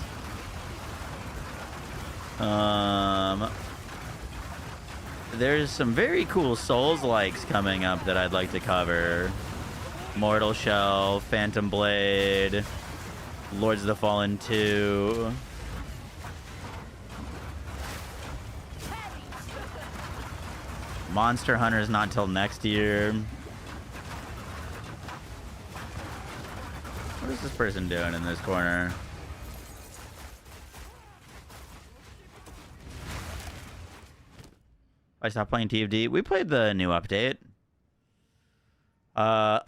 There's some very cool Souls-likes coming up that I'd like to cover. Mortal Shell, Phantom Blade, Lords of the Fallen 2. Monster Hunter's not till next year. What is this person doing in this corner? I stopped playing TFD. We played the new update. Only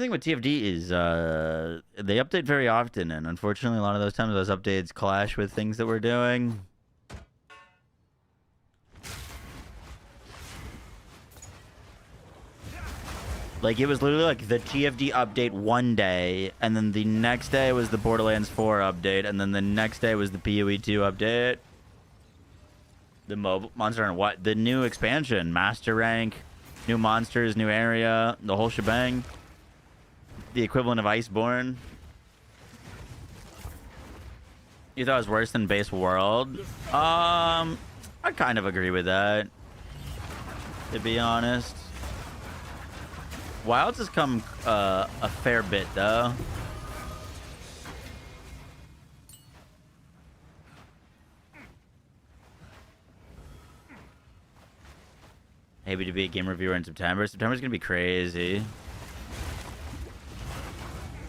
thing with TFD is they update very often, and unfortunately, a lot of those times those updates clash with things that we're doing. Like, it was literally like the TFD update one day, and then the next day was the Borderlands 4 update, and then the next day was the PoE 2 update. The Monster Hunter, what? The new expansion, Master Rank, new monsters, new area, the whole shebang. The equivalent of Iceborne. You thought it was worse than Base World? I kind of agree with that, to be honest. Wilds has come a fair bit, though. Maybe to be a game reviewer in September. September's gonna be crazy.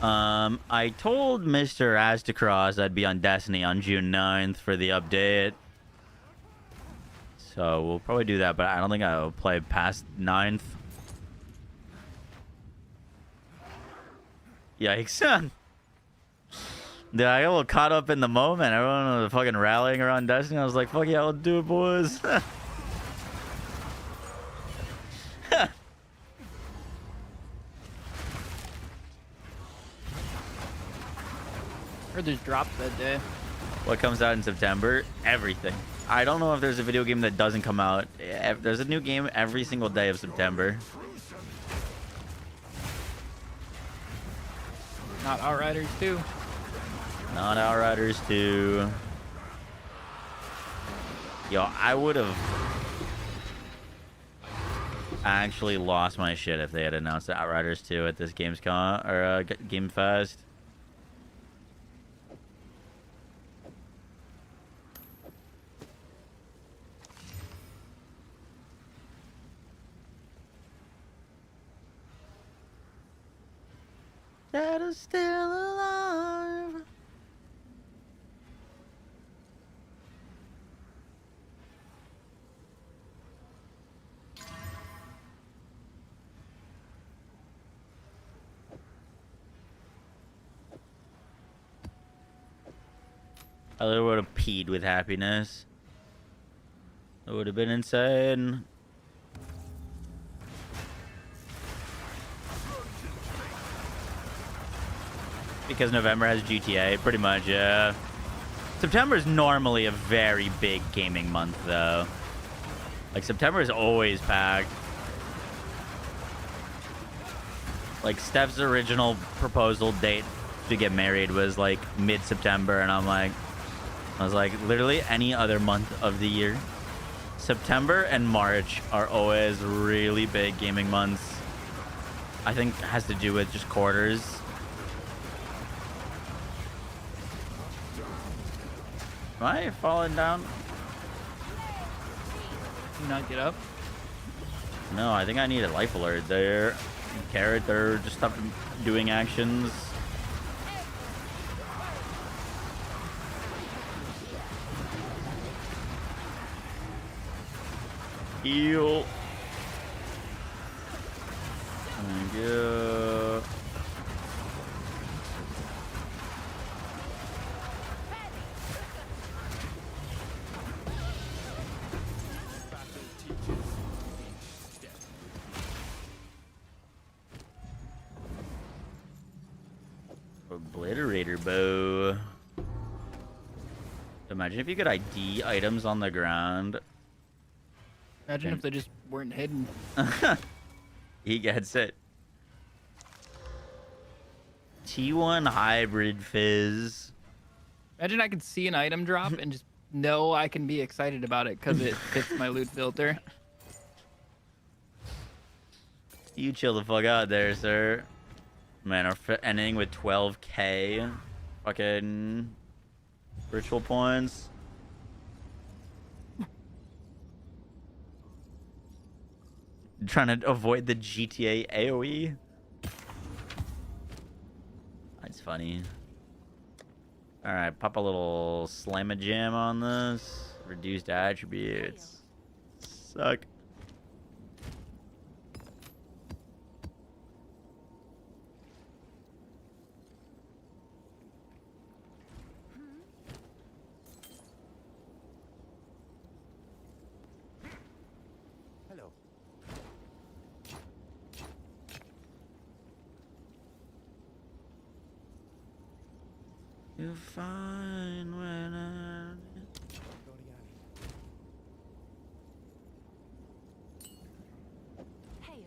I told Mr. Astacross I'd be on Destiny on June 9th for the update. So we'll probably do that, but I don't think I'll play past 9th. Yikes. Dude, I got a little caught up in the moment. Everyone was fucking rallying around Destiny. I was like, fuck yeah, let's do it, boys. Heard there's drops that day. What comes out in September? Everything. I don't know if there's a video game that doesn't come out. There's a new game every single day of September. Not Outriders 2. Not Outriders 2. Yo, I would have actually lost my shit if they had announced Outriders 2 at this Gamescom or Game Fest. That is still alive. I literally would have peed with happiness. It would have been insane. Because November has GTA, pretty much, yeah. September is normally a very big gaming month, though. Like, September is always packed. Like, Steph's original proposal date to get married was, like, mid-September, and I was like, literally any other month of the year. September and March are always really big gaming months. I think it has to do with just quarters. Am I falling down? Can you not get up? No, I think I need a life alert there. Carrot, they're just stopped doing actions. Heal. Thank you. Obliterator bow. Imagine if you could ID items on the ground. Imagine if they just weren't hidden. He gets it. T1 hybrid fizz. Imagine I could see an item drop and just know I can be excited about it because it fits my loot filter. You chill the fuck out there, sir. Man, we're ending with 12k fucking ritual points. Trying to avoid the GTA AoE. That's funny. Alright, pop a little slam-a-jam on this. Reduced attributes. Suck. Hello. You're fine when I... Hail.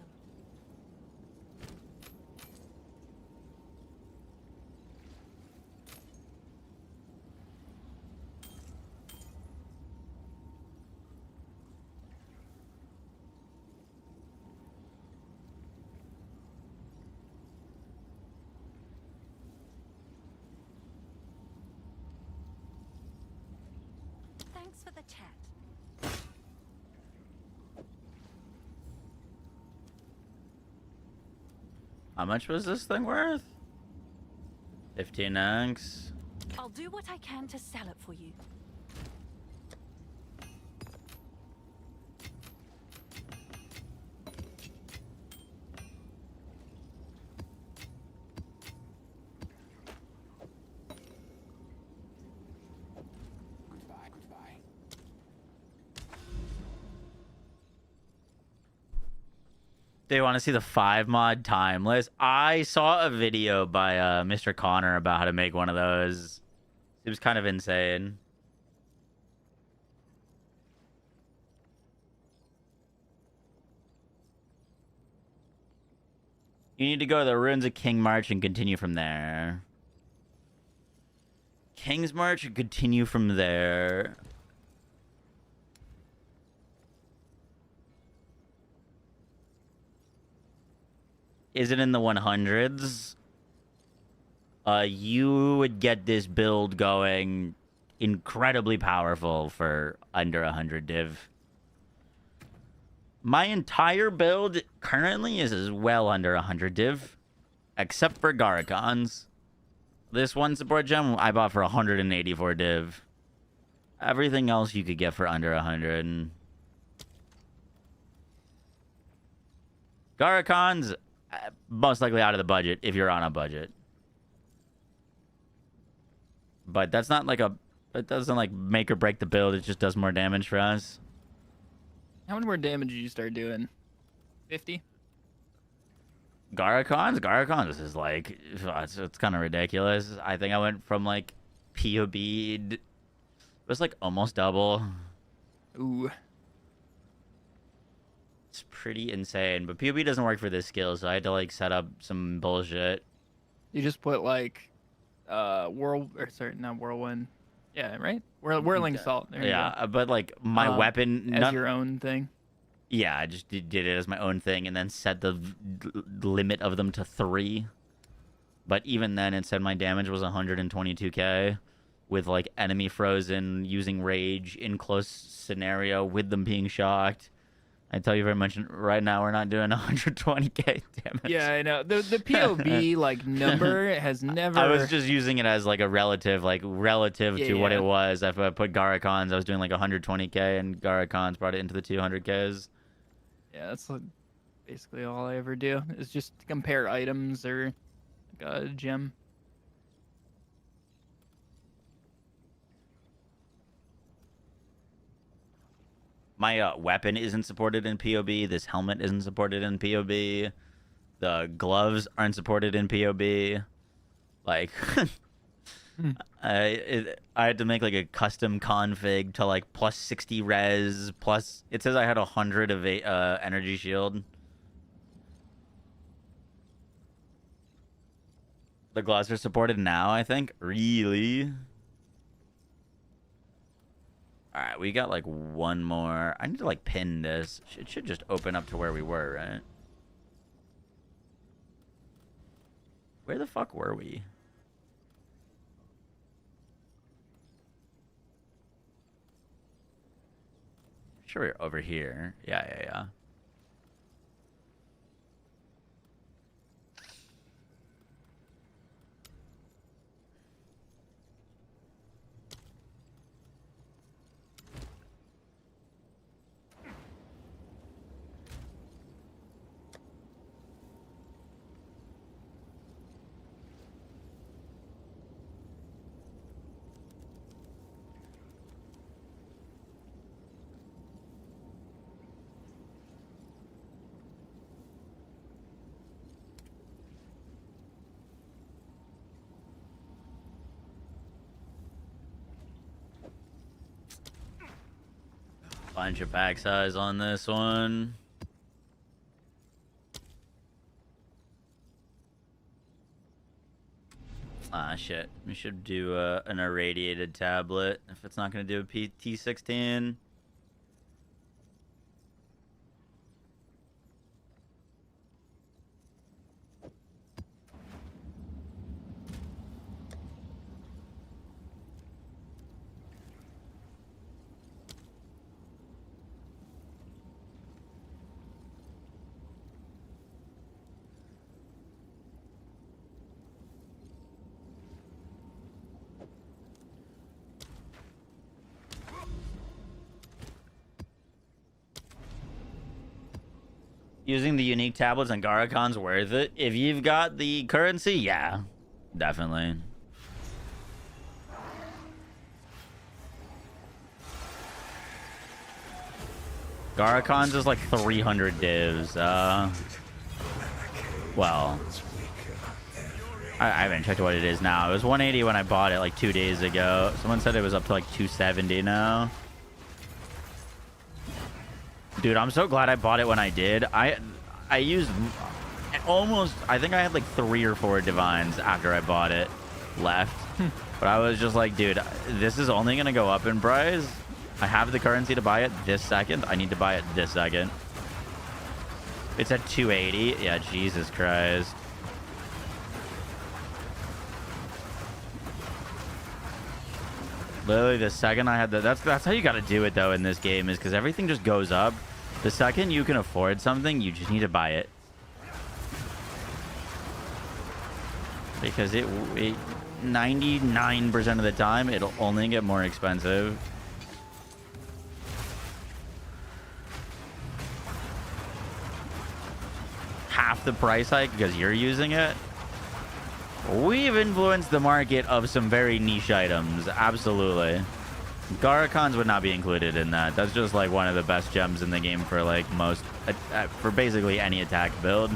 Thanks for the chat. How much was this thing worth? 15x. I'll do what I can to sell it for you. They want to see the 5 mod timeless. I saw a video by Mr. Connor about how to make one of those. It was kind of insane. You need to go to the Ruins of King March and continue from there. King's March and continue from there. Is it in the 100s? You would get this build going incredibly powerful for under 100 div. My entire build currently is as well under 100 div, except for Garakon's. This one support gem I bought for 184 div. Everything else you could get for under 100. Garakon's most likely out of the budget if you're on a budget. But that's not like it doesn't like make or break the build. It just does more damage for us. How much more damage did you start doing? 50? Garakon's is like, it's kind of ridiculous. I think I went from like POB'd. It was like almost double. Ooh. It's pretty insane, but POB doesn't work for this skill, so I had to like set up some bullshit. You just put like not whirlwind. Yeah, right? Whirling salt. There you Yeah, but like my weapon as your own thing. Yeah, I just did it as my own thing and then set the limit of them to 3. But even then it said my damage was 122k with like enemy frozen, using rage in close scenario with them being shocked. I tell you very much right now, we're not doing 120k damage. Yeah, I know. The POB like number has never. I was just using it as like a relative to what it was. If I put Garakon's, I was doing like 120k, and Garakon's brought it into the 200ks. Yeah, that's like basically all I ever do is just compare items or like a gem. My weapon isn't supported in POB. This helmet isn't supported in POB. The gloves aren't supported in POB. Like, I had to make like a custom config to like plus 60 res. Plus, it says I had 100 of energy shield. The gloves are supported now, I think. Really? Alright, we got like one more. I need to like pin this. It should just open up to where we were, right? Where the fuck were we? Sure, we're over here. Yeah. Bunch of pack size on this one. Ah, shit. We should do an irradiated tablet if it's not going to do a T16. Using the unique tablets and Garakon's worth it. If you've got the currency, yeah. Definitely. Garakon's is like 300 divs. Well, I haven't checked what it is now. It was 180 when I bought it like 2 days ago. Someone said it was up to like 270 now. Dude, I'm so glad I bought it when I did. I used almost, I think I had like 3 or 4 divines after I bought it left. But I was just like, dude, this is only going to go up in price. I have the currency to buy it this second. I need to buy it this second. It's at 280. Yeah, Jesus Christ. Literally the second I had that, that's how you got to do it though in this game, is because everything just goes up. The second you can afford something, you just need to buy it. Because it 99% of the time, it'll only get more expensive. Half the price hike because you're using it. We've influenced the market of some very niche items. Absolutely. Garakons would not be included in that. That's just like one of the best gems in the game for like most, for basically any attack build.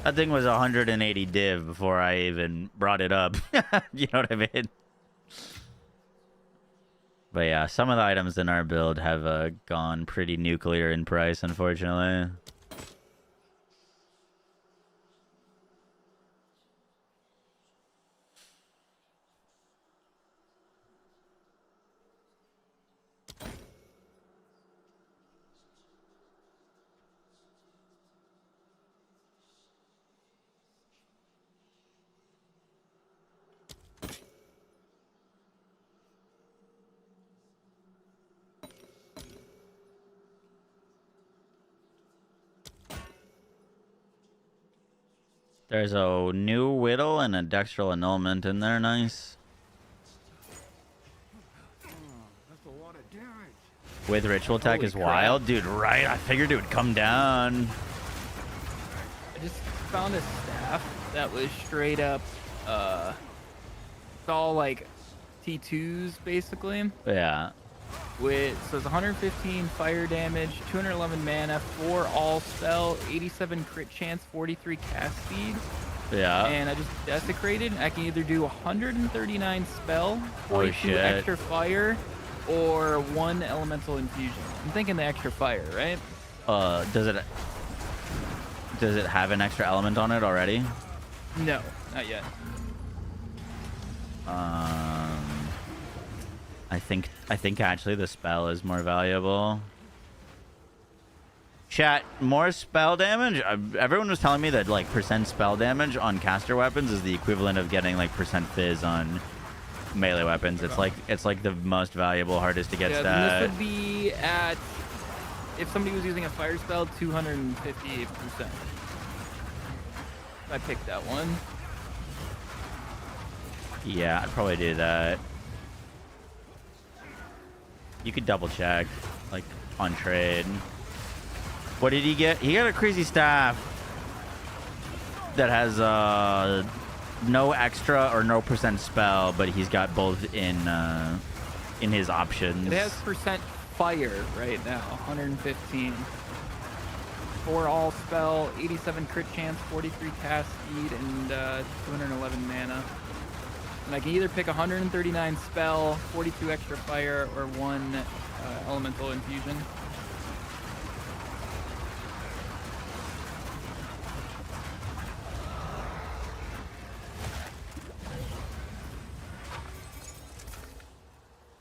That thing was 180 div before I even brought it up. You know what I mean? But yeah, some of the items in our build have gone pretty nuclear in price, unfortunately. There's a new whittle and a dextral annulment in there. Nice. With ritual tech Holy is crap. wild. Dude, right? I figured it would come down. I just found a staff that was straight up, it's all like T2s basically. Yeah. So it's 115 fire damage, 211 mana, 4 all spell, 87 crit chance, 43 cast speed. Yeah. And I just desecrated. I can either do 139 spell, Holy 42 shit. extra fire, or 1 elemental infusion. I'm thinking the extra fire, right? Does it have an extra element on it already? No, not yet. I think actually the spell is more valuable. Chat, more spell damage? Everyone was telling me that like percent spell damage on caster weapons is the equivalent of getting like percent fizz on melee weapons. It's like the most valuable, hardest to get Yeah, stat. and this would be at, if somebody was using a fire spell, 258%. I picked that one. Yeah, I'd probably do that. You could double check, like, on trade. What did he get? He got a crazy staff that has no extra or no percent spell, but he's got both in his options. It has percent fire right now, 115. 4 all spell, 87 crit chance, 43 cast speed, and 211 mana. And I can either pick 139 spell, 42 extra fire, or 1 elemental infusion.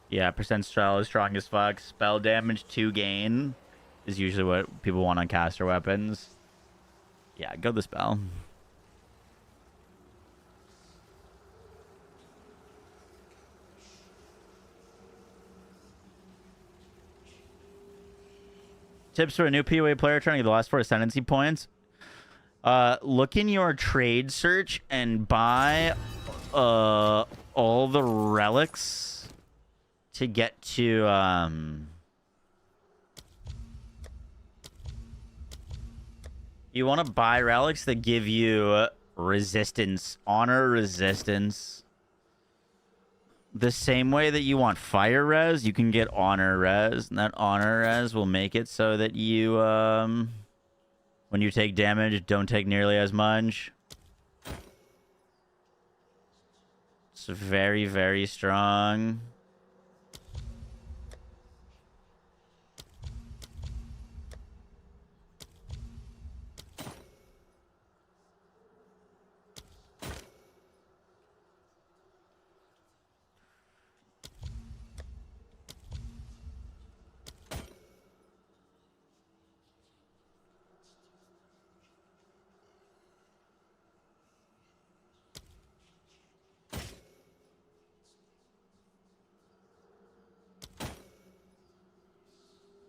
Yeah, percent spell is strong as fuck. Spell damage 2 gain is usually what people want on caster weapons. Yeah, go the spell. Tips for a new PoE player trying to get the last 4 ascendancy points. Look in your trade search and buy all the relics to get to you want to buy relics that give you resistance, honor resistance. The same way that you want fire res, you can get honor res, and that honor res will make it so that you when you take damage, don't take nearly as much. It's very, very strong.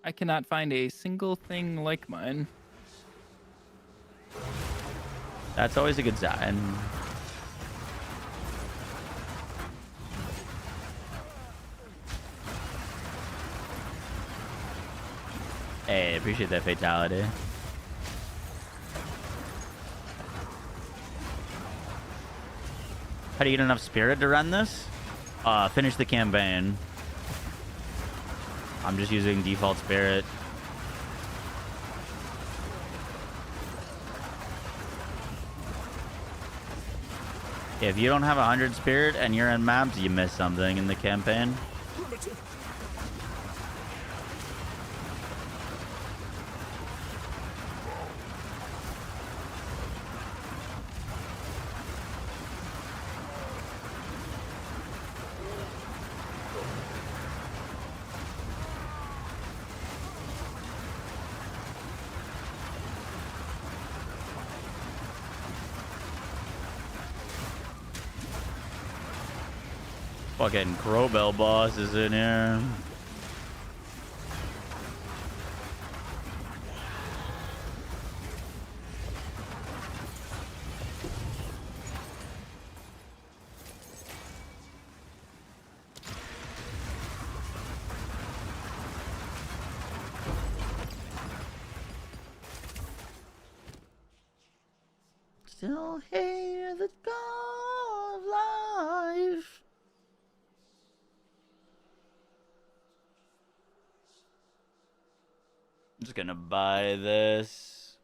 I cannot find a single thing like mine. That's always a good sign. Hey, appreciate that fatality. How do you get enough spirit to run this? Finish the campaign. I'm just using default spirit. If you don't have 100 spirit and you're in maps, you miss something in the campaign. Fucking Crowbell boss is in here. Still hear the call of life. I'm just gonna buy this.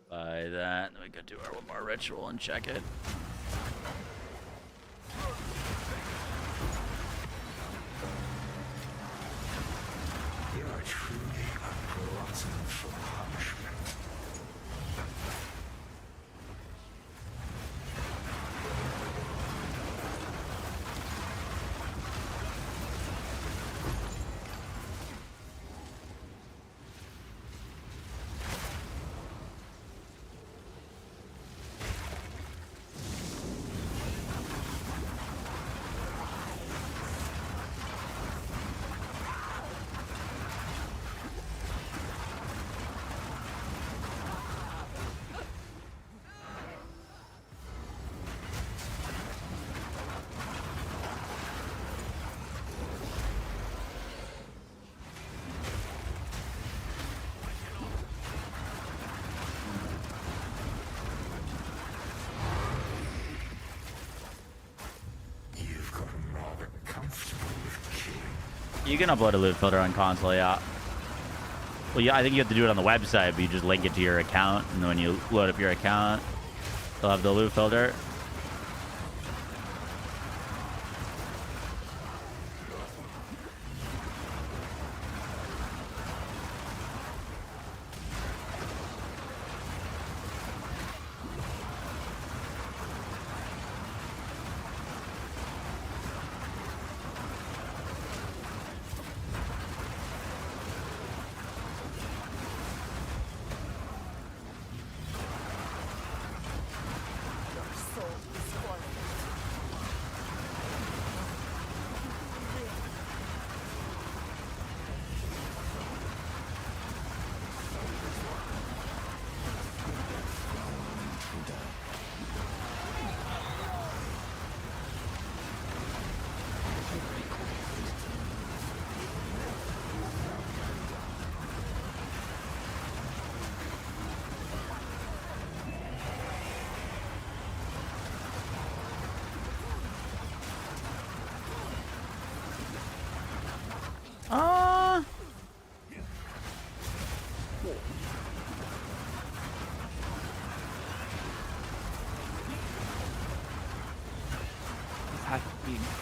Buy that. Then we could do our one more ritual and check it. You are truly a glutton for punishment. You can upload a loot filter on console, yeah. Well, yeah, I think you have to do it on the website, but you just link it to your account, and then when you load up your account, you'll have the loot filter. Soul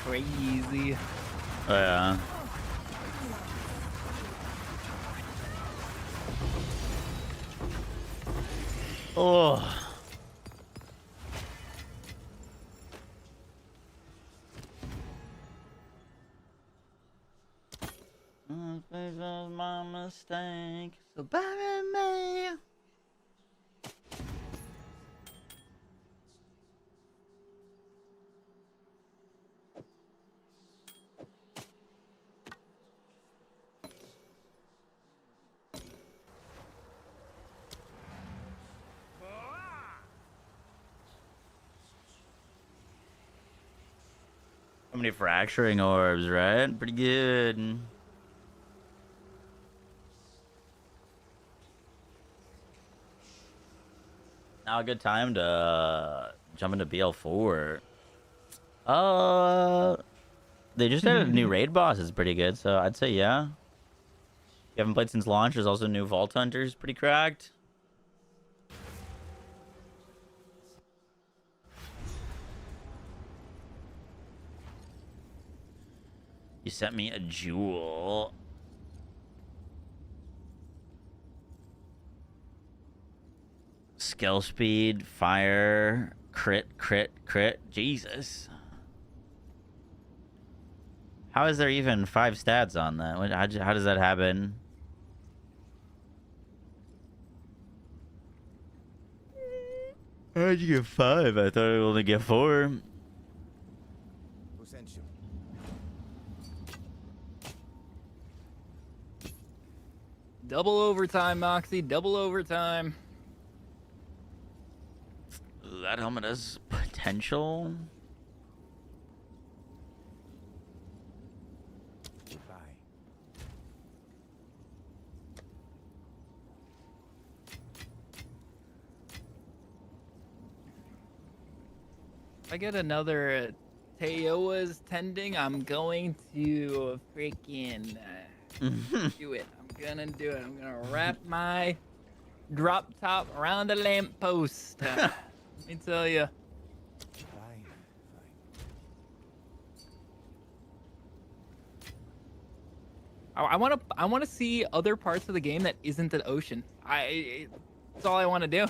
crazy. Oh, yeah. Oh. This was my mistake. So bury me. How many fracturing orbs, right? Pretty good. Now a good time to jump into BL4. They just added a new raid boss. It's pretty good, so I'd say yeah. You haven't played since launch. There's also new Vault Hunters, pretty cracked. You sent me a jewel. Skill speed, fire, crit. Jesus. How is there even 5 stats on that? How does that happen? How'd you get 5? I thought I would only get 4. Who sent you? Double overtime, Moxie. Double overtime. That helmet has potential. Goodbye. If I get another Teoa's tending, I'm going to freaking do it. I'm gonna do it. I'm gonna wrap my drop top around a lamppost. Let me tell you. Fine. I want to see other parts of the game that isn't the ocean. That's all I want to do.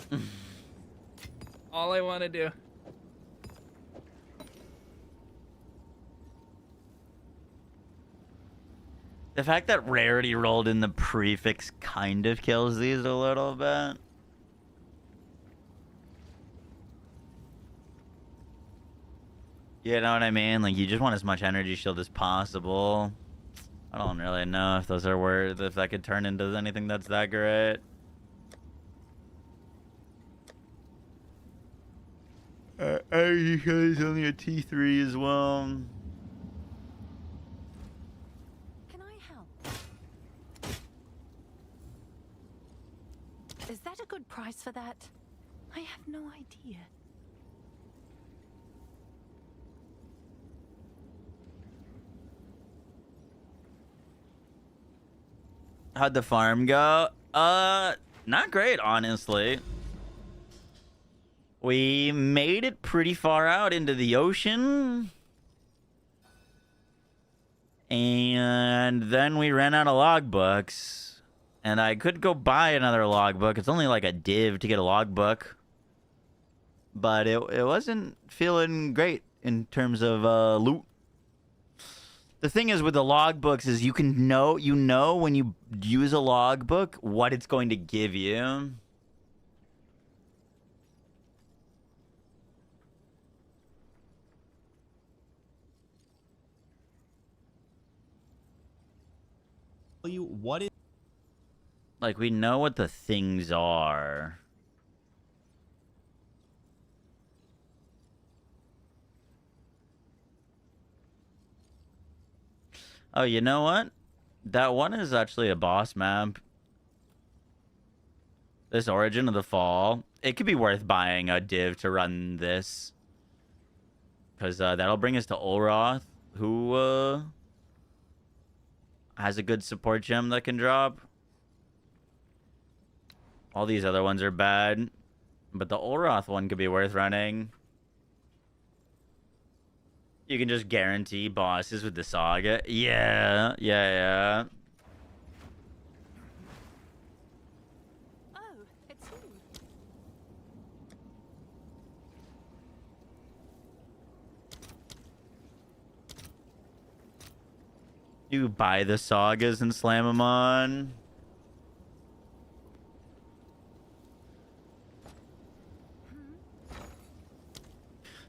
All I want to do. The fact that rarity rolled in the prefix kind of kills these a little bit. You know what I mean? Like, you just want as much energy shield as possible. I don't really know if those are worth, if that could turn into anything that's that great. Energy shield is only a T3 as well. Can I help? Is that a good price for that? I have no idea. How'd the farm go? Not great, honestly. We made it pretty far out into the ocean. And then we ran out of logbooks. And I could go buy another logbook. It's only like a div to get a logbook. But it wasn't feeling great in terms of loot. The thing is with the logbooks is you know when you use a logbook what it's going to give you. What is Like, we know what the things are. Oh, you know what? That one is actually a boss map. This Origin of the Fall. It could be worth buying a div to run this. Because that'll bring us to Ulroth, who has a good support gem that can drop. All these other ones are bad. But the Ulroth one could be worth running. You can just guarantee bosses with the saga. Yeah, yeah. Oh, it's you. You buy the sagas and slam them on.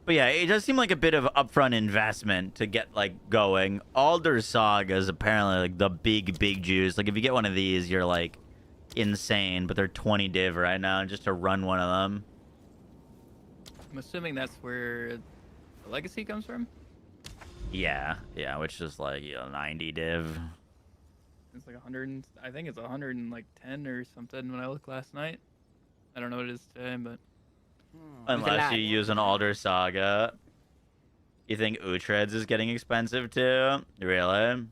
But yeah, it does seem like a bit of upfront investment to get like going. Alder Saga is apparently like the big juice. Like if you get one of these, you're like insane. But they're 20 div right now just to run one of them. I'm assuming that's where the legacy comes from. Yeah, which is like 90 div. It's like 100. I think it's 110 or something when I looked last night. I don't know what it is today, but. Unless you use an Alder Saga. You think Uhtred's is getting expensive too? Really?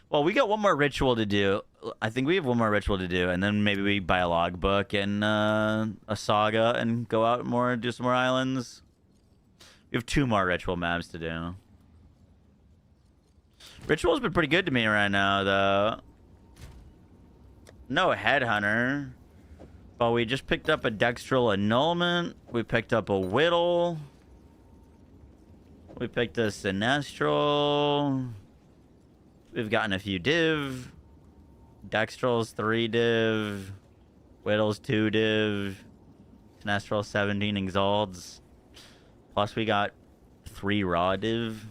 Well, we got one more ritual to do. I think we have one more ritual to do, and then maybe we buy a logbook and a saga and go out more, do some more islands. We have 2 more ritual maps to do. Ritual's been pretty good to me right now, though. No headhunter. But we just picked up a Dextral Annulment. We picked up a Whittle. We picked a Sinestral. We've gotten a few div. Dextral's 3 div. Whittle's 2 div. Sinestral 17 Exalts. Plus we got 3 raw div.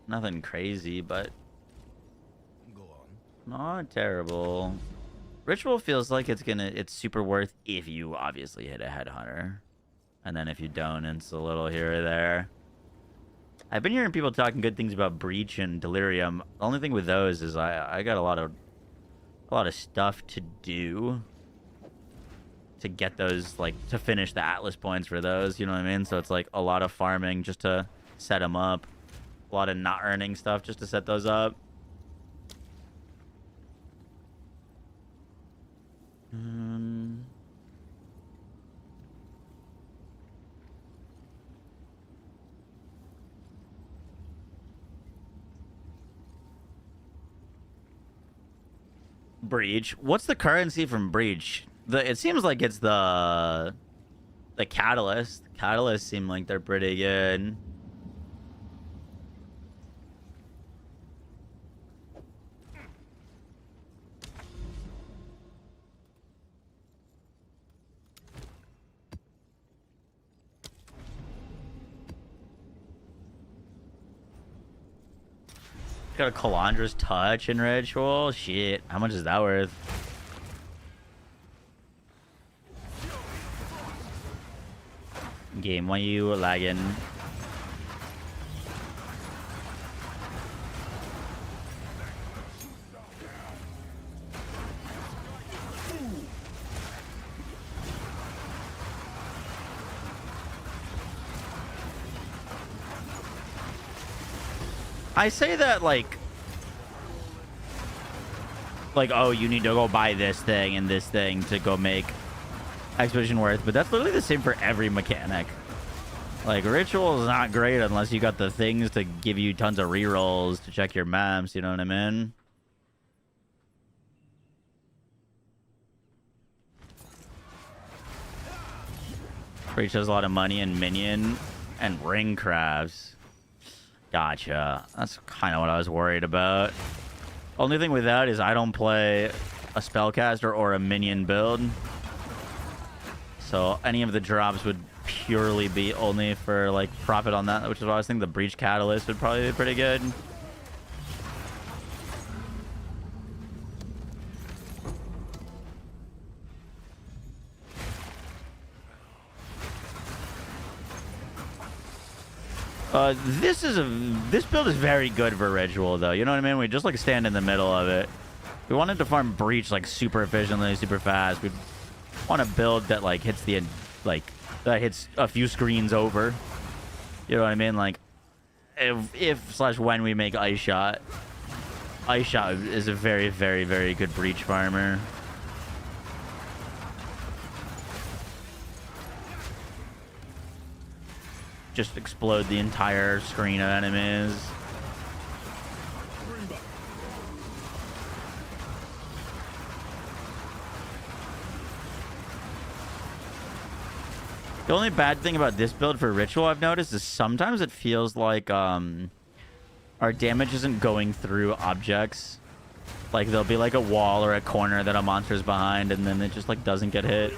Nothing crazy, but Go on. not terrible. Ritual feels like it's super worth if you obviously hit a headhunter. And then if you don't, it's a little here or there. I've been hearing people talking good things about Breach and Delirium. The only thing with those is I got a lot of stuff to do to get those, like, to finish the Atlas points for those, you know what I mean? So it's like a lot of farming just to set them up. A lot of not earning stuff just to set those up. Breach. What's the currency from Breach? It seems like it's the catalyst. Catalysts seem like they're pretty good. Got a Calandra's Touch in Ritual. Shit. How much is that worth? Game, why you lagging? I say that like, oh, you need to go buy this thing and this thing to go make Expedition worth, but that's literally the same for every mechanic. Like, Ritual is not great unless you got the things to give you tons of rerolls to check your maps, you know what I mean? Breach has a lot of money and minion and ring crafts. Gotcha. That's kind of what I was worried about. Only thing with that is I don't play a spellcaster or a minion build. So any of the drops would purely be only for like profit on that, which is why I was thinking the Breach Catalyst would probably be pretty good. This build is very good for Ritual though. You know what I mean? We just like stand in the middle of it. We wanted to farm Breach like super efficiently, super fast. We want a build that like hits the that hits a few screens over. You know what I mean? Like if / when we make Ice Shot. Ice Shot is a very, very, very good Breach farmer. just explode the entire screen of enemies. The only bad thing about this build for Ritual I've noticed is sometimes it feels like our damage isn't going through objects. Like there'll be like a wall or a corner that a monster's behind and then it just like doesn't get hit.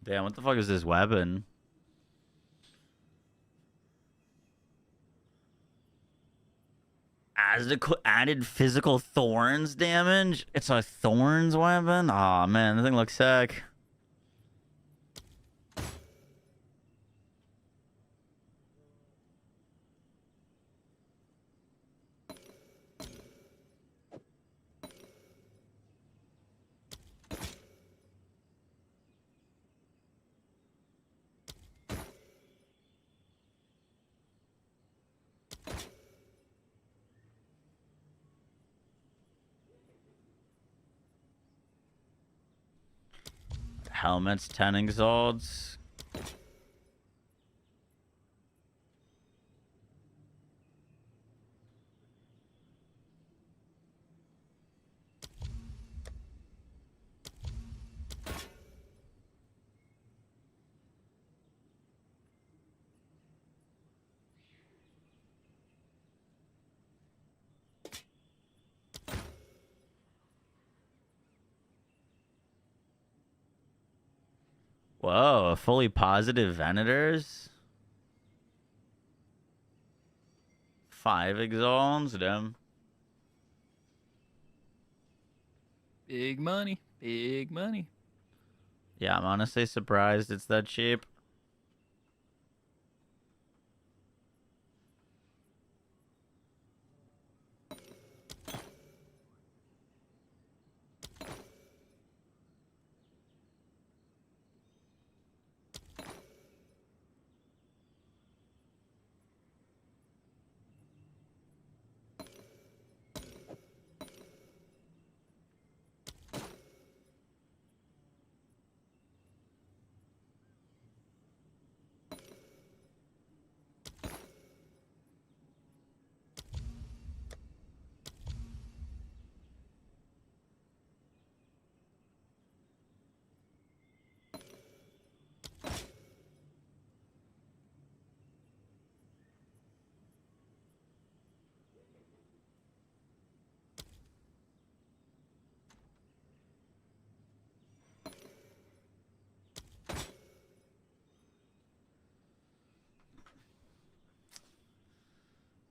Damn, what the fuck is this weapon? Added physical thorns damage? It's a thorns weapon? Aw, man, that thing looks sick. Helmets, 10 exalts. Whoa, fully positive Venators? 5 exalts, damn. Big money. Big money. Yeah, I'm honestly surprised it's that cheap.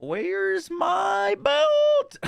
Where's my belt?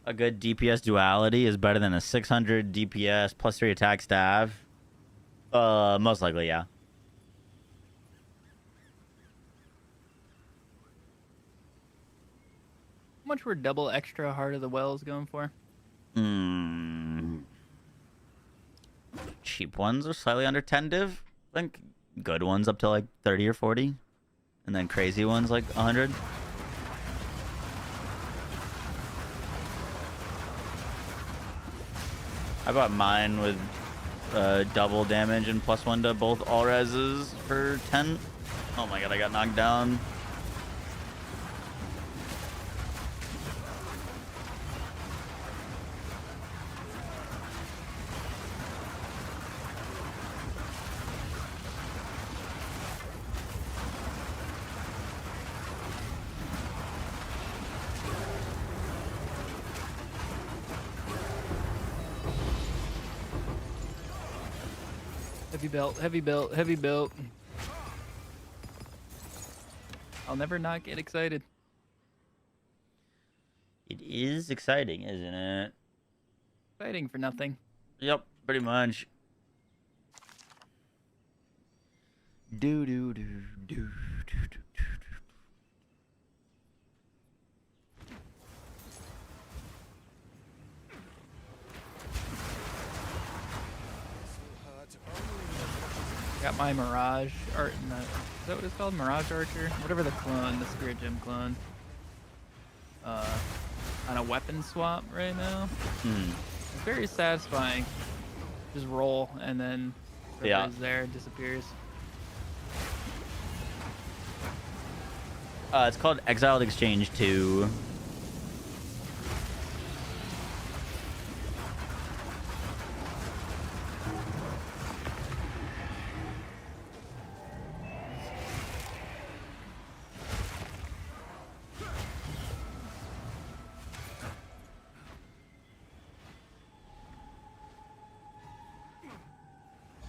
A good DPS duality is better than a 600 DPS plus 3 attack staff. Most likely, yeah. How much were double extra Heart of the Wells going for? Cheap ones are slightly under 10 div. I think good ones up to like 30 or 40. And then crazy ones like 100. I bought mine with double damage and +1 to both all reses for 10. Oh my god, I got knocked down. Heavy belt, heavy belt, heavy belt. I'll never not get excited. It is exciting, isn't it? Exciting for nothing. Yep, pretty much. Do do do do do do. Got my Mirage art. Is that what it's called? Mirage Archer? Whatever the clone, the Spirit Gem clone. On a weapon swap right now. It's very satisfying. Just roll and then whatever's there disappears. It's called Exiled Exchange 2.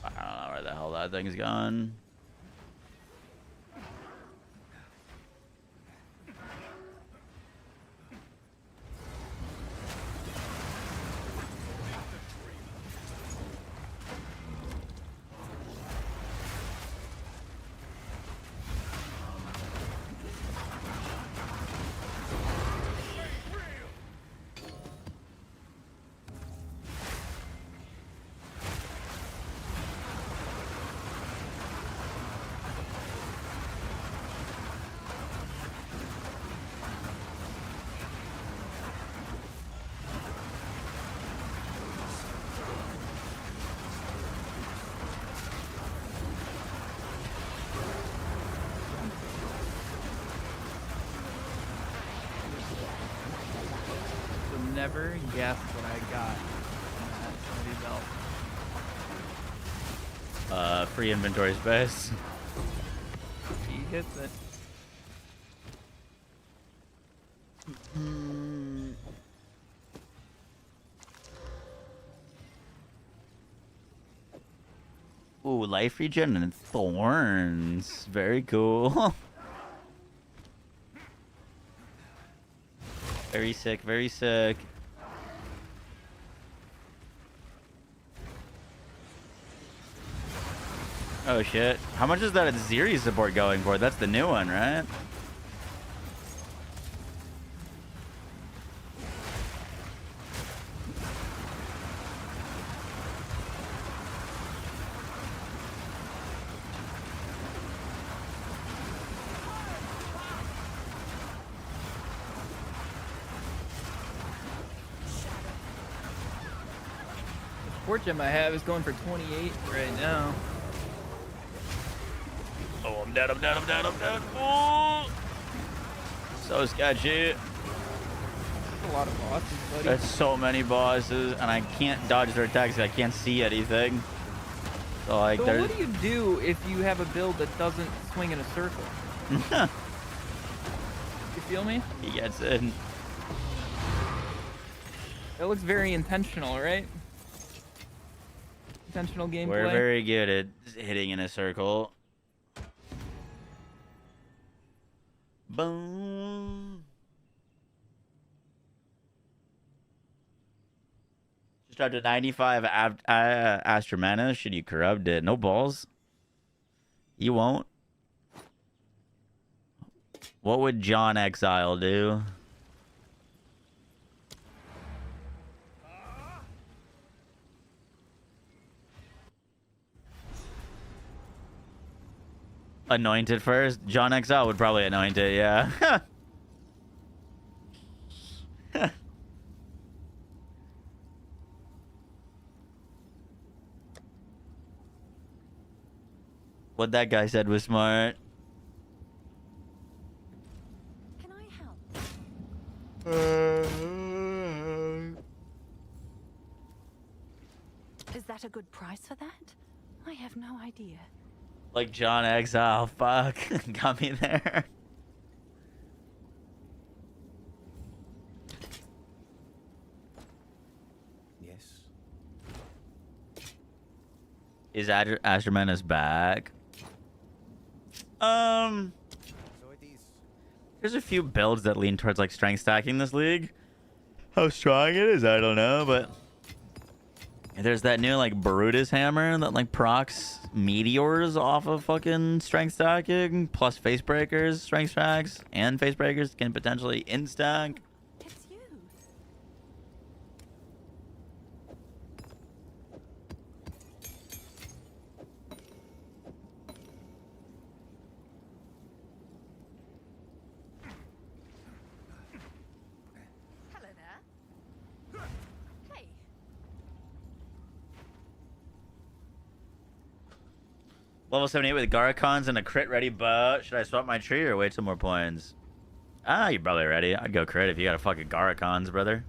I don't know where the hell that thing's gone. Never guess what I got in that heavy belt. Free inventory space. He hits it. Ooh, life regen and thorns. Very cool. Very sick, very sick. Oh shit. How much is that Ziri support going for? That's the new one, right? Support gem I have is going for 28 right now. Oh, I'm dead, I'm dead, I'm dead, I'm dead. Oh! So sketchy. That's a lot of bosses, buddy. There's so many bosses, and I can't dodge their attacks. I can't see anything. So, like, So there's... what do you do if you have a build that doesn't swing in a circle? You feel me? He gets in. That looks very intentional, right? Intentional gameplay. We're very good at hitting in a circle. Boom. Just dropped to 95 Astra Mana. Should you corrupt it? No balls. You won't. What would John Exile do? Anoint it first? John Exile would probably anoint it, yeah. What that guy said was smart. Can I help? Is that a good price for that? I have no idea. Like John Exile. Fuck. Got me there. Yes. Is Astromanus back? So it is. There's a few builds that lean towards like strength stacking this league. How strong it is, I don't know, but there's that new like Brutus hammer that like procs meteors off of fucking strength stacking, plus face breakers, strength stacks, and face breakers can potentially instack. It's you. Hello there. Hey. Level 78 with Garacons and a crit ready bow. Should I swap my tree or wait some more points? Ah, you're probably ready. I'd go crit if you got a fucking Garacons, brother.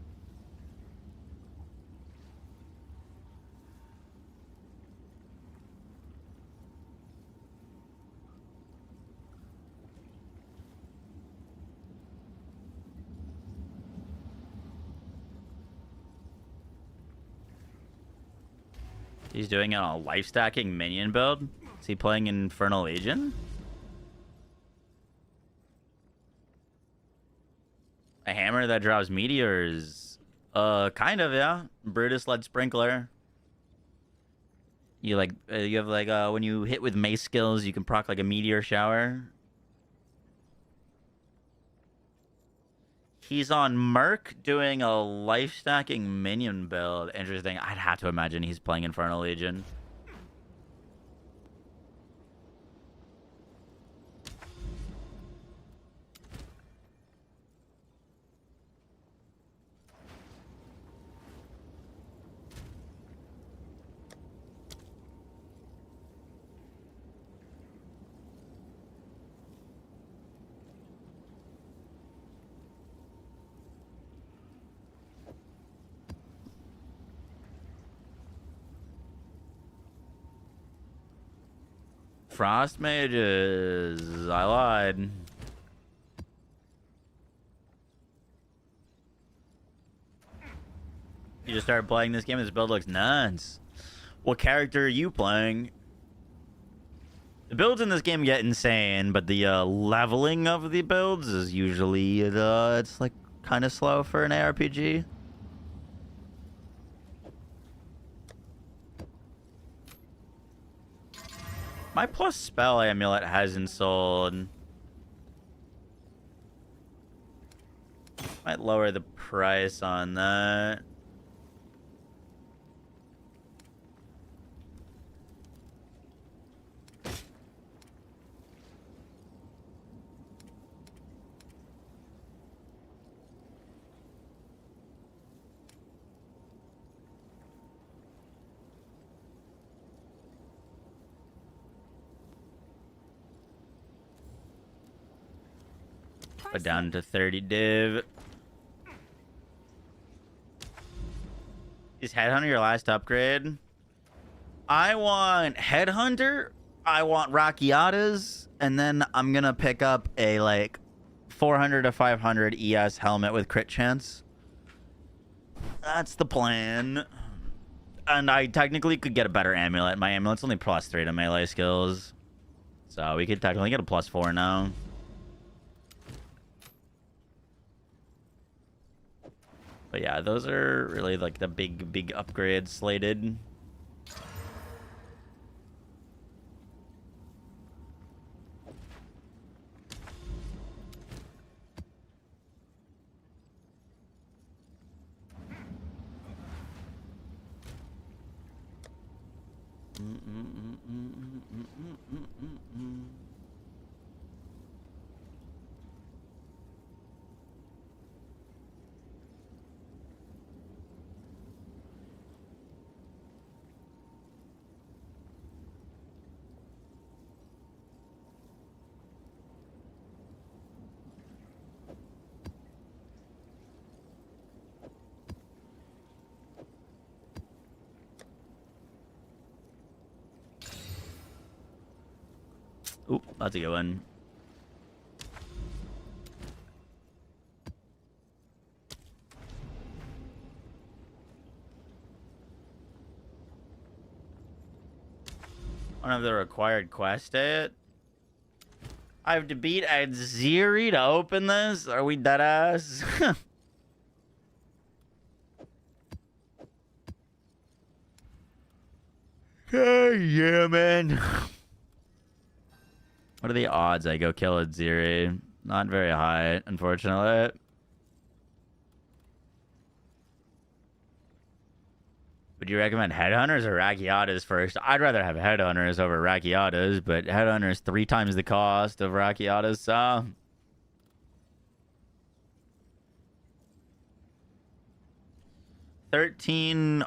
He's doing a life stacking minion build. Is he playing Infernal Legion? A hammer that drops meteors. Kind of, yeah. Brutus led sprinkler. You like you have like when you hit with mace skills, you can proc like a meteor shower. He's on Merc doing a life stacking minion build. Interesting. I'd have to imagine he's playing Infernal Legion. Frost mages. I lied. You just started playing this game. This build looks nuts. What character are you playing? The builds in this game get insane, but the leveling of the builds is usually it's like kind of slow for an ARPG. My plus spell amulet hasn't sold. Might lower the price on that. Put down to 30 div. Is Headhunter your last upgrade? I want Headhunter. I want Racchiatas. And then I'm going to pick up a like 400 to 500 ES helmet with crit chance. That's the plan. And I technically could get a better amulet. My amulet's only +3 to melee skills. So we could technically get a +4 now. But yeah, those are really like the big upgrades slated. Ooh, that's a good one. One of the required quest it. I have to beat Adziri to open this? Are we dead ass? Yeah, man. What are the odds I go kill Adziri? Not very high, unfortunately. Would you recommend Headhunters or Rakiatas first? I'd rather have Headhunters over Rakiatas, but Headhunters 3 times the cost of Rakiatas, so... $1,300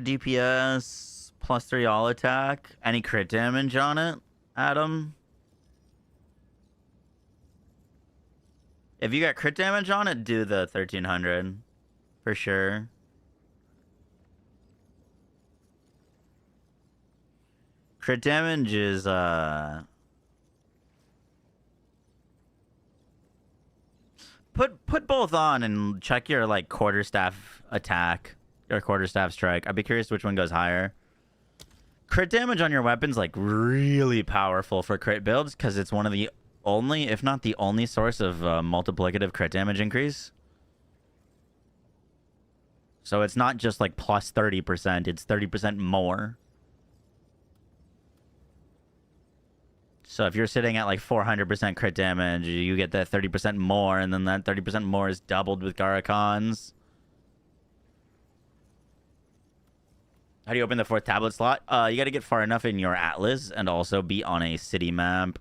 DPS, plus 3 all attack. Any crit damage on it, Adam? If you got crit damage on it, do the 1,300. For sure. Crit damage is, Put both on and check your, like, quarterstaff attack. Or quarterstaff strike. I'd be curious which one goes higher. Crit damage on your weapon's, like, really powerful for crit builds, because it's one of the only, if not the only source of multiplicative crit damage increase. So it's not just, like, plus 30%. It's 30% more. So if you're sitting at like 400% crit damage, you get that 30% more, and then that 30% more is doubled with Garakans. How do you open the 4th tablet slot? You got to get far enough in your Atlas and also be on a city map.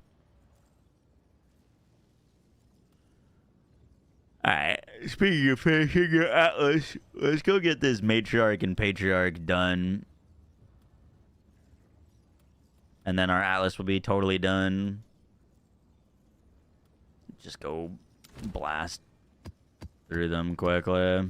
Alright, speaking of finishing your Atlas, let's go get this Matriarch and Patriarch done. And then our Atlas will be totally done. Just go blast through them quickly.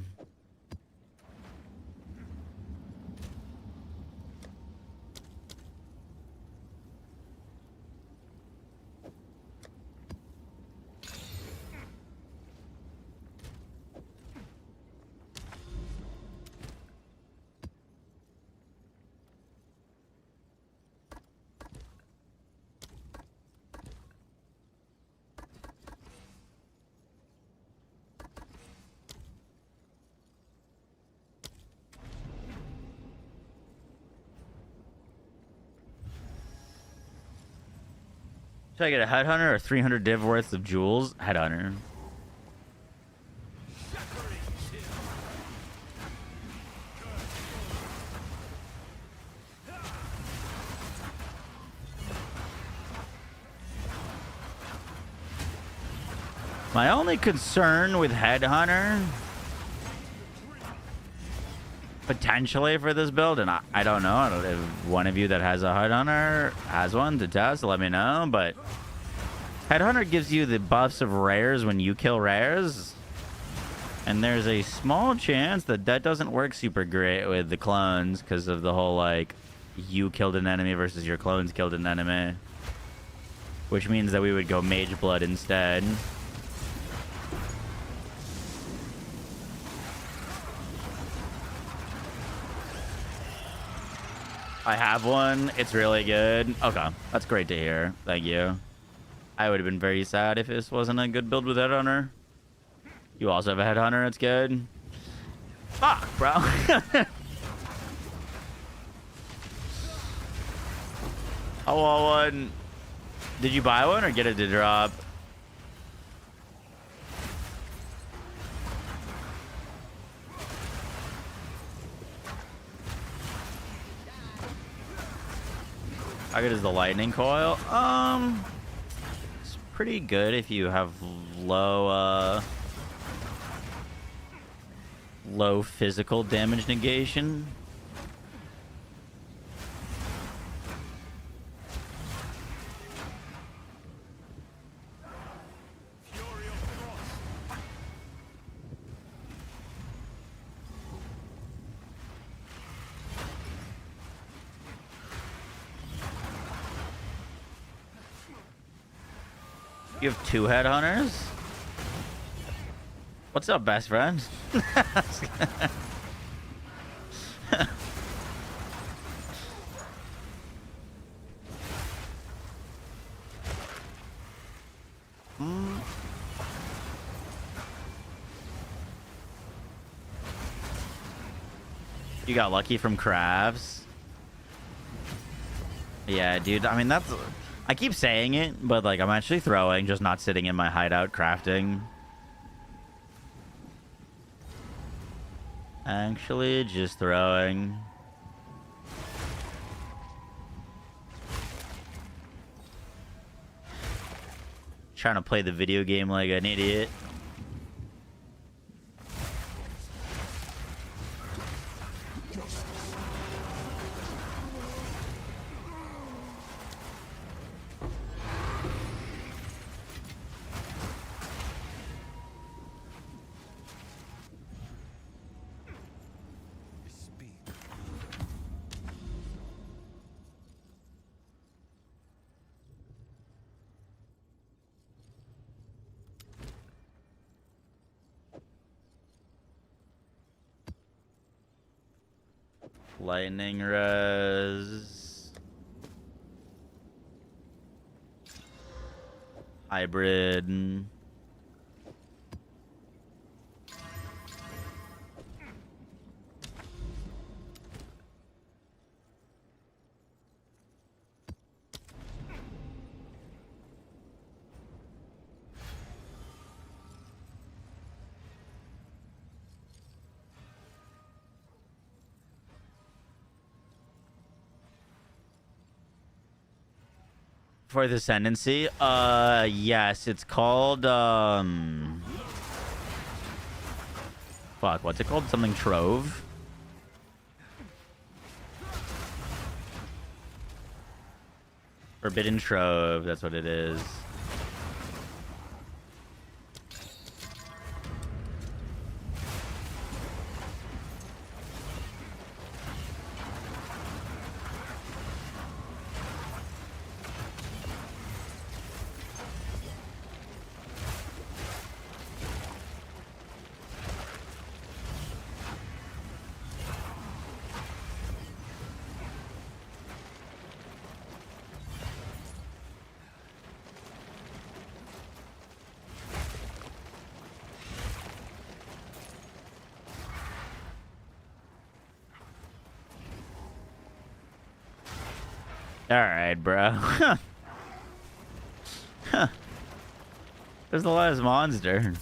Should I get a Headhunter or 300 div worth of jewels? Headhunter. My only concern with Headhunter, potentially for this build, and I don't know, if one of you that has a Headhunter has one to test, let me know, but Headhunter gives you the buffs of rares when you kill rares, and there's a small chance that that doesn't work super great with the clones because of the whole, like, you killed an enemy versus your clones killed an enemy, which means that we would go Mage Blood instead. I have one. It's really good. Okay. That's great to hear. Thank you. I would have been very sad if this wasn't a good build with Headhunter. You also have a Headhunter. It's good. Fuck, bro. I want one. Did you buy one or get it to drop? How good is the lightning coil? It's pretty good if you have low low physical damage negation. You have 2 headhunters? What's up, best friend? You got lucky from crafts. Yeah, dude. I mean, that's... I keep saying it, but, like, I'm actually throwing, just not sitting in my hideout crafting. Actually, just throwing. Trying to play the video game like an idiot. Lightning res. Hybrid. Fourth Ascendancy? Yes, it's called, fuck, what's it called? Something Trove? Forbidden Trove, that's what it is. Alright, bro. There's the last monster.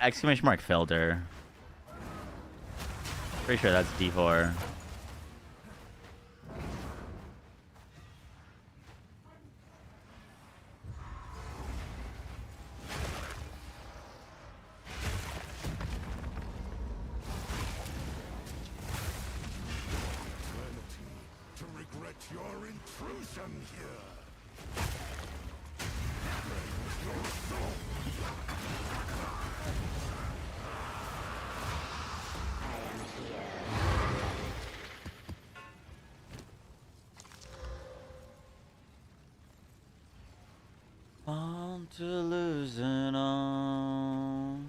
Exclamation mark filter. Pretty sure that's D4. To regret your intrusion here. On to lose it all.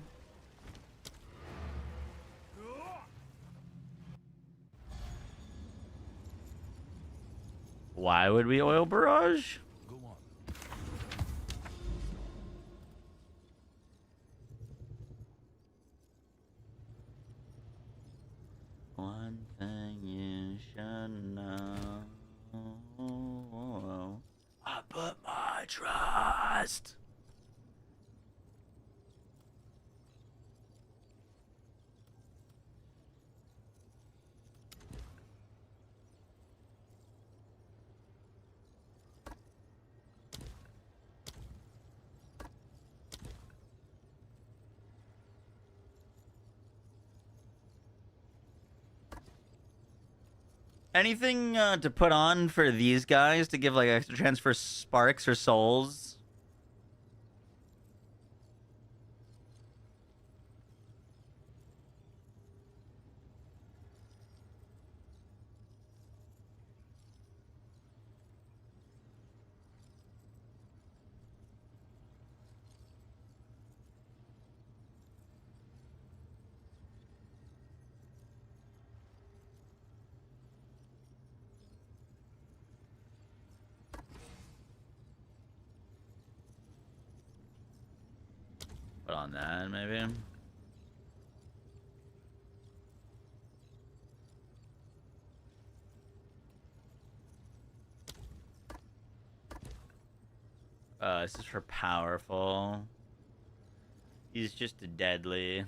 Why would we oil barrage? Go on. One thing you should know. I put my trust. Anything to put on for these guys to give like extra chance for sparks or souls? Put on that, maybe. This is for powerful. He's just a deadly.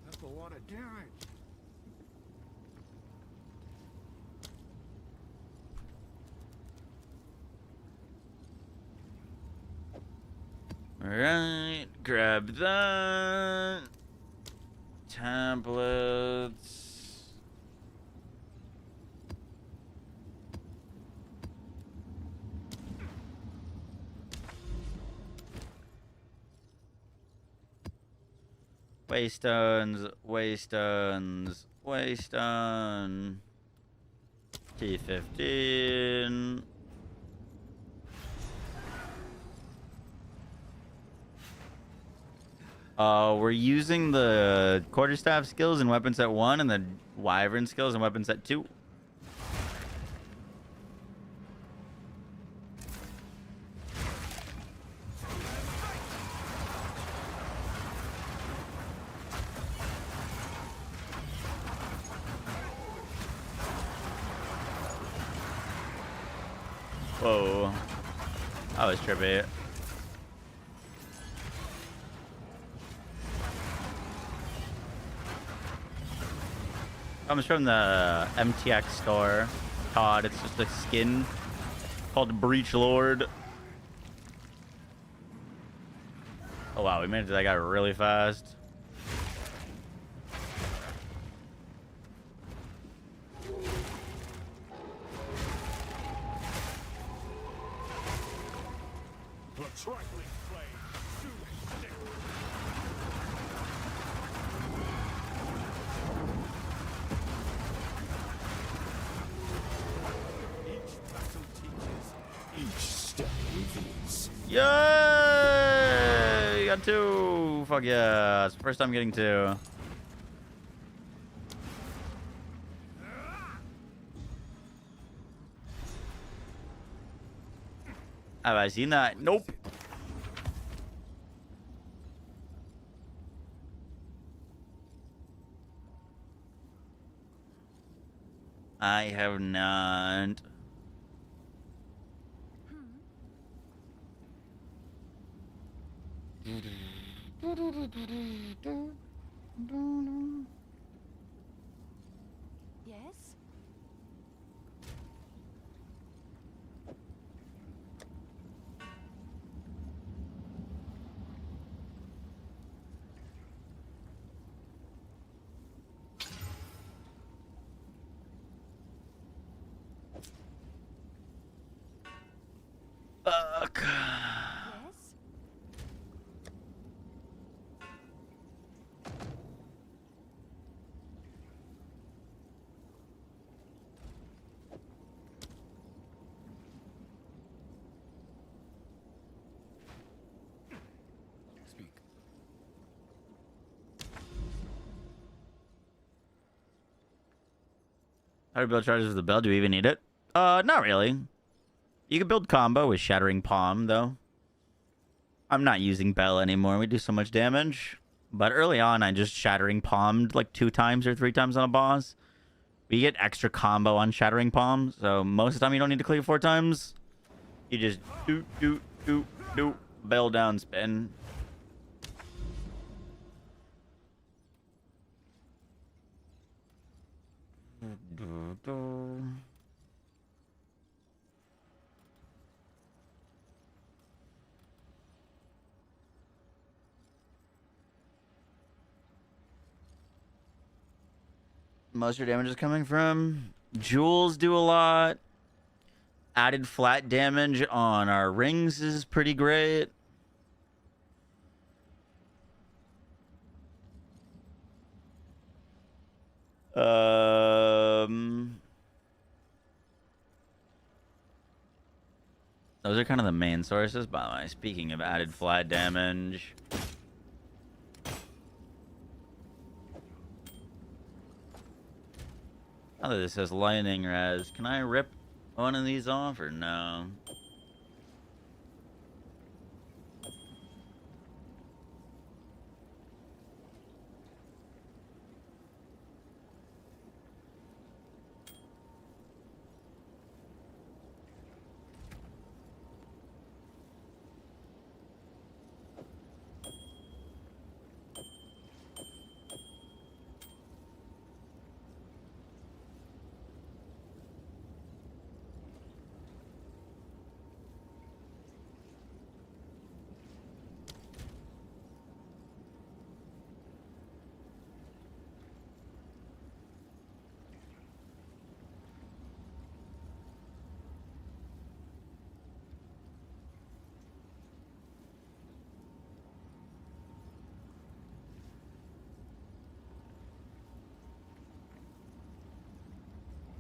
That's a lot of damage. Alright, grab that. Tablets. Waystones, waystones, waystone. T15. We're using the quarterstaff skills in weapon set 1 and the wyvern skills in weapon set 2. Whoa. That was trippy. Comes from the MTX store. COD, it's just a skin called Breach Lord. Oh wow, we made it to that guy really fast. The trifling flame soon stick. Each battle teaches, each step reveals. Yay! Got 2! Fuck yeah. It's the first time getting 2. Have I seen that? Nope. I have not. Yes? Fuck. Yes? How to build charges with the bell? Do we even need it? Not really. You can build combo with Shattering Palm, though. I'm not using bell anymore. We do so much damage. But early on, I just Shattering Palmed like 2 times or 3 times on a boss. We get extra combo on Shattering Palm, so most of the time you don't need to clear 4 times. You just do, bell down spin. Most of your damage is coming from jewels. Do a lot. Added flat damage on our rings is pretty great. Those are kind of the main sources. By the way, speaking of added flat damage, now that this says lightning res, can I rip one of these off or no?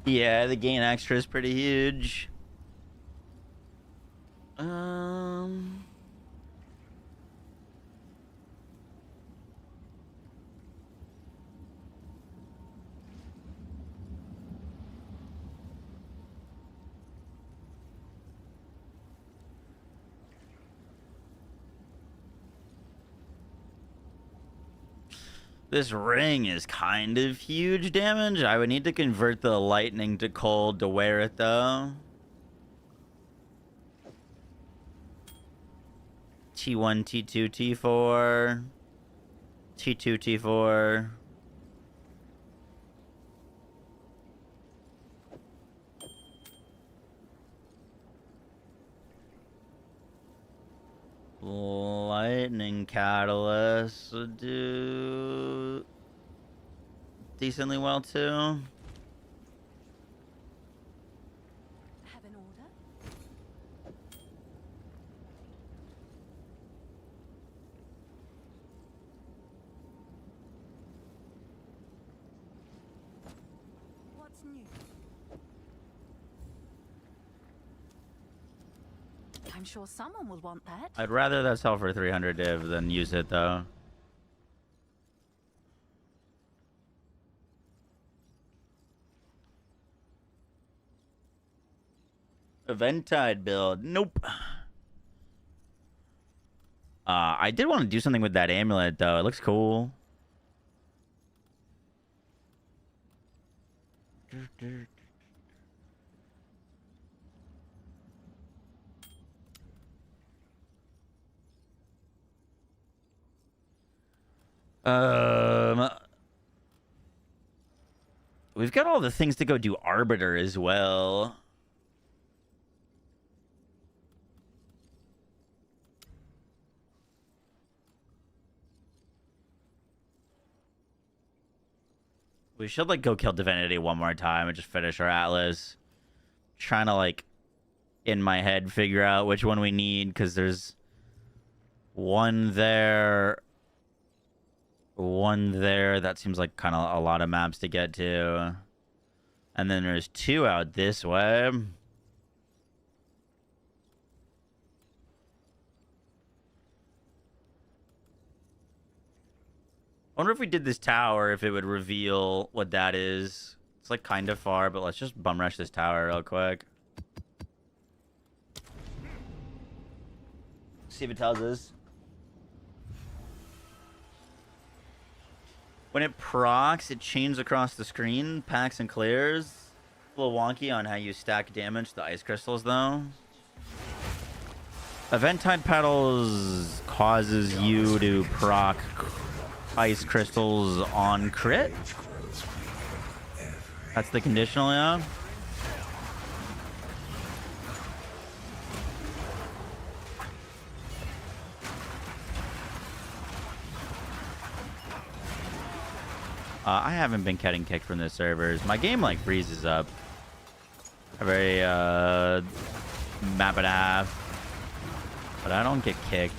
Yeah, the gain extra is pretty huge. This ring is kind of huge damage. I would need to convert the lightning to cold to wear it, though. T1, T2, T4. T2, T4. Lightning Catalyst would do decently well too. Have an order? What's new? I'm sure someone will want that. I'd rather that sell for 300 div than use it though. Eventide build. Nope. I did want to do something with that amulet though. It looks cool. We've got all the things to go do Arbiter as well. We should like go kill Divinity one more time and just finish our Atlas. Trying to like in my head figure out which one we need because there's one there. One there. That seems like kind of a lot of maps to get to. And then there's 2 out this way. I wonder if we did this tower, if it would reveal what that is. It's like kind of far, but let's just bum rush this tower real quick. See if it tells us. When it procs, it chains across the screen, packs and clears. A little wonky on how you stack damage to the ice crystals, though. Event Tide Petals causes you to proc ice crystals on crit. That's the conditional, yeah. I haven't been getting kicked from the servers. My game like freezes up every map and a half, but I don't get kicked.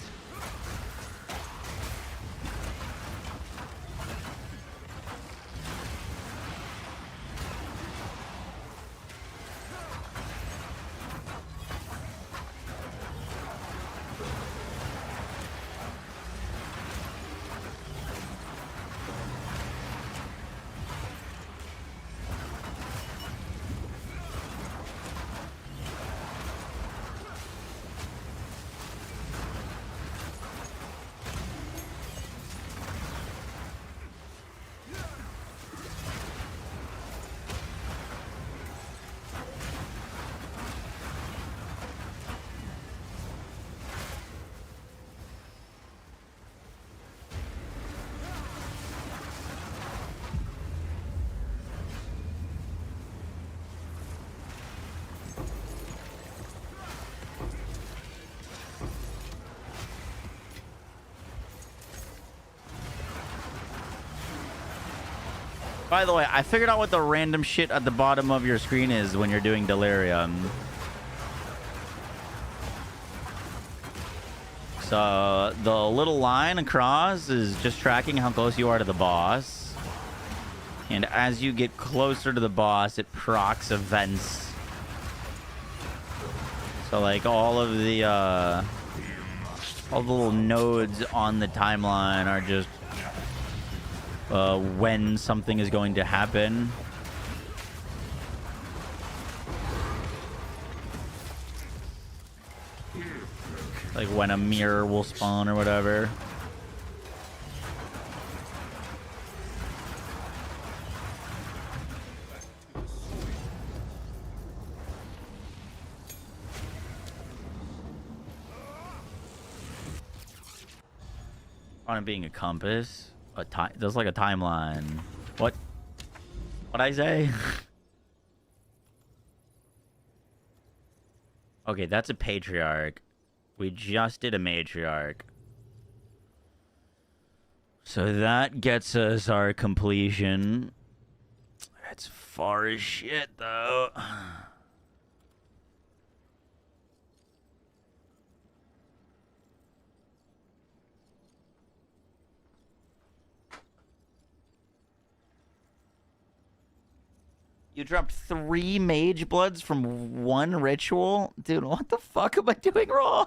By the way, I figured out what the random shit at the bottom of your screen is when you're doing Delirium. So the little line across is just tracking how close you are to the boss. And as you get closer to the boss, it procs events. So like all the little nodes on the timeline are just when something is going to happen. Like when a mirror will spawn or whatever. On it being a compass. There's like a timeline. What'd I say? Okay, that's a patriarch. We just did a matriarch. So that gets us our completion. It's far as shit, though. You dropped 3 mage bloods from 1 ritual? Dude, what the fuck am I doing wrong?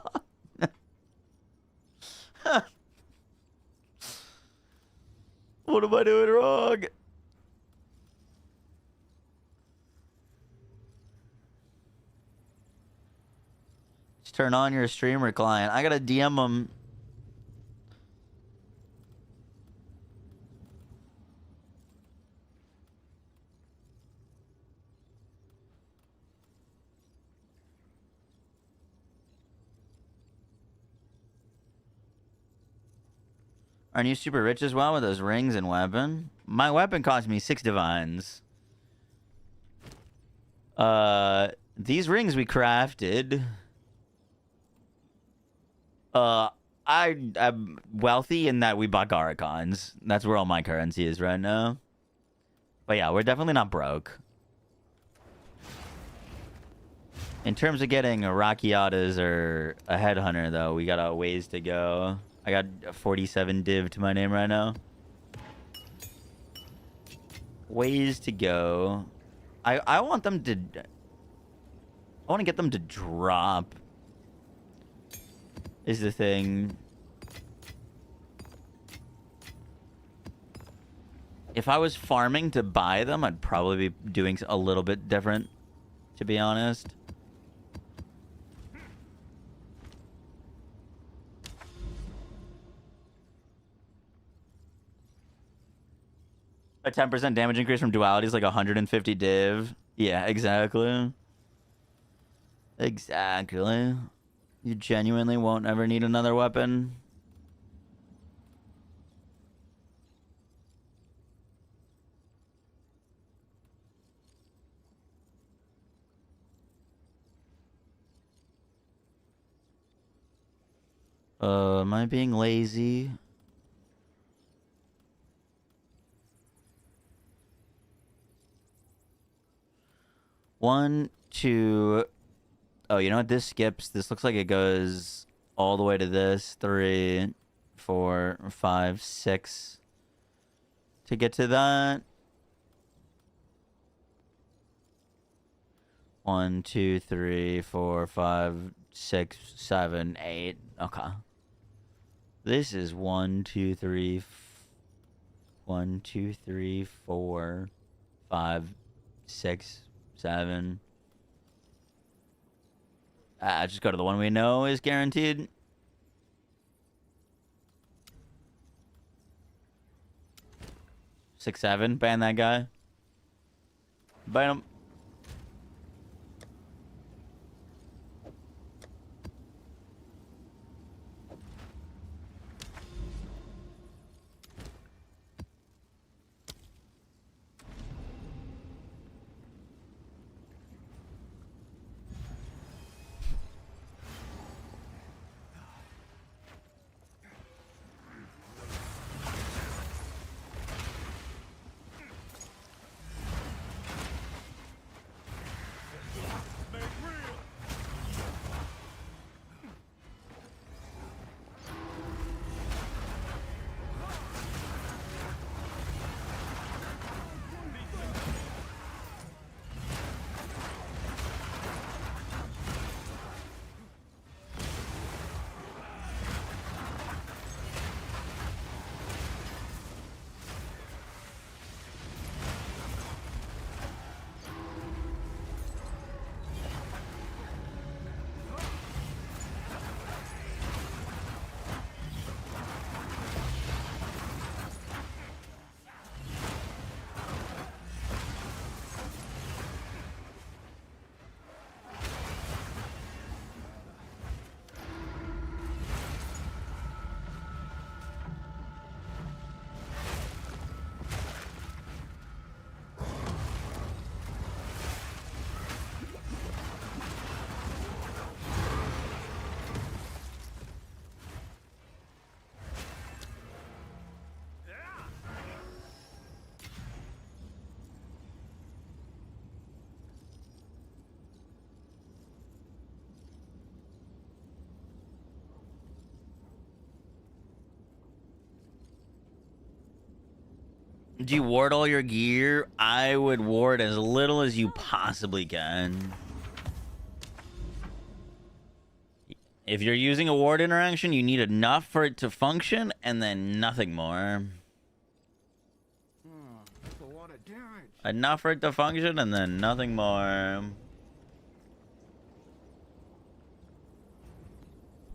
What am I doing wrong? Just turn on your streamer client. I gotta DM him. Aren't you super rich as well with those rings and weapon? My weapon cost me 6 divines. These rings we crafted. I'm wealthy in that we bought Garacons. That's where all my currency is right now. But yeah, we're definitely not broke. In terms of getting a Rockiatas or a Headhunter, though, we got a ways to go. I got 47 div to my name right now. Ways to go. I want them to... I want to get them to drop. Is the thing. If I was farming to buy them, I'd probably be doing a little bit different, to be honest. A 10% damage increase from duality is like 150 div. Yeah, exactly. Exactly. You genuinely won't ever need another weapon. Am I being lazy? One, two. Oh, you know what? This skips. This looks like it goes all the way to this. 3, 4, 5, 6. To get to that. 1, 2, 3, 4, 5, 6, 7, 8. Okay. This is 1, 2, 3, 1, 2, 3, 4, 5, 6, 7. Just go to the one we know is guaranteed. Six, 7. Ban that guy. Ban him. Do you ward all your gear? I would ward as little as you possibly can. If you're using a ward interaction, you need enough for it to function, and then nothing more. Enough for it to function, and then nothing more.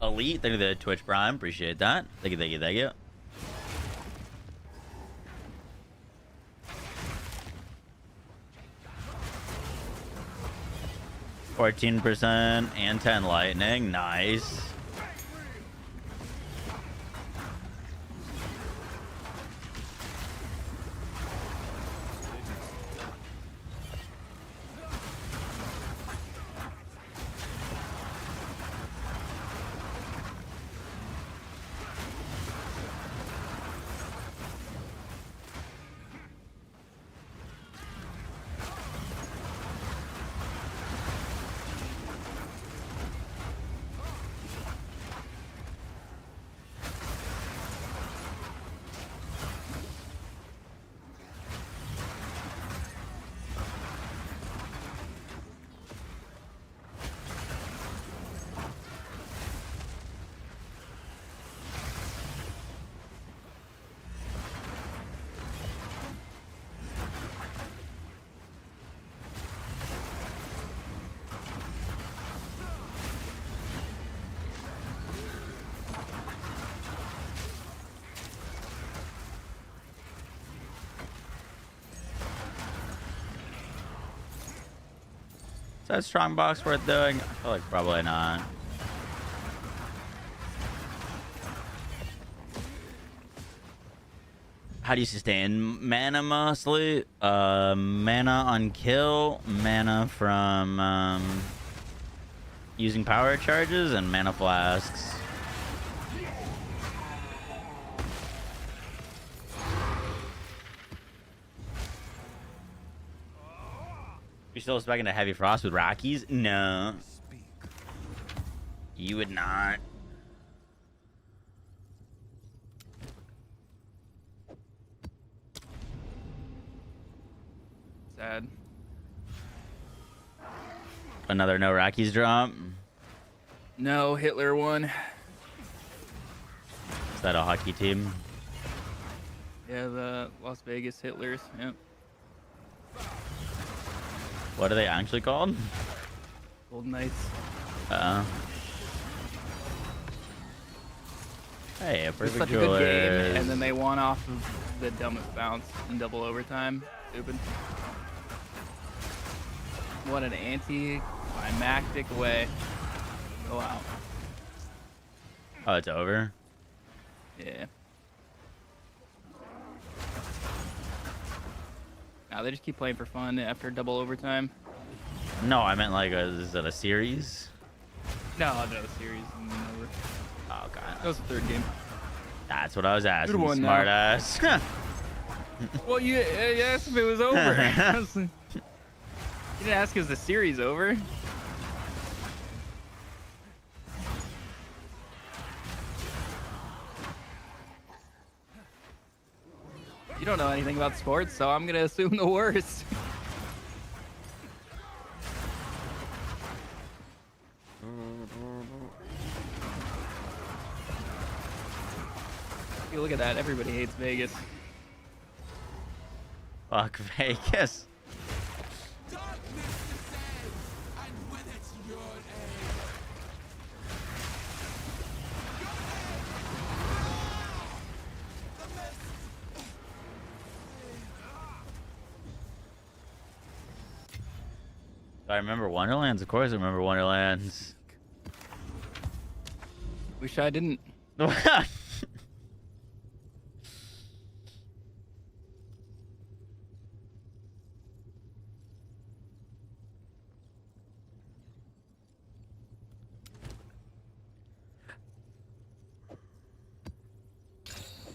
Elite, thank you for the Twitch Prime. Appreciate that. Thank you, thank you, thank you. 14% and 10 lightning. Nice. Is that strong box worth doing? I feel like probably not. How do you sustain mana mostly? Mana on kill, mana from using power charges, and mana flasks. You still expecting a heavy frost with Rockies? No. You would not. Sad. Another no Rockies drop. No, Hitler won. Is that a hockey team? Yeah, the Las Vegas Hitlers. Yep. What are they actually called? Golden Knights. Hey, a It was perfect such a good game, Jewelers. and then they won off of the dumbest bounce in double overtime. Stupid. What an anticlimactic way. Oh, wow. Oh, it's over? Yeah. Now they just keep playing for fun after double overtime. No, I meant like, is it a series? No, the series isn't over. Oh, God. That was the third game. That's what I was asking, one now. smart ass. Well, you asked if it was over. You didn't ask is the series over. You don't know anything about sports, so I'm gonna assume the worst. Hey, look at that. Everybody hates Vegas. Fuck Vegas. I remember Wonderlands. Of course I remember Wonderlands. Wish I didn't.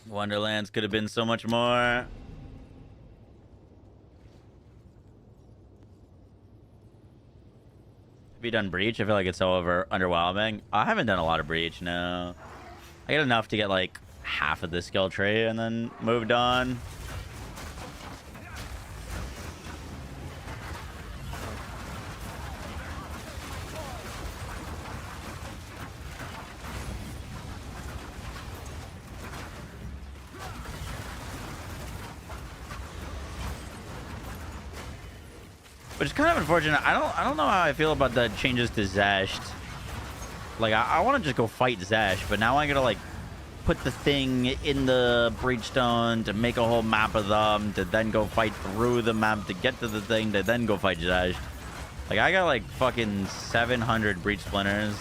Wonderlands could have been so much more. Have you done Breach? I feel like it's so underwhelming. I haven't done a lot of Breach, no. I got enough to get like half of the skill tree and then moved on. Which is kind of unfortunate. I don't know how I feel about the changes to Zesht. Like I want to just go fight Zesht, but now I gotta like put the thing in the Breachstone to make a whole map of them, to then go fight through the map to get to the thing, to then go fight Zesht. Like I got like fucking 700 Breach Splinters.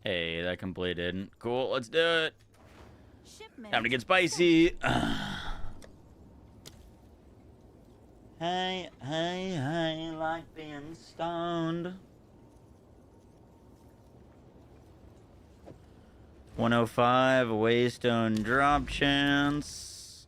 Hey, that completed. Cool, let's do it. Shipment Time to get spicy. Hey, hey, hey, like being stoned. 105, Waystone drop chance.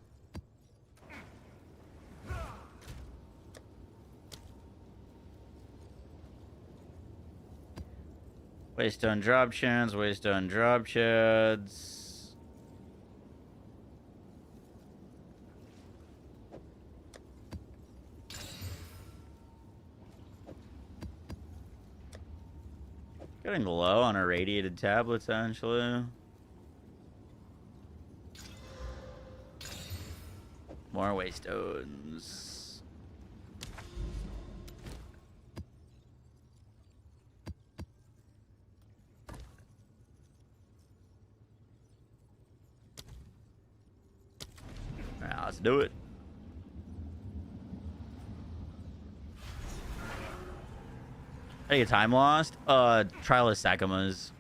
Waste on drop chance, waste on drop chance. Getting low on irradiated tablets, actually. More waystones. Alright, let's do it. Hey, you time lost? Trial of Sakuma's.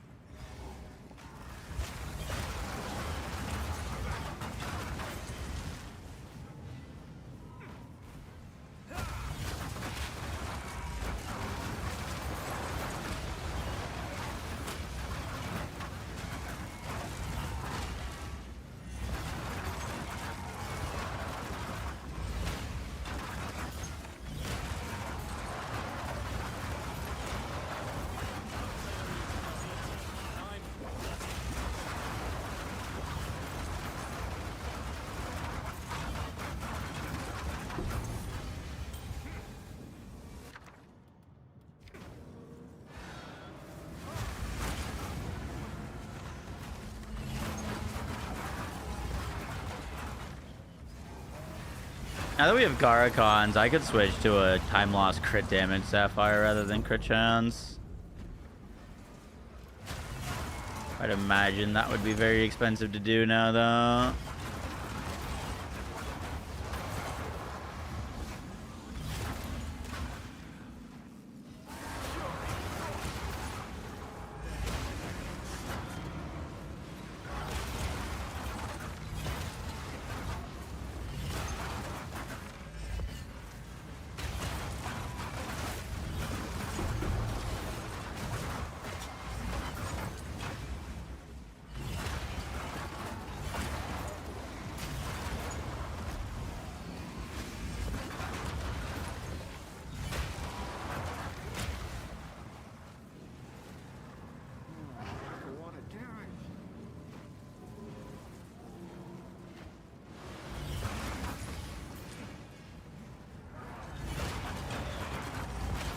Now that we have Garakons, I could switch to a time loss crit damage Sapphire rather than crit chance. I'd imagine that would be very expensive to do now, though.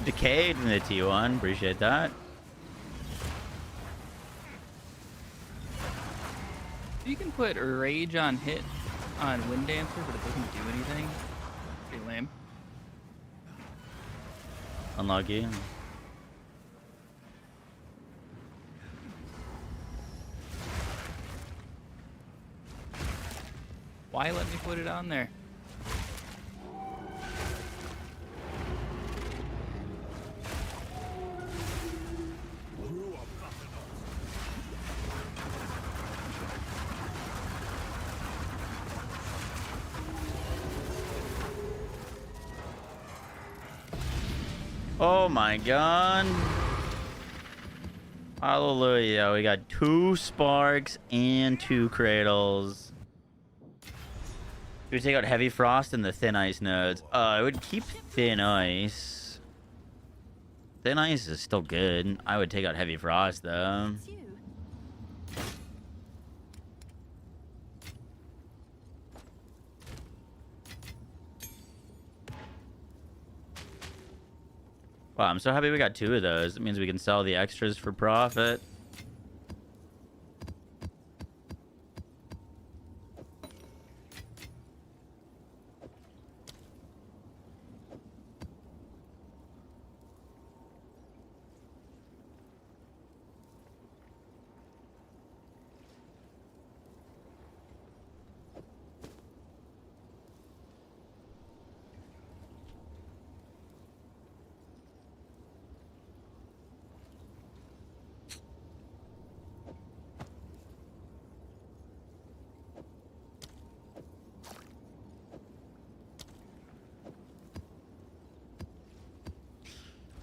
Decayed in the T1. Appreciate that. You can put Rage on hit on Wind Dancer, but it doesn't do anything. Pretty lame. Unlucky. Why let me put it on there? Oh my god. Hallelujah. We got 2 sparks and 2 cradles. Do we take out heavy frost and the thin ice nodes? I would keep thin ice. Thin ice is still good. I would take out heavy frost though. It's you. Wow, I'm so happy we got 2 of those. It means we can sell the extras for profit.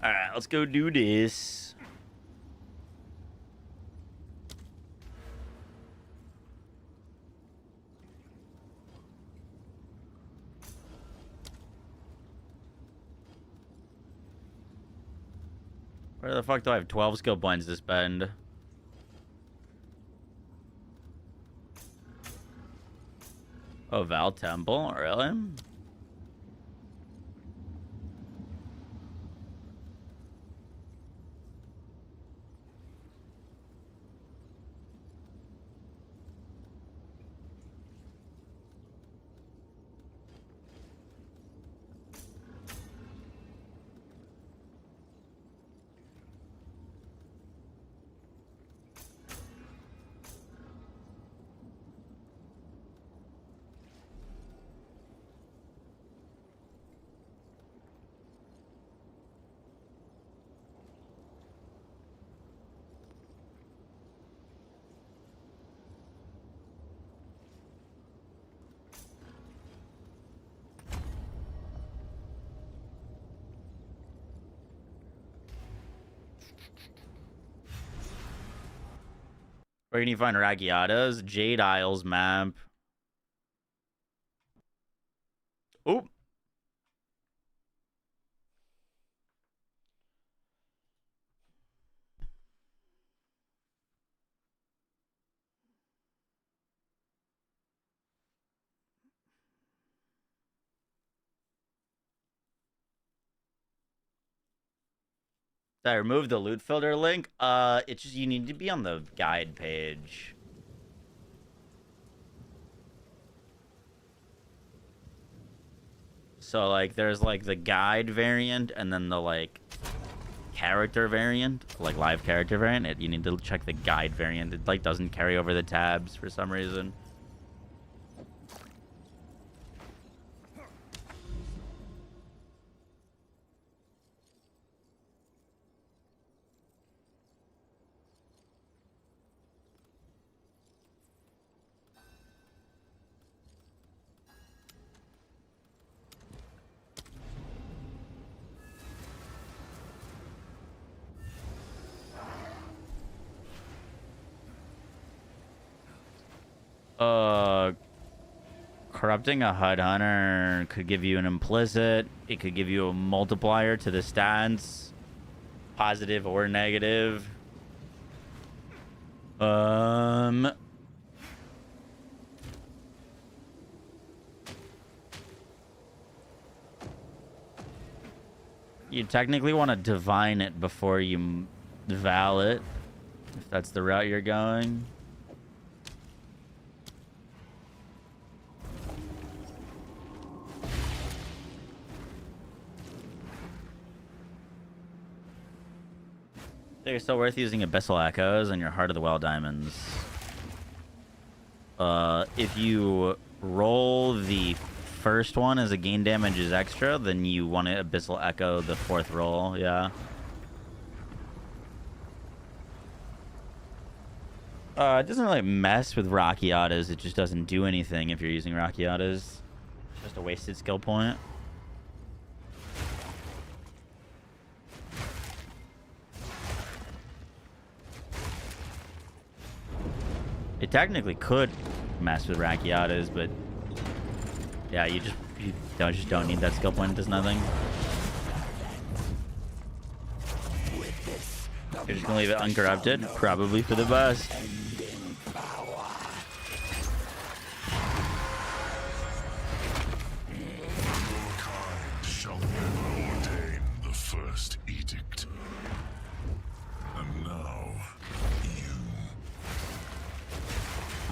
Alright, let's go do this. Where the fuck do I have 12 skill points to spend? Oh, Val Temple? Really? Where can you find Rakiatas? Jade Isles map. Oop. Did I remove the loot filter link? It's just you need to be on the guide page. So like there's like the guide variant and then the like character variant, like live character variant. You need to check the guide variant. It like doesn't carry over the tabs for some reason. Corrupting a HUD hunter could give you an implicit. It could give you a multiplier to the stats, positive or negative. You technically want to divine it before you val it, if that's the route you're going. They're still worth using Abyssal Echoes and your Heart of the Well diamonds. If you roll the first one as a gain damage is extra, then you want to Abyssal Echo the fourth roll, yeah. It doesn't really mess with Rakiatas, it just doesn't do anything if you're using Rakiatas. It's just a wasted skill point. It technically could mess with Rakiatas, but yeah, you just don't need that skill point. It does nothing. You're just gonna leave it uncorrupted, probably for the best. Shall never ordain the first edict. And now, you.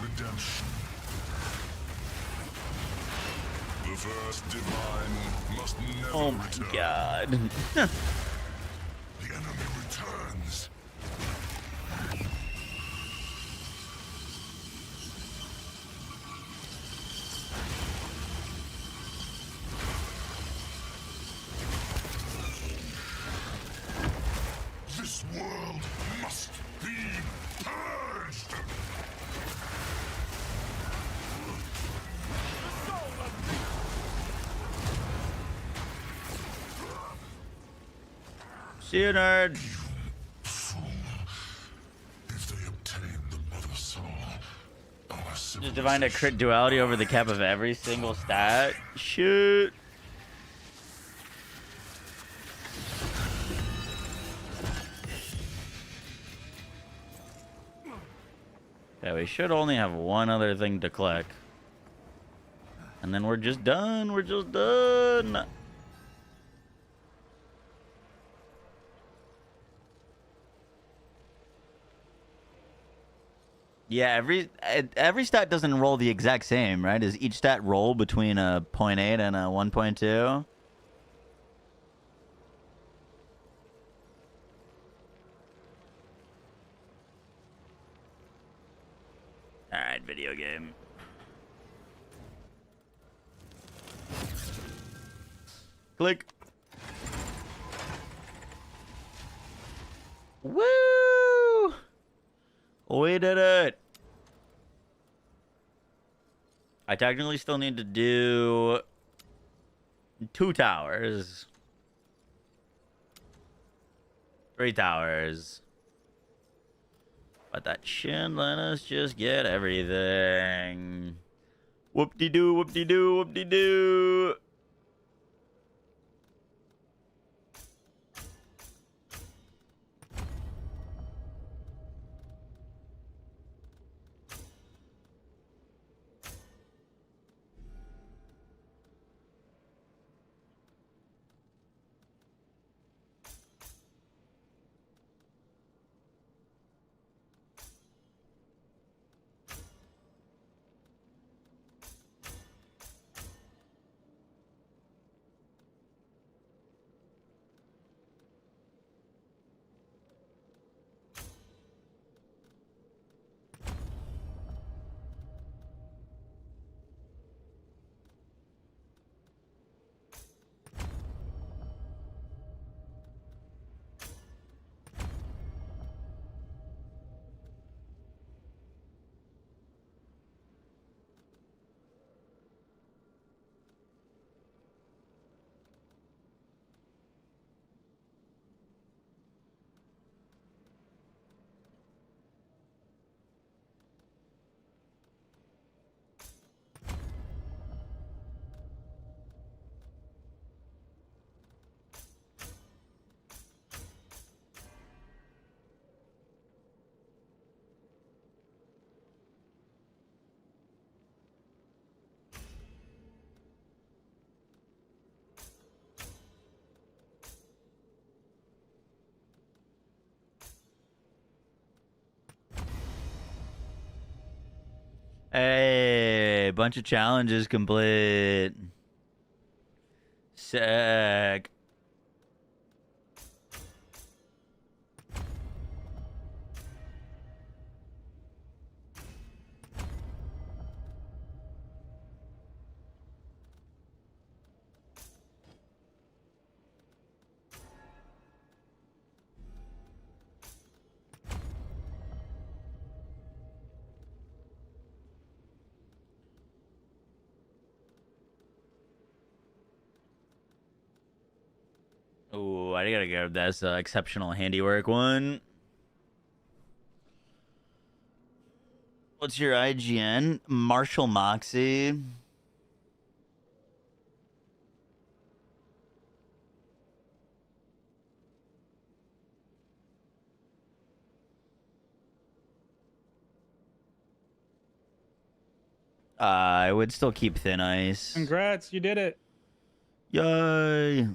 Redemption. The first divine must never Oh my return. god. The enemy returns. This world must be purged. See you, nerd. Fool. If they obtain the mother soul, our Just divine a crit duality over the cap of every single stat. Shoot. Yeah, we should only have one other thing to click. And then we're just done. We're just done. Yeah, every stat doesn't roll the exact same, right? Does each stat roll between a 0.8 and a 1.2? Alright, video game. Click. Woo! We did it! I technically still need to do 2 towers. 3 towers. But that should let us just get everything. Whoop-de-doo, whoop-de-doo, whoop-de-doo. Hey, bunch of challenges complete. Sick. Ooh, I gotta go. That's exceptional handiwork one. What's your IGN? Marshall Moxie. I would still keep Thin Ice. Congrats, you did it. Yay.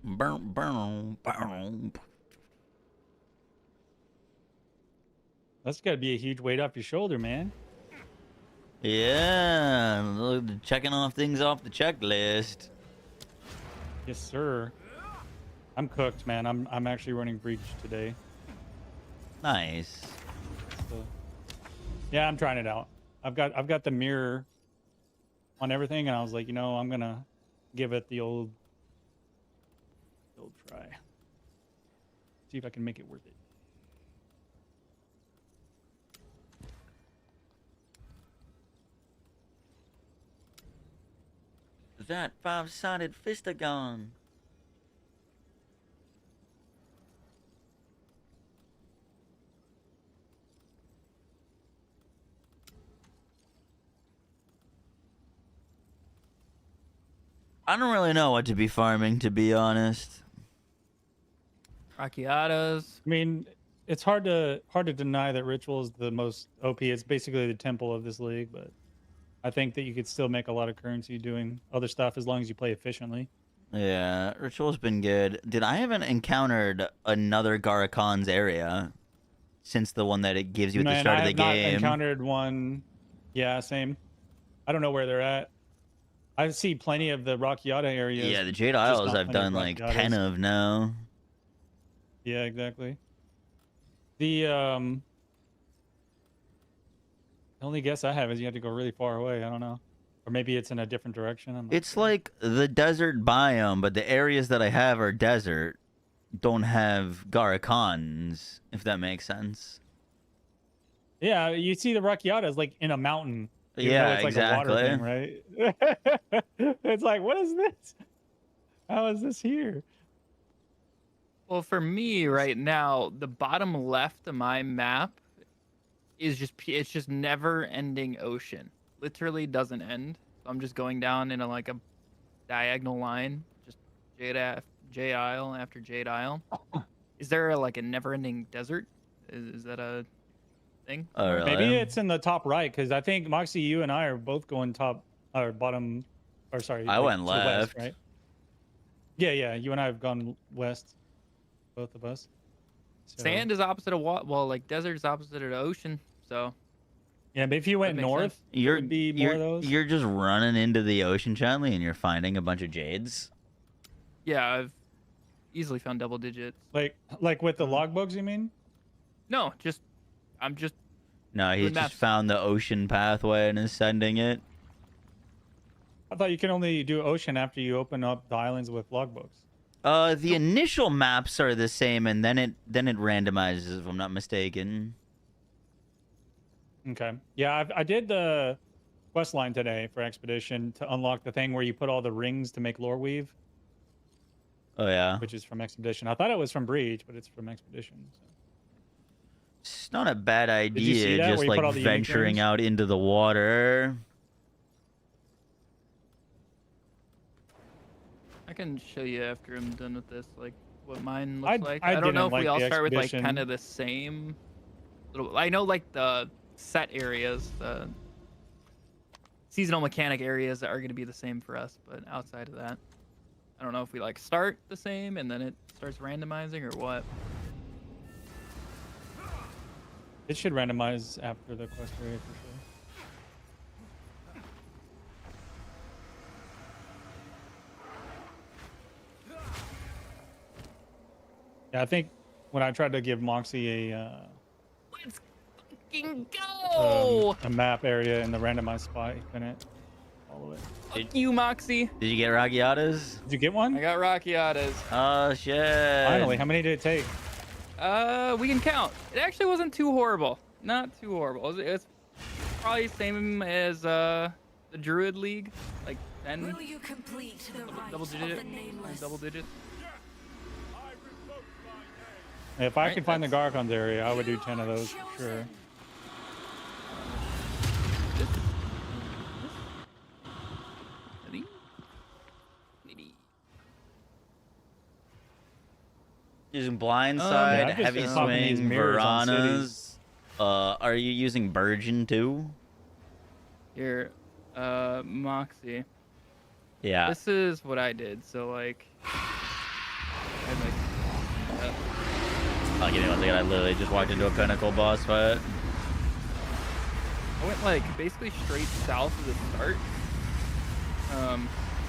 Boom, boom, boom. That's got to be a huge weight off your shoulder, man. Yeah, look, checking off things off the checklist. Yes, sir. I'm cooked, man. I'm actually running breach today. Nice. So, yeah, I'm trying it out. I've got the mirror on everything, and I was like, you know, I'm gonna give it the old try. See if I can make it worth it. That 5-sided fistagon. I don't really know what to be farming, to be honest. Rockiatas. I mean, it's hard to deny that Ritual is the most OP. It's basically the temple of this league, but I think that you could still make a lot of currency doing other stuff as long as you play efficiently. Yeah, Ritual's been good. Dude, I haven't encountered another Garakon's area since the one that it gives you at the start of the game. I have not encountered one. Yeah, same. I don't know where they're at. I see plenty of the Rockiata areas. Yeah, the Jade just Isles not I've plenty of done like Rockiatas. 10 of now. Yeah, exactly. The only guess I have is you have to go really far away. I don't know. Or maybe it's in a different direction. I'm not It's sure. like the desert biome, but the areas that I have are desert. Don't have Garakons, if that makes sense. Yeah, you see the Rockiatas like in a mountain. Even Yeah, though it's like exactly. a water thing, right? It's like, what is this? How is this here? Well, for me right now, the bottom left of my map is it's just never-ending ocean. Literally doesn't end. So I'm just going down in like a diagonal line, just Jade Isle after Jade Isle. Is there like a never-ending desert? Is that a thing? Oh, really? Maybe it's in the top right because I think Moxie, you and I are both going top or bottom, or sorry, I went to the west, left. right? Yeah. You and I have gone west, both of us. So, Sand is opposite of water. Well, like desert is opposite of the ocean. So yeah, but if you went makes north, sense. it would be more of those. You're just running into the ocean, Chadley, and you're finding a bunch of jades. yeah, I've easily found double digits. Like with the logbooks, you mean? No, I'm just No, he's Good just maps. found the ocean pathway and is sending it. I thought you can only do ocean after you open up the islands with logbooks. The initial maps are the same, and then it randomizes, if I'm not mistaken. Okay. Yeah, I did the quest line today for Expedition to unlock the thing where you put all the rings to make lore weave, Oh yeah, which is from Expedition. I thought it was from Breach, but it's from Expedition. So. it's not a bad you see idea. that, Just where you put all like the unique venturing rings? out into the water. I can show you after I'm done with this, like what mine looks I- like. I I don't know didn't if we like all the start with like Expedition. kind of the same. I know like the set areas, the seasonal mechanic areas are going to be the same for us, but outside of that, I don't know if we like start the same and then it starts randomizing or what. It should randomize after the quest area for sure. Yeah, I think when I tried to give Moxie Let's fucking go! a map area in the randomized spot, he couldn't follow it. Fuck you, Moxie. Did you get Raggiatas? Did you get one? I got Rockiatas. Oh shit! Finally, how many did it take? We can count. It actually wasn't too horrible. Not too horrible. It's probably the same as the Druid League, like 10 Will you complete the double rites digit, of the nameless? double digits. If I Alright, could find the Garkon's area, I would do 10 of those for sure. Using blindside, yeah, I've just heavy been popping these swing, mirrors on Varanas. Are you using Burgeon too? Here, Moxie. Yeah. This is what I did. So like, I'll give you one second. I literally just walked into a pinnacle boss fight. I went like basically straight south of the start.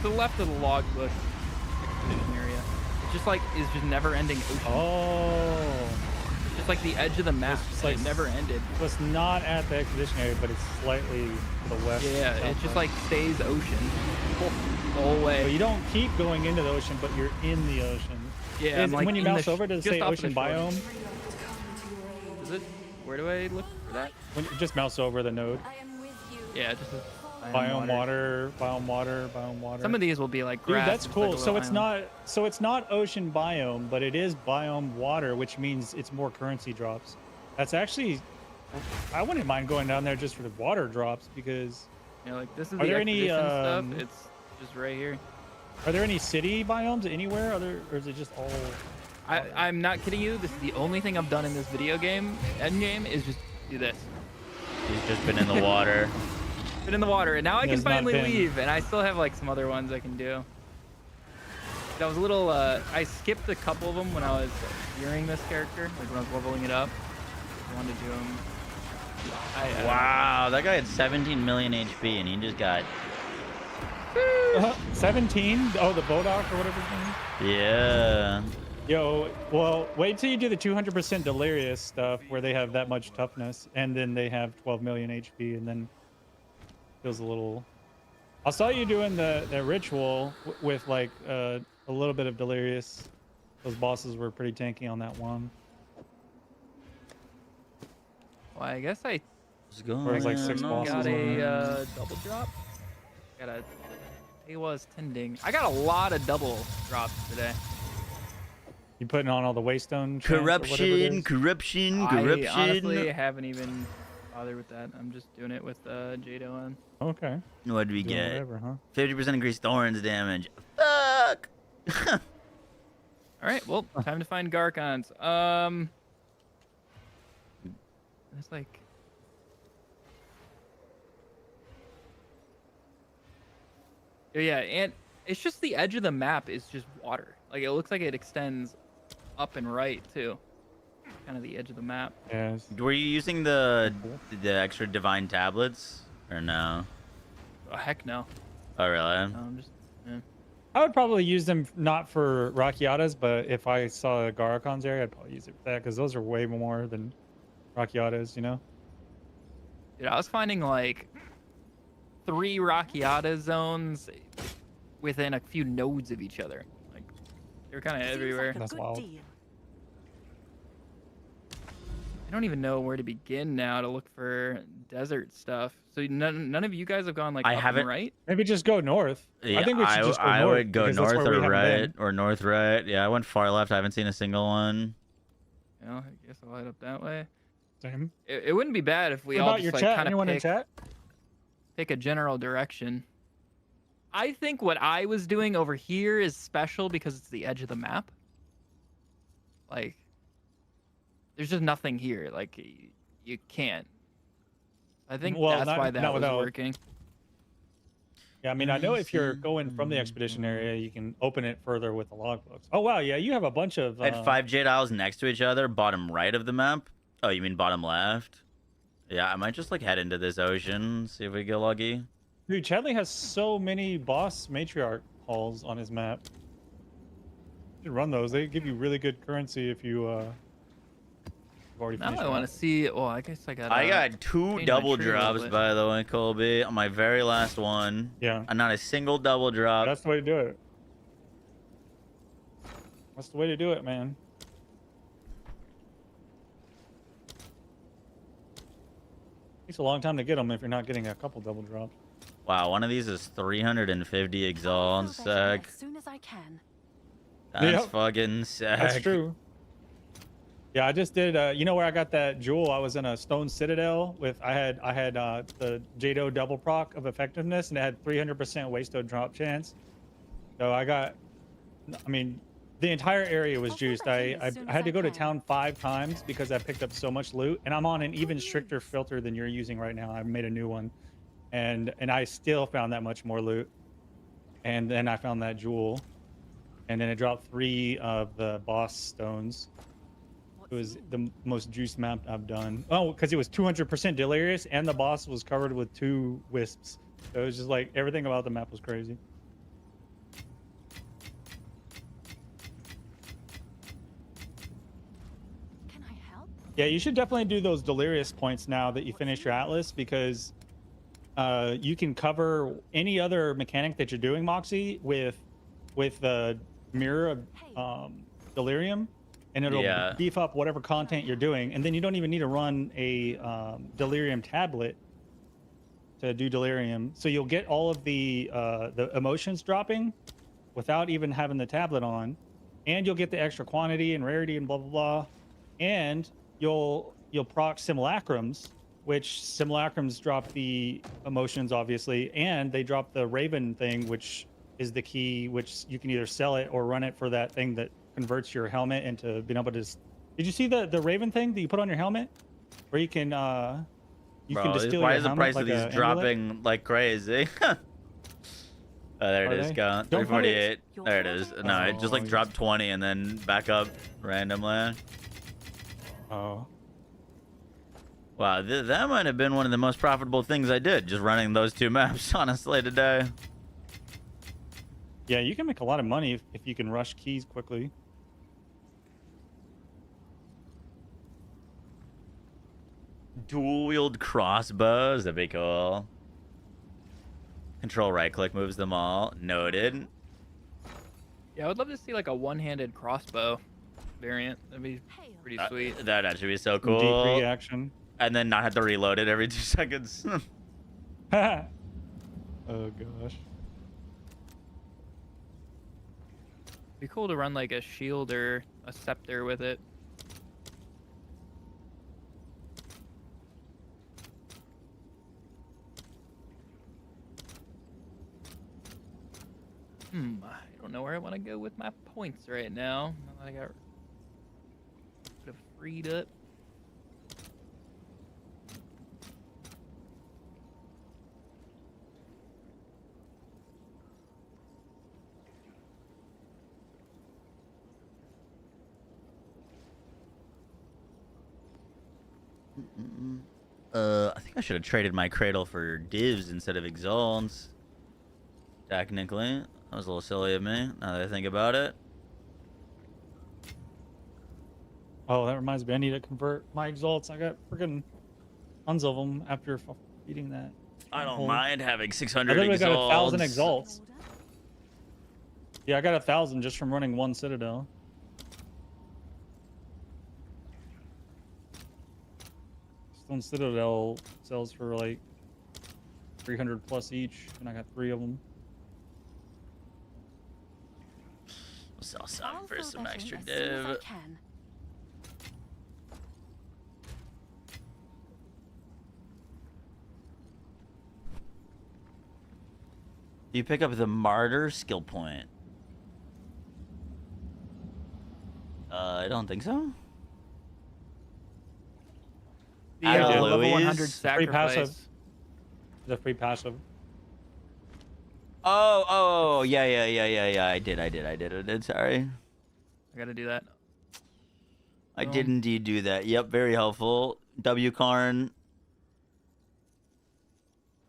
To the left of the log bush expedition area. It's just like is just never ending ocean. Oh. It's just like the edge of the map. It's just Like like- it never ended. So it's not at the expedition area, but it's slightly to the west. Yeah, it just southwest. like stays ocean the whole way. But you don't keep going into the ocean, but you're in the ocean. Yeah, I'm, like, when you in the mouse over, does it just say off of the ocean shore. biome? Is it? Where do I look for that? When you just mouse over the node. I am with you. Yeah, just says Biome water, biome water, biome water. Some of these will be like Dude, grass. that's just like cool. a So little it's island. not ocean biome, but it is biome water, which means it's more currency drops. That's actually, I wouldn't mind going down there just for the water drops because Yeah, like this is Are the there any, expedition stuff. It's just right here. Are there any city biomes anywhere other, or is it just all? I'm not kidding you. This is the only thing I've done in this video game, Endgame, is just do this. He's just been in the water. Been in the water, and now I can There's not finally been- leave, and I still have like some other ones I can do. That was a little, I skipped a couple of them when I was gearing this character, like when I was leveling it up. I wanted to do them. Wow, that guy had 17 million HP, and he just got... 17? Oh, the Bodok or whatever his name is? Yeah. Yo, well, wait till you do the 200% Delirious stuff where they have that much toughness, and then they have 12 million HP, and then feels a little... I saw you doing the ritual with like a little bit of Delirious. Those bosses were pretty tanky on that one. Well, I guess I Or it's like 6 bosses got on there. a double drop. Got a Tewa's Tending. I got a lot of double drops today. You putting on all the Waystone chants or whatever it Corruption, is? corruption. I honestly haven't even bothered with that. I'm just doing it with Jado on. Okay. What did we Doing get? whatever, huh? 50% increased thorns damage. Fuck! All right, well, time to find Garkons. It's like... Yeah, and it's just the edge of the map is just water. Like, it looks like it extends up and right, too. Kind of the edge of the map. Yes. Were you using the extra divine tablets? Or no? Oh, heck no. Oh, really? No, I'm just... Yeah. I would probably use them not for Rakiatas, but if I saw a Garakon's area, I'd probably use it for that because those are way more than Rakiatas, you know? Dude, I was finding, like, 3 Rakiata zones within a few nodes of each other. Like, they're kind of everywhere. That's wild. I don't even know where to begin now to look for desert stuff. So none of you guys have gone like I up haven't- and right? Maybe just go north. Yeah, I think we should just go I north. would go because that's north where we or haven't right been. or north right. Yeah, I went far left. I haven't seen a single one. You know, I guess I'll head up that way. Same. It wouldn't be bad if we What all about just your like chat? kind Anyone of in chat? pick a general direction. I think what I was doing over here is special because it's the edge of the map. Like, there's just nothing here. Like, you can't. I think Well, that's not- why that not was without- working. Yeah, I mean, I know if you're going from the expedition area, you can open it further with the logbooks. Oh, wow. Yeah, you have a bunch of... I had 5 Jade Isles next to each other, bottom right of the map. Oh, you mean bottom left? Yeah, I might just like head into this ocean, see if we get lucky. Dude, Chadley has so many boss matriarch halls on his map. You should run those. They give you really good currency if you already Now finished I one. want to see. Well, I guess I got. I got 2 change my double tree a little drops, bit. by the way, Colby, on my very last one. Yeah. And not a single double drop. That's the way to do it. That's the way to do it, man. Takes a long time to get them if you're not getting a couple double drops. Wow, one of these is 350 Exile Feel better sec. as soon as I can. That's Yep. fucking sick. That's true. Yeah, I just did. You know where I got that jewel? I was in a stone citadel with. I had the Jado double proc of effectiveness, and it had 300% wasto drop chance. So I got. I mean, the entire area was I'll feel juiced. better I as soon I as had to I go to can. town 5 times because I picked up so much loot, and I'm on an even stricter filter than you're using right now. I made a new one, and I still found that much more loot. And then I found that jewel, and then it dropped 3 of the boss stones. It was the most juiced map I've done. Oh, because it was 200% delirious, and the boss was covered with 2 wisps. So it was just like everything about the map was crazy. Can I help? Yeah, you should definitely do those delirious points now that you finish your atlas, because you can cover any other mechanic that you're doing, Moxie, with the mirror of delirium, and it'll Yeah. beef up whatever content you're doing, and then you don't even need to run a delirium tablet to do delirium. So you'll get all of the emotions dropping without even having the tablet on, and you'll get the extra quantity and rarity and blah blah blah, and you'll proc simulacrums, which simulacrums drop the emotions obviously, and they drop the raven thing, which is the key, which you can either sell it or run it for that thing that converts your helmet into being able to. Did you see the Raven thing that you put on your helmet, where you can Bro, distill why your is the helmet price like of these a amulet? dropping like crazy? Oh, there Are it is. they? Go Don't put it- 348. There it is. No, it just like Oh, dropped 20 and then back up randomly. Oh. Wow, that might have been one of the most profitable things I did, just running those 2 maps, honestly, today. Yeah, you can make a lot of money if you can rush keys quickly. Dual-wield crossbows, that'd be cool. Control right-click moves them all. Noted. Yeah, I would love to see like a one-handed crossbow variant. That'd be pretty sweet. That'd actually be so Some cool. deep reaction. And then not have to reload it every 2 seconds. Oh gosh. Be cool to run like a shield or a scepter with it. I don't know where I want to go with my points right now. I got freed up. I think I should have traded my cradle for divs instead of exalts. Technically, that was a little silly of me. Now that I think about it. Oh, that reminds me. I need to convert my exalts. I got freaking tons of them after beating that. I don't Hold. mind having I 600 literally exalts. got 1,000 exalts. Yeah, I got 1,000 just from running one citadel. Stone Citadel sells for like 300 plus each, and I got 3 of them. We'll sell some I'll for fill some that in extra as soon as I div. can. You pick up the martyr skill point. I don't think so. The I don't know, level 100 Louise. Free passive. sacrifice. The free passive. Oh, yeah. I did. Sorry. I gotta do that. I did indeed do that. Yep, very helpful. W Karn.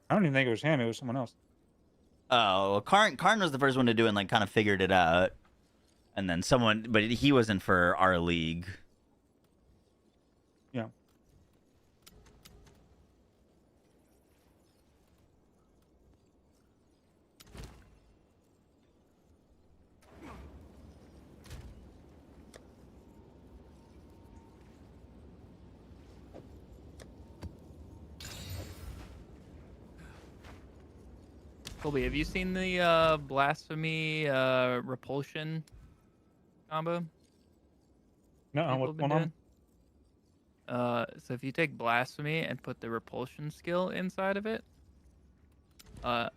I don't even think it was him. It was someone else. Oh, Karn was the first one to do it and like kind of figured it out. And then someone, but he wasn't for our league. Yeah. Colby, have you seen the blasphemy repulsion combo? No, people what's have been going on? So if you take blasphemy and put the repulsion skill inside of it, and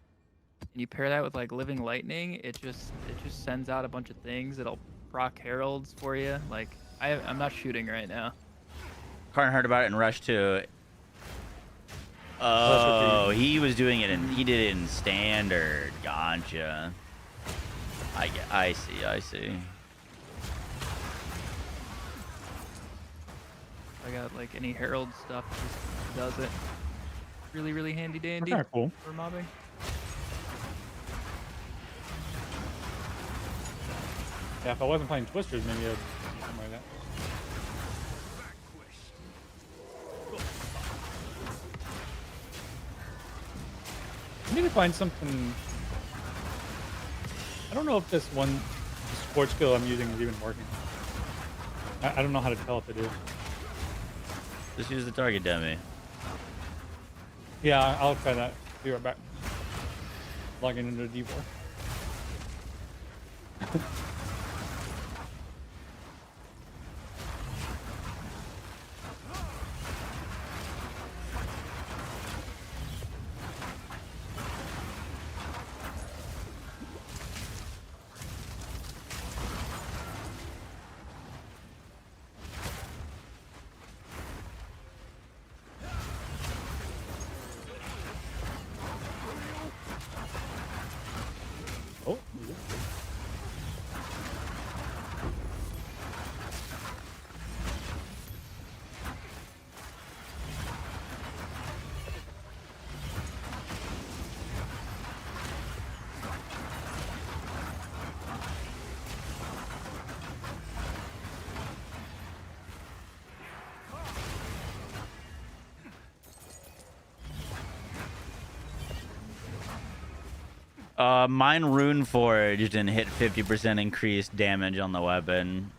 you pair that with like living lightning, it just sends out a bunch of things. It'll proc heralds for you. Like I'm not shooting right now. Karn heard about it and rushed to it. Oh, he was doing it and he did it in standard. Gotcha. I see. I got like any herald stuff, it just does it. Really, really handy dandy Kinda cool. for mobbing. Yeah, if I wasn't playing Twisters, maybe I'd do something like that. I need to find something. I don't know if this one support skill I'm using is even working. I don't know how to tell if it is. Just use the target dummy. Yeah, I'll try that. Be right back. Logging into D4. Mine Rune Forged and hit 50% increased damage on the weapon.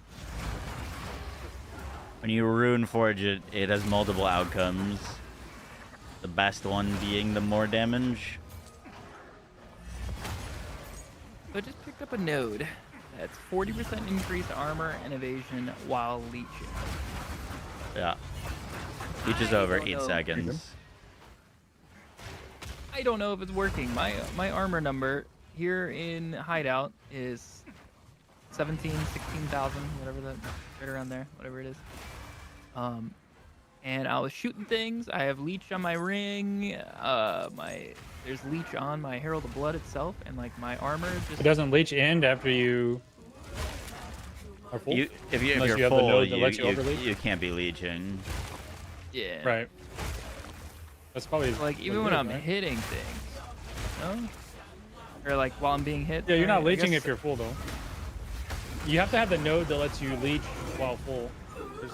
When you Rune Forge it, it has multiple outcomes. The best one being the more damage. So I just picked up a node that's 40% increased armor and evasion while leeching. Yeah. Leech is over don't 8 know. seconds. I don't know if it's working. My armor number here in Hideout is 17, 16,000, whatever that, right around there, whatever it is. And I was shooting things. I have leech on my ring. There's leech on my Herald of Blood itself, and like my armor just. It doesn't leech end after you are full. If Unless you're you have the full, node that lets you overleech. you can't be leeching. Yeah. Right. That's probably Like even when I'm hitting things, no? Or like while I'm being hit. Yeah, you're not I leeching guess- if you're full though. You have to have the node that lets you leech while full.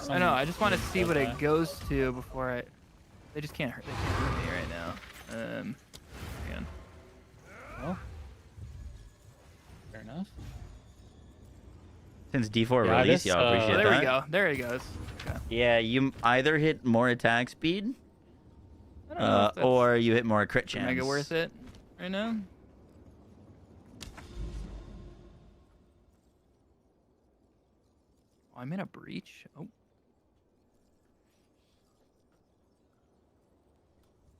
I know. I just want to node see that what does it that. goes to before I. They just can't hurt. They can't hurt me right now. Again. Well, fair enough. Since D4 Yeah, release, this, y'all appreciate There that. we go. There he goes. Okay. Yeah, you either hit more attack speed, I don't know if that's or you hit more crit chance. mega worth it right now. Oh, I'm in a breach. Oh.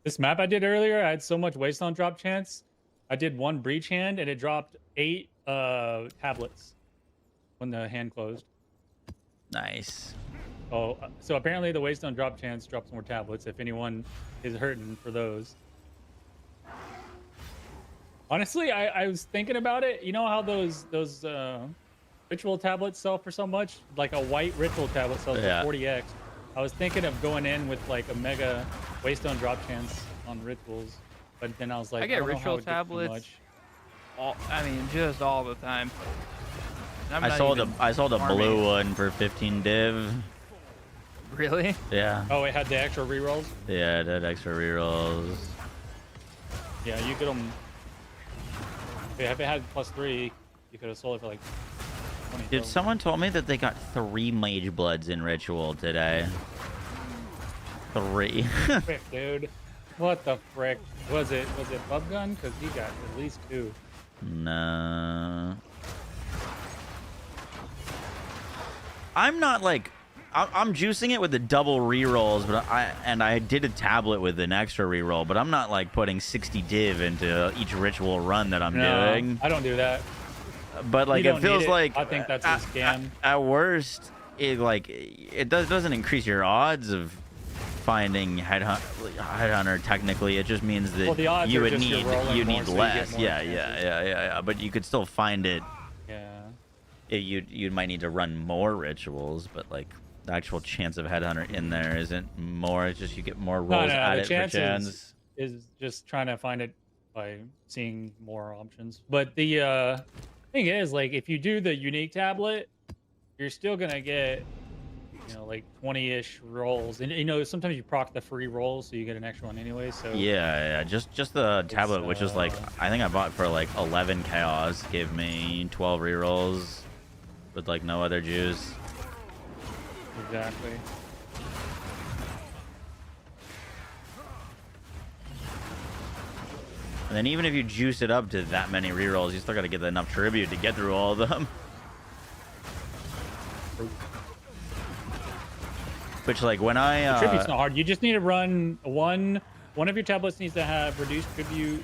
This map I did earlier, I had so much wasteland drop chance. I did one breach hand and it dropped 8 tablets when the hand closed. Nice. Oh, so apparently the wasteland drop chance drops more tablets if anyone is hurting for those. Honestly, I was thinking about it. You know how those ritual tablets sell for so much? Like a white ritual tablet sells for 40x. I was thinking of going in with like a mega waystone drop chance on rituals, but then I was like, I get don't know how ritual it gets too tablets. much. I mean, just all the time. I'm I not sold even a blue farming. one for 15 div. Really? Yeah. Oh, it had the extra rerolls. Yeah, it had extra rerolls. Yeah, you could if it had +3, you could have sold it for like 20. Dude, someone told me that they got 3 Mage Bloods in Ritual today. 3. Frick, dude. What the frick? Was it Bub Gun? Because he got at least 2. No. I'm not like... I'm juicing it with the double rerolls, but I did a tablet with an extra reroll, but I'm not like putting 60 div into each ritual run that I'm doing. I don't do that. But like You it don't feels need it. like I think that's a scam. At worst, it doesn't increase your odds of finding headhunter. Technically, it just means that Well, the odds you are would just need you're rolling more, so you get less. more Yeah, chances. But you could still find it. Yeah. You might need to run more rituals, but like the actual chance of headhunter in there isn't more. It's just you get more rolls at the it chance for chance. is just trying to find it by seeing more options. But the thing is, like, if you do the unique tablet, you're still gonna get, like 20-ish rolls, and sometimes you proc the free rolls, so you get an extra one anyway. So Yeah. Just the tablet, which is like I think I bought for like 11 chaos, gave me 12 rerolls with like no other juice. Exactly. And then even if you juice it up to that many rerolls, you still got to get enough tribute to get through all of them. Which, like, when I... Tribute's not hard. You just need to run one of your tablets needs to have reduced tribute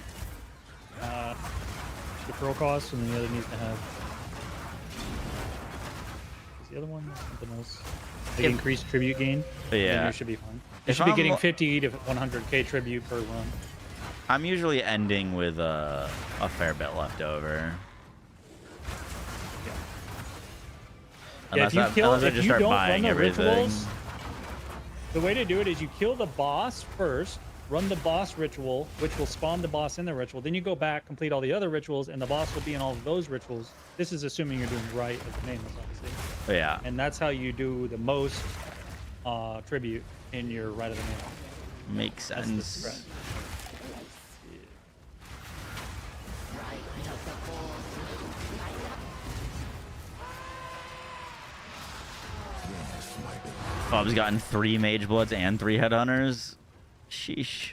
deferral costs, and the other needs to have... Is the other one something else? Like increased tribute gain? Yeah. Then you should be fine. You If should be I'm getting lo- 50 to 100k tribute per run. I'm usually ending with a fair bit left over. Yeah, Unless I just start buying everything. rituals, the way to do it is you kill the boss first, run the boss ritual, which will spawn the boss in the ritual. Then you go back, complete all the other rituals, and the boss will be in all of those rituals. This is assuming you're doing right as the name is, obviously. Yeah. And that's how you do the most tribute in your right of the name. Makes That's the sense. strat. Fub's gotten 3 Mage Bloods and 3 Headhunters. Sheesh.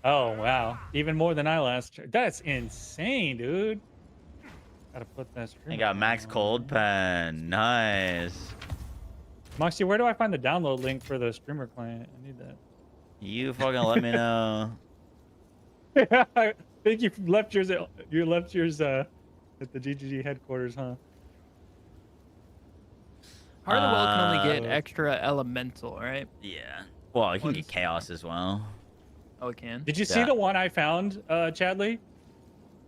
Oh wow, even more than I last. That's insane, dude. Gotta put that. I got Max Cold Pen. Nice. Moxie, where do I find the download link for the streamer client? I need that. You fucking let me know. I think you left yours at the GGG headquarters, huh? Heart of the Well can only get extra elemental, right? Yeah. Well, I can get Chaos as well. Oh, it can. Did you see the one I found, Chadley?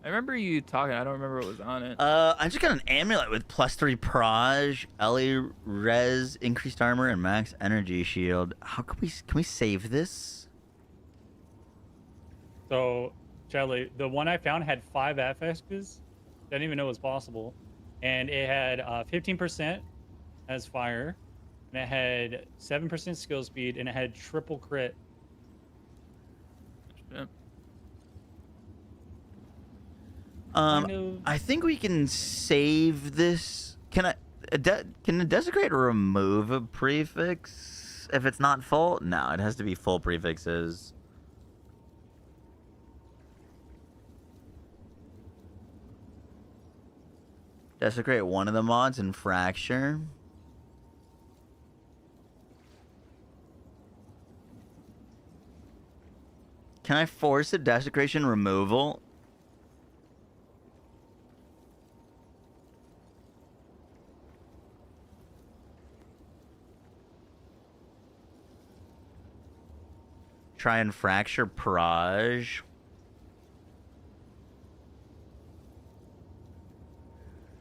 I remember you talking. I don't remember what was on it. I just got an amulet with +3 Proj, Ellie Res, increased armor, and max energy shield. How can we save this? So, Chadley, the one I found had 5 FXs. Didn't even know it was possible. And it had 15% as fire. And it had 7% skill speed. And it had triple crit. Yep. I think we can save this. Can the Desecrate remove a prefix if it's not full? No, it has to be full prefixes. Desecrate one of the mods and Fracture. Can I force a Desecration removal? Try and Fracture Proj.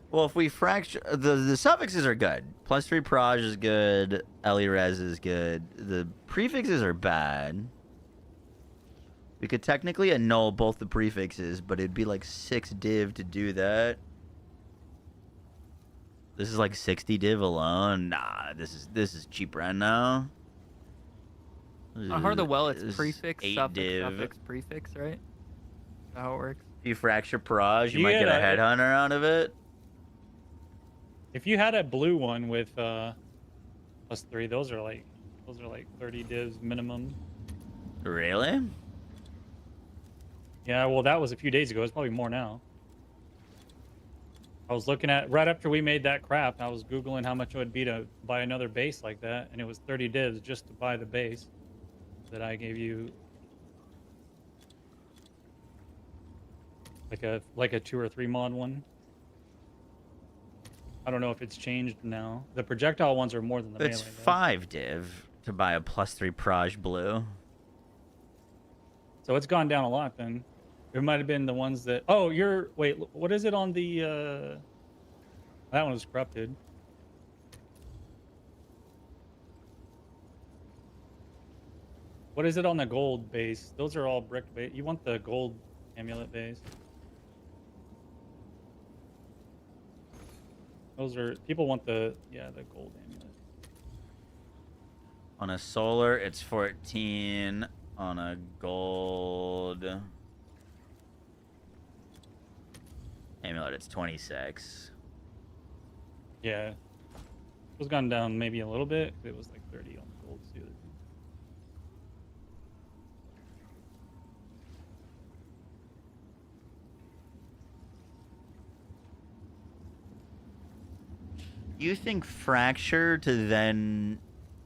Well, if we fracture... The suffixes are good. +3 Proj is good. Ellie Res is good. The prefixes are bad. We could technically annul both the prefixes, but it'd be like 6 div to do that. This is like 60 div alone. Nah, this is cheap right now. Heart of the Well, it's prefix, 8 suffix, div. suffix, prefix, right? Is that how it works? If you fracture Proj, you might get a headhunter out of it. If you had a blue one with +3, those are like 30 divs minimum. Really? Yeah, well, that was a few days ago. It's probably more now. I was looking at right after we made that craft. I was googling how much it would be to buy another base like that, and it was 30 divs just to buy the base that I gave you. Like a 2 or 3 mod one. I don't know if it's changed now. The projectile ones are more than the melee. It's 5 div to buy a +3 Proj blue. So it's gone down a lot then. It might have been the ones that... Oh, wait, what is it on the... That one was corrupted. What is it on the gold base? Those are all brick base. You want the gold amulet base. Those are... People want the gold amulet. On a solar, it's 14. On a gold amulet, it's 26. Yeah. It was gone down maybe a little bit. It was like 30 on the gold too. You think Fracture to then...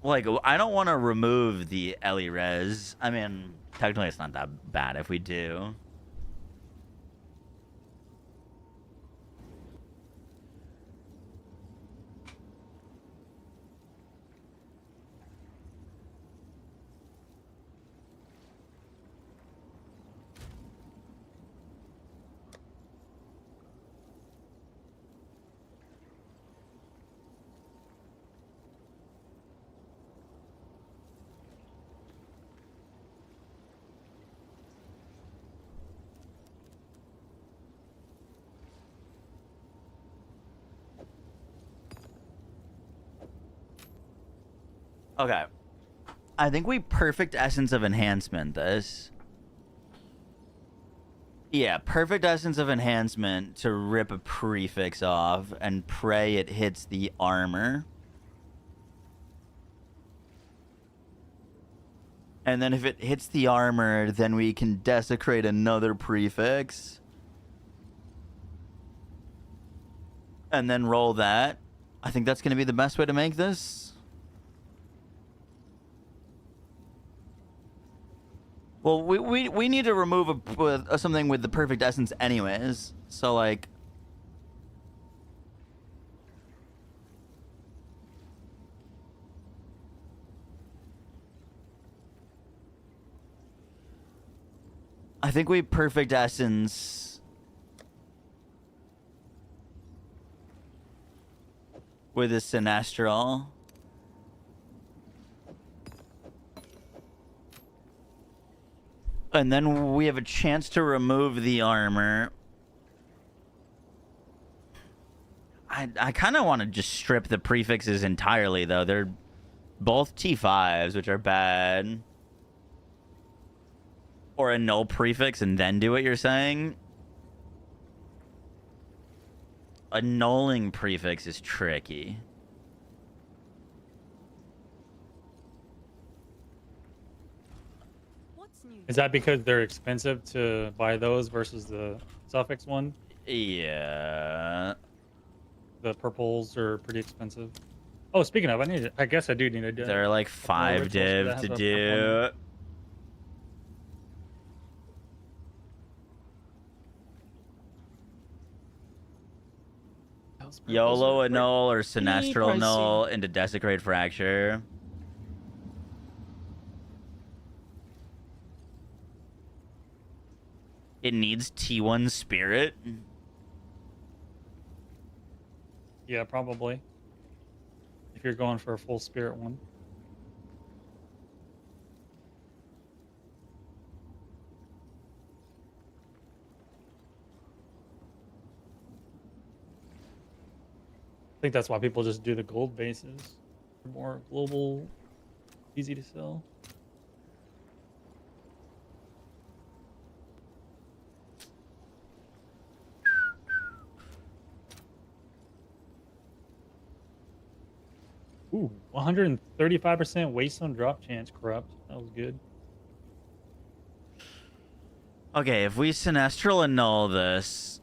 Like, I don't want to remove the Ellie Res. I mean, technically it's not that bad if we do. Okay. I think we perfect essence of enhancement this. Yeah, perfect essence of enhancement to rip a prefix off and pray it hits the armor. And then if it hits the armor, then we can desecrate another prefix. And then roll that. I think that's going to be the best way to make this. Well, we need to remove something with the perfect essence anyways. So, like... I think we perfect essence with a Sinestral. And then we have a chance to remove the armor. I kind of want to just strip the prefixes entirely, though. They're both T5s, which are bad. Or a null prefix and then do what you're saying. Annulling prefix is tricky. Is that because they're expensive to buy those versus the suffix one? Yeah. The purples are pretty expensive. Oh, speaking of, I guess I do need to do. They're like 5 div to do. YOLO annul or Sinestral annul into Desecrate Fracture. It needs T1 Spirit. Yeah, probably. If you're going for a full Spirit one. I think that's why people just do the gold bases. They're more global, easy to sell. Ooh, 135% waste on drop chance corrupt. That was good. Okay, if we Sinestral annul this...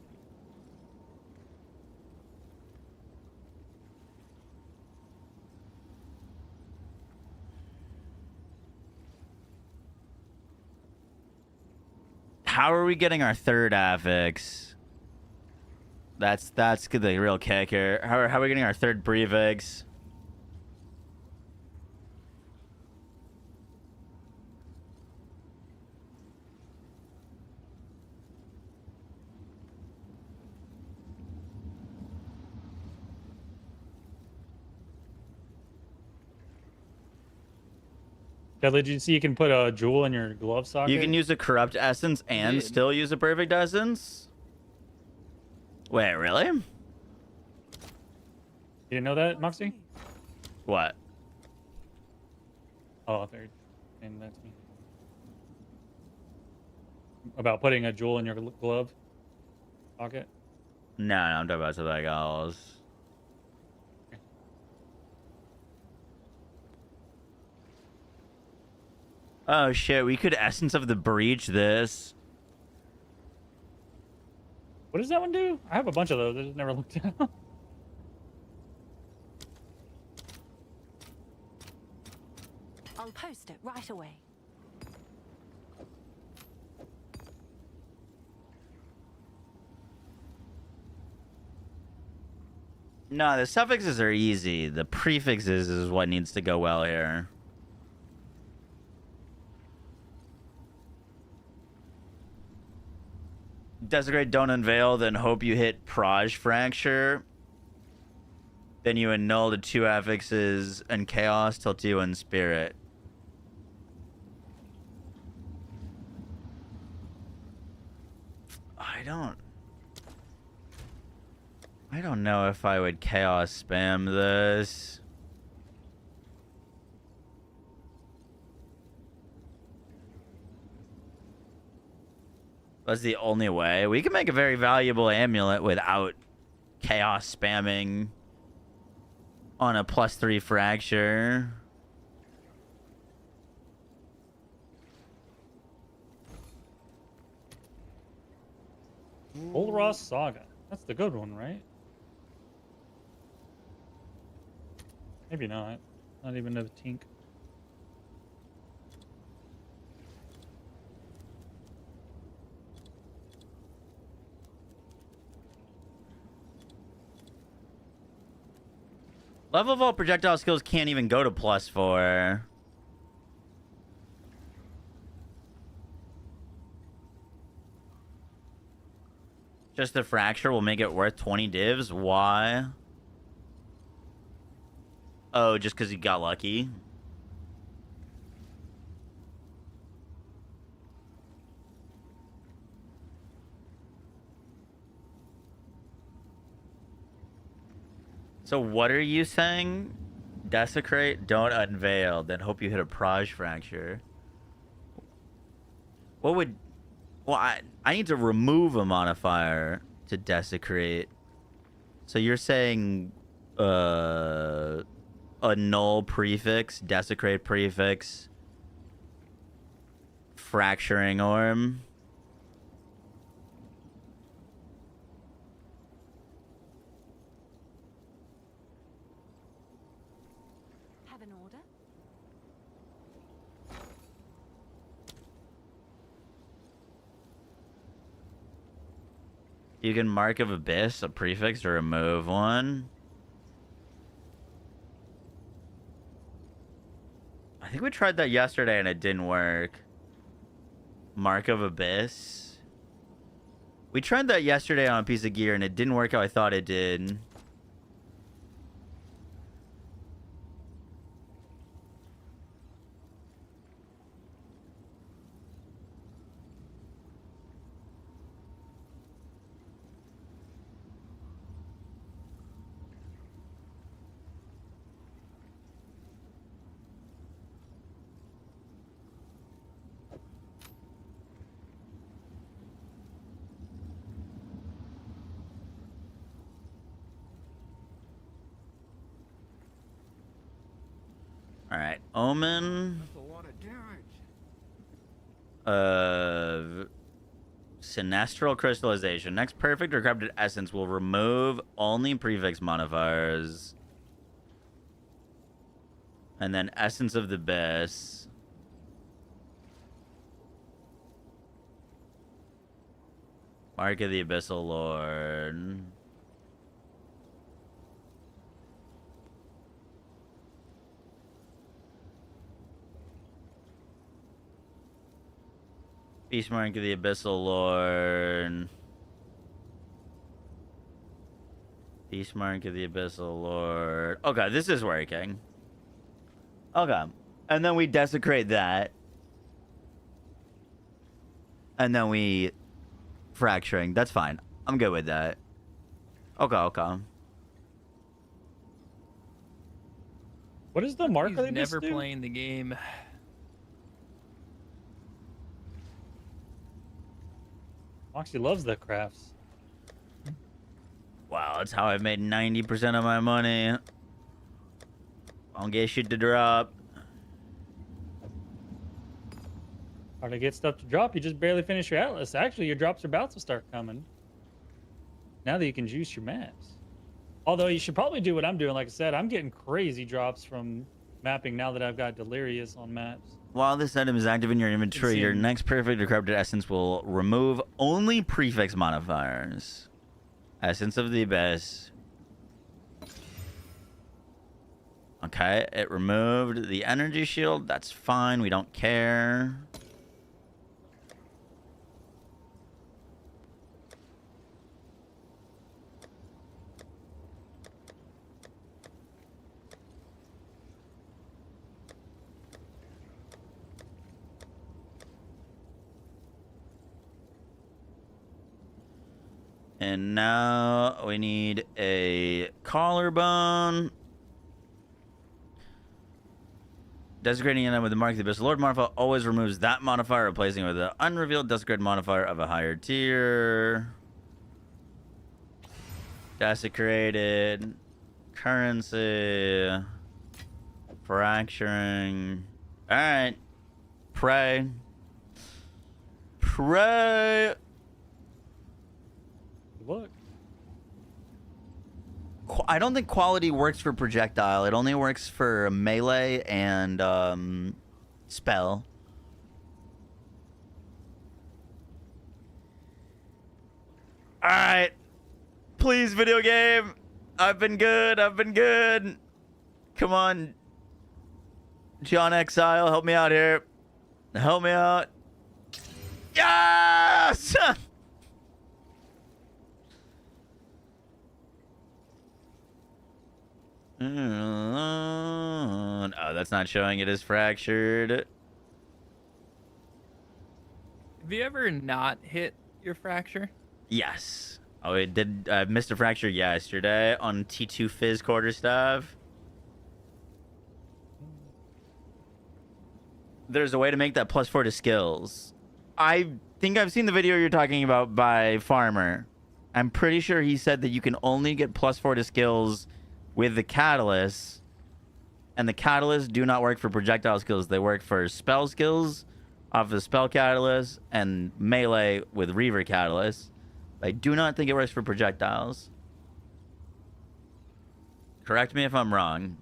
How are we getting our third affix? That's the real kicker. How are we getting our third prefix? Dudley, did you see you can put a jewel in your glove socket? You can use a corrupt essence and still use a perfect essence? Wait, really? You didn't know that, Moxie? What? Oh, there. And that's me. About putting a jewel in your glove pocket? No, I'm talking about something else. Oh shit, we could Essence of the Breach this. What does that one do? I have a bunch of those. I just never looked at them. I'll post it right away. No, the suffixes are easy. The prefixes is what needs to go well here. Desecrate, don't unveil, then hope you hit Proj Fracture. Then you annul the 2 affixes and Chaos till T1 Spirit. I don't know if I would Chaos spam this. That's the only way. We can make a very valuable amulet without Chaos spamming on a +3 fracture. Old Ross Saga. That's the good one, right? Maybe not. Not even a tink. Level of all projectile skills can't even go to +4. Just the fracture will make it worth 20 divs? Why? Oh, just because he got lucky? So what are you saying? Desecrate, don't unveil, then hope you hit a Proj fracture. What would... Well, I need to remove a modifier to desecrate. So you're saying a null prefix, desecrate prefix, fracturing orb. Have an order? You can mark of abyss, a prefix, to remove one. I think we tried that yesterday and it didn't work. Mark of abyss. We tried that yesterday on a piece of gear and it didn't work how I thought it did. All right, Omen. Sinestral crystallization. Next perfect or corrupted essence will remove only prefix modifiers. And then essence of the abyss. Mark of the Abyssal Lord. Beast Mark of the Abyssal Lord. Beast Mark of the Abyssal Lord. Okay, this is working. Okay. And then we desecrate that. And then we... fracturing. That's fine. I'm good with that. Okay, okay. What is the mark He's of the never abyss do? playing the game. Moxie loves the crafts. Wow, that's how I've made 90% of my money. I don't get shit to drop. Hard to get stuff to drop. You just barely finish your atlas. Actually, your drops are about to start coming. Now that you can juice your maps. Although you should probably do what I'm doing. Like I said, I'm getting crazy drops from mapping now that I've got Delirious on maps. While this item is active in your inventory, your next perfect or corrupted essence will remove only prefix modifiers. Essence of the Abyss. Okay, it removed the energy shield. That's fine. We don't care. And now we need a collarbone. Desecrating it with the Mark of the Abyss Lord modifier always removes that modifier, replacing it with an unrevealed desecrated modifier of a higher tier. Desecrated. Currency. Fracturing. Alright. Pray. Pray. look. I don't think quality works for projectile. It only works for melee and spell. All right. Please, video game. I've been good. I've been good. Come on. John Exile, help me out here. Help me out. Yes! Oh, that's not showing it as fractured. Have you ever not hit your fracture? Yes. Oh, it did. I missed a fracture yesterday on T2 Fizz quarterstaff. There's a way to make that +4 to skills. I think I've seen the video you're talking about by Farmer. I'm pretty sure he said that you can only get +4 to skills with the catalyst, and the catalysts do not work for projectile skills. They work for spell skills off the spell catalyst and melee with Reaver catalyst. I do not think it works for projectiles. Correct me if I'm wrong.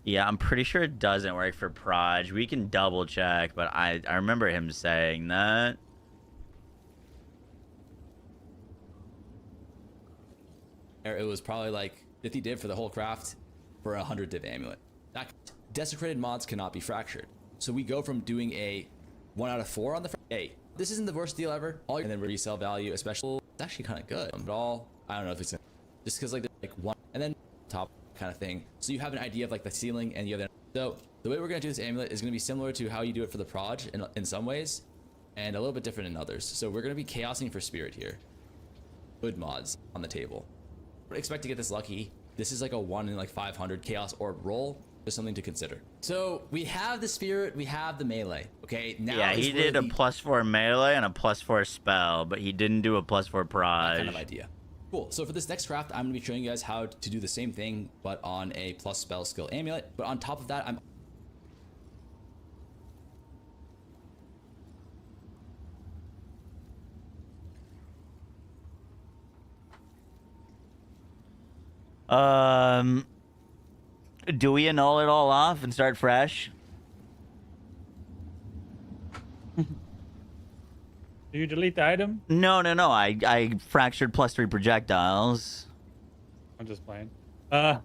Yeah, I'm pretty sure it doesn't work for Proj. We can double check, but I remember him saying that. It was probably like 50 div for the whole craft for a 100 div amulet. That desecrated mods cannot be fractured. So we go from doing a 1 out of 4 on the this isn't the worst deal ever. And then resale value, especially, it's actually kind of good. But all, I don't know if it's just because like one and then top kind of thing. So you have an idea of like the ceiling and you have so the way we're going to do this amulet is going to be similar to how you do it for the Proj in some ways and a little bit different in others. So we're going to be chaosing for spirit here. Good mods on the table. Expect to get this lucky. This is like a 1 in like 500 chaos orb roll. There's something to consider. So we have the spirit, we have the melee. Okay, now yeah, he did a +4 melee and a +4 spell, but he didn't do a +4 Proj. Kind of idea. Cool. So for this next craft, I'm gonna be showing you guys how to do the same thing, but on a plus spell skill amulet. But on top of that, do we annul it all off and start fresh? Do you delete the item? No. I fractured +3 projectiles. I'm just playing. I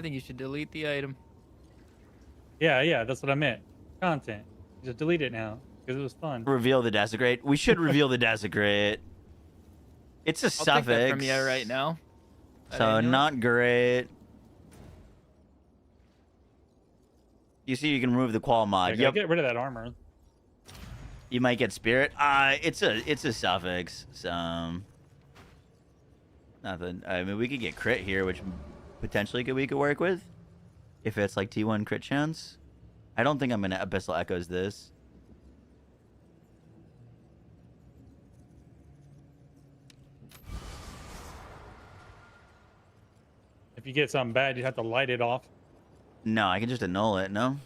think you should delete the item. Yeah, that's what I meant. Content. Just delete it now because it was fun. Reveal the desecrate. We should reveal the desecrate. It's a I'll suffix. take that from you right now. So not great. You see, you can remove the qual mod. Yeah, get rid of that armor. You might get spirit. It's a suffix. So nothing. I mean, we could get crit here, which potentially we could work with if it's like T1 crit chance. I don't think I'm gonna Abyssal Echoes this. If you get something bad, you have to light it off. No, I can just annul it. No.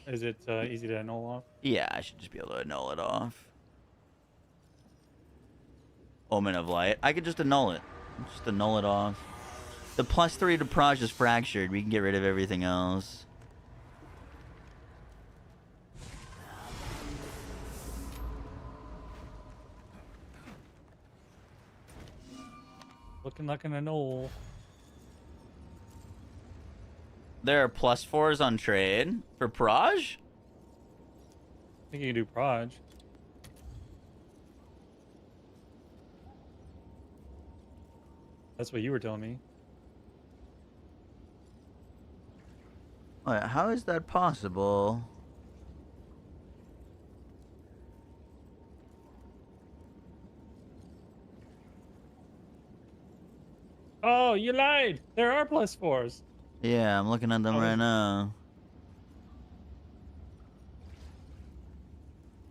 Is it easy to annul off? Yeah, I should just be able to annul it off. Omen of Light. I could just annul it. Just annul it off. The +3 to Proj is fractured. We can get rid of everything else. Looking like an annul. There are +4s on trade for Proj. I think you can do Proj. That's what you were telling me. Wait, how is that possible? Oh, you lied. There are +4s. Yeah, I'm looking at them right now.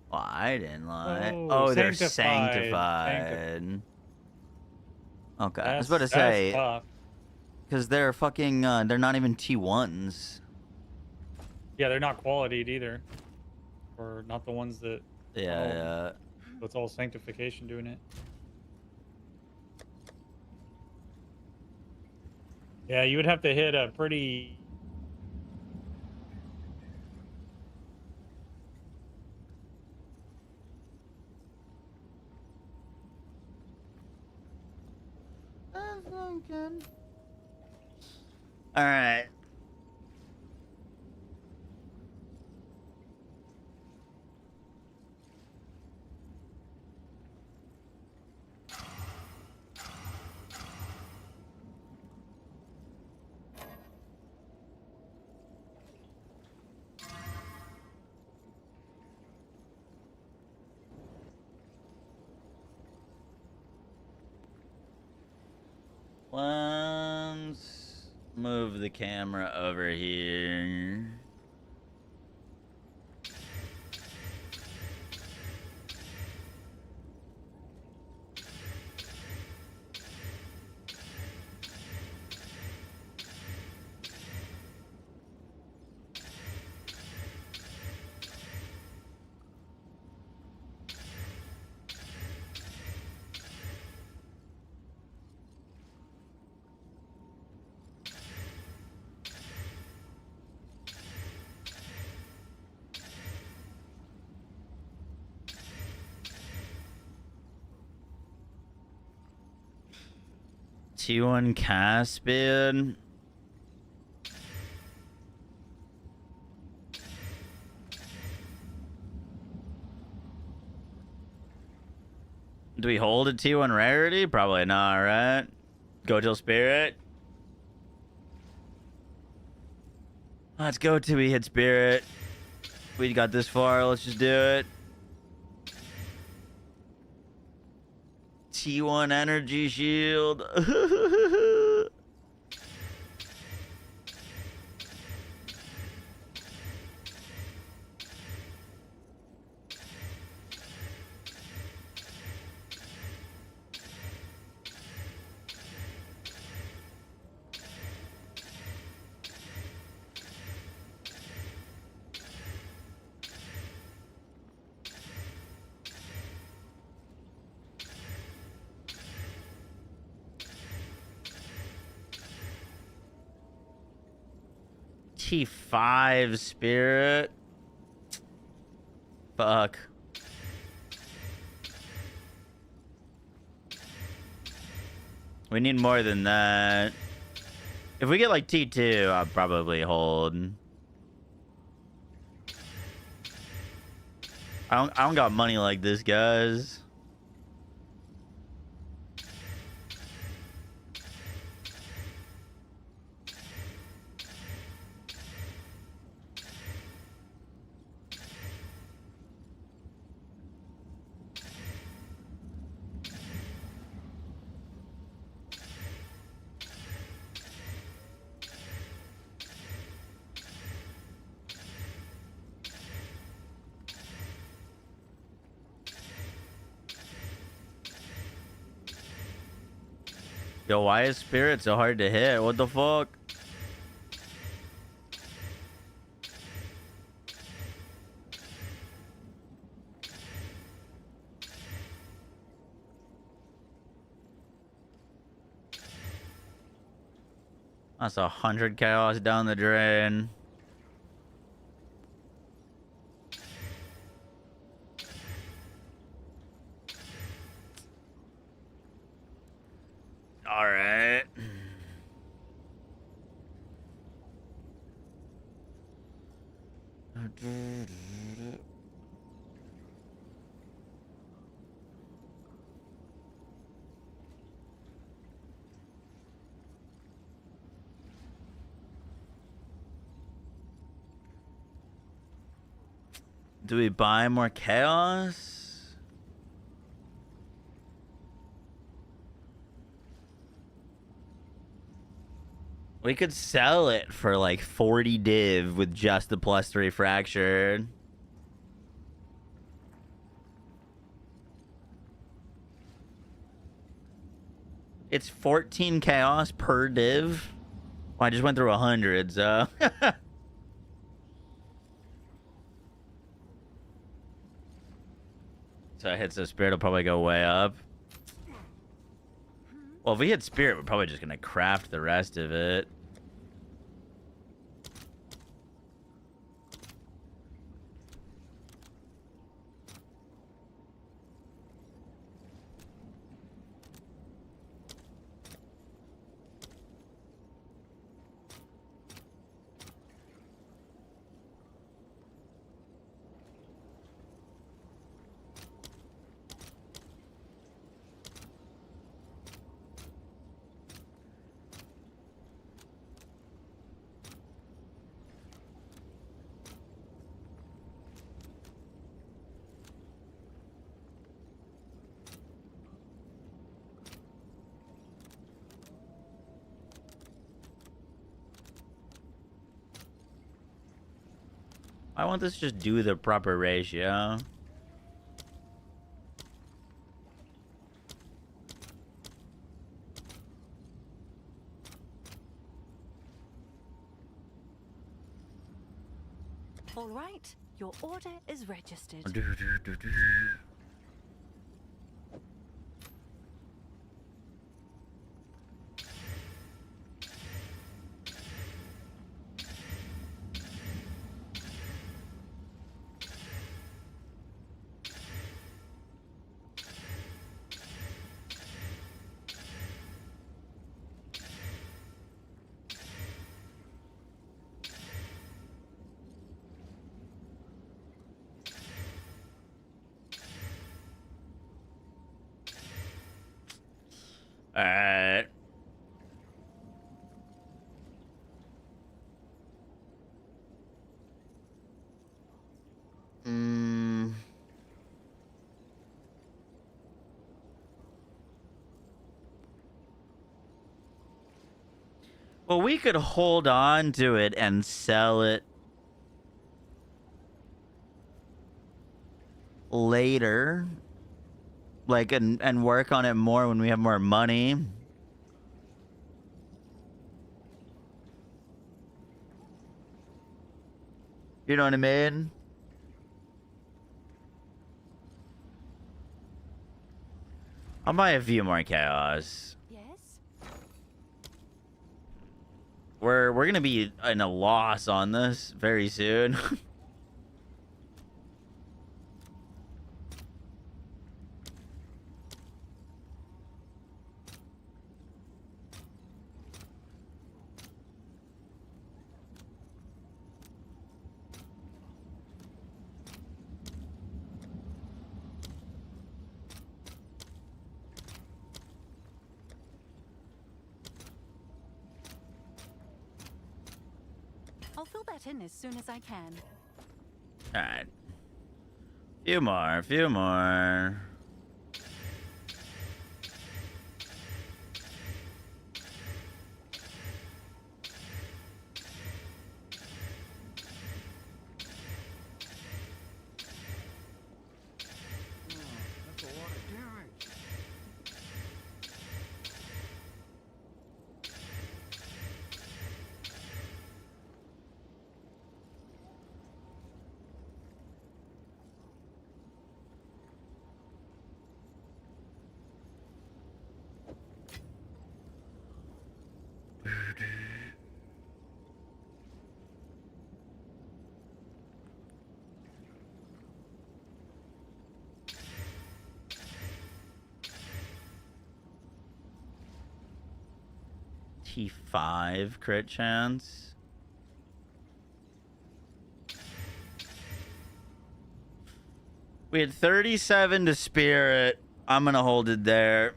Well, I didn't lie. Oh, they're sanctified. Okay, I was about to say, tough. because they're fucking, they're not even T1s. Yeah, they're not qualityed either, or not the ones that. Yeah. So it's all sanctification doing it. Yeah, you would have to hit a pretty. All right. Let's move the camera over here. T1 Caspian. Do we hold a T1 rarity? Probably not, right? Go till spirit. Let's go till we hit spirit. We got this far. Let's just do it. T1 energy shield. T5 spirit. Fuck. We need more than that. If we get like T2, I'll probably hold. I don't got money like this, guys. Yo, why is spirit so hard to hit? What the fuck? That's 100 chaos down the drain. All right. Do we buy more chaos? We could sell it for like 40 div with just the +3 fractured. It's 14 chaos per div. Well, I just went through 100, so. So it hits the spirit, will probably go way up. Well, if we hit spirit, we're probably just gonna craft the rest of it. I want this to just do the proper ratio. All right, your order is registered. Alright. Well, we could hold on to it and sell it later. Like, and work on it more when we have more money. You know what I mean? I'll buy a few more chaos. Yes. We're gonna be in a loss on this very soon. I'll fill that in as soon as I can. All right. Few more, few more. That's a lot of damage. T5 crit chance. We had 37 to spirit. I'm gonna hold it there.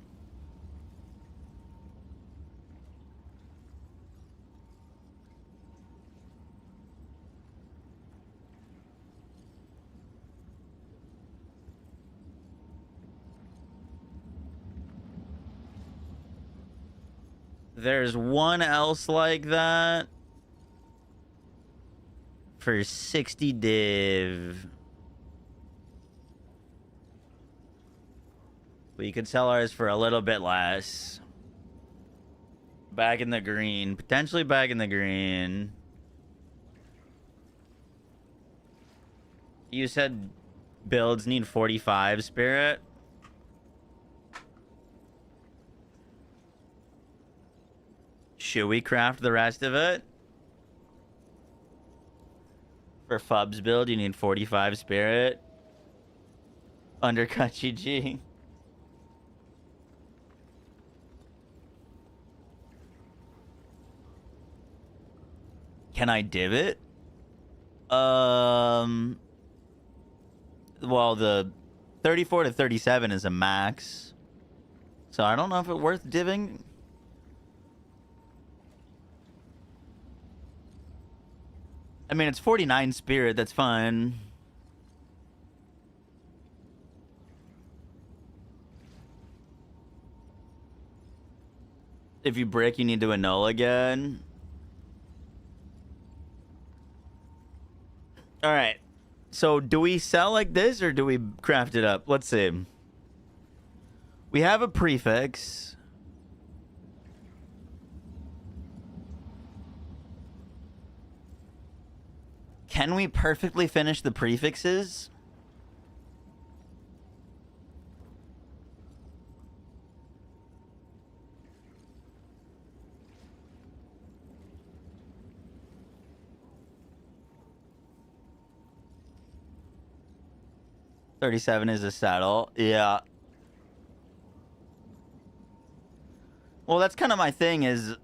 There's one else like that for 60 div. We could sell ours for a little bit less. Back in the green. Potentially back in the green. You said builds need 45 spirit. Should we craft the rest of it? For Fub's build, you need 45 spirit. Undercut GG. Can I div it? Well, the 34 to 37 is a max. So I don't know if it's worth divving. I mean, it's 49 spirit. That's fine. If you brick, you need to annul again. All right. So do we sell like this or do we craft it up? Let's see. We have a prefix. Can we perfectly finish the prefixes? $37 is a saddle. Yeah. Well, that's kind of my thing is...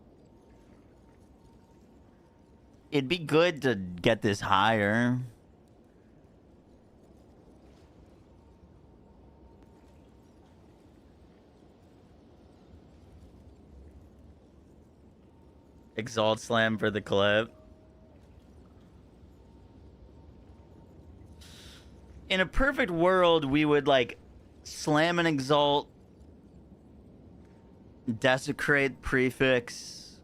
It'd be good to get this higher. Exalt slam for the clip. In a perfect world, we would like slam and exalt, desecrate prefix,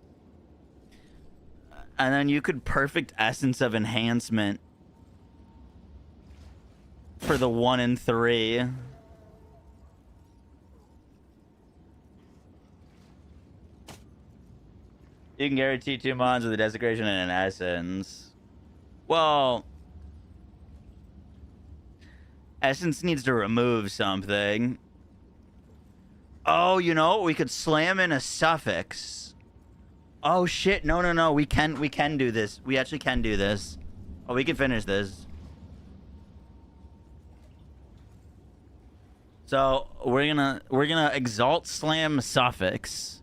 and then you could perfect essence of enhancement for the 1 and 3. You can guarantee 2 mons with a desecration and an essence. Well, essence needs to remove something. Oh, you know, we could slam in a suffix. Oh shit, no. We can do this. We actually can do this. Oh, we can finish this. So we're gonna exalt slam suffix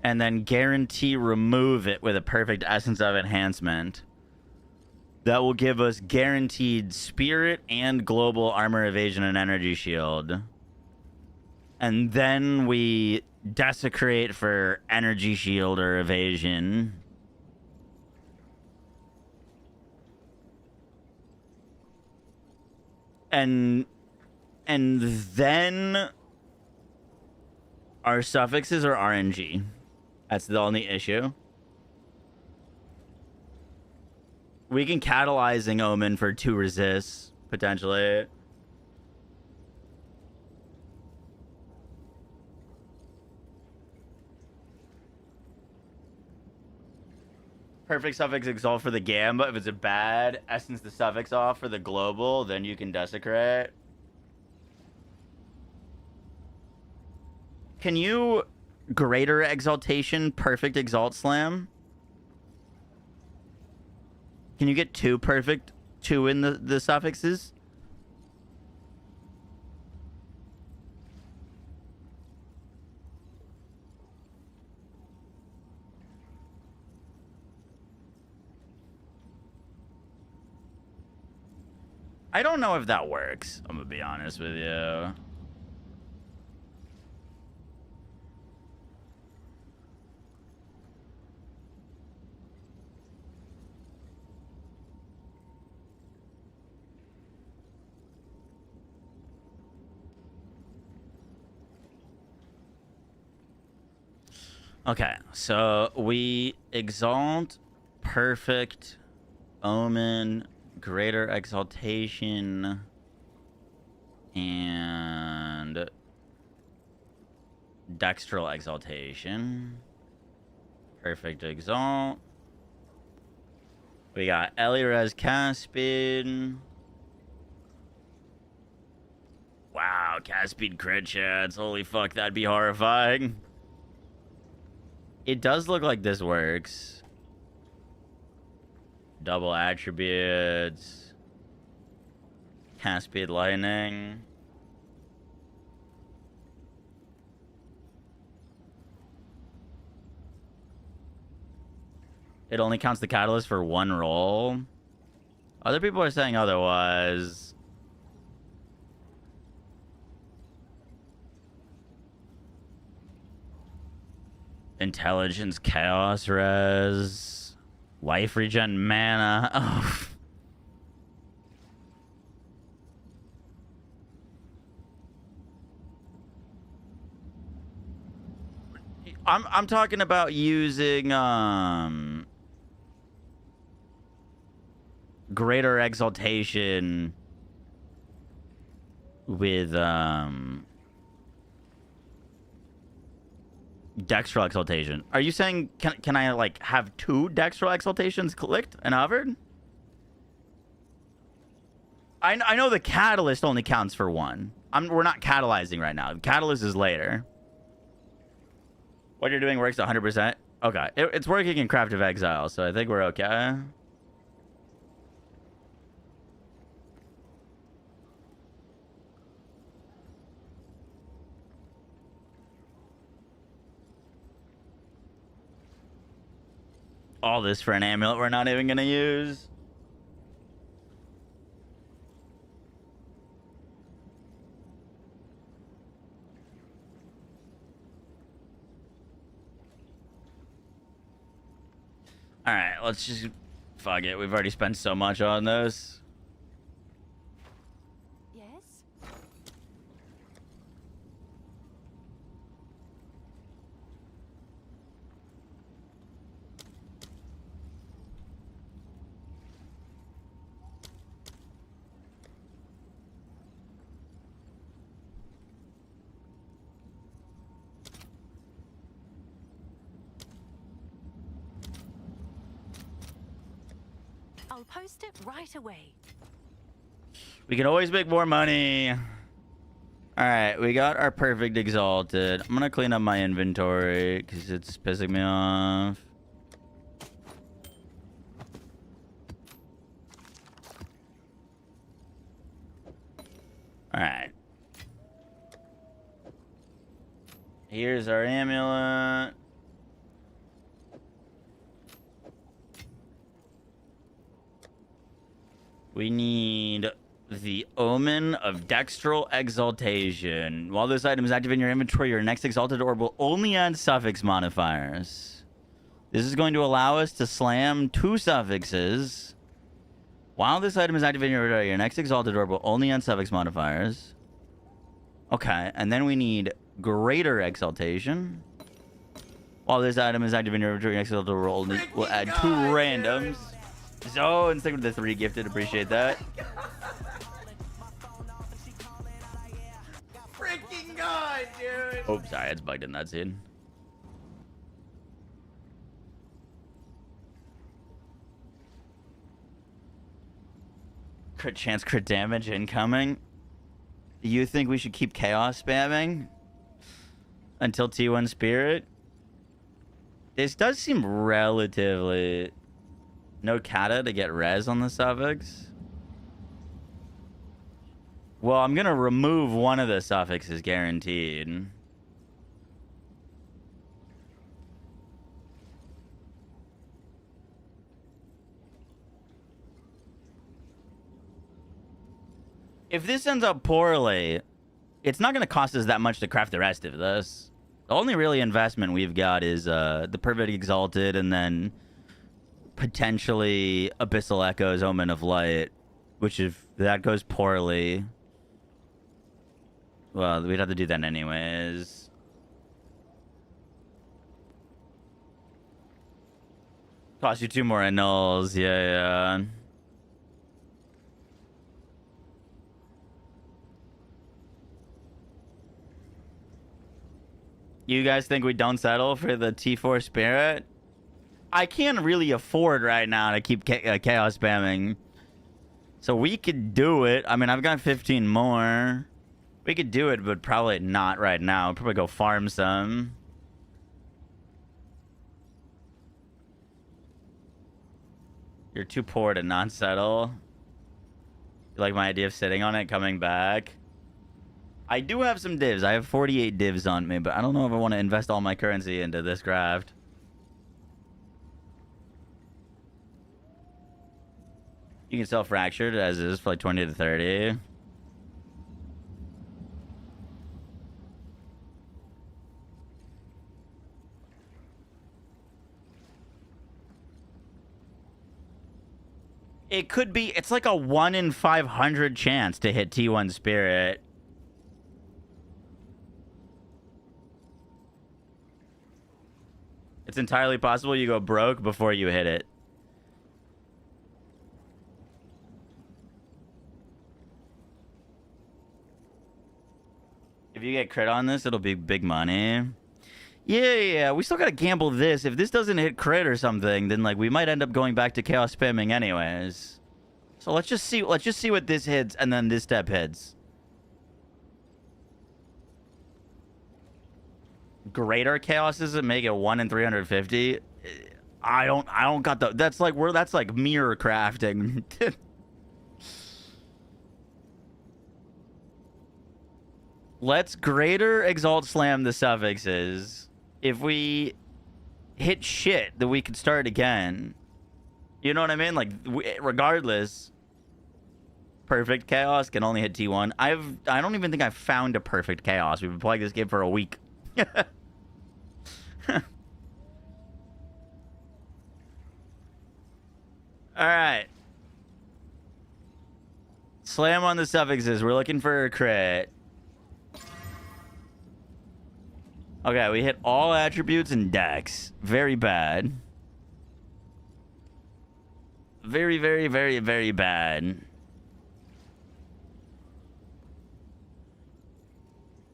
and then guarantee remove it with a perfect essence of enhancement. That will give us guaranteed spirit and global armor evasion and energy shield. And then we desecrate for energy shield or evasion. And then our suffixes are RNG. That's the only issue. We can catalyzing omen for 2 resists, potentially. Perfect suffix exalt for the gamba. If it's a bad essence the suffix off for the global, then you can desecrate. Can you greater exaltation perfect exalt slam? Can you get 2 perfect 2 in the suffixes? I don't know if that works. I'm gonna be honest with you. Okay, so we exalt, perfect, omen, greater exaltation, and dextral exaltation. Perfect Exalt. We got Elirez Caspid. Wow, Caspid crit chats. Holy fuck, that'd be horrifying. It does look like this works. Double attributes. Caspid Lightning. It only counts the catalyst for one roll. Other people are saying otherwise. Intelligence, chaos res, life regen, mana. Oh. I'm talking about using greater exaltation with Dextral exaltation. Are you saying can I like have 2 Dextral exaltations clicked and hovered? I know the catalyst only counts for 1. We're not catalyzing right now. The catalyst is later. What you're doing works 100%. Okay, it's working in Craft of Exile, so I think we're okay. All this for an amulet we're not even gonna use. All right, let's just fuck it. We've already spent so much on this. Yes? I'll post it right away. We can always make more money. All right, we got our perfect exalted. I'm gonna clean up my inventory because it's pissing me off. All right. Here's our amulet. We need the Omen of Dextral Exaltation. While this item is active in your inventory, your next exalted orb will only add suffix modifiers. This is going to allow us to slam 2 suffixes. While this item is active in your inventory, your next exalted orb will only add suffix modifiers. Okay, and then we need Greater Exaltation. While this item is active in your inventory, your next exalted orb will add 2 randoms. Zone, stick with the 3 gifted. Appreciate that. Freaking God, dude. Oh, sorry, it's bugged in that scene. Crit chance, crit damage incoming. You think we should keep chaos spamming until T1 Spirit? This does seem relatively... No kata to get res on the suffix. Well, I'm gonna remove one of the suffixes guaranteed. If this ends up poorly, it's not gonna cost us that much to craft the rest of this. The only really investment we've got is the Perfect Exalted and then potentially Abyssal Echo's Omen of Light, which if that goes poorly, well, we'd have to do that anyways. Cost you 2 more annuls, yeah. You guys think we don't settle for the T4 Spirit? I can't really afford right now to keep chaos spamming. So we could do it. I mean, I've got 15 more. We could do it, but probably not right now. Probably go farm some. You're too poor to not settle. You like my idea of sitting on it, coming back? I do have some divs. I have 48 divs on me, but I don't know if I want to invest all my currency into this craft. You can sell fractured as is for like 20 to 30. It could be, it's like a 1 in 500 chance to hit T1 Spirit. It's entirely possible you go broke before you hit it. If you get crit on this, it'll be big money. Yeah, we still gotta gamble this. If this doesn't hit crit or something, then like we might end up going back to chaos spamming anyways. So let's just see what this hits and then this step hits. Greater chaoses that make it 1 in 350. I don't got the that's like mirror crafting. Let's greater exalt slam the suffixes. If we hit shit, then we can start again. You know what I mean? Like, regardless, perfect chaos can only hit T1. I don't even think I've found a perfect chaos. We've been playing this game for a week. All right. Slam on the suffixes. We're looking for a crit. Okay, we hit all attributes and dex. Very bad. Very, very, very, very bad.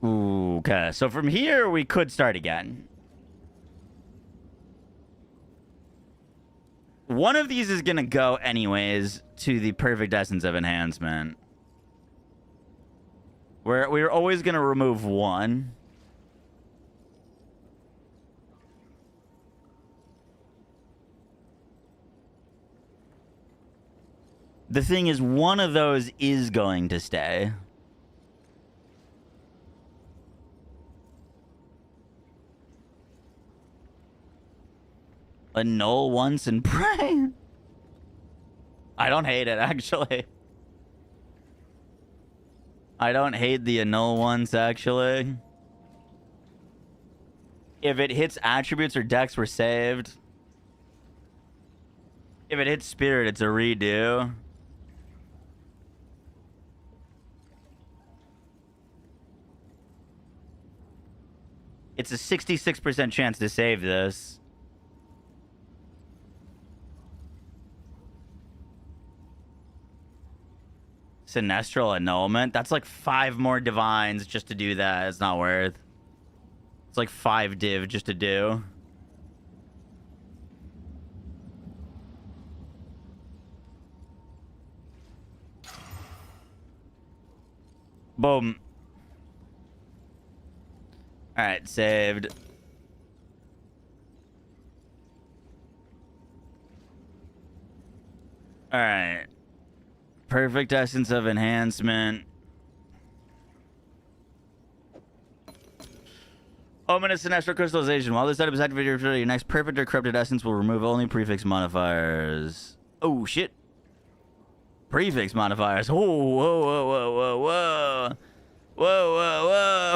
Ooh, okay. So from here, we could start again. One of these is going to go anyways to the perfect essence of enhancement. We're always going to remove one. The thing is, one of those is going to stay. Annul once and pray. I don't hate it, actually. I don't hate the annul once, actually. If it hits attributes or dex, we're saved. If it hits spirit, it's a redo. It's a 66% chance to save this. Sinestral annulment. That's like 5 more divines just to do that. It's not worth. It's like 5 div just to do. Boom. All right, saved. All right. Perfect essence of enhancement. Ominous Sinestral Crystallization. While this item is activated, your next perfect or corrupted essence will remove only prefix modifiers. Oh, shit. Prefix modifiers. Whoa, whoa, whoa, whoa, whoa, whoa. Whoa, whoa,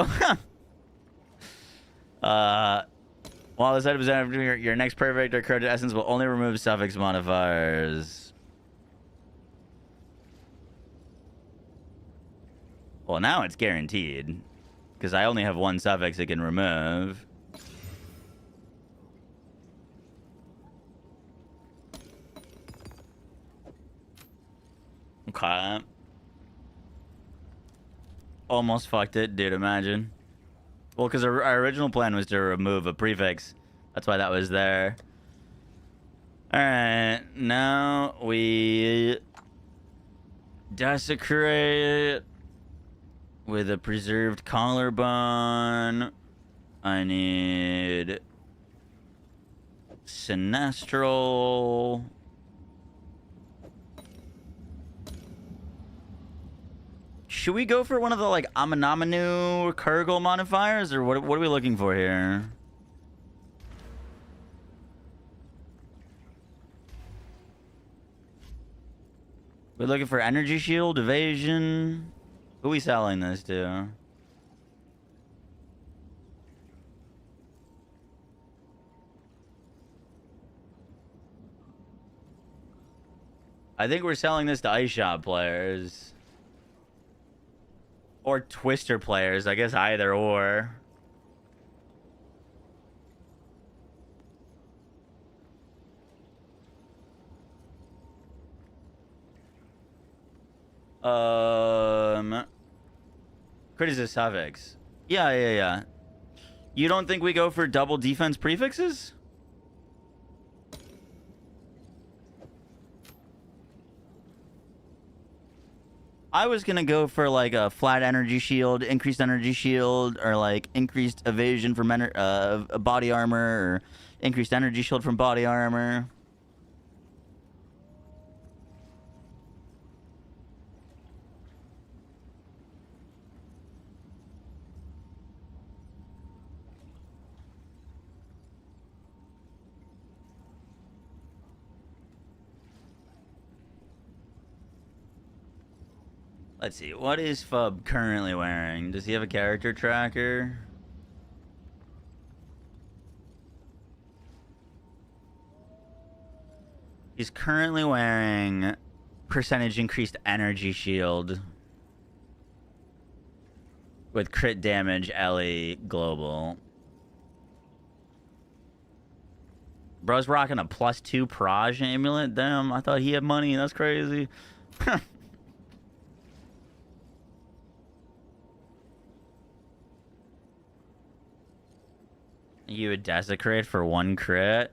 whoa. While this item is activated, your next perfect or corrupted essence will only remove suffix modifiers. Well, now it's guaranteed. Because I only have 1 suffix it can remove. Okay. Almost fucked it, dude, imagine. Well, because our original plan was to remove a prefix. That's why that was there. Alright, now we desecrate with a preserved collarbone. I need Sinestral. Should we go for one of the like Amanamanu Kurgle modifiers, or what are we looking for here? We're looking for energy shield, evasion. Who are we selling this to? I think we're selling this to Ice Shop players. Or Twister players, I guess either or. Criticism suffix. Yeah. You don't think we go for double defense prefixes? I was gonna go for like a flat energy shield, increased energy shield, or like increased evasion from body armor, or increased energy shield from body armor. Let's see. What is Fub currently wearing? Does he have a character tracker? He's currently wearing percentage increased energy shield with crit damage Ellie global. Bro's rocking a +2 Proj amulet. Damn, I thought he had money. That's crazy. You would desecrate for 1 crit?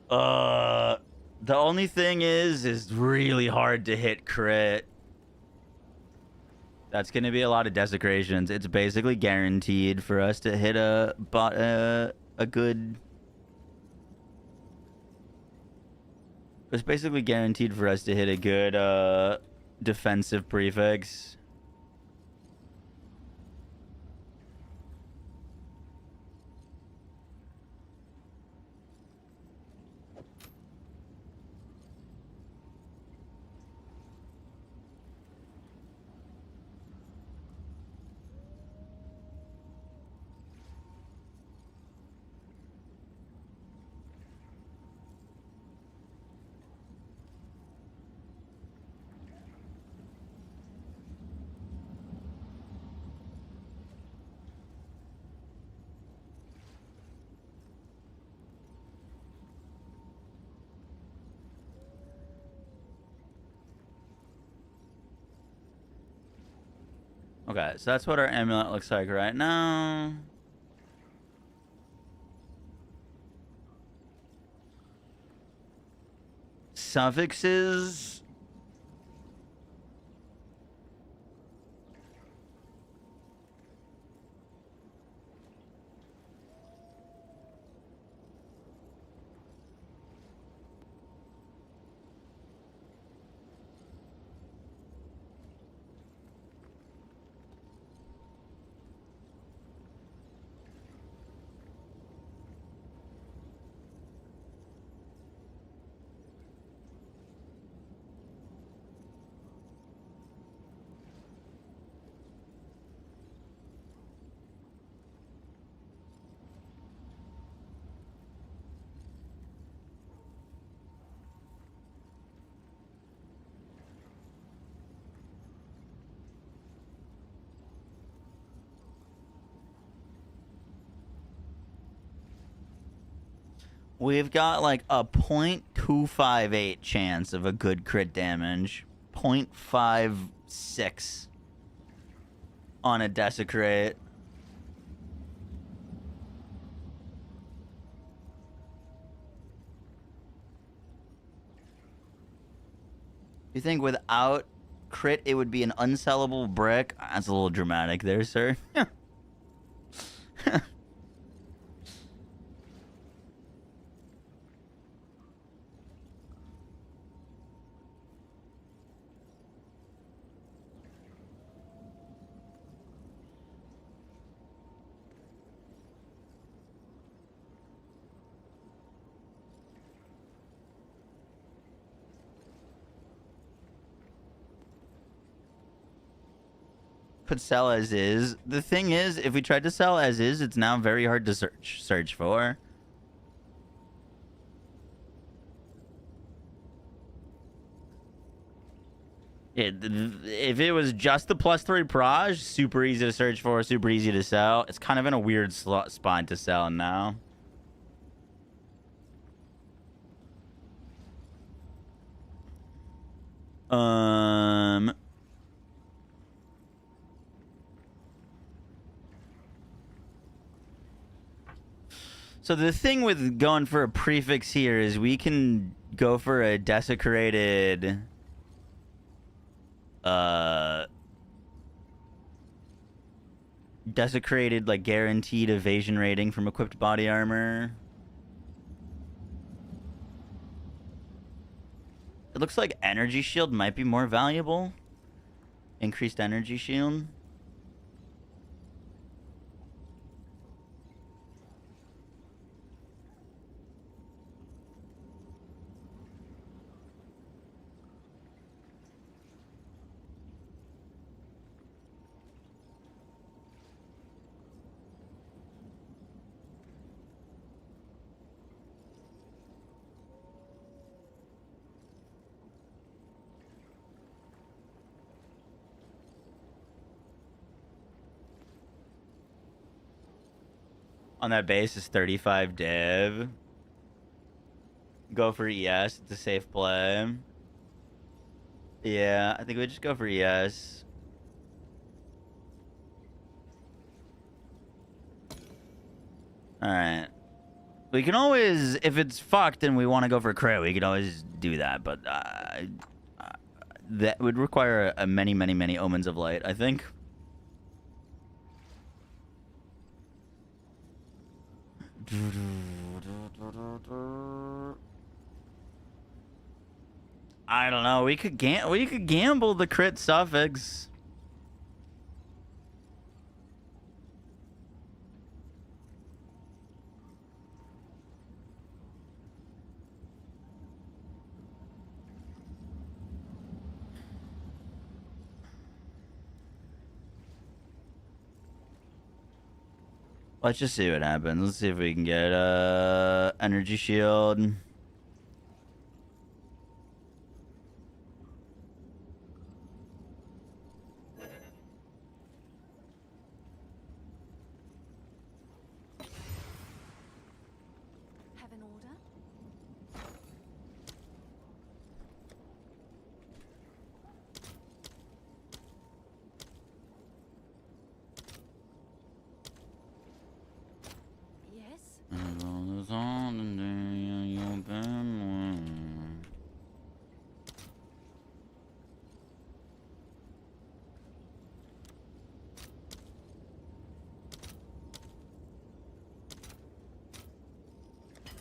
The only thing is really hard to hit crit. That's gonna be a lot of desecrations. It's basically guaranteed for us to hit a good. It's basically guaranteed for us to hit a good defensive prefix. Okay, so that's what our amulet looks like right now. Suffixes. We've got like a 0.258 chance of a good crit damage. 0.56 on a desecrate. You think without crit it would be an unsellable brick? That's a little dramatic there, sir. Put sell as is. The thing is, if we tried to sell as is, it's now very hard to search for. If it was just the +3 proj, super easy to search for, super easy to sell. It's kind of in a weird spot to sell now. So the thing with going for a prefix here is we can go for a desecrated desecrated like guaranteed evasion rating from equipped body armor. It looks like energy shield might be more valuable. Increased energy shield. On that base is 35 div. Go for ES. It's a safe play. Yeah, I think we just go for ES. Alright. We can always, if it's fucked and we want to go for crit, we can always do that. But that would require a many, many, many omens of light, I think. I don't know. We could gamble the crit suffix. Let's just see what happens. Let's see if we can get energy shield. Have an order?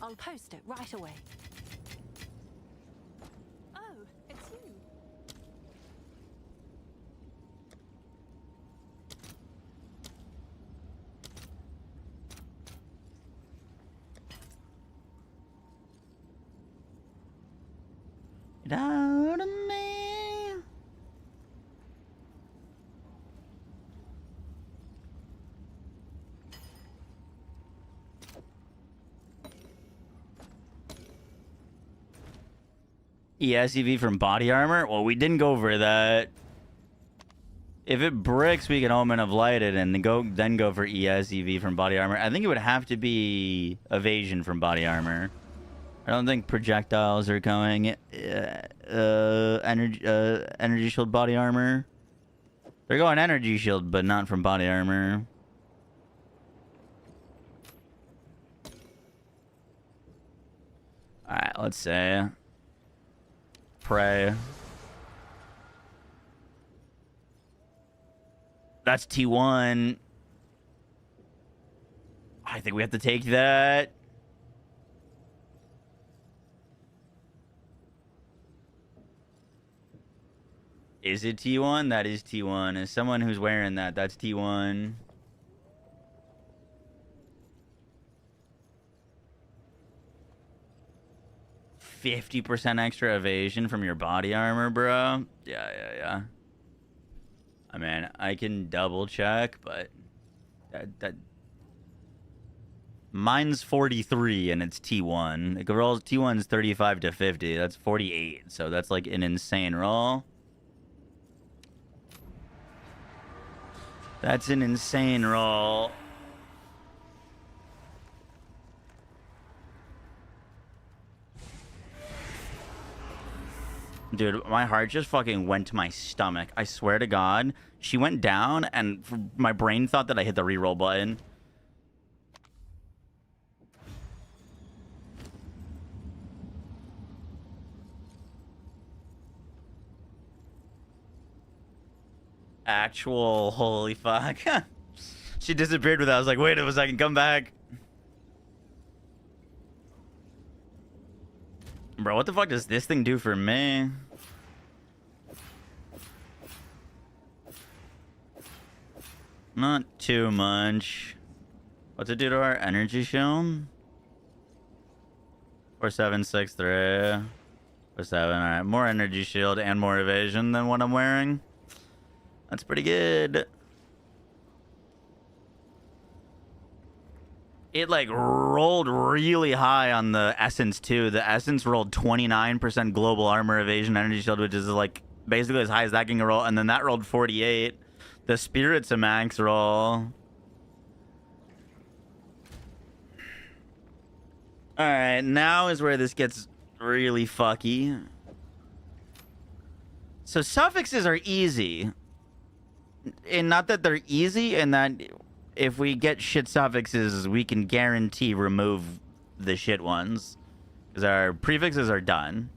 I'll post it right away. Oh, it's you. Get out of me. ESEV from body armor? Well, we didn't go for that. If it bricks, we can Omen of Light it and then go for ESEV from body armor. I think it would have to be evasion from body armor. I don't think projectiles are going energy shield body armor. They're going energy shield, but not from body armor. All right, let's say pray. That's T1. I think we have to take that. Is it T1? That is T1. As someone who's wearing that, that's T1. %50 extra evasion from your body armor, bro. Yeah. I mean, I can double check, but that mine's 43 and it's T1. It rolls T1's 35 to 50. That's 48. So that's like an insane roll. That's an insane roll. Dude, my heart just fucking went to my stomach. I swear to God. She went down, and my brain thought that I hit the reroll button. Actual holy fuck. She disappeared with that. I was like, wait a second, come back. Bro, what the fuck does this thing do for me? Not too much. What's it do to our energy shield? 4763. 47. Alright, more energy shield and more evasion than what I'm wearing. That's pretty good. It like rolled really high on the essence too. The essence rolled 29% global armor evasion energy shield, which is like basically as high as that can roll. And then that rolled 48. The spirit's a max roll. Alright, now is where this gets really fucky. So suffixes are easy. And not that they're easy, and that if we get shit suffixes, we can guarantee remove the shit ones. Because our prefixes are done.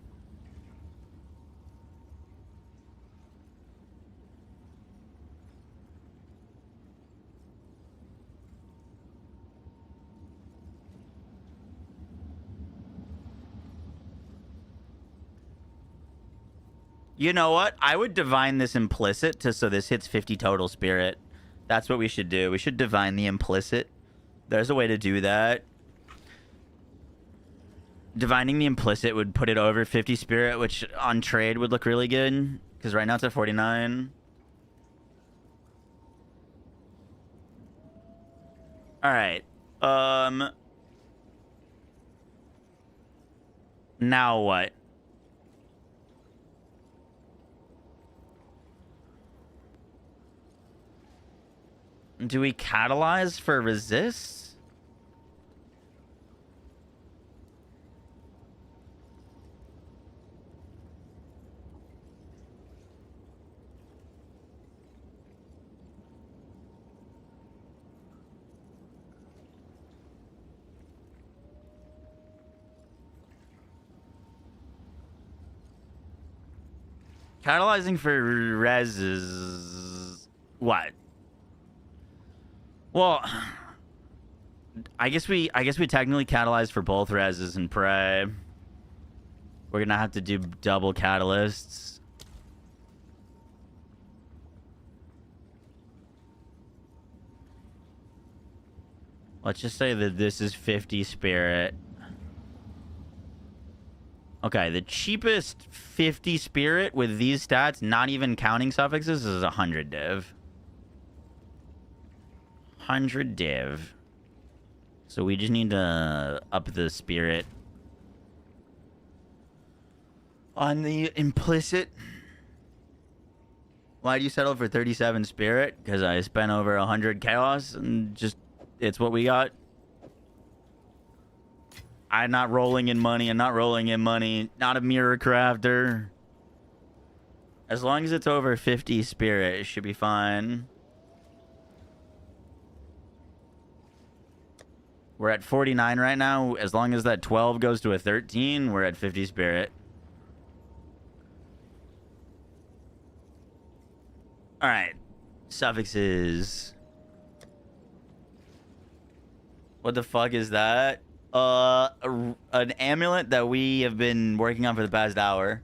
You know what? I would divine this implicit so this hits 50 total spirit. That's what we should do. We should divine the implicit. There's a way to do that. Divining the implicit would put it over 50 spirit, which on trade would look really good. Because right now it's at 49. Alright. Now what? Do we catalyze for resist? Catalyzing for res is what? Well, I guess we technically catalyze for both reses and pray. We're gonna have to do double catalysts. Let's just say that this is 50 spirit. Okay, the cheapest 50 spirit with these stats, not even counting suffixes, is 100 div. 100 div. So we just need to up the spirit on the implicit. Why do you settle for 37 spirit? Because I spent over 100 chaos and just it's what we got. I'm not rolling in money. I'm not rolling in money. Not a mirror crafter. As long as it's over 50 spirit, it should be fine. We're at 49 right now. As long as that 12 goes to a 13, we're at 50 spirit. All right. Suffixes. What the fuck is that? An amulet that we have been working on for the past hour.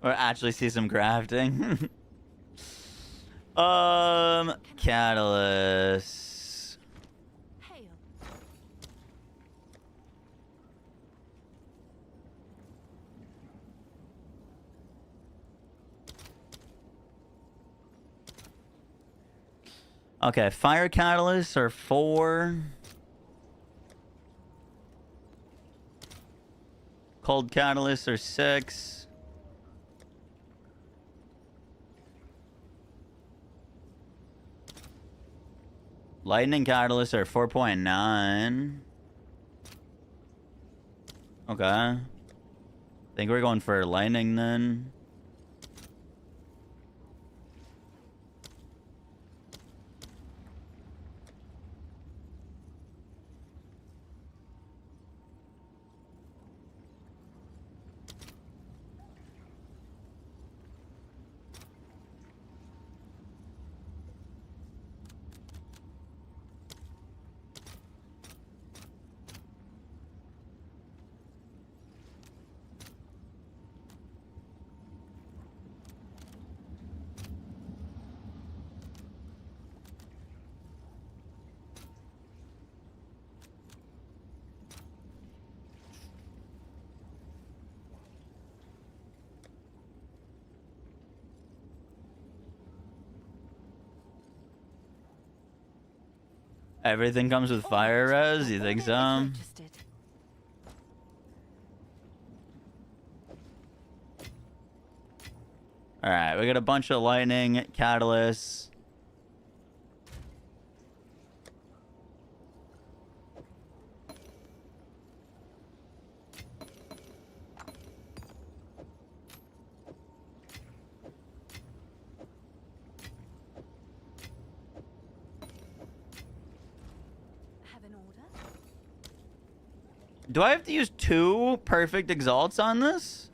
Or actually see some crafting. Catalyst. Hail. Okay, fire catalysts are 4. Cold catalysts are 6. Lightning catalysts are 4.9. Okay. I think we're going for lightning then. Everything comes with fire res? You think so? Alright, we got a bunch of lightning catalysts. Do I have to use 2 perfect exalts on this?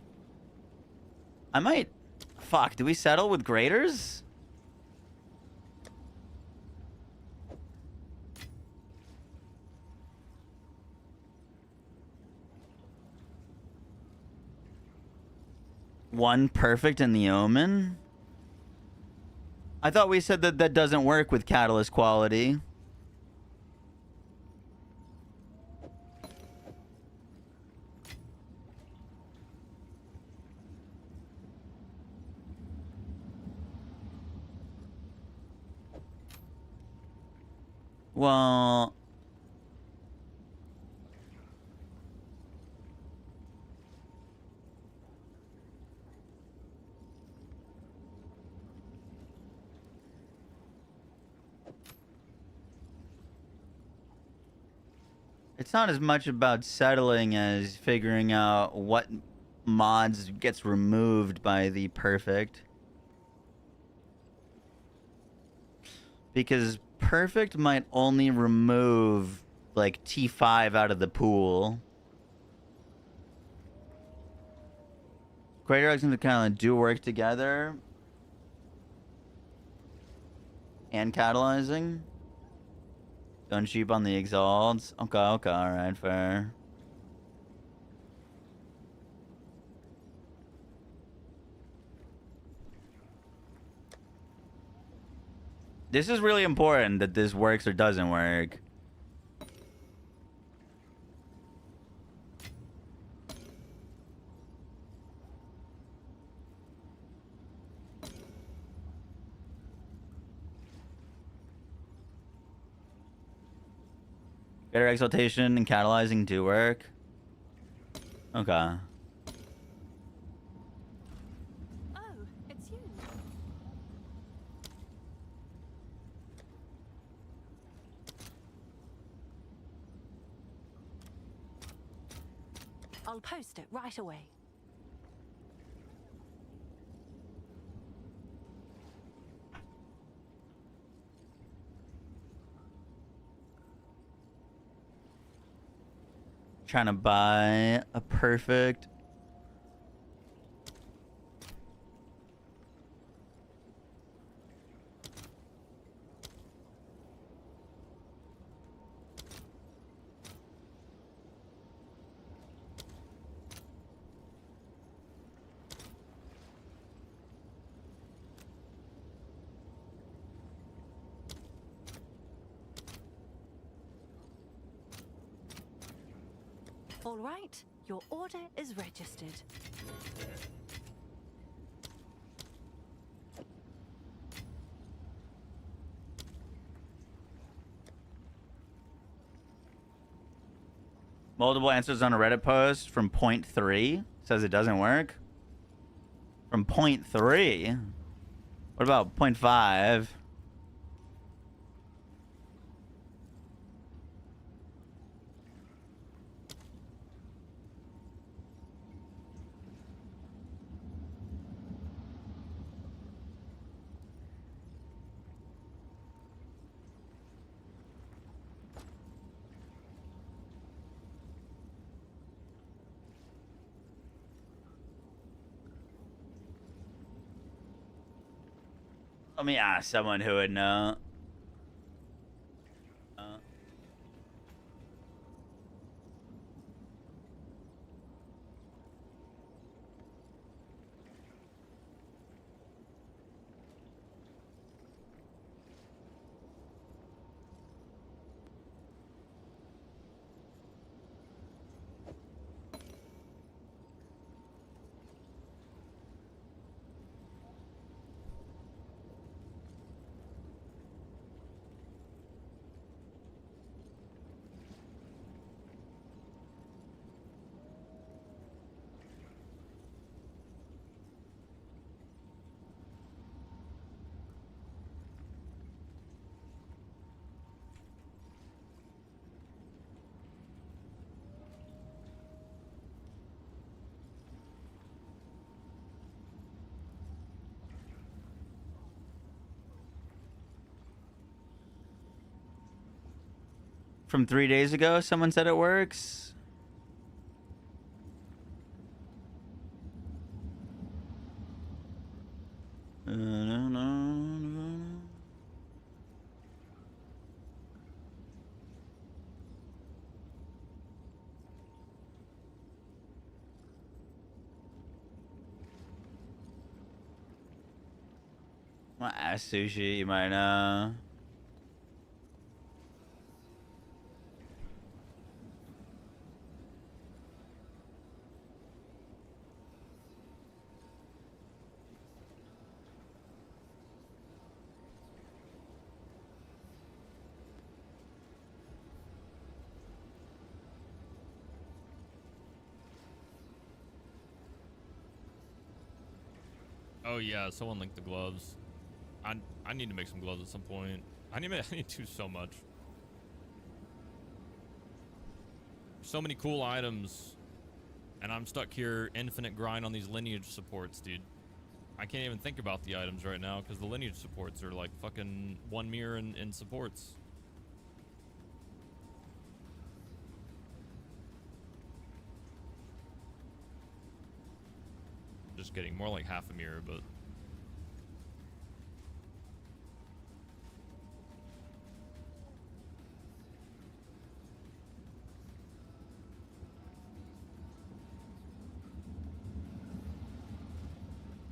I might. Fuck, do we settle with graders? One perfect in the omen? I thought we said that that doesn't work with catalyst quality. Well, it's not as much about settling as figuring out what mods gets removed by the perfect. Because perfect might only remove like T5 out of the pool. Crater X and the kind of do work together. And catalyzing. Going cheap on the exalts. Okay, okay, alright, fair. This is really important that this works or doesn't work. Better exaltation and catalyzing do work. Okay. I'll post it right away. Trying to buy a perfect. All right, your order is registered. Multiple answers on a Reddit post from point 3 says it doesn't work. From point 3? What about point 5? Let me ask someone who would know. From 3 days ago, someone said it works. My ass sushi, you might know. Oh yeah, someone linked the gloves. I need to make some gloves at some point. I need to do so much. So many cool items, and I'm stuck here infinite grind on these lineage supports, dude. I can't even think about the items right now because the lineage supports are like fucking 1 mirror in supports. Just getting more like half a mirror, but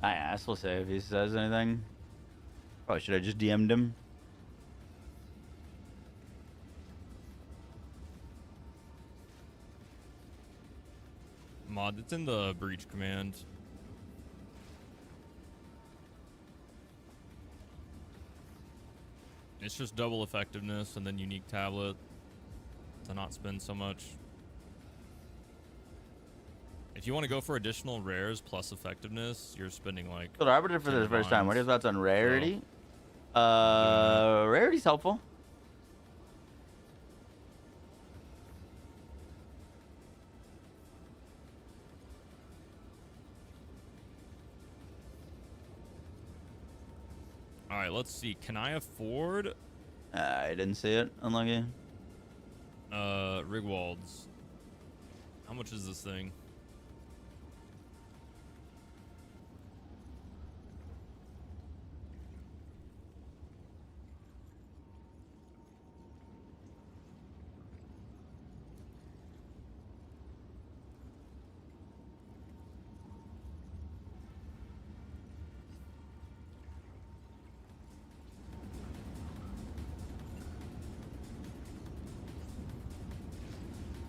I asked, we'll see if he says anything. Oh, should I just DM'd him? mod, it's in the breach command. It's just double effectiveness and then unique tablet to not spend so much. If you want to go for additional rares plus effectiveness, you're spending like. So the Arbiter for the first time. What are your thoughts on rarity? Rarity's helpful. All right, let's see. Can I afford I didn't see it. Unlucky. Rigwalds? How much is this thing?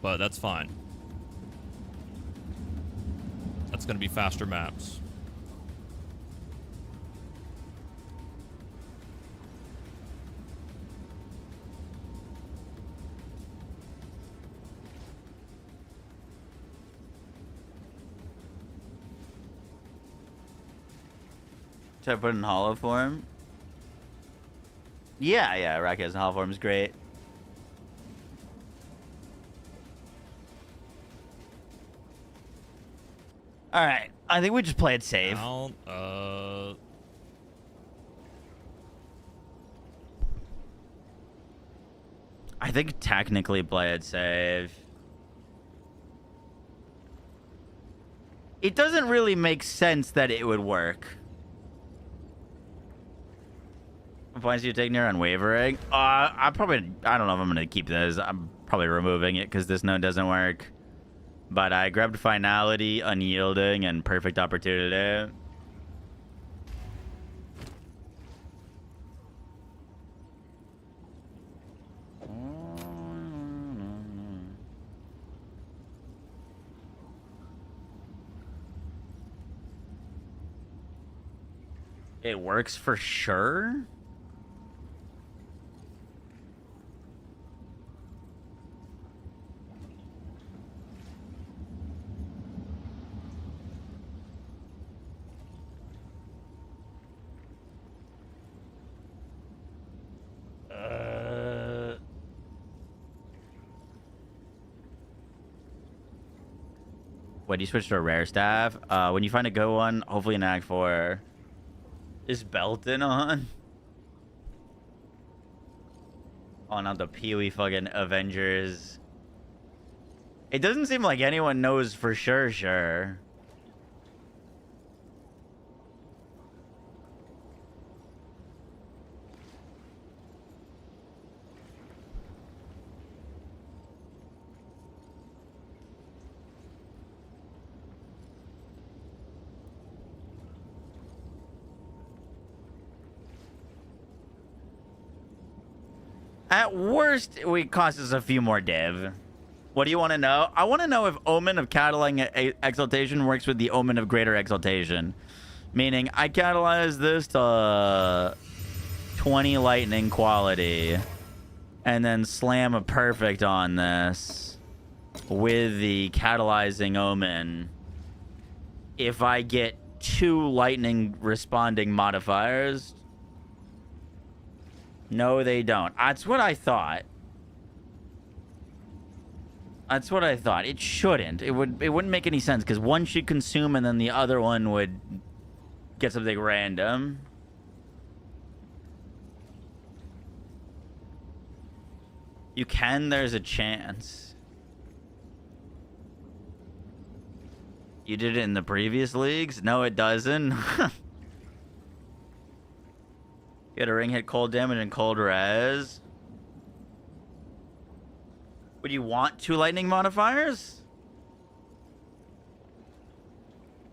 But that's fine. That's going to be faster maps. Should I put it in hollow form? Yeah, Rackets in hollow form is great. All right, I think we just play it safe. I think technically play it safe. It doesn't really make sense that it would work. Points you take near unwavering. I don't know if I'm gonna keep this. I'm probably removing it because this node doesn't work. But I grabbed finality, unyielding, and perfect opportunity. It works for sure. When you switch to a rare staff, when you find a good one, hopefully in Act 4. Is Belton on? Oh, not the Pee-wee fucking Avengers. It doesn't seem like anyone knows for sure. At worst, it costs us a few more div. What do you want to know? I want to know if Omen of Catalyzing Exaltation works with the Omen of Greater Exaltation. Meaning, I catalyze this to 20 lightning quality. And then slam a perfect on this with the Catalyzing Omen. If I get 2 lightning responding modifiers... No, they don't. That's what I thought. That's what I thought. It shouldn't. It wouldn't make any sense because one should consume and then the other one would get something random. You can. There's a chance. You did it in the previous leagues? No, it doesn't. Get a ring hit cold damage and cold res. Would you want 2 lightning modifiers?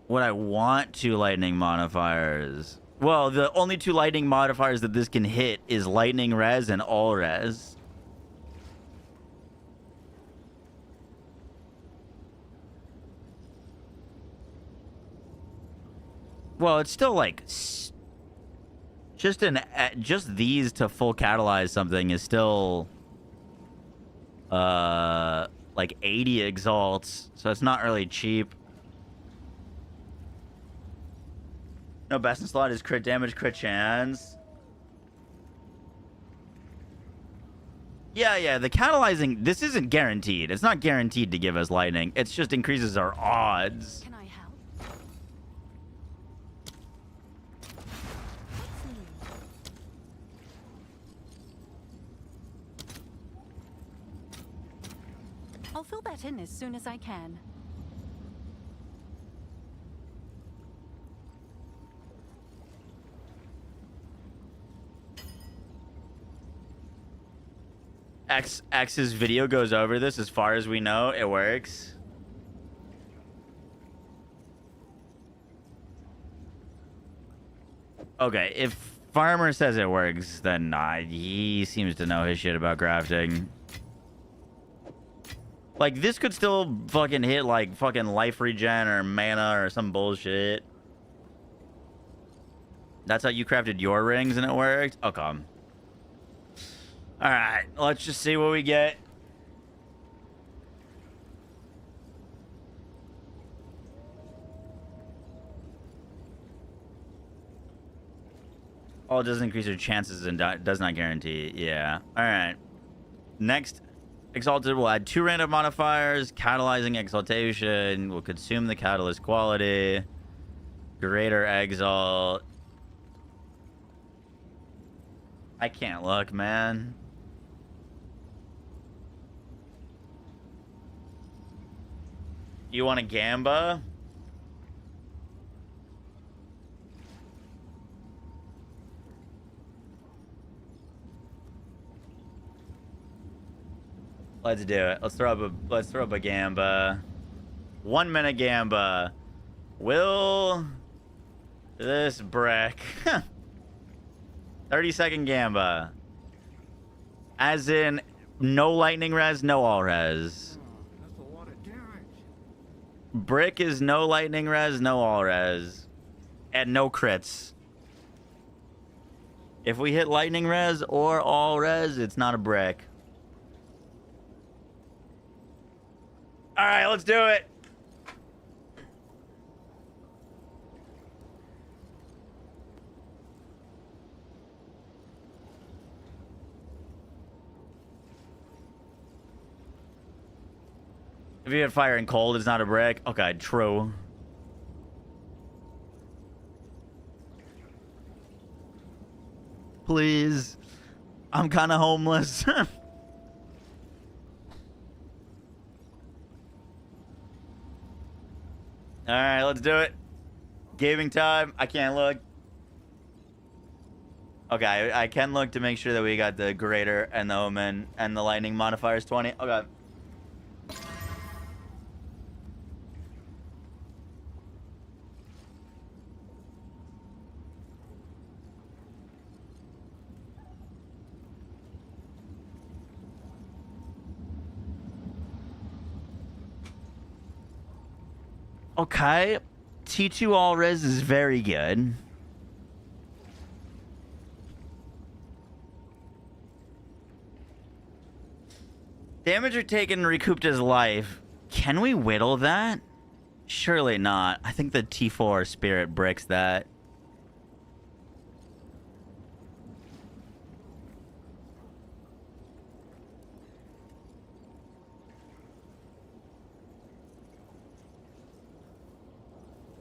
Would I want 2 lightning modifiers? Well, the only 2 lightning modifiers that this can hit is lightning res and all res. Well, it's still like... Just these to full catalyze something is still like 80 exalts, so it's not really cheap. No, best in slot is crit damage, crit chance. Yeah, the catalyzing, this isn't guaranteed. It's not guaranteed to give us lightning. It just increases our odds. Can I help? I'll fill that in as soon as I can. X's video goes over this. As far as we know, it works. Okay, if Farmer says it works, then he seems to know his shit about crafting. Like, this could still fucking hit, like, fucking life regen or mana or some bullshit. That's how you crafted your rings and it worked? Okay. Alright, let's just see what we get. Oh, it does increase your chances and does not guarantee. Yeah. Alright. Next, Exalted will add 2 random modifiers. Catalyzing Exaltation will consume the catalyst quality. Greater Exalt. I can't look, man. You want a Gamba? Let's do it. Let's throw up a Gamba. 1 minute Gamba. Will this brick 30-second Gamba. As in no lightning res, no all res. Brick is no lightning res, no all res. And no crits. If we hit lightning res or all res, it's not a brick. Alright, let's do it. If you hit fire and cold, it's not a brick. Okay, true. Please. I'm kind of homeless. Alright, let's do it. Gaming time. I can't look. Okay, I can look to make sure that we got the greater and the omen and the lightning modifiers 20. Okay. Okay. T2 all res is very good. Damage are taken recouped his life. Can we whittle that? Surely not. I think the T4 spirit bricks that.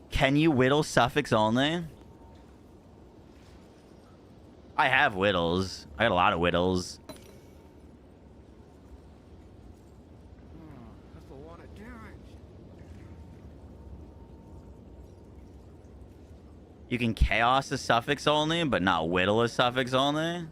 Can you whittle suffix only? I have whittles. I got a lot of whittles. That's a lot of damage. You can chaos a suffix only, but not whittle a suffix only?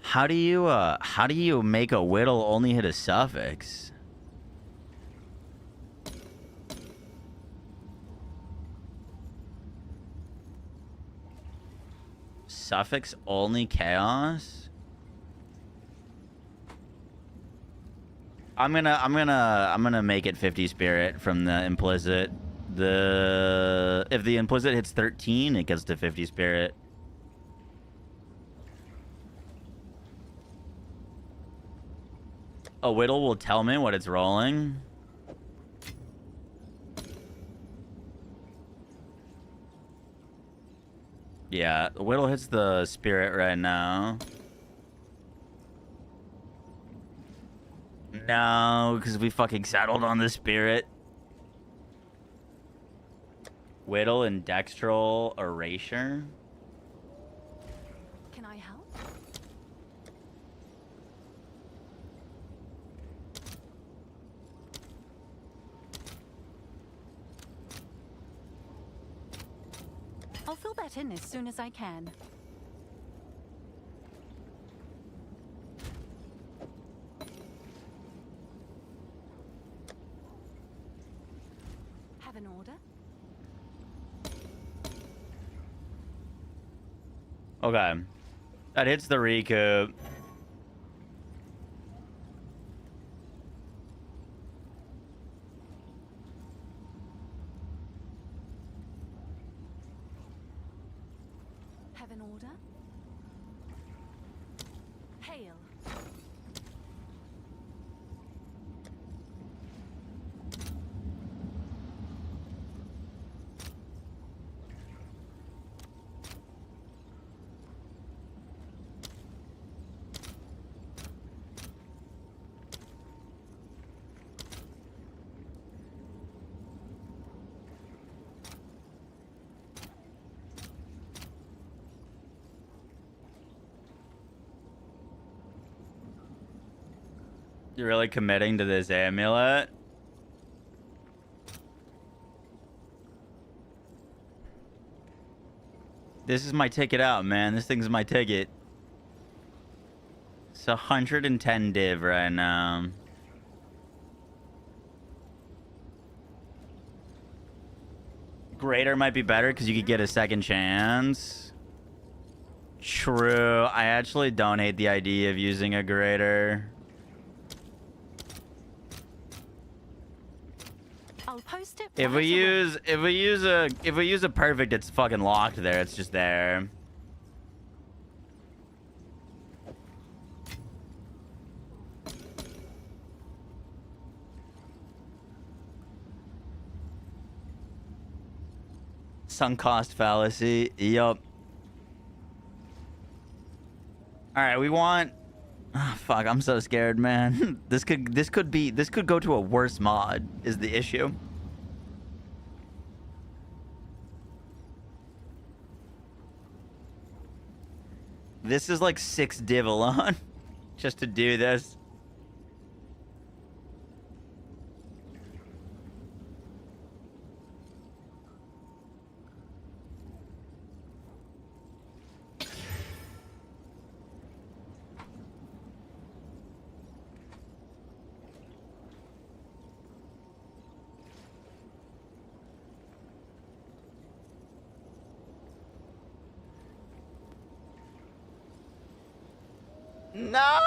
How do you make a whittle only hit a suffix? Suffix only chaos? I'm gonna make it 50 spirit from the implicit. If the implicit hits 13, it gets to 50 spirit. A whittle will tell me what it's rolling. Yeah, the whittle hits the spirit right now. No, because we fucking settled on the spirit. Whittle and dextral erasure. Can I help? I'll fill that in as soon as I can. Have an order? Okay. That hits the recoup. Have an order? Hail. You're really committing to this amulet? This is my ticket out, man. This thing's my ticket. It's 110 div right now. Greater might be better because you could get a second chance. True. I actually don't hate the idea of using a greater. I'll post it. If we use a perfect, it's fucking locked there. It's just there. Sunk cost fallacy. Yup. All right, we want. Oh, fuck, I'm so scared, man. This could go to a worse mod. Is the issue? This is like 6 div alone just to do this. No!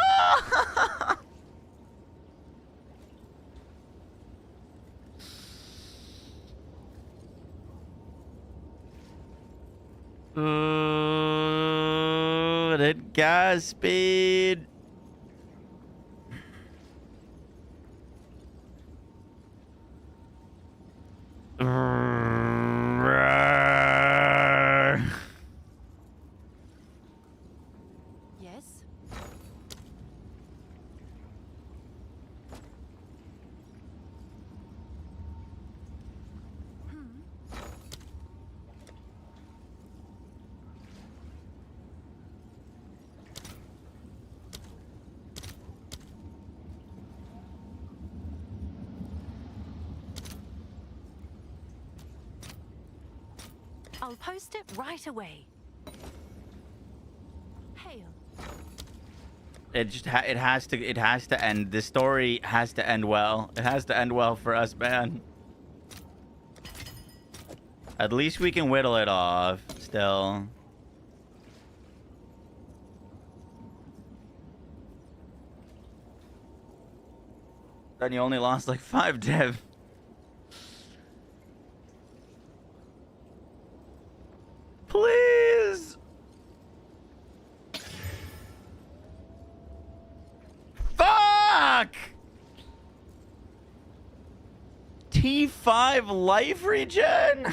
Ooh, that gas speed. Yes. I'll post it right away. Hail. It just it has to end. This story has to end well. It has to end well for us, man. At least we can whittle it off still. Then you only lost like 5 div. Please. Fuck. T5 life regen.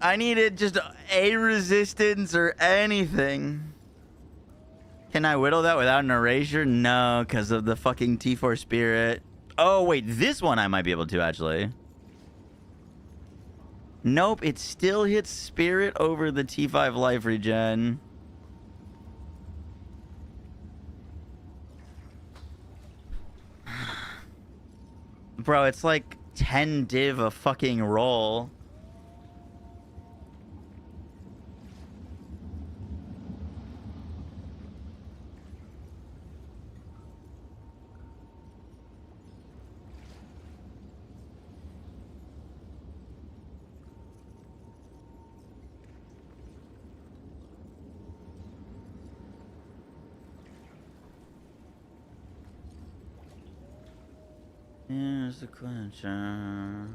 I needed just a resistance or anything. Can I whittle that without an erasure? No, because of the fucking T4 spirit. Oh, wait, this one I might be able to, actually. Nope, it still hits spirit over the T5 life regen. Bro, it's like 10 div a fucking roll. Here's the clincher.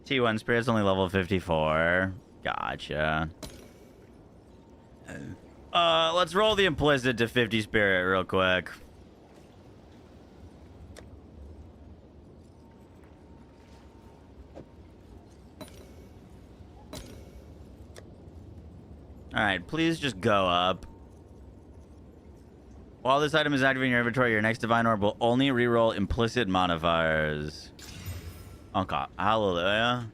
T1 Spirit's only level 54. Gotcha. Let's roll the implicit to 50 Spirit real quick. Alright, please just go up. While this item is active in your inventory, your next Divine Orb will only reroll implicit modifiers. Okay, hallelujah.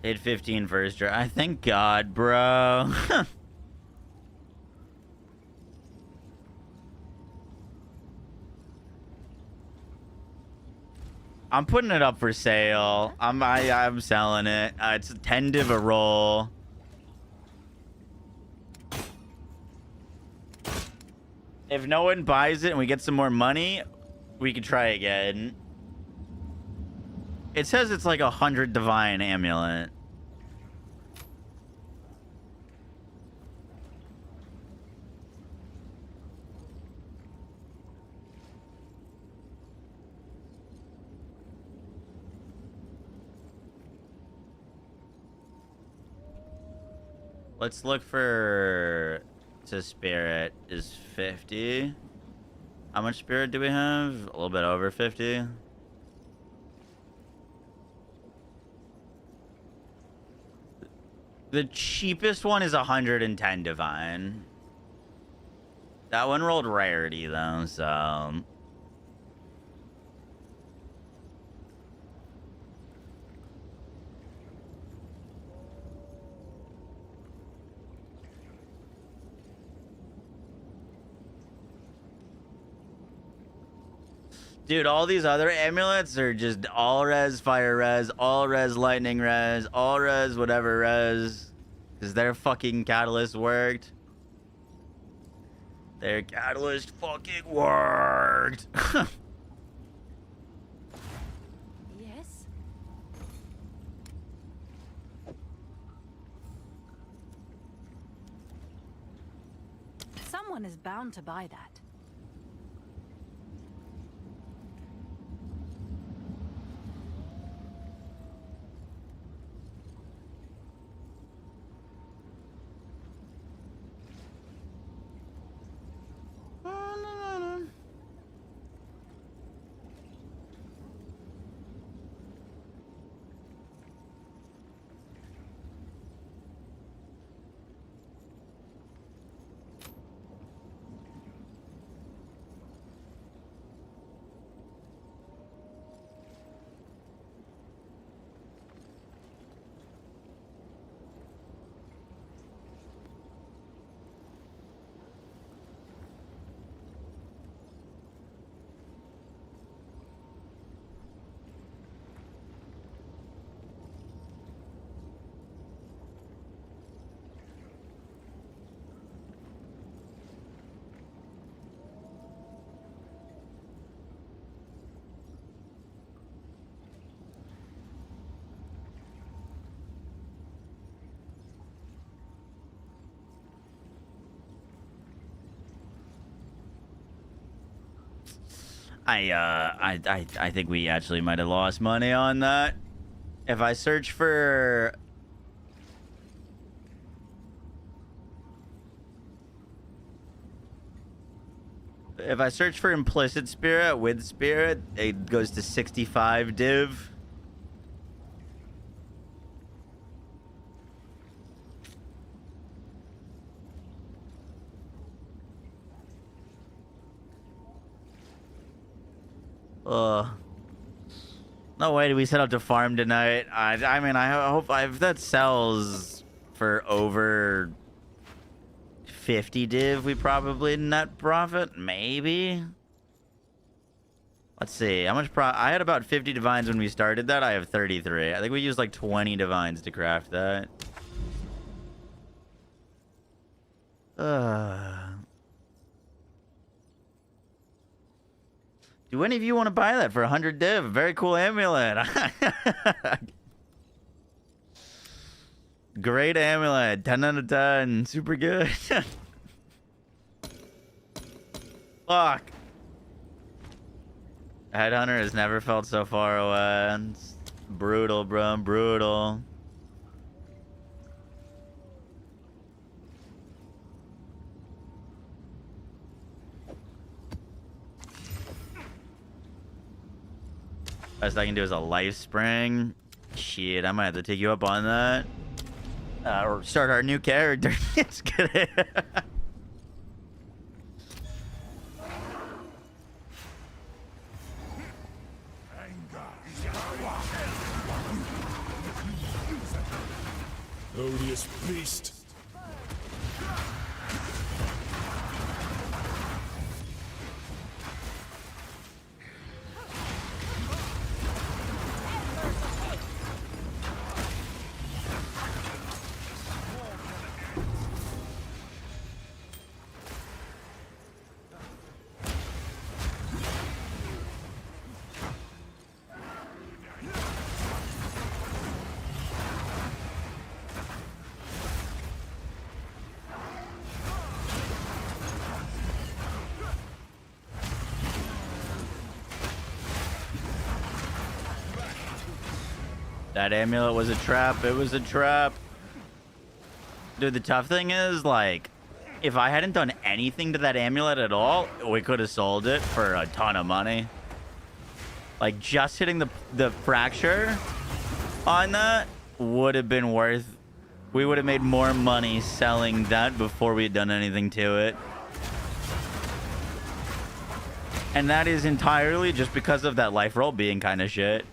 Hit 15 first try. I thank God, bro. I'm putting it up for sale. I'm selling it. It's a 10 div a roll. If no one buys it and we get some more money, we can try again. It says it's like 100 divine amulet. Let's look for... to spirit is 50. How much spirit do we have? A little bit over 50. The cheapest one is 110 divine. That one rolled rarity though, so... Dude, all these other amulets are just all res fire res, all res lightning res, all res whatever res. Because their fucking catalyst worked. Their catalyst fucking worked. Yes? Someone is bound to buy that. I think we actually might have lost money on that. If I search for... If I search for implicit spirit with spirit, it goes to 65 div. No way do we set out to farm tonight. I mean, I hope if that sells for over 50 div, we probably net profit. Maybe. Let's see. How much I had about 50 divines when we started that. I have 33. I think we used like 20 divines to craft that. Do any of you want to buy that for 100 div? Very cool amulet. Great amulet. 10 out of 10. Super good. Fuck. Headhunter has never felt so far away. It's brutal, bro. Brutal. Best I can do is a life spring. Shit, I might have to take you up on that. Or start our new character. It's good. Odious beast. That amulet was a trap. It was a trap. Dude, the tough thing is, like, if I hadn't done anything to that amulet at all, we could have sold it for a ton of money. Like, just hitting the fracture on that would have been worth... We would have made more money selling that before we had done anything to it. And that is entirely just because of that life roll being kind of shit.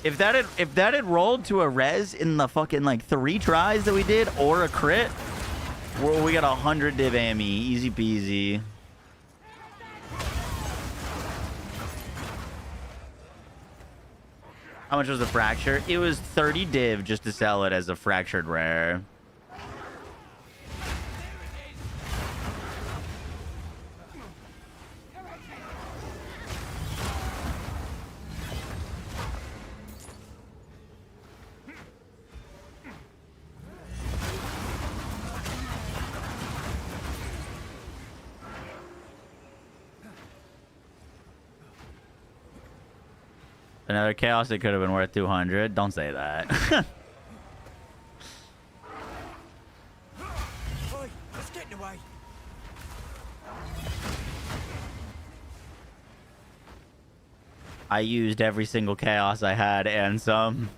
If that had rolled to a res in the fucking like 3 tries that we did, or a crit, we got 100 div AME, easy peasy. How much was the fracture? It was 30 div just to sell it as a fractured rare. Another chaos, it could have been worth 200. Don't say that. Oi, let's get away. I used every single chaos I had and some.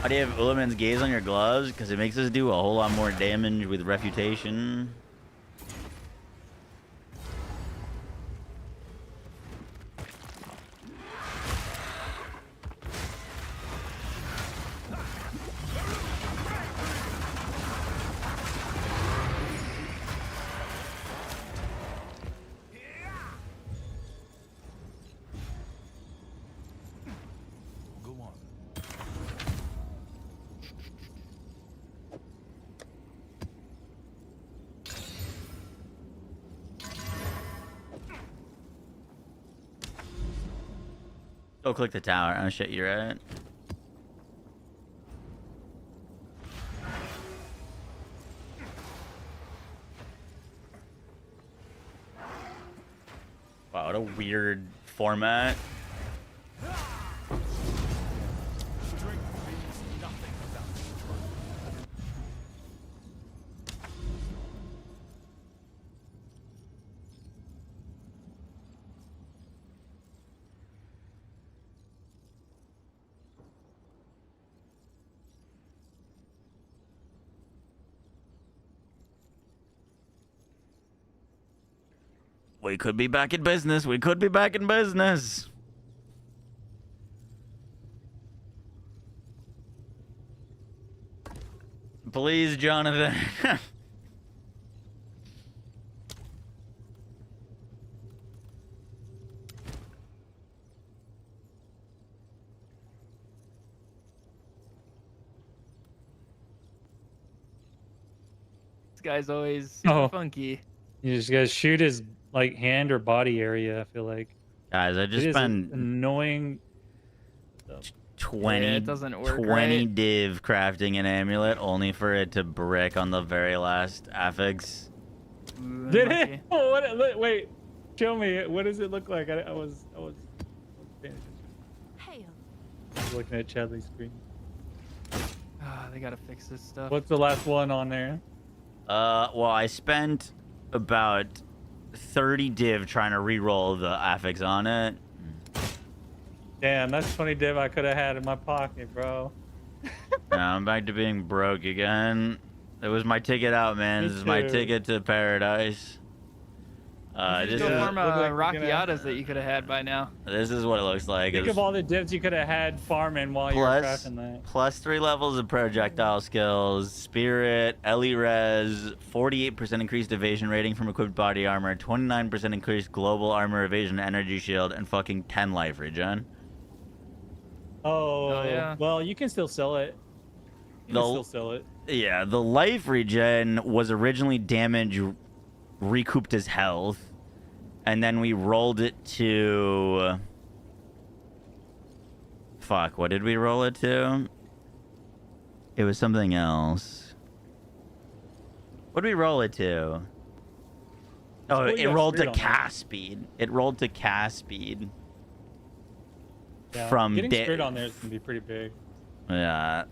How do you have Ulaman's Gaze on your gloves? Because it makes us do a whole lot more damage with refutation. Go click the tower. Oh shit, you're right. Wow, what a weird format. We could be back in business. We could be back in business. Please, Jonathan. This guy's always super funky. You just gotta shoot his like hand or body area. I feel like. Guys, I just It is spent annoying. 20, Yeah, it doesn't work 20 right. div crafting an amulet only for it to brick on the very last affix. Did it? Oh, wait, show me. What does it look like? I was paying attention. I was looking at Chadley's screen. They gotta fix this stuff. What's the last one on there? Well, I spent about 30 div trying to re-roll the affix on it. Damn, that's 20 div I could have had in my pocket, bro. Now I'm back to being broke again. It was my ticket out, man. Me This is my too. ticket to paradise. Just This farm look like Rockiatas that you could have had by now. is what it looks like. Think It's of all the divs you could have had farming while you were crafting that. plus 3 levels of projectile skills, spirit, Ellie res, 48% increased evasion rating from equipped body armor, 29% increased global armor evasion energy shield, and fucking 10 life regen. Oh, yeah. Well, you can still sell it. You can still sell it. Yeah, the life regen was originally damage recouped as health, and then we rolled it to... Fuck, what did we roll it to? It was something else. What did we roll it to? Oh, what you it got rolled to screwed on that. cast speed. It rolled to cast speed. Yeah, From getting screwed on there is gonna be pretty big. Yeah.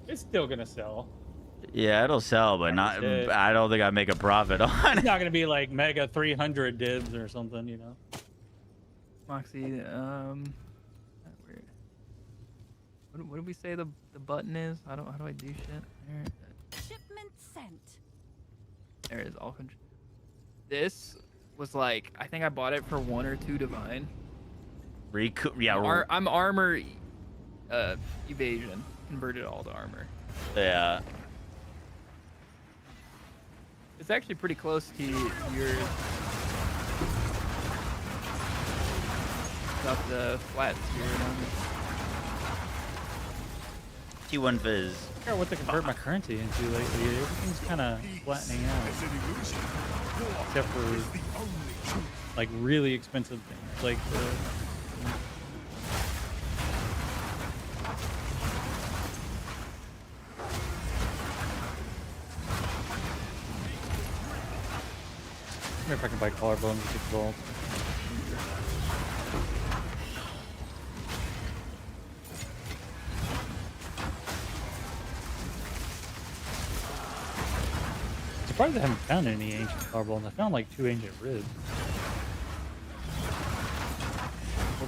It's still gonna sell. Yeah, it'll sell, but not. I don't think I make a profit on It's it. not gonna be like mega 300 divs or something, you know. Moxie, what did we say the button is? How do I do shit? There. Shipment sent. There it is, all control. This was like, I think I bought it for 1 or 2 divine. Yeah. I'm armor evasion. Converted all to armor. Yeah. It's actually pretty close to yours. Got the flat sphere on it. T1 Fizz. I forgot what to convert my currency into lately. Everything's kind of flattening out. Except for like really expensive things. Like the... I wonder if I can buy collarbones with the gold. Surprised I haven't found any ancient collarbones. I found like 2 ancient ribs.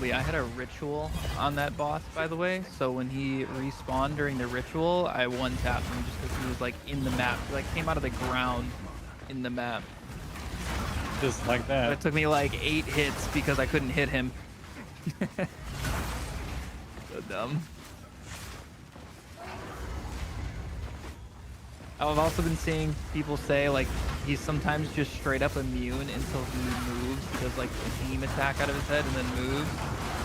I had a ritual on that boss, by the way. So when he respawned during the ritual, I one-tapped him just because he was like in the map. He like came out of the ground in the map. Just like that. But it took me like 8 hits because I couldn't hit him. So dumb. I've also been seeing people say like he's sometimes just straight up immune until he moves. He does like a beam attack out of his head and then moves.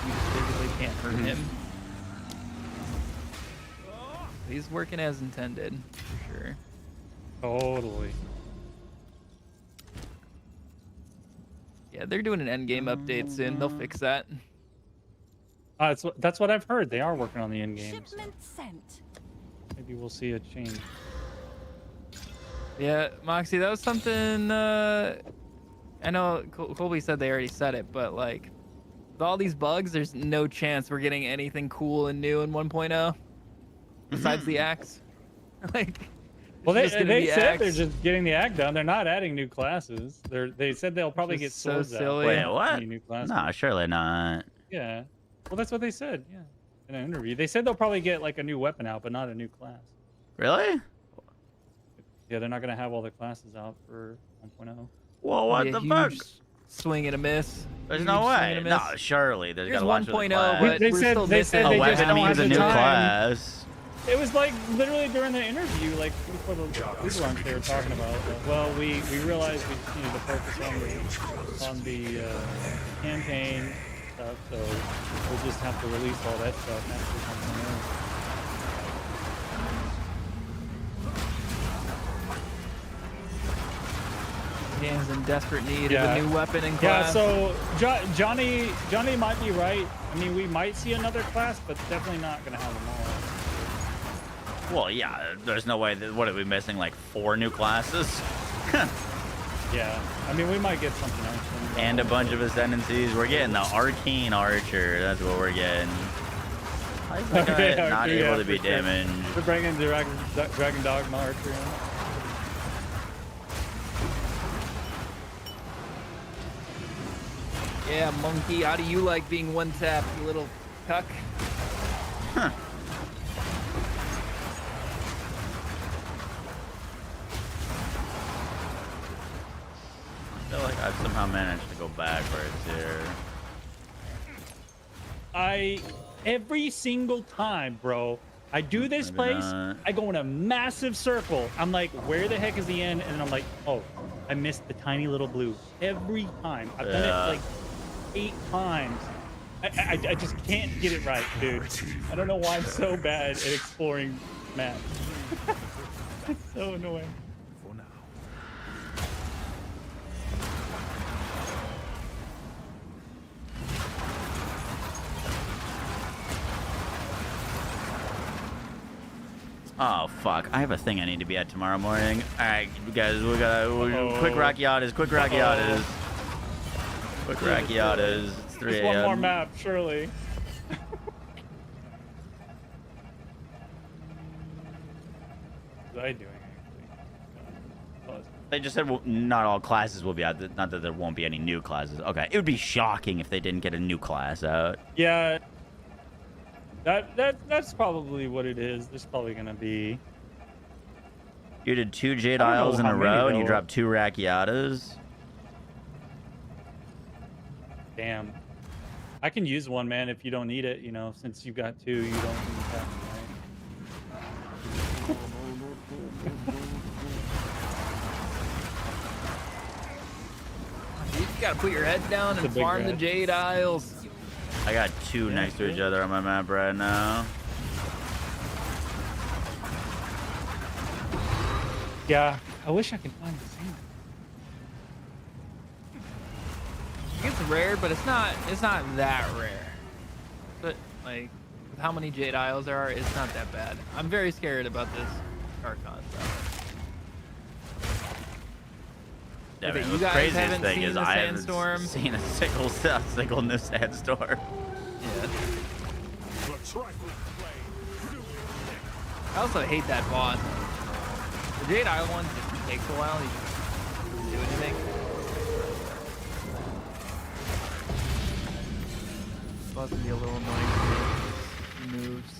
You just physically can't hurt him. He's working as intended, for sure. Totally. Yeah, they're doing an endgame update soon. They'll fix that. That's what I've heard. They are working on the end game. Shipment sent. Maybe we'll see a change. Yeah, Moxie, that was something. I know Colby said they already said it, but like, with all these bugs, there's no chance we're getting anything cool and new in 1.0 besides the axe. Like, Well, they said axe. they're just getting the act done. They're not adding new classes. They said they'll probably get Just so swords silly. out. Wait, what? Any new classes. Nah, surely not. Yeah. Well, that's what they said. Yeah. In an interview, they said they'll probably get like a new weapon out, but not a new class. Really? Yeah, they're not gonna have all the classes out for 1.0. Well, what the fuck? Swing and a miss. There's Huge no swing way. and a No, miss. surely. There's Here's got to watch 1.0, class. but we're still missing. A they just weapon don't means have a the new time. class. It was like literally during the interview, like before the food lunch, they were talking about. Well, we realized we just needed to focus on the campaign stuff, so we'll just have to release all that stuff after something else. Game's in desperate need of a new weapon in class. Yeah, so Johnny might be right. I mean, we might see another class, but definitely not gonna have them all. Well, yeah. There's no way. What are we missing? Like 4 new classes? Yeah. I mean, we might get something else. And a bunch of ascendancies. We're getting the Arcane Archer. That's what we're getting. Why is that guy not able to be damaged? We're bringing Dragon Dogma Archer in. Yeah, monkey. How do you like being one tap, you little cuck? Huh. I feel like I've somehow managed to go backwards here. Every single time, bro, I do this Maybe place, not. I go in a massive circle. I'm like, where the heck is the end? And then I'm like, oh, I missed the tiny little blue. Every time. I've done it like 8 times. I just can't get it right, dude. I don't know why I'm so bad at exploring maps. It's so annoying. For now. Oh fuck! I have a thing I need to be at tomorrow morning. All right, you guys, we gotta quick Rackiatas, quick Rackiatas, quick Rackiatas. It's 3 Just a.m. one more map, surely. What are I doing? They just said not all classes will be out. Not that there won't be any new classes. Okay, it would be shocking if they didn't get a new class out. Yeah. That's probably what it is. There's probably gonna be. You did 2 Jade I don't know Isles in how a many row, and you though. dropped 2 Rackiatas. Damn. I can use one, man, if you don't need it. You know, since you got 2, you don't need that, right? You just gotta put your head down and farm the Jade Isles. I got 2 next to each other on my map right now. Yeah, I wish I could find the same. It's rare, but it's not that rare. But like, with how many Jade Isles there are, it's not that bad. I'm very scared about this Archon stuff. Yeah, Okay, man, you the guys craziest haven't thing seen is the I haven't sandstorm? seen a single new sandstorm. Yeah. I also hate that boss. The Jade Isle one just takes a while. You just don't do anything. It's supposed to be a little annoying for me. Moves.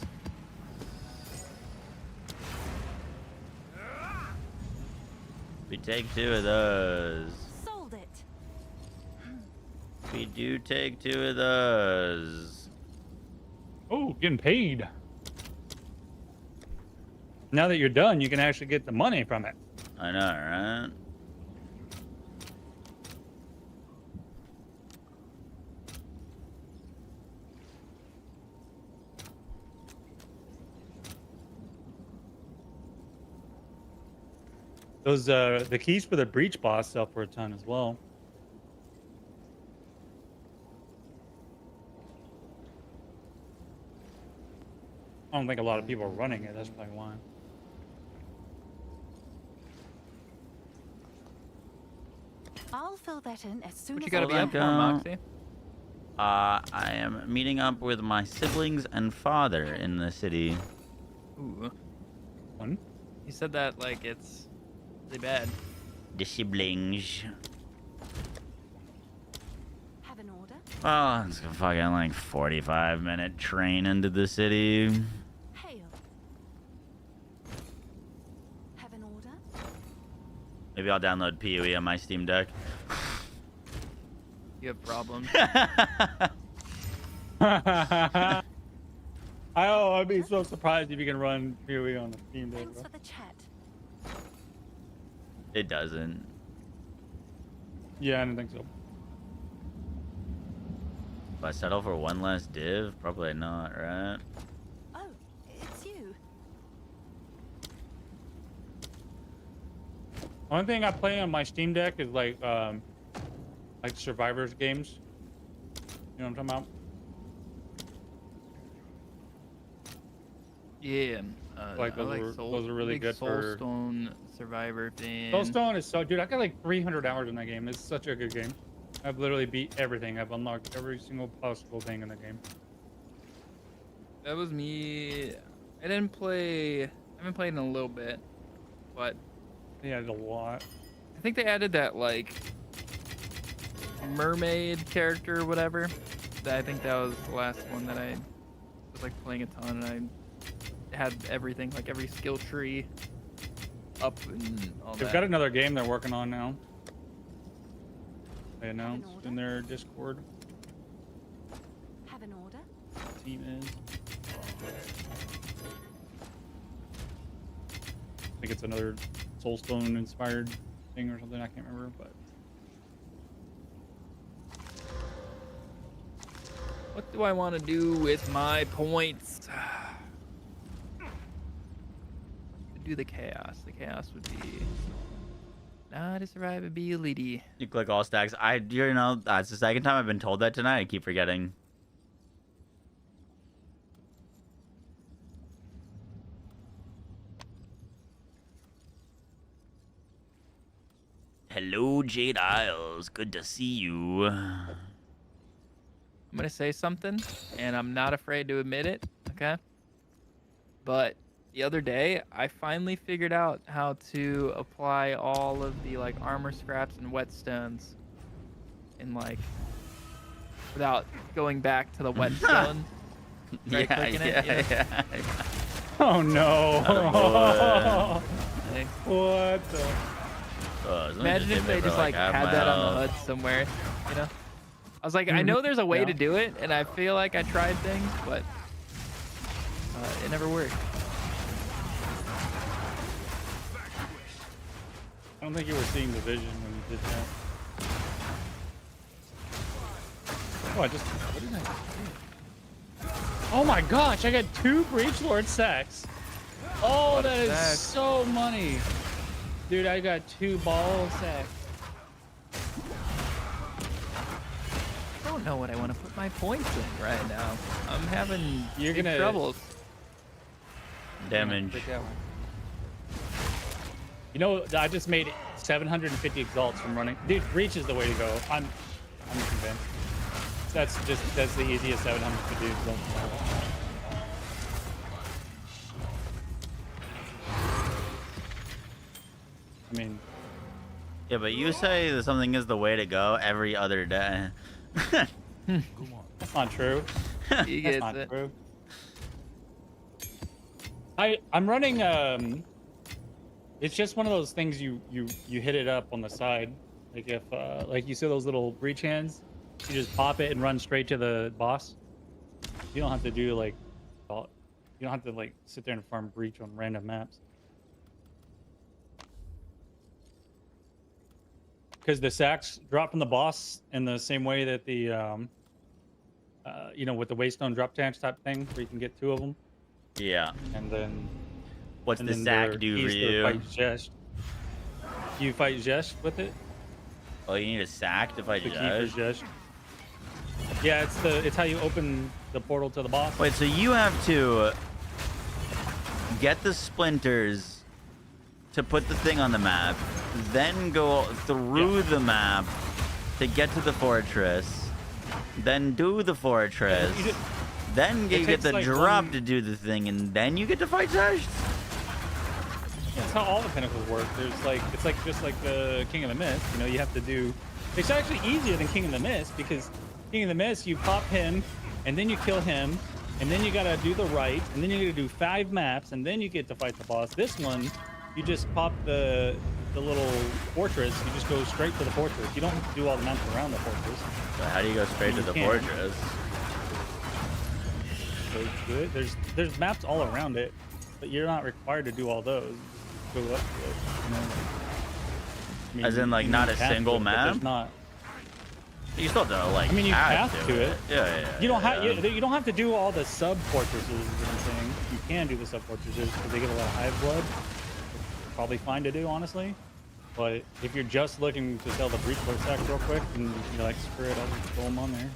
We take 2 of those. Sold it. We do take 2 of those. Oh, getting paid. Now that you're done, you can actually get the money from it. I know, right? Those the keys for the breach boss sell for a ton as well. I don't think a lot of people are running it. That's probably why. I'll fill that in as soon What you as gotta I be up can. for, Moxie? I am meeting up with my siblings and father in the city. Ooh. One? You said that like it's really bad. The siblings. Have an order? Oh, it's a fucking like 45-minute train into the city. Hail. Have an order? Maybe I'll download PoE on my Steam Deck. You have problems. I'd be so surprised if you can run PoE on the Steam Deck. Thanks for the chat. It doesn't. Yeah, I don't think so. If I settle for one less div, probably not, right? Oh, it's you. One thing I play on my Steam Deck is like survivors games. You know what I'm talking about? Yeah. Like those are really good for Soulstone Survivor fan. Soulstone is so, dude. I got like 300 hours in that game. It's such a good game. I've literally beat everything. I've unlocked every single possible thing in the game. That was me. I haven't played in a little bit, but They added a lot. I think they added that like mermaid character or whatever. I think that was the last one that I was like playing a ton, and I had everything, like every skill tree up and all that. They've got another game they're working on now. They announced in their Discord. Have an order? Team is. I think it's another Soulstone inspired thing or something. I can't remember, but. What do I want to do with my points? Do the chaos. The chaos would be not a survivability. You click all stacks. You know, that's the second time I've been told that tonight. I keep forgetting. Hello, Jade Isles. Good to see you. I'm gonna say something, and I'm not afraid to admit it, okay? But the other day, I finally figured out how to apply all of the like armor scraps and whetstones in like without going back to the whetstone. Yeah. Oh no! Oh, What the? Imagine if they just like had that on the HUD somewhere, you know? I was like, I know there's a way to do it, and I feel like I tried things, but it never worked. I don't think you were seeing the vision when you did that. Oh, what did I do? Oh my gosh, I got 2 Breachlord sacks. Oh, that is so money. Dude, I got 2 ball sacks. I don't know what I want to put my points in right now. I'm having You're big gonna troubles. Damage. You know, I just made 750 exalts from running. Dude, Breach is the way to go. I'm convinced. That's the easiest 750 exalts. I mean, yeah, but you say that something is the way to go every other day. That's not true. He That's gets not it. true. I'm running it's just one of those things you hit it up on the side. Like if like you see those little breach hands, you just pop it and run straight to the boss. You don't have to do like you don't have to like sit there and farm breach on random maps. Because the sacks drop from the boss in the same way that the you know, with the waystone drop tanks type thing, where you can get 2 of them. Yeah. And then what's the sack do for you? Fight Zest. You fight Zest with it? Oh, you need a sack to fight Zest? Yeah, it's how you open the portal to the boss. Wait, so you have to get the splinters to put the thing on the map, then go through the map to get to the fortress, then do the fortress, then you get the like drop to do the thing, and then you get to fight Zest? That's how all the pinnacles work. There's like, it's like just like the King of the Mist. You know, you have to do. It's actually easier than King of the Mist because King of the Mist, you pop him, and then you kill him, and then you gotta do the right, and then you gotta do 5 maps, and then you get to fight the boss. This one, you just pop the the little fortress, you just go straight to the fortress. You don't have to do all the maps around the fortress. So how do you go straight to the fortress? Go to it. There's maps all around it, but you're not required to do all those. Go up to it. You know? I mean, As in, like, not a single map? There's not. You still have to, like, I mean, you have to it. Yeah. You don't have you don't have to do all the sub fortresses. Is what I'm saying. You can do the sub fortresses because they get a lot of hive blood. Probably fine to do, honestly. But if you're just looking to sell the breach port sack real quick, and you're like, screw it, I'll just throw them on there.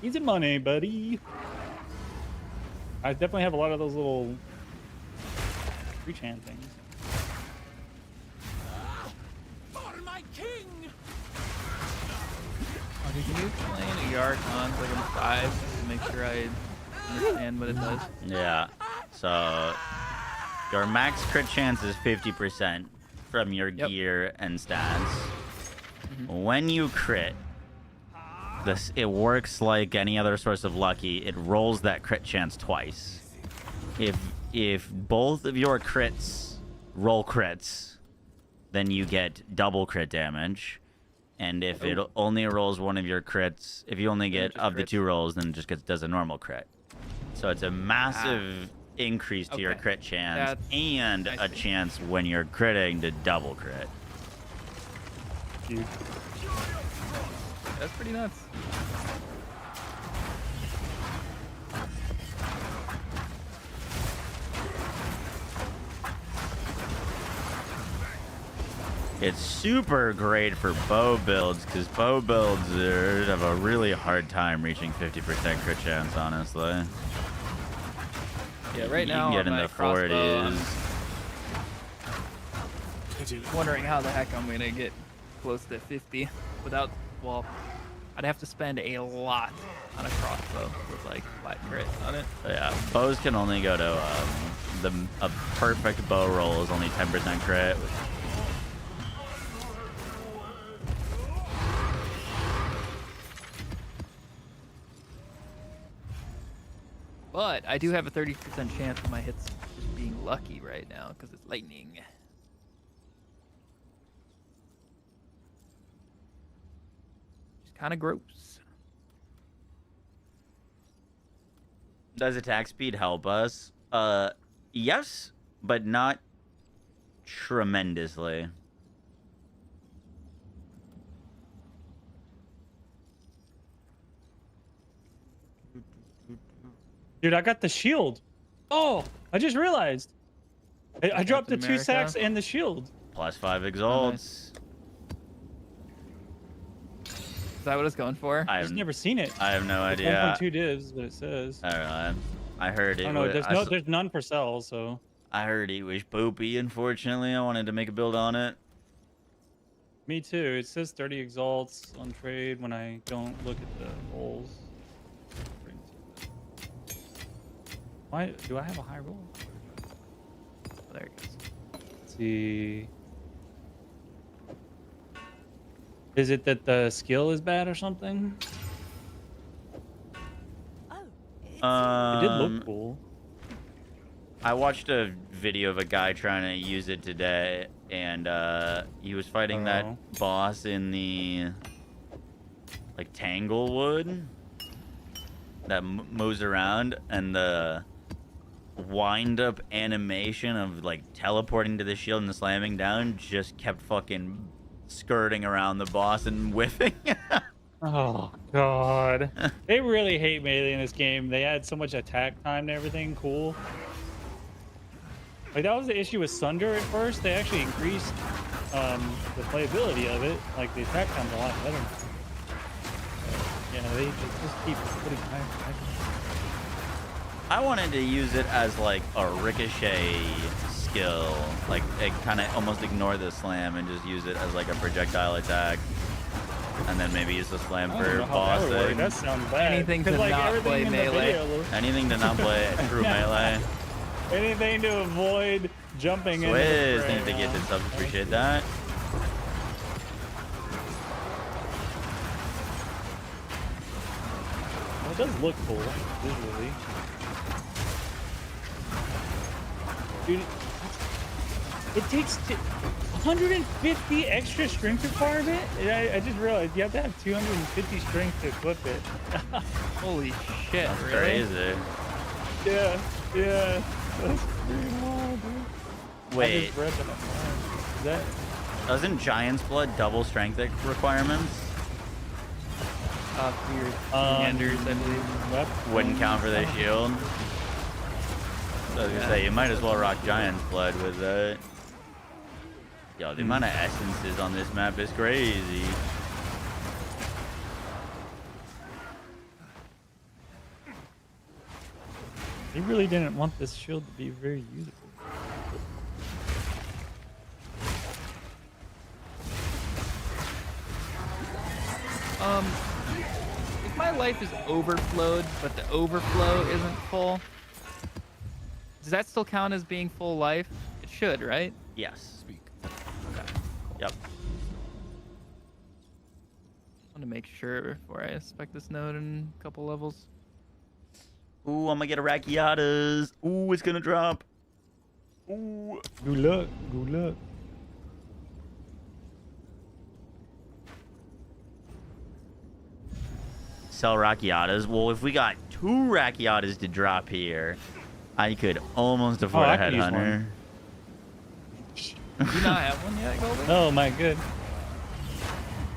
Easy money, buddy. I definitely have a lot of those little breach hand things. Oh, dude, can you explain a Yarkon like I'm 5 to make sure I understand what it does? Yeah. So your max crit chance is 50% from your gear and stats. When you crit, it works like any other source of lucky. It rolls that crit chance twice. If both of your crits roll crits, then you get double crit damage. And if it only rolls one of your crits, if you only get of the 2 rolls, then it just does a normal crit. So it's a massive increase to your crit chance and a chance when you're critting to double crit. Huge. That's pretty nuts. It's super great for bow builds because bow builds have a really hard time reaching 50% crit chance, honestly. Yeah, right now you can get into 40s. Wondering how the heck I'm gonna get close to 50 without, well, I'd have to spend a lot on a crossbow with like 5 crits on it. Yeah, bows can only go to a perfect bow roll is only 10% crit. But I do have a 30% chance of my hits just being lucky right now because it's lightning. It's kind of gross. Does attack speed help us? Yes, but not tremendously. Dude, I got the shield. Oh, I just realized. I dropped the 2 sacks and the shield. +5 exalts. Is that what it's going for? I've just never seen it. I have no idea. 1.2 divs is what it says. I don't know. I heard it. I don't know. There's none for sale, so. I heard it was poopy, unfortunately. I wanted to make a build on it. Me too. It says 30 exalts on trade when I don't look at the rolls. Why do I have a high roll? Oh, there it goes. Let's see. Is it that the skill is bad or something? It did look cool. I watched a video of a guy trying to use it today, and he was fighting that boss in the like Tanglewood that moves around, and the wind up animation of like teleporting to the shield and slamming down just kept fucking skirting around the boss and whiffing. Oh god. They really hate melee in this game. They add so much attack time to everything. Cool. Like that was the issue with Sunder at first. They actually increased the playability of it. Like the attack time's a lot better. Yeah, they just keep putting high. I wanted to use it as like a ricochet skill, like kind of almost ignore the slam and just use it as like a projectile attack, and then maybe use the slam for bossing. That sounds bad. Anything to like, not play melee. Anything to not play true melee. Anything to avoid jumping in. Swizz, thank you to get this up. Appreciate that. Well, it does look cool visually. Dude, It takes 150 extra strength to farm it? I just realized you have to have 250 strength to equip it. Holy shit, That's really? crazy. Yeah. That's pretty wild, dude. Wait. I just read that online. Is that... Doesn't Giant's Blood double strength requirements? For your commanders, I believe. Wouldn't count for the shield. So I was gonna say, you might as well rock Giant's Blood with that. Yo, the amount of essences on this map is crazy. He really didn't want this shield to be very usable. If my life is overflowed, but the overflow isn't full, does that still count as being full life? It should, right? Yes. Speak. Okay. Yep. I want to make sure before I inspect this node in a couple levels. Ooh, I'm gonna get a Rakiatas. Ooh, it's gonna drop. Ooh. Good luck. Good luck. Sell Rakiatas. Well, if we got 2 Rakiatas to drop here, I could almost afford a I could use Headhunter. Do you not have one yet, Goldie? Oh my good.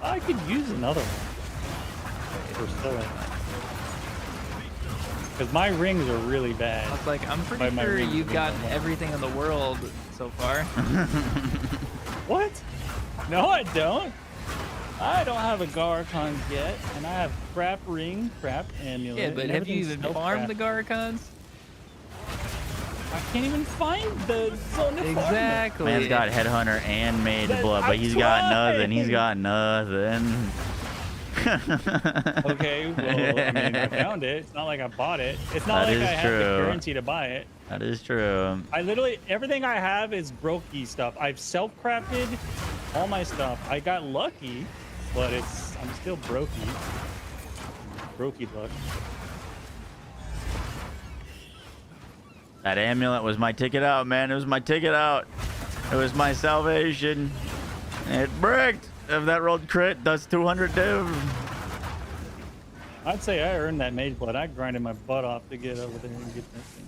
I could use another one for selling. Because my rings are really bad. I was like, I'm pretty sure you've gotten everything in the world so far. What? No, I don't. I don't have a Garcon yet, and I have crap ring, crap amulet. Yeah, but have you even farmed the Garcons? I can't even find the zone to farm them. Exactly. Man's got Headhunter and Mage Blood, but he's got nothing. He's got nothing. Okay, well, I mean, I found it. It's not like I bought it. It's not like I have the currency to buy it. That is true. I literally, everything I have is brokey stuff. I've self-crafted all my stuff. I got lucky, but I'm still brokey. Brokey luck. That amulet was my ticket out, man. It was my ticket out. It was my salvation. It bricked. If that rolled crit, that's 200 div. I'd say I earned that mage blood. I grinded my butt off to get over there and get this thing.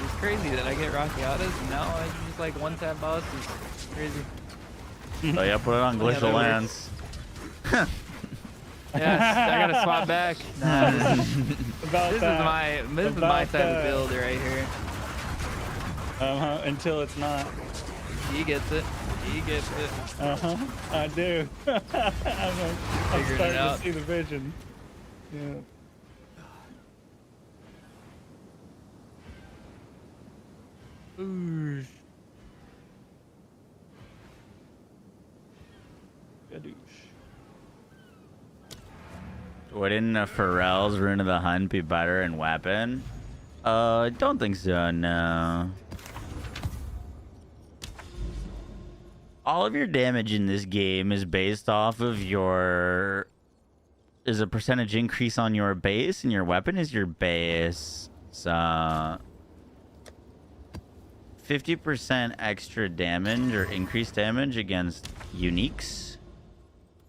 It's crazy that I get Rakiatas and now I just like one tap boss. It's crazy. So yeah, put it on Glacial Lance. Yes, I gotta swap back. Nah, this is my type of build right here. Until it's not. He gets it. He gets it. I do. I'm Figured starting it out. to see the vision. Yeah. Ooh. Gadoosh. Wouldn't Pharrell's Rune of the Hunt be better in weapon? Don't think so, no. All of your damage in this game is based off of your... is a percentage increase on your base, and your weapon is your base. So... 50% extra damage or increased damage against uniques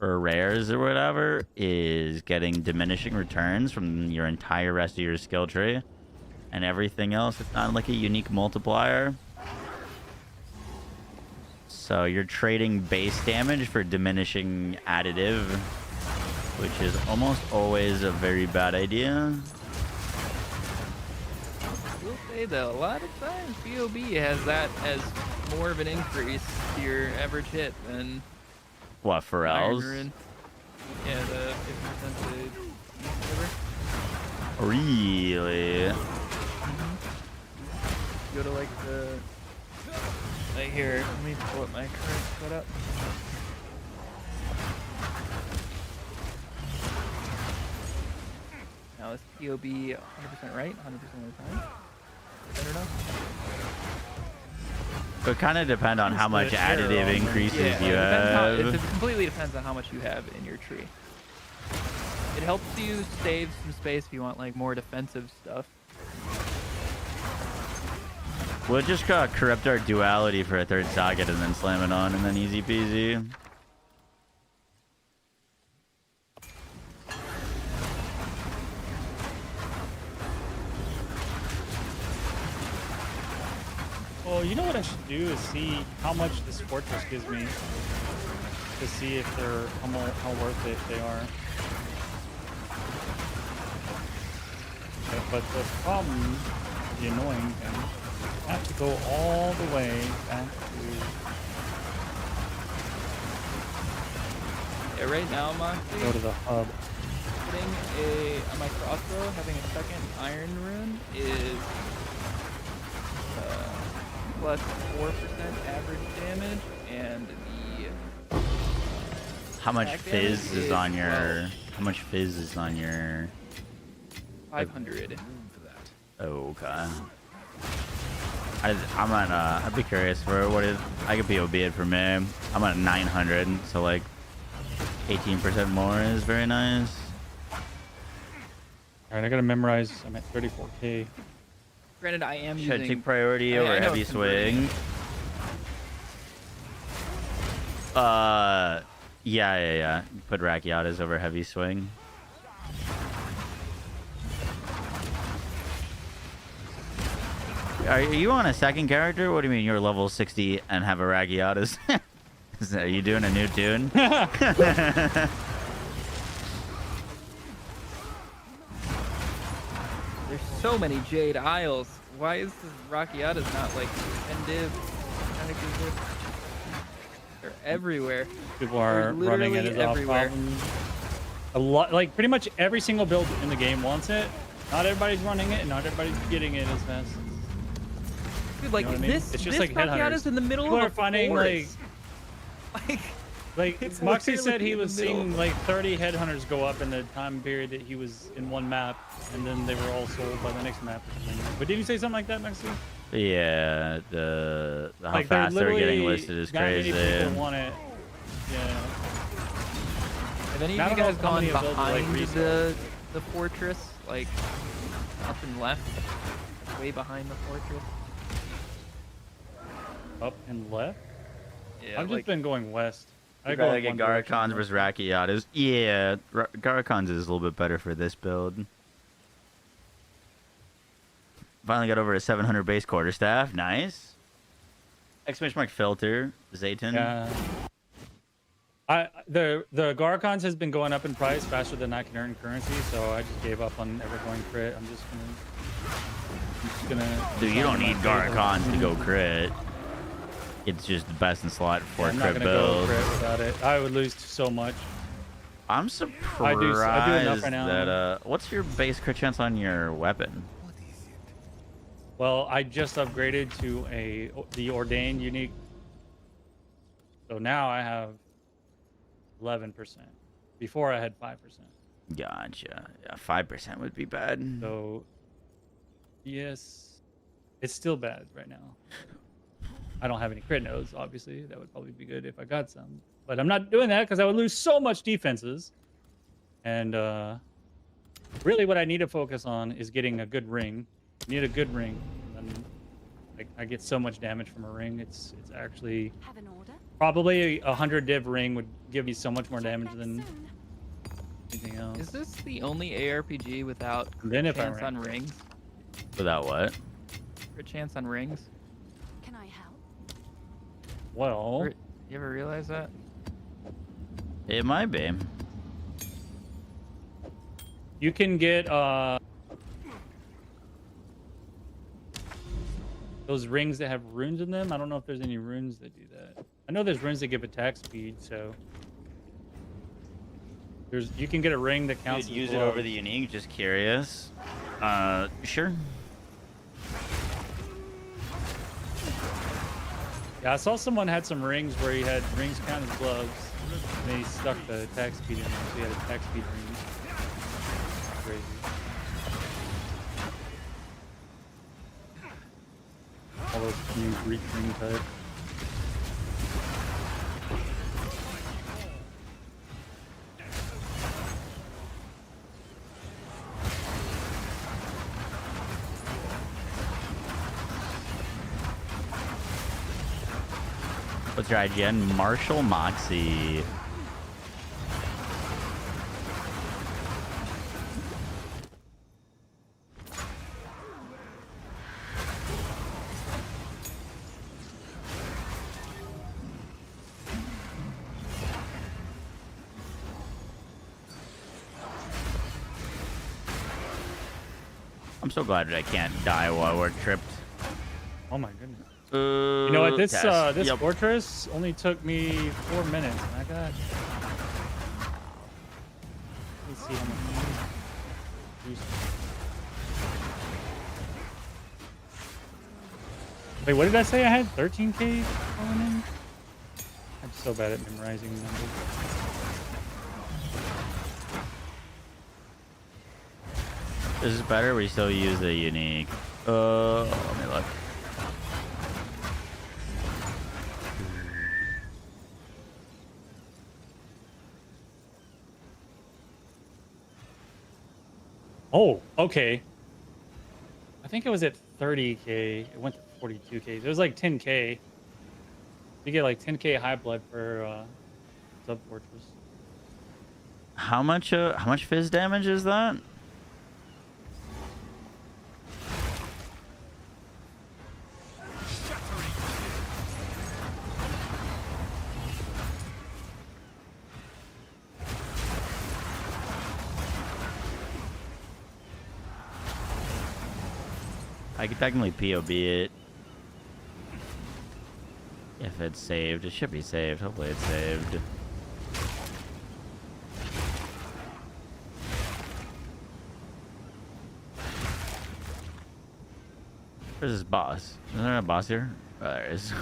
or rares or whatever is getting diminishing returns from your entire rest of your skill tree, and everything else it's not like a unique multiplier. So you're trading base damage for diminishing additive, which is almost always a very bad idea. I will say though, a lot of times POB has that as more of an increase to your average hit than What, Pharrell's? Yeah, the 50% to whatever. Really? Go to like the... Like here, let me pull up my current setup. Now it's POB 100% right, 100% of the time. Better enough. It kind of depend on how much the arrow on additive the- increases Yeah, you it have. completely depends on how much you have in your tree. It helps you save some space if you want like more defensive stuff. We'll just corrupt our duality for a third socket and then slam it on, and then easy peasy. Well, you know what I should do is see how much this fortress gives me to see if they're how worth it they are. Okay, but the problem, the annoying thing, I have to go all the way back to. Yeah, right now, Moxie, Go to the hub. putting on my crossbow, having a second iron rune is plus 4% average damage, and the How much attack fizz damage is on 12. your? How much fizz is on your? 500. Oh, okay. I'm on. I'd be curious for what is. I could POB it for me. I'm at 900, so like 18% more is very nice. All right, I gotta memorize. I'm at 34K. Granted, I am Should I using take priority I over know heavy it's converting. swing? Yeah. Put Rakiatas over heavy swing. Are you on a second character? What do you mean you're level 60 and have a Rakiatas? Are you doing a new tune? There's so many Jade Isles. Why is this Rakiatas not like 10 div? They're everywhere. People are They're running it literally as off everywhere. problem. A lot, like pretty much every single build in the game wants it. Not everybody's running it, and not everybody's getting it as fast. Dude, like You know what I mean? this, It's just this like headhunters. Rakiata's in the middle People of are a finding forest. like It's Moxie said literally he in was the middle. seeing like 30 headhunters go up in the time period that he was in one map, and then they were all sold by the next map. But did you say something like that, Moxie? Yeah, the how Like, fast they're getting literally listed is that many crazy. people want it. Yeah. Have any I of you don't know guys how gone many of those are, like, behind resale. the fortress? Like up and left? Way behind the fortress? Up and left? Yeah, I've just like, been going west. I I'd go rather in get one direction. Garakons versus Rakiatas. Yeah, Garakons is a little bit better for this build. Finally got over a 700 base quarterstaff. Nice. Exclamation mark filter. Zayton. Yeah. The Garakons has been going up in price faster than I can earn currency, so I just gave up on ever going crit. I'm just gonna. Dude, you don't need Garakons to go crit. It's just the best in slot for I'm a not crit gonna go build. crit without it. I would lose so much. I'm I surprised do enough right now. that what's your base crit chance on your weapon? Well, I just upgraded to the Ordained unique, so now I have 11%. Before I had 5%. Gotcha. Yeah, 5% would be bad. So yes, it's still bad right now. I don't have any crit nodes, obviously. That would probably be good if I got some. But I'm not doing that because I would lose so much defenses. And really what I need to focus on is getting a good ring. I need a good ring. And I get so much damage from a ring. It's actually Have an order? probably a 100 div ring would give me so much more damage than anything else. is this the only ARPG without Then if I chance on ran- rings? Without what? Crit chance on rings? Can I help? Well, You ever realize that? It might be. you can get those rings that have runes in them. I don't know if there's any runes that do that. I know there's runes that give attack speed, so you can get a ring that counts. Use as it over gloves. the unique. Just curious. Sure. Yeah, I saw someone had some rings where he had rings count as gloves, and he stuck the attack speed in there, so he had attack speed rings. Crazy. All those new Greek ring type. What's your IGN? Marshall Moxie. I'm so glad that I can't die while we're tripped. Oh my goodness. You know what? This this Yep. fortress only took me 4 minutes. And I got. Let's see how much. Wait, what did I say? I had 13k going in. I'm so bad at memorizing numbers. This is better. We still use the unique. Let me look. Oh, okay. I think it was at 30k. It went to 42k. It was like 10k. You get like 10k high blood for sub fortress. How much fizz damage is that? I could technically POB it. If it's saved. It should be saved. Hopefully it's saved. Where's this boss? Is there a boss here? Oh, there is.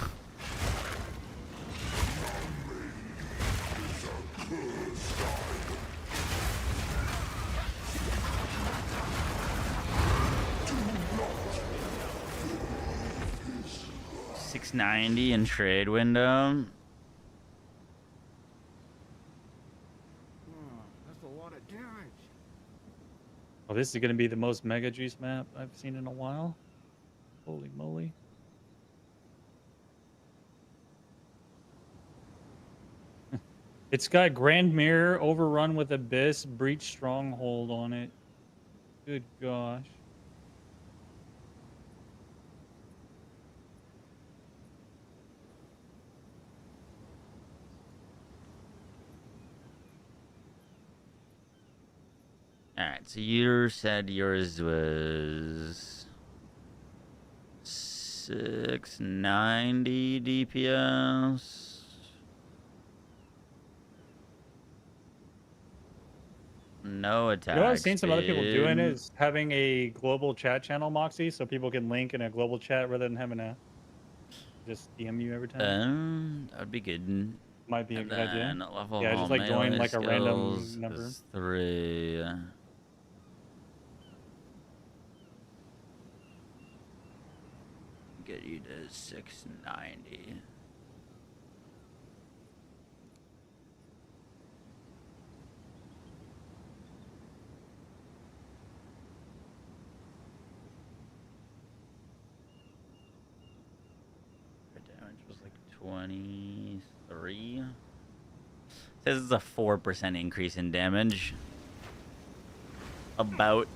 $690 in trade window. That's a lot of damage. Oh, this is going to be the most mega juice map I've seen in a while. Holy moly. It's got Grand Mirror, Overrun with Abyss, Breach Stronghold on it. Good gosh. Alright, so you said yours was 690 DPS. No attack. You know what I've seen some other people doing speed. is having a global chat channel, Moxie, so people can link in a global chat rather than having to just DM you every time. That would be good. Might be a And good idea. then level Yeah, just like join melee like a random skills number. is 3. Get you to 690. Damage was like 23. This is a 4% increase in damage. About.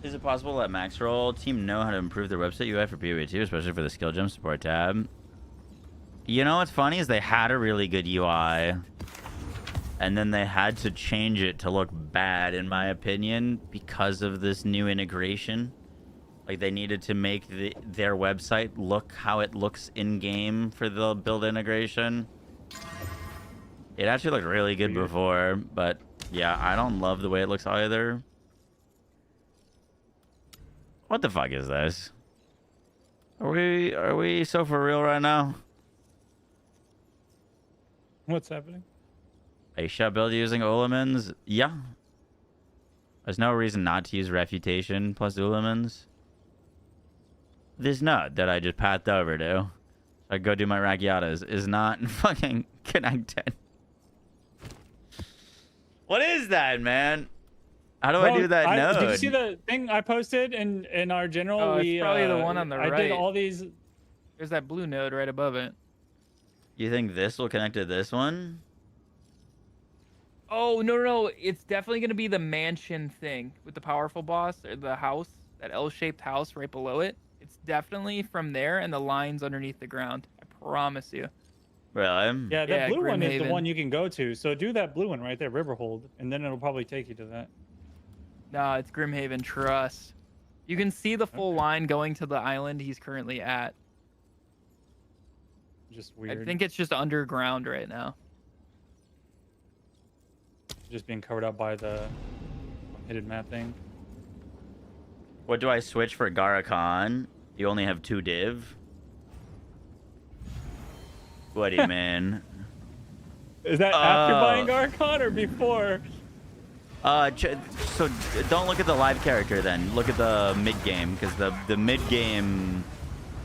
Is it possible that Max Roll team know how to improve their website UI for PoE 2, especially for the skill gem support tab? You know what's funny is they had a really good UI, and then they had to change it to look bad, in my opinion, because of this new integration. Like, they needed to make their website look how it looks in-game for the build integration. It actually looked really good before, but yeah, I don't love the way it looks either. What the fuck is this? Are we so for real right now? What's happening? A shot build using Ulamans? Yeah. There's no reason not to use Refutation plus Ulamans. This node that I just pathed over to, so I go do my Rakiatas, is not fucking connected. What is that, man? How do I do that node? Did you see the thing I posted in our general? Oh, it's probably the one on the right. I did all these. There's that blue node right above it. You think this will connect to this one? Oh, no. It's definitely going to be the mansion thing with the powerful boss, or the house, that L-shaped house right below it. It's definitely from there and the lines underneath the ground. I promise you. Really? Yeah, that blue one is the Grimhaven. one you can go to. So do that blue one right there, Riverhold, and then it'll probably take you to that. No, it's Grimhaven, trust. You can see the full line going to the island he's currently at. Just weird. I think it's just underground right now. Just being covered up by the hidden map thing. What do I switch for Garakan? You only have 2 div? What do you mean? Is that after buying Garcon or before? So don't look at the live character then. Look at the mid game, because the mid game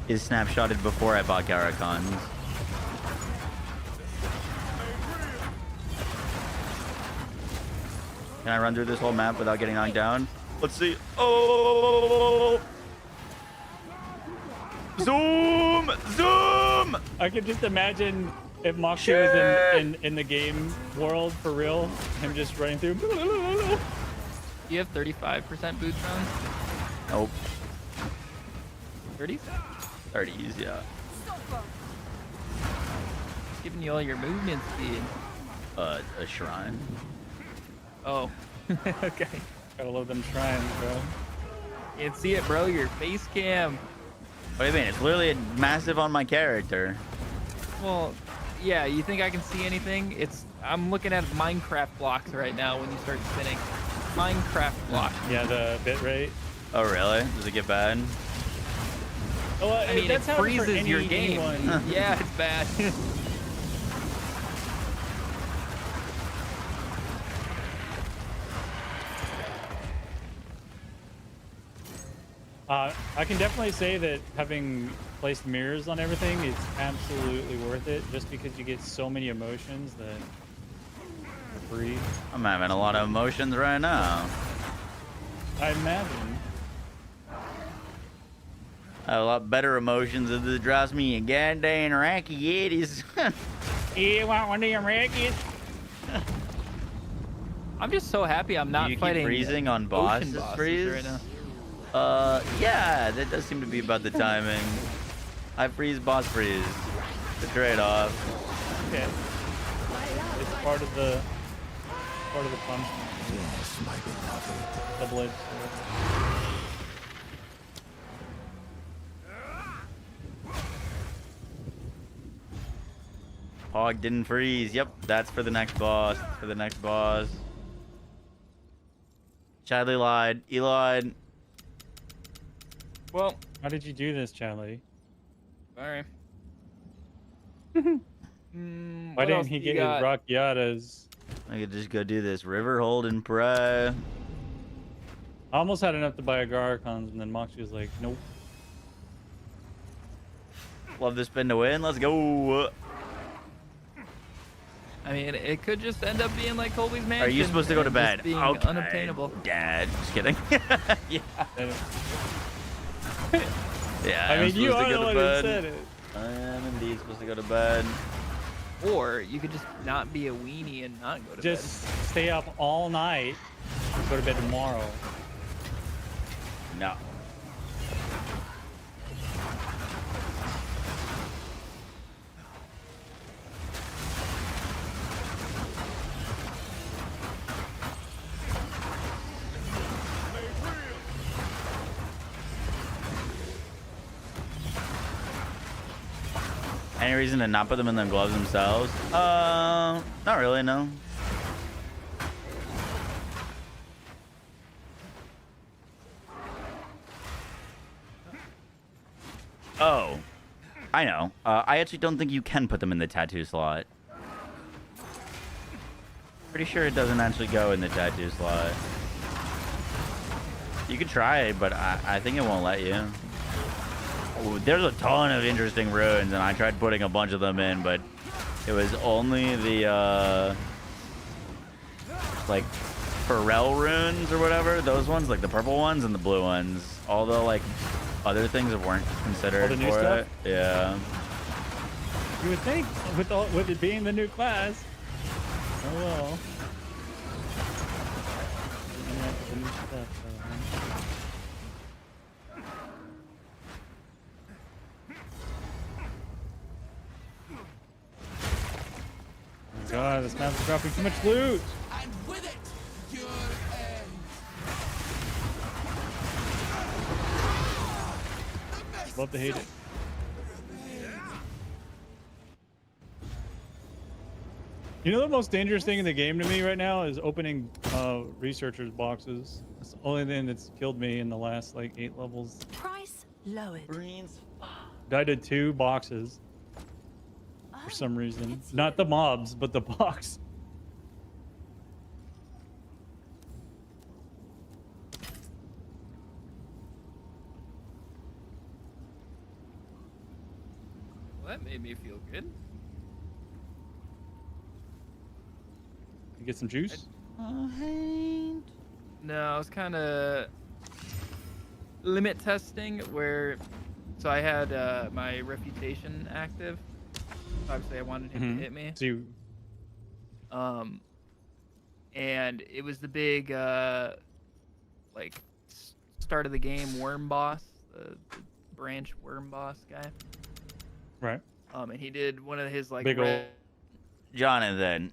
is snapshotted before I bought Garakons. Can I run through this whole map without getting knocked down? Let's see. Oh! Zoom! Zoom! I can just imagine if Moxie was in the game world for real, him just running through. You have 35% boots on? Nope. 30s? 30s, yeah. It's giving you all your movement speed. A shrine. Oh. Okay. Gotta love them shrines, bro. Can't see it, bro. Your face cam. What do you mean? It's literally massive on my character. Well, yeah, you think I can see anything? I'm looking at Minecraft blocks right now when you start spinning. Minecraft blocks. Yeah, the bit rate. Oh, really? Does it get bad? Well, I mean, it that's how it is for freezes your game. anyone. Yeah, it's bad. I can definitely say that having placed mirrors on everything is absolutely worth it, just because you get so many emotions that are free. I'm having a lot of emotions right now. I imagine. I have a lot better emotions if this drives me a goddamn Rakiatas. You want one of your Rakis? I'm just so happy I'm not Do you fighting keep freezing on ocean bosses bosses freeze? right now. Yeah, that does seem to be about the timing. I freeze, boss freeze. The trade-off. Okay. It's part of the punishment. Yes, my beloved. Double-edged sword. Hog didn't freeze. Yep, that's for the next boss. For the next boss. Chadley lied. He lied. Well, how did you do this, Charlie? Sorry. Why didn't he get his Rakiatas? I could just go do this river hold and pray. I almost had enough to buy a Garcons, and then Moxie was like, nope. Love this spin to win. Let's go. I mean, it could just end up being like Colby's Mansion. Are you supposed to go to and bed? just being Okay. unobtainable. Dad. Just kidding. Yeah. Yeah, I mean, you supposed are to the go one to who bed. said it. I am indeed supposed to go to bed. Or you could just not be a weenie and not go to Just stay up all night and go to bed tomorrow. No. Any reason to not put them in the gloves themselves? Not really, no. Oh, I know. I actually don't think you can put them in the tattoo slot. Pretty sure it doesn't actually go in the tattoo slot. You could try it, but I think it won't let you. Ooh, there's a ton of interesting runes, and I tried putting a bunch of them in, but it was only the like Pharrell runes or whatever. Those ones, like the purple ones and the blue ones. All the like other things that weren't considered All the new for stuff? it. Yeah. You would think with it being the new class. Oh well. The new stuff, huh? Oh God, this map's dropping too much loot. And with it, your end. Love to hate it. You know the most dangerous thing in the game to me right now is opening researchers boxes. It's the only thing that's killed me in the last like 8 levels. Price lowered. I did 2 boxes for some reason. Not the mobs, but the box. Well, that made me feel good. You get some juice? No, I was kind of limit testing where, so I had my reputation active. Obviously, I wanted him to hit me. So you... And it was the big like start of the game worm boss, the branch worm boss guy. Right. And he did one of his like Big old... Jonathan.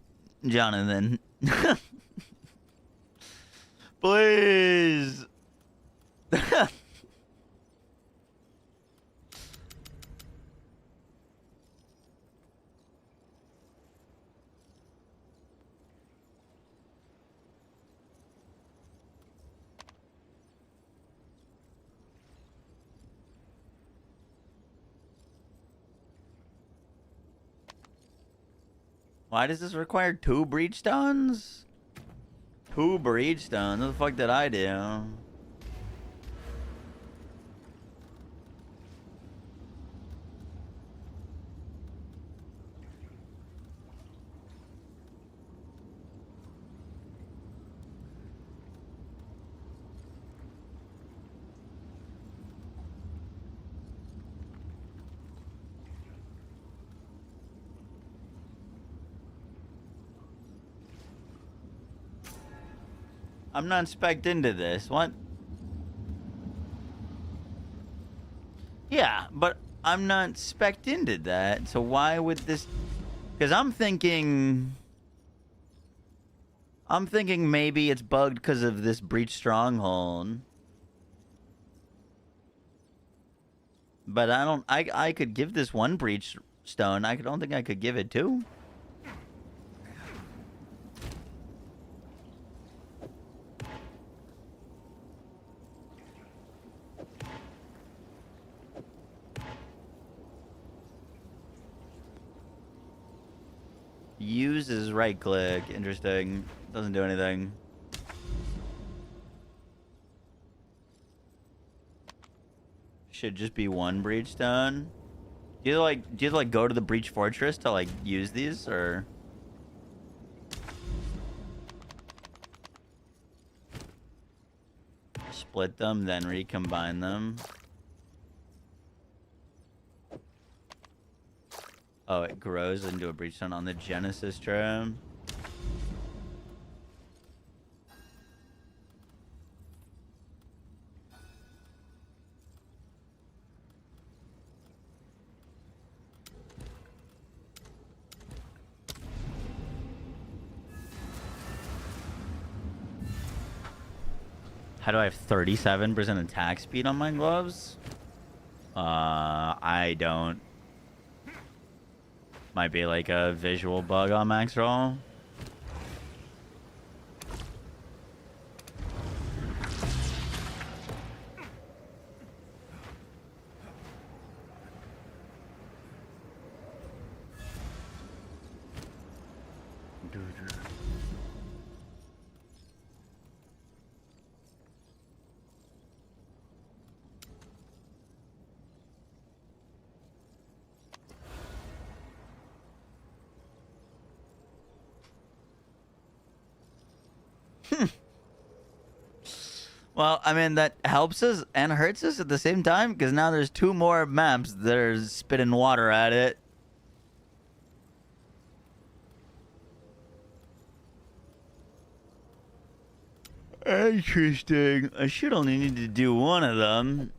Please. Why does this require 2 breach stones? 2 breach stones? What the fuck did I do? I'm not spec'd into this. What? Yeah, but I'm not spec'd into that. So why would this... Because I'm thinking maybe it's bugged because of this breach stronghold. But I don't... I could give this 1 breach stone. I don't think I could give it 2. Uses right click. Interesting. Doesn't do anything. Should just be 1 breach stone. Do you like go to the breach fortress to like use these, or? Split them, then recombine them. Oh, it grows into a breach stone on the Genesis trim. How do I have 37% attack speed on my gloves? I don't. Might be like a visual bug on max roll. Well, I mean, that helps us and hurts us at the same time, because now there's 2 more maps that are spitting water at it. Interesting. I should only need to do 1 of them.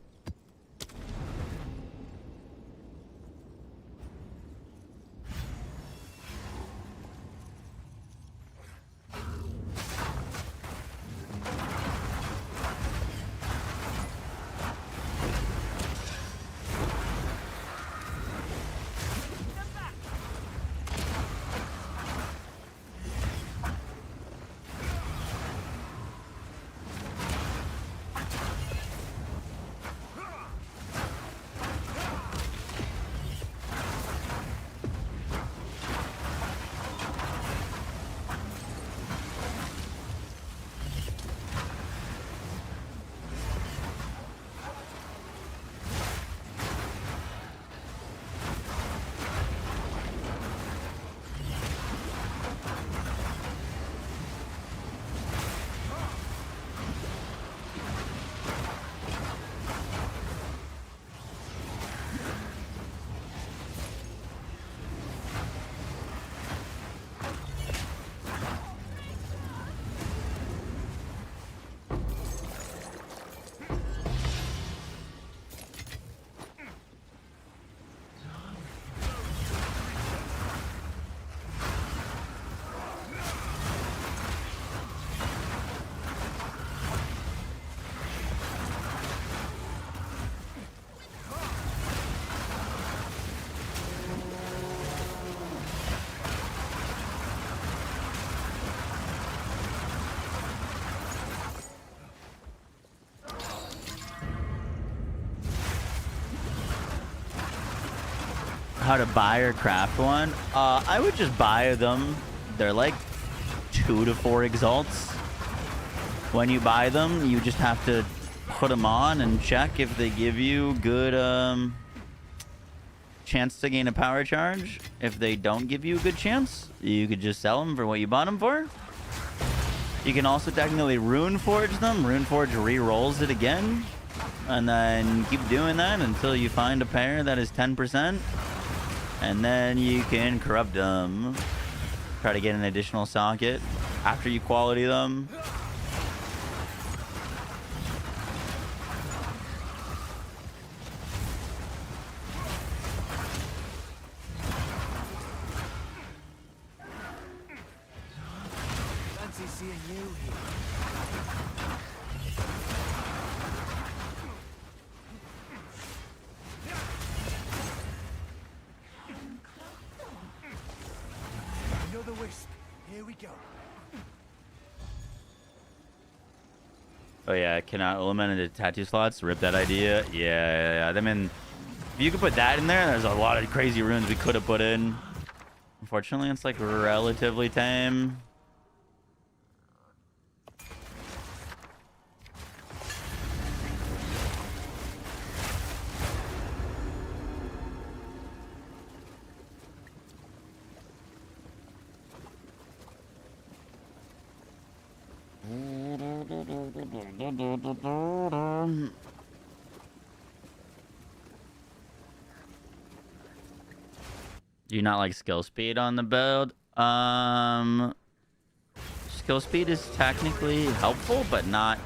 How to buy or craft one? I would just buy them. They're like 2 to 4 exalts. When you buy them, you just have to put them on and check if they give you good chance to gain a power charge. If they don't give you a good chance, you could just sell them for what you bought them for. You can also technically rune forge them. Rune forge re-rolls it again, and then keep doing that until you find a pair that is 10%. And then you can corrupt them. Try to get an additional socket after you quality them. Fancy seeing you here. Another wisp. Here we go. Oh yeah, cannot eliminate the tattoo slots. Rip that idea. Yeah. I mean, if you could put that in there, there's a lot of crazy runes we could have put in. Unfortunately, it's like relatively tame. Do you not like skill speed on the build? Skill speed is technically helpful, but not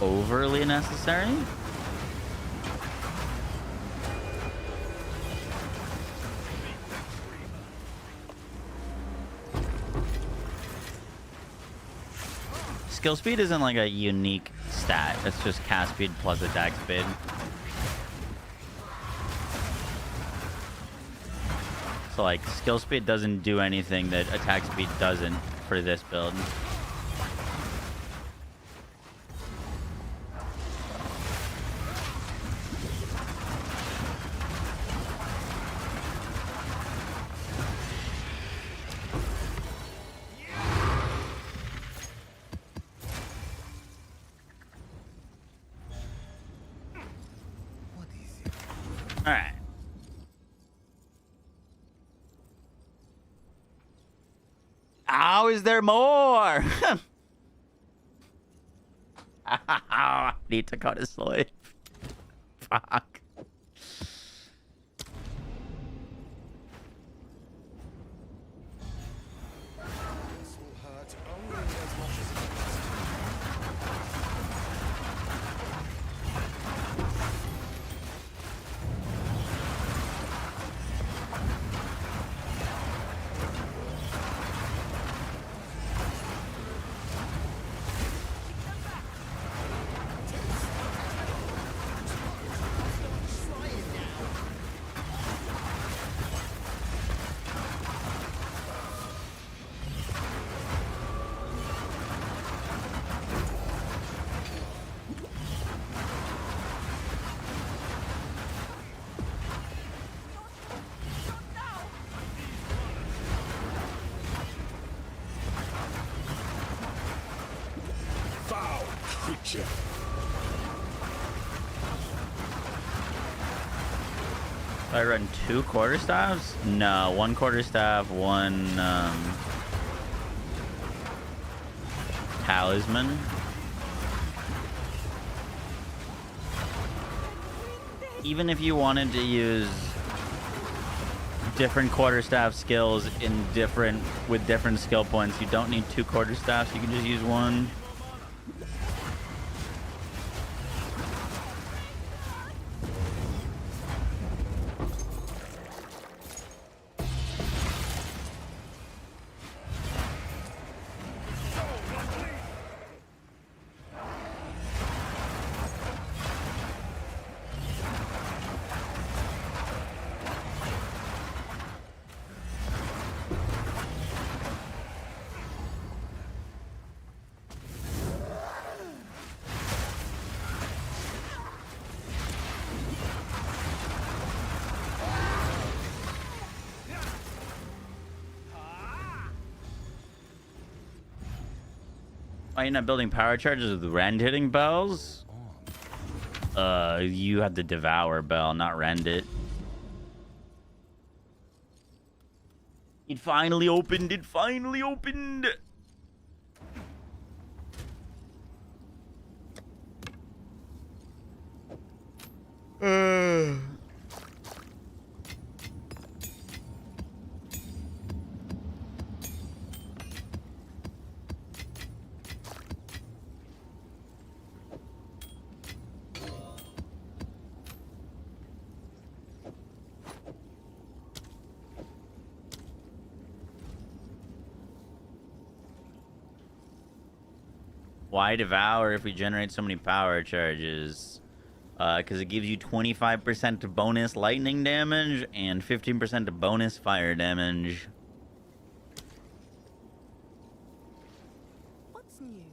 overly necessary. Skill speed isn't like a unique stat. It's just cast speed plus attack speed. So like skill speed doesn't do anything that attack speed doesn't for this build. All right. How is there more? Need to cut a slave. Fuck. This will hurt only as much as it hurts. Foul creature. I run 2 quarterstaffs? No, 1 quarterstaff, 1 talisman. Even if you wanted to use different quarterstaff skills in with different skill points, you don't need 2 quarterstaffs. You can just use 1. Are you not building power charges with rend hitting bells? You had the devour bell, not rend it. It finally opened. It finally opened. Why devour if we generate so many power charges? Because it gives you 25% of bonus lightning damage and 15% of bonus fire damage. What's new?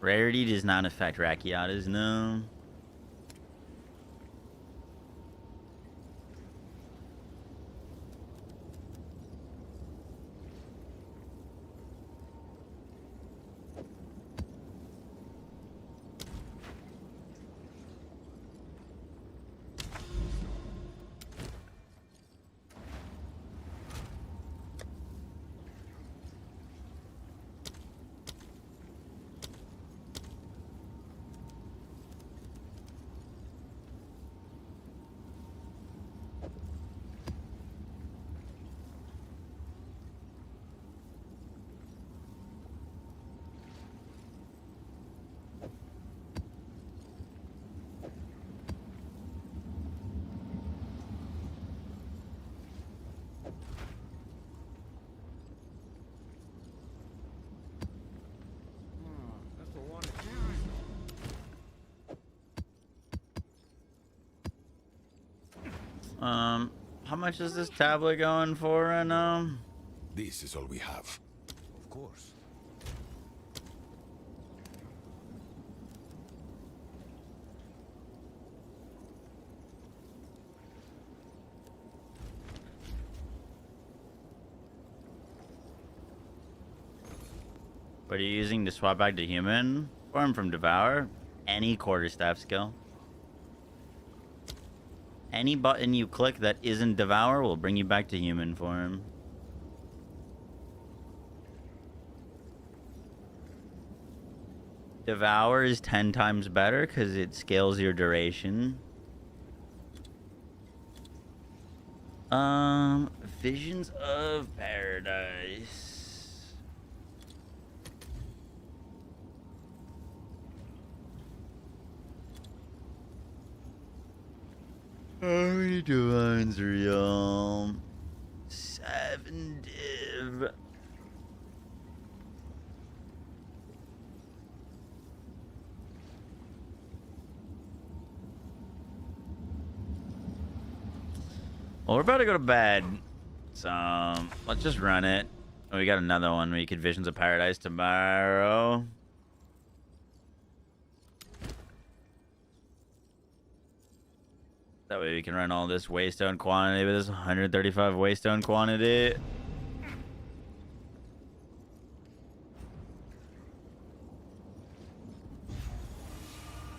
Rarity does not affect Rakiatas, no. How much is this tablet going for right now? This is all we have. Of course. What are you using to swap back to human form from Devour? Any quarterstaff skill. Any button you click that isn't devour will bring you back to human form. Devour is 10 times better because it scales your duration. Visions of Paradise. How many divines real? 7 div. Well, we're about to go to bed, so let's just run it. Oh, we got another one where you could Visions of Paradise tomorrow. That way we can run all this waystone quantity with this 135 waystone quantity.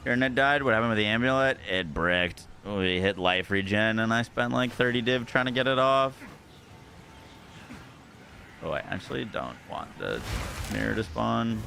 Your net died. What happened with the amulet? It bricked. We hit life regen, and I spent like 30 div trying to get it off. Oh, I actually don't want the mirror to spawn.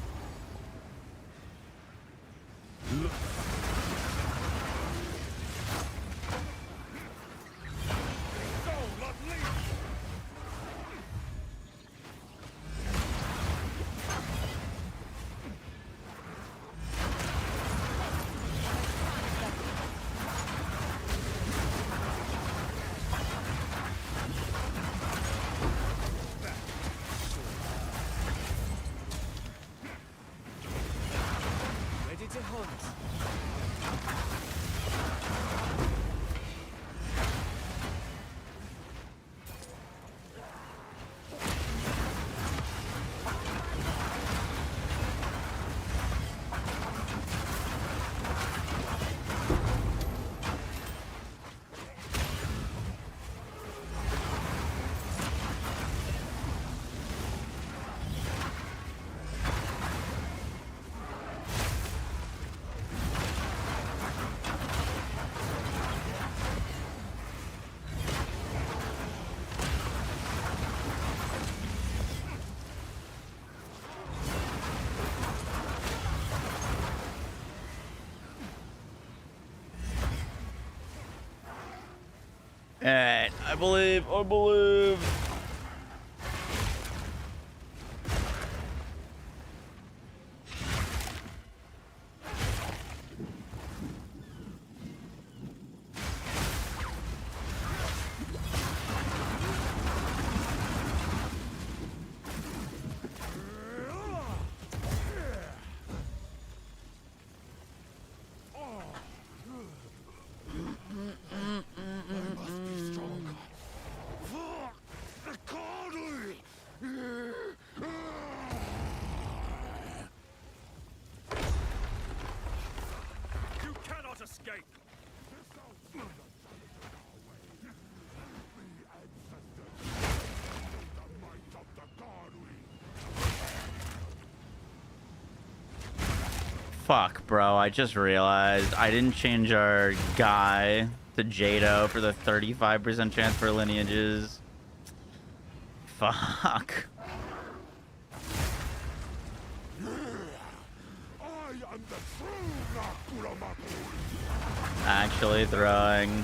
Ready to Hoze. Alright, I believe. You cannot escape! Fuck, bro. I just realized I didn't change our guy to Jado for the 35% chance for lineages. Fuck. Actually throwing.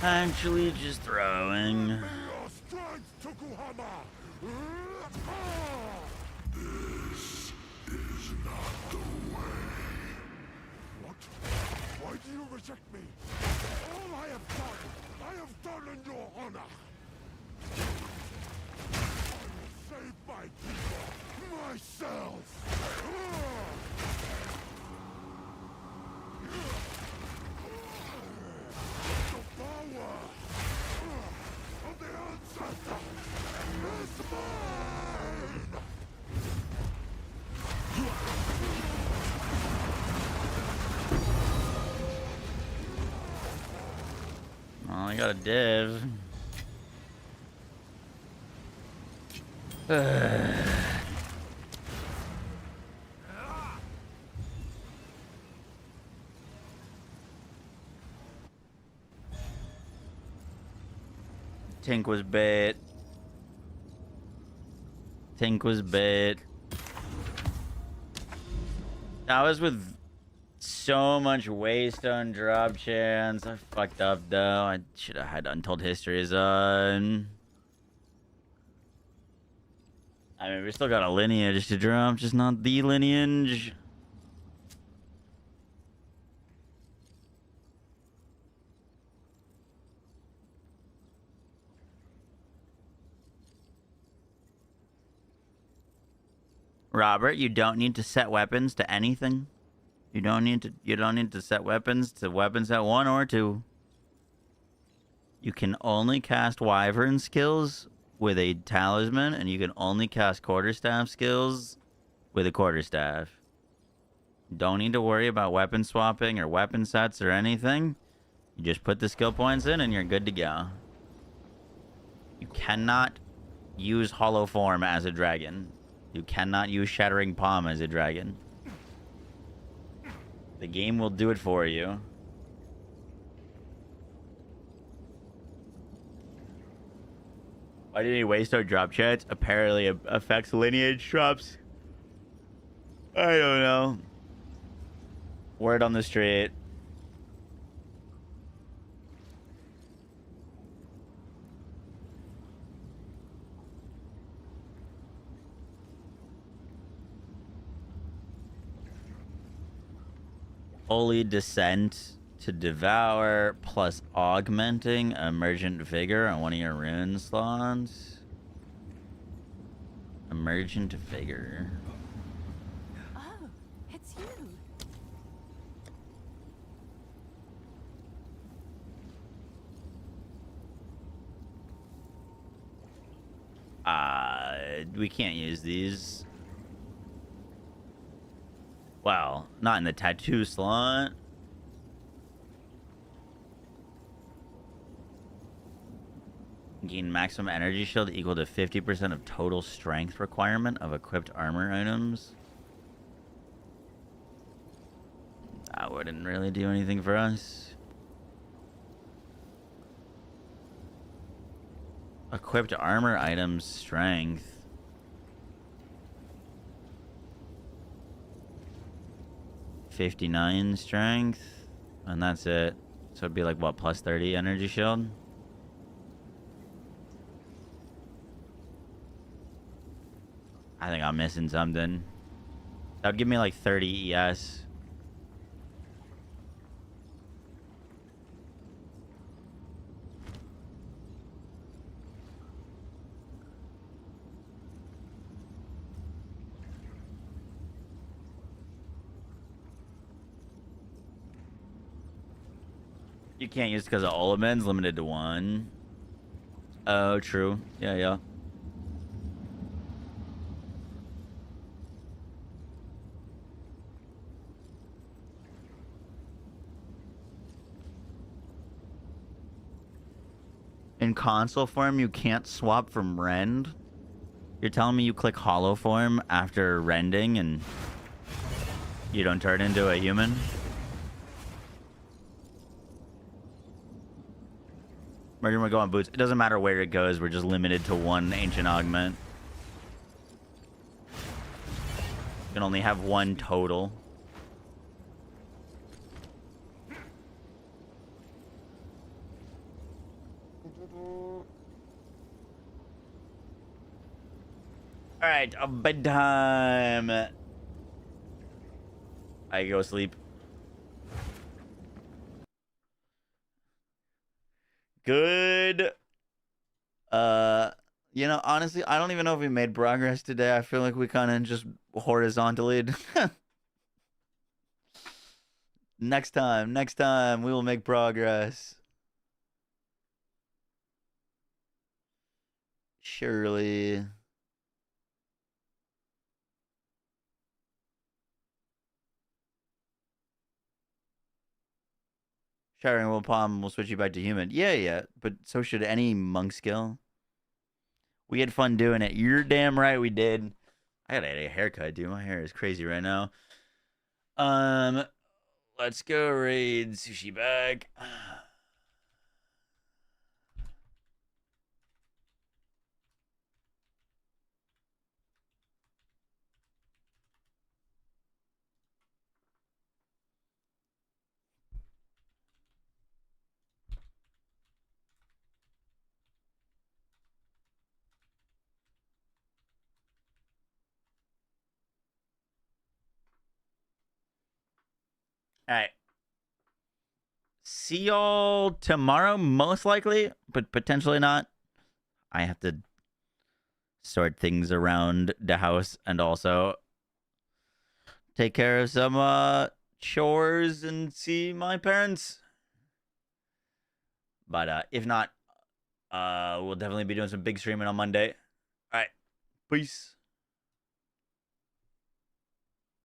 Actually just throwing. This is not the way. What? Why do you reject me? All I have done in your honor. I will save my people, myself. The power of the ancestor is mine. Oh, I got a div. Tink was bit. Tink was bit. I was with so much waste on drop chance. I fucked up though. I should have had Untold Histories on. I mean, we still got a lineage to drop, just not the lineage. Robert, you don't need to set weapons to anything. You don't need to set weapons to weapons at 1 or 2. You can only cast Wyvern skills with a talisman, and you can only cast quarterstaff skills with a quarterstaff. Don't need to worry about weapon swapping or weapon sets or anything. You just put the skill points in and you're good to go. You cannot use Hollow Form as a dragon. You cannot use Shattering Palm as a dragon. The game will do it for you. Why did he waste our drop chats? Apparently it affects lineage drops. I don't know. Word on the street. Holy Descent to Devour plus Augmenting Emergent Vigor on one of your rune slots. Emergent Vigor. Oh, it's you. We can't use these. Well, not in the tattoo slot. Gain maximum energy shield equal to 50% of total strength requirement of equipped armor items. That wouldn't really do anything for us. Equipped armor items strength. 59 strength, and that's it. So it'd be like what, plus 30 energy shield? I think I'm missing something. That would give me like 30 ES. You can't use it because of Olaman's limited to 1. Oh, true. Yeah. In console form, you can't swap from rend? You're telling me you click hollow form after rending and you don't turn into a human? We're gonna go on boots. It doesn't matter where it goes. We're just limited to 1 ancient augment. You can only have 1 total. All right, bedtime. I go sleep. Good. You know, honestly, I don't even know if we made progress today. I feel like we kind of just horizontally. Next time, we will make progress. Surely. Shattering will palm will switch you back to human. Yeah, but so should any monk skill. We had fun doing it. You're damn right we did. I gotta get a haircut, dude. My hair is crazy right now. Let's go raid sushi bag. All right. See y'all tomorrow, most likely, but potentially not. I have to sort things around the house and also take care of some chores and see my parents. But if not, we'll definitely be doing some big streaming on Monday. All right. Peace.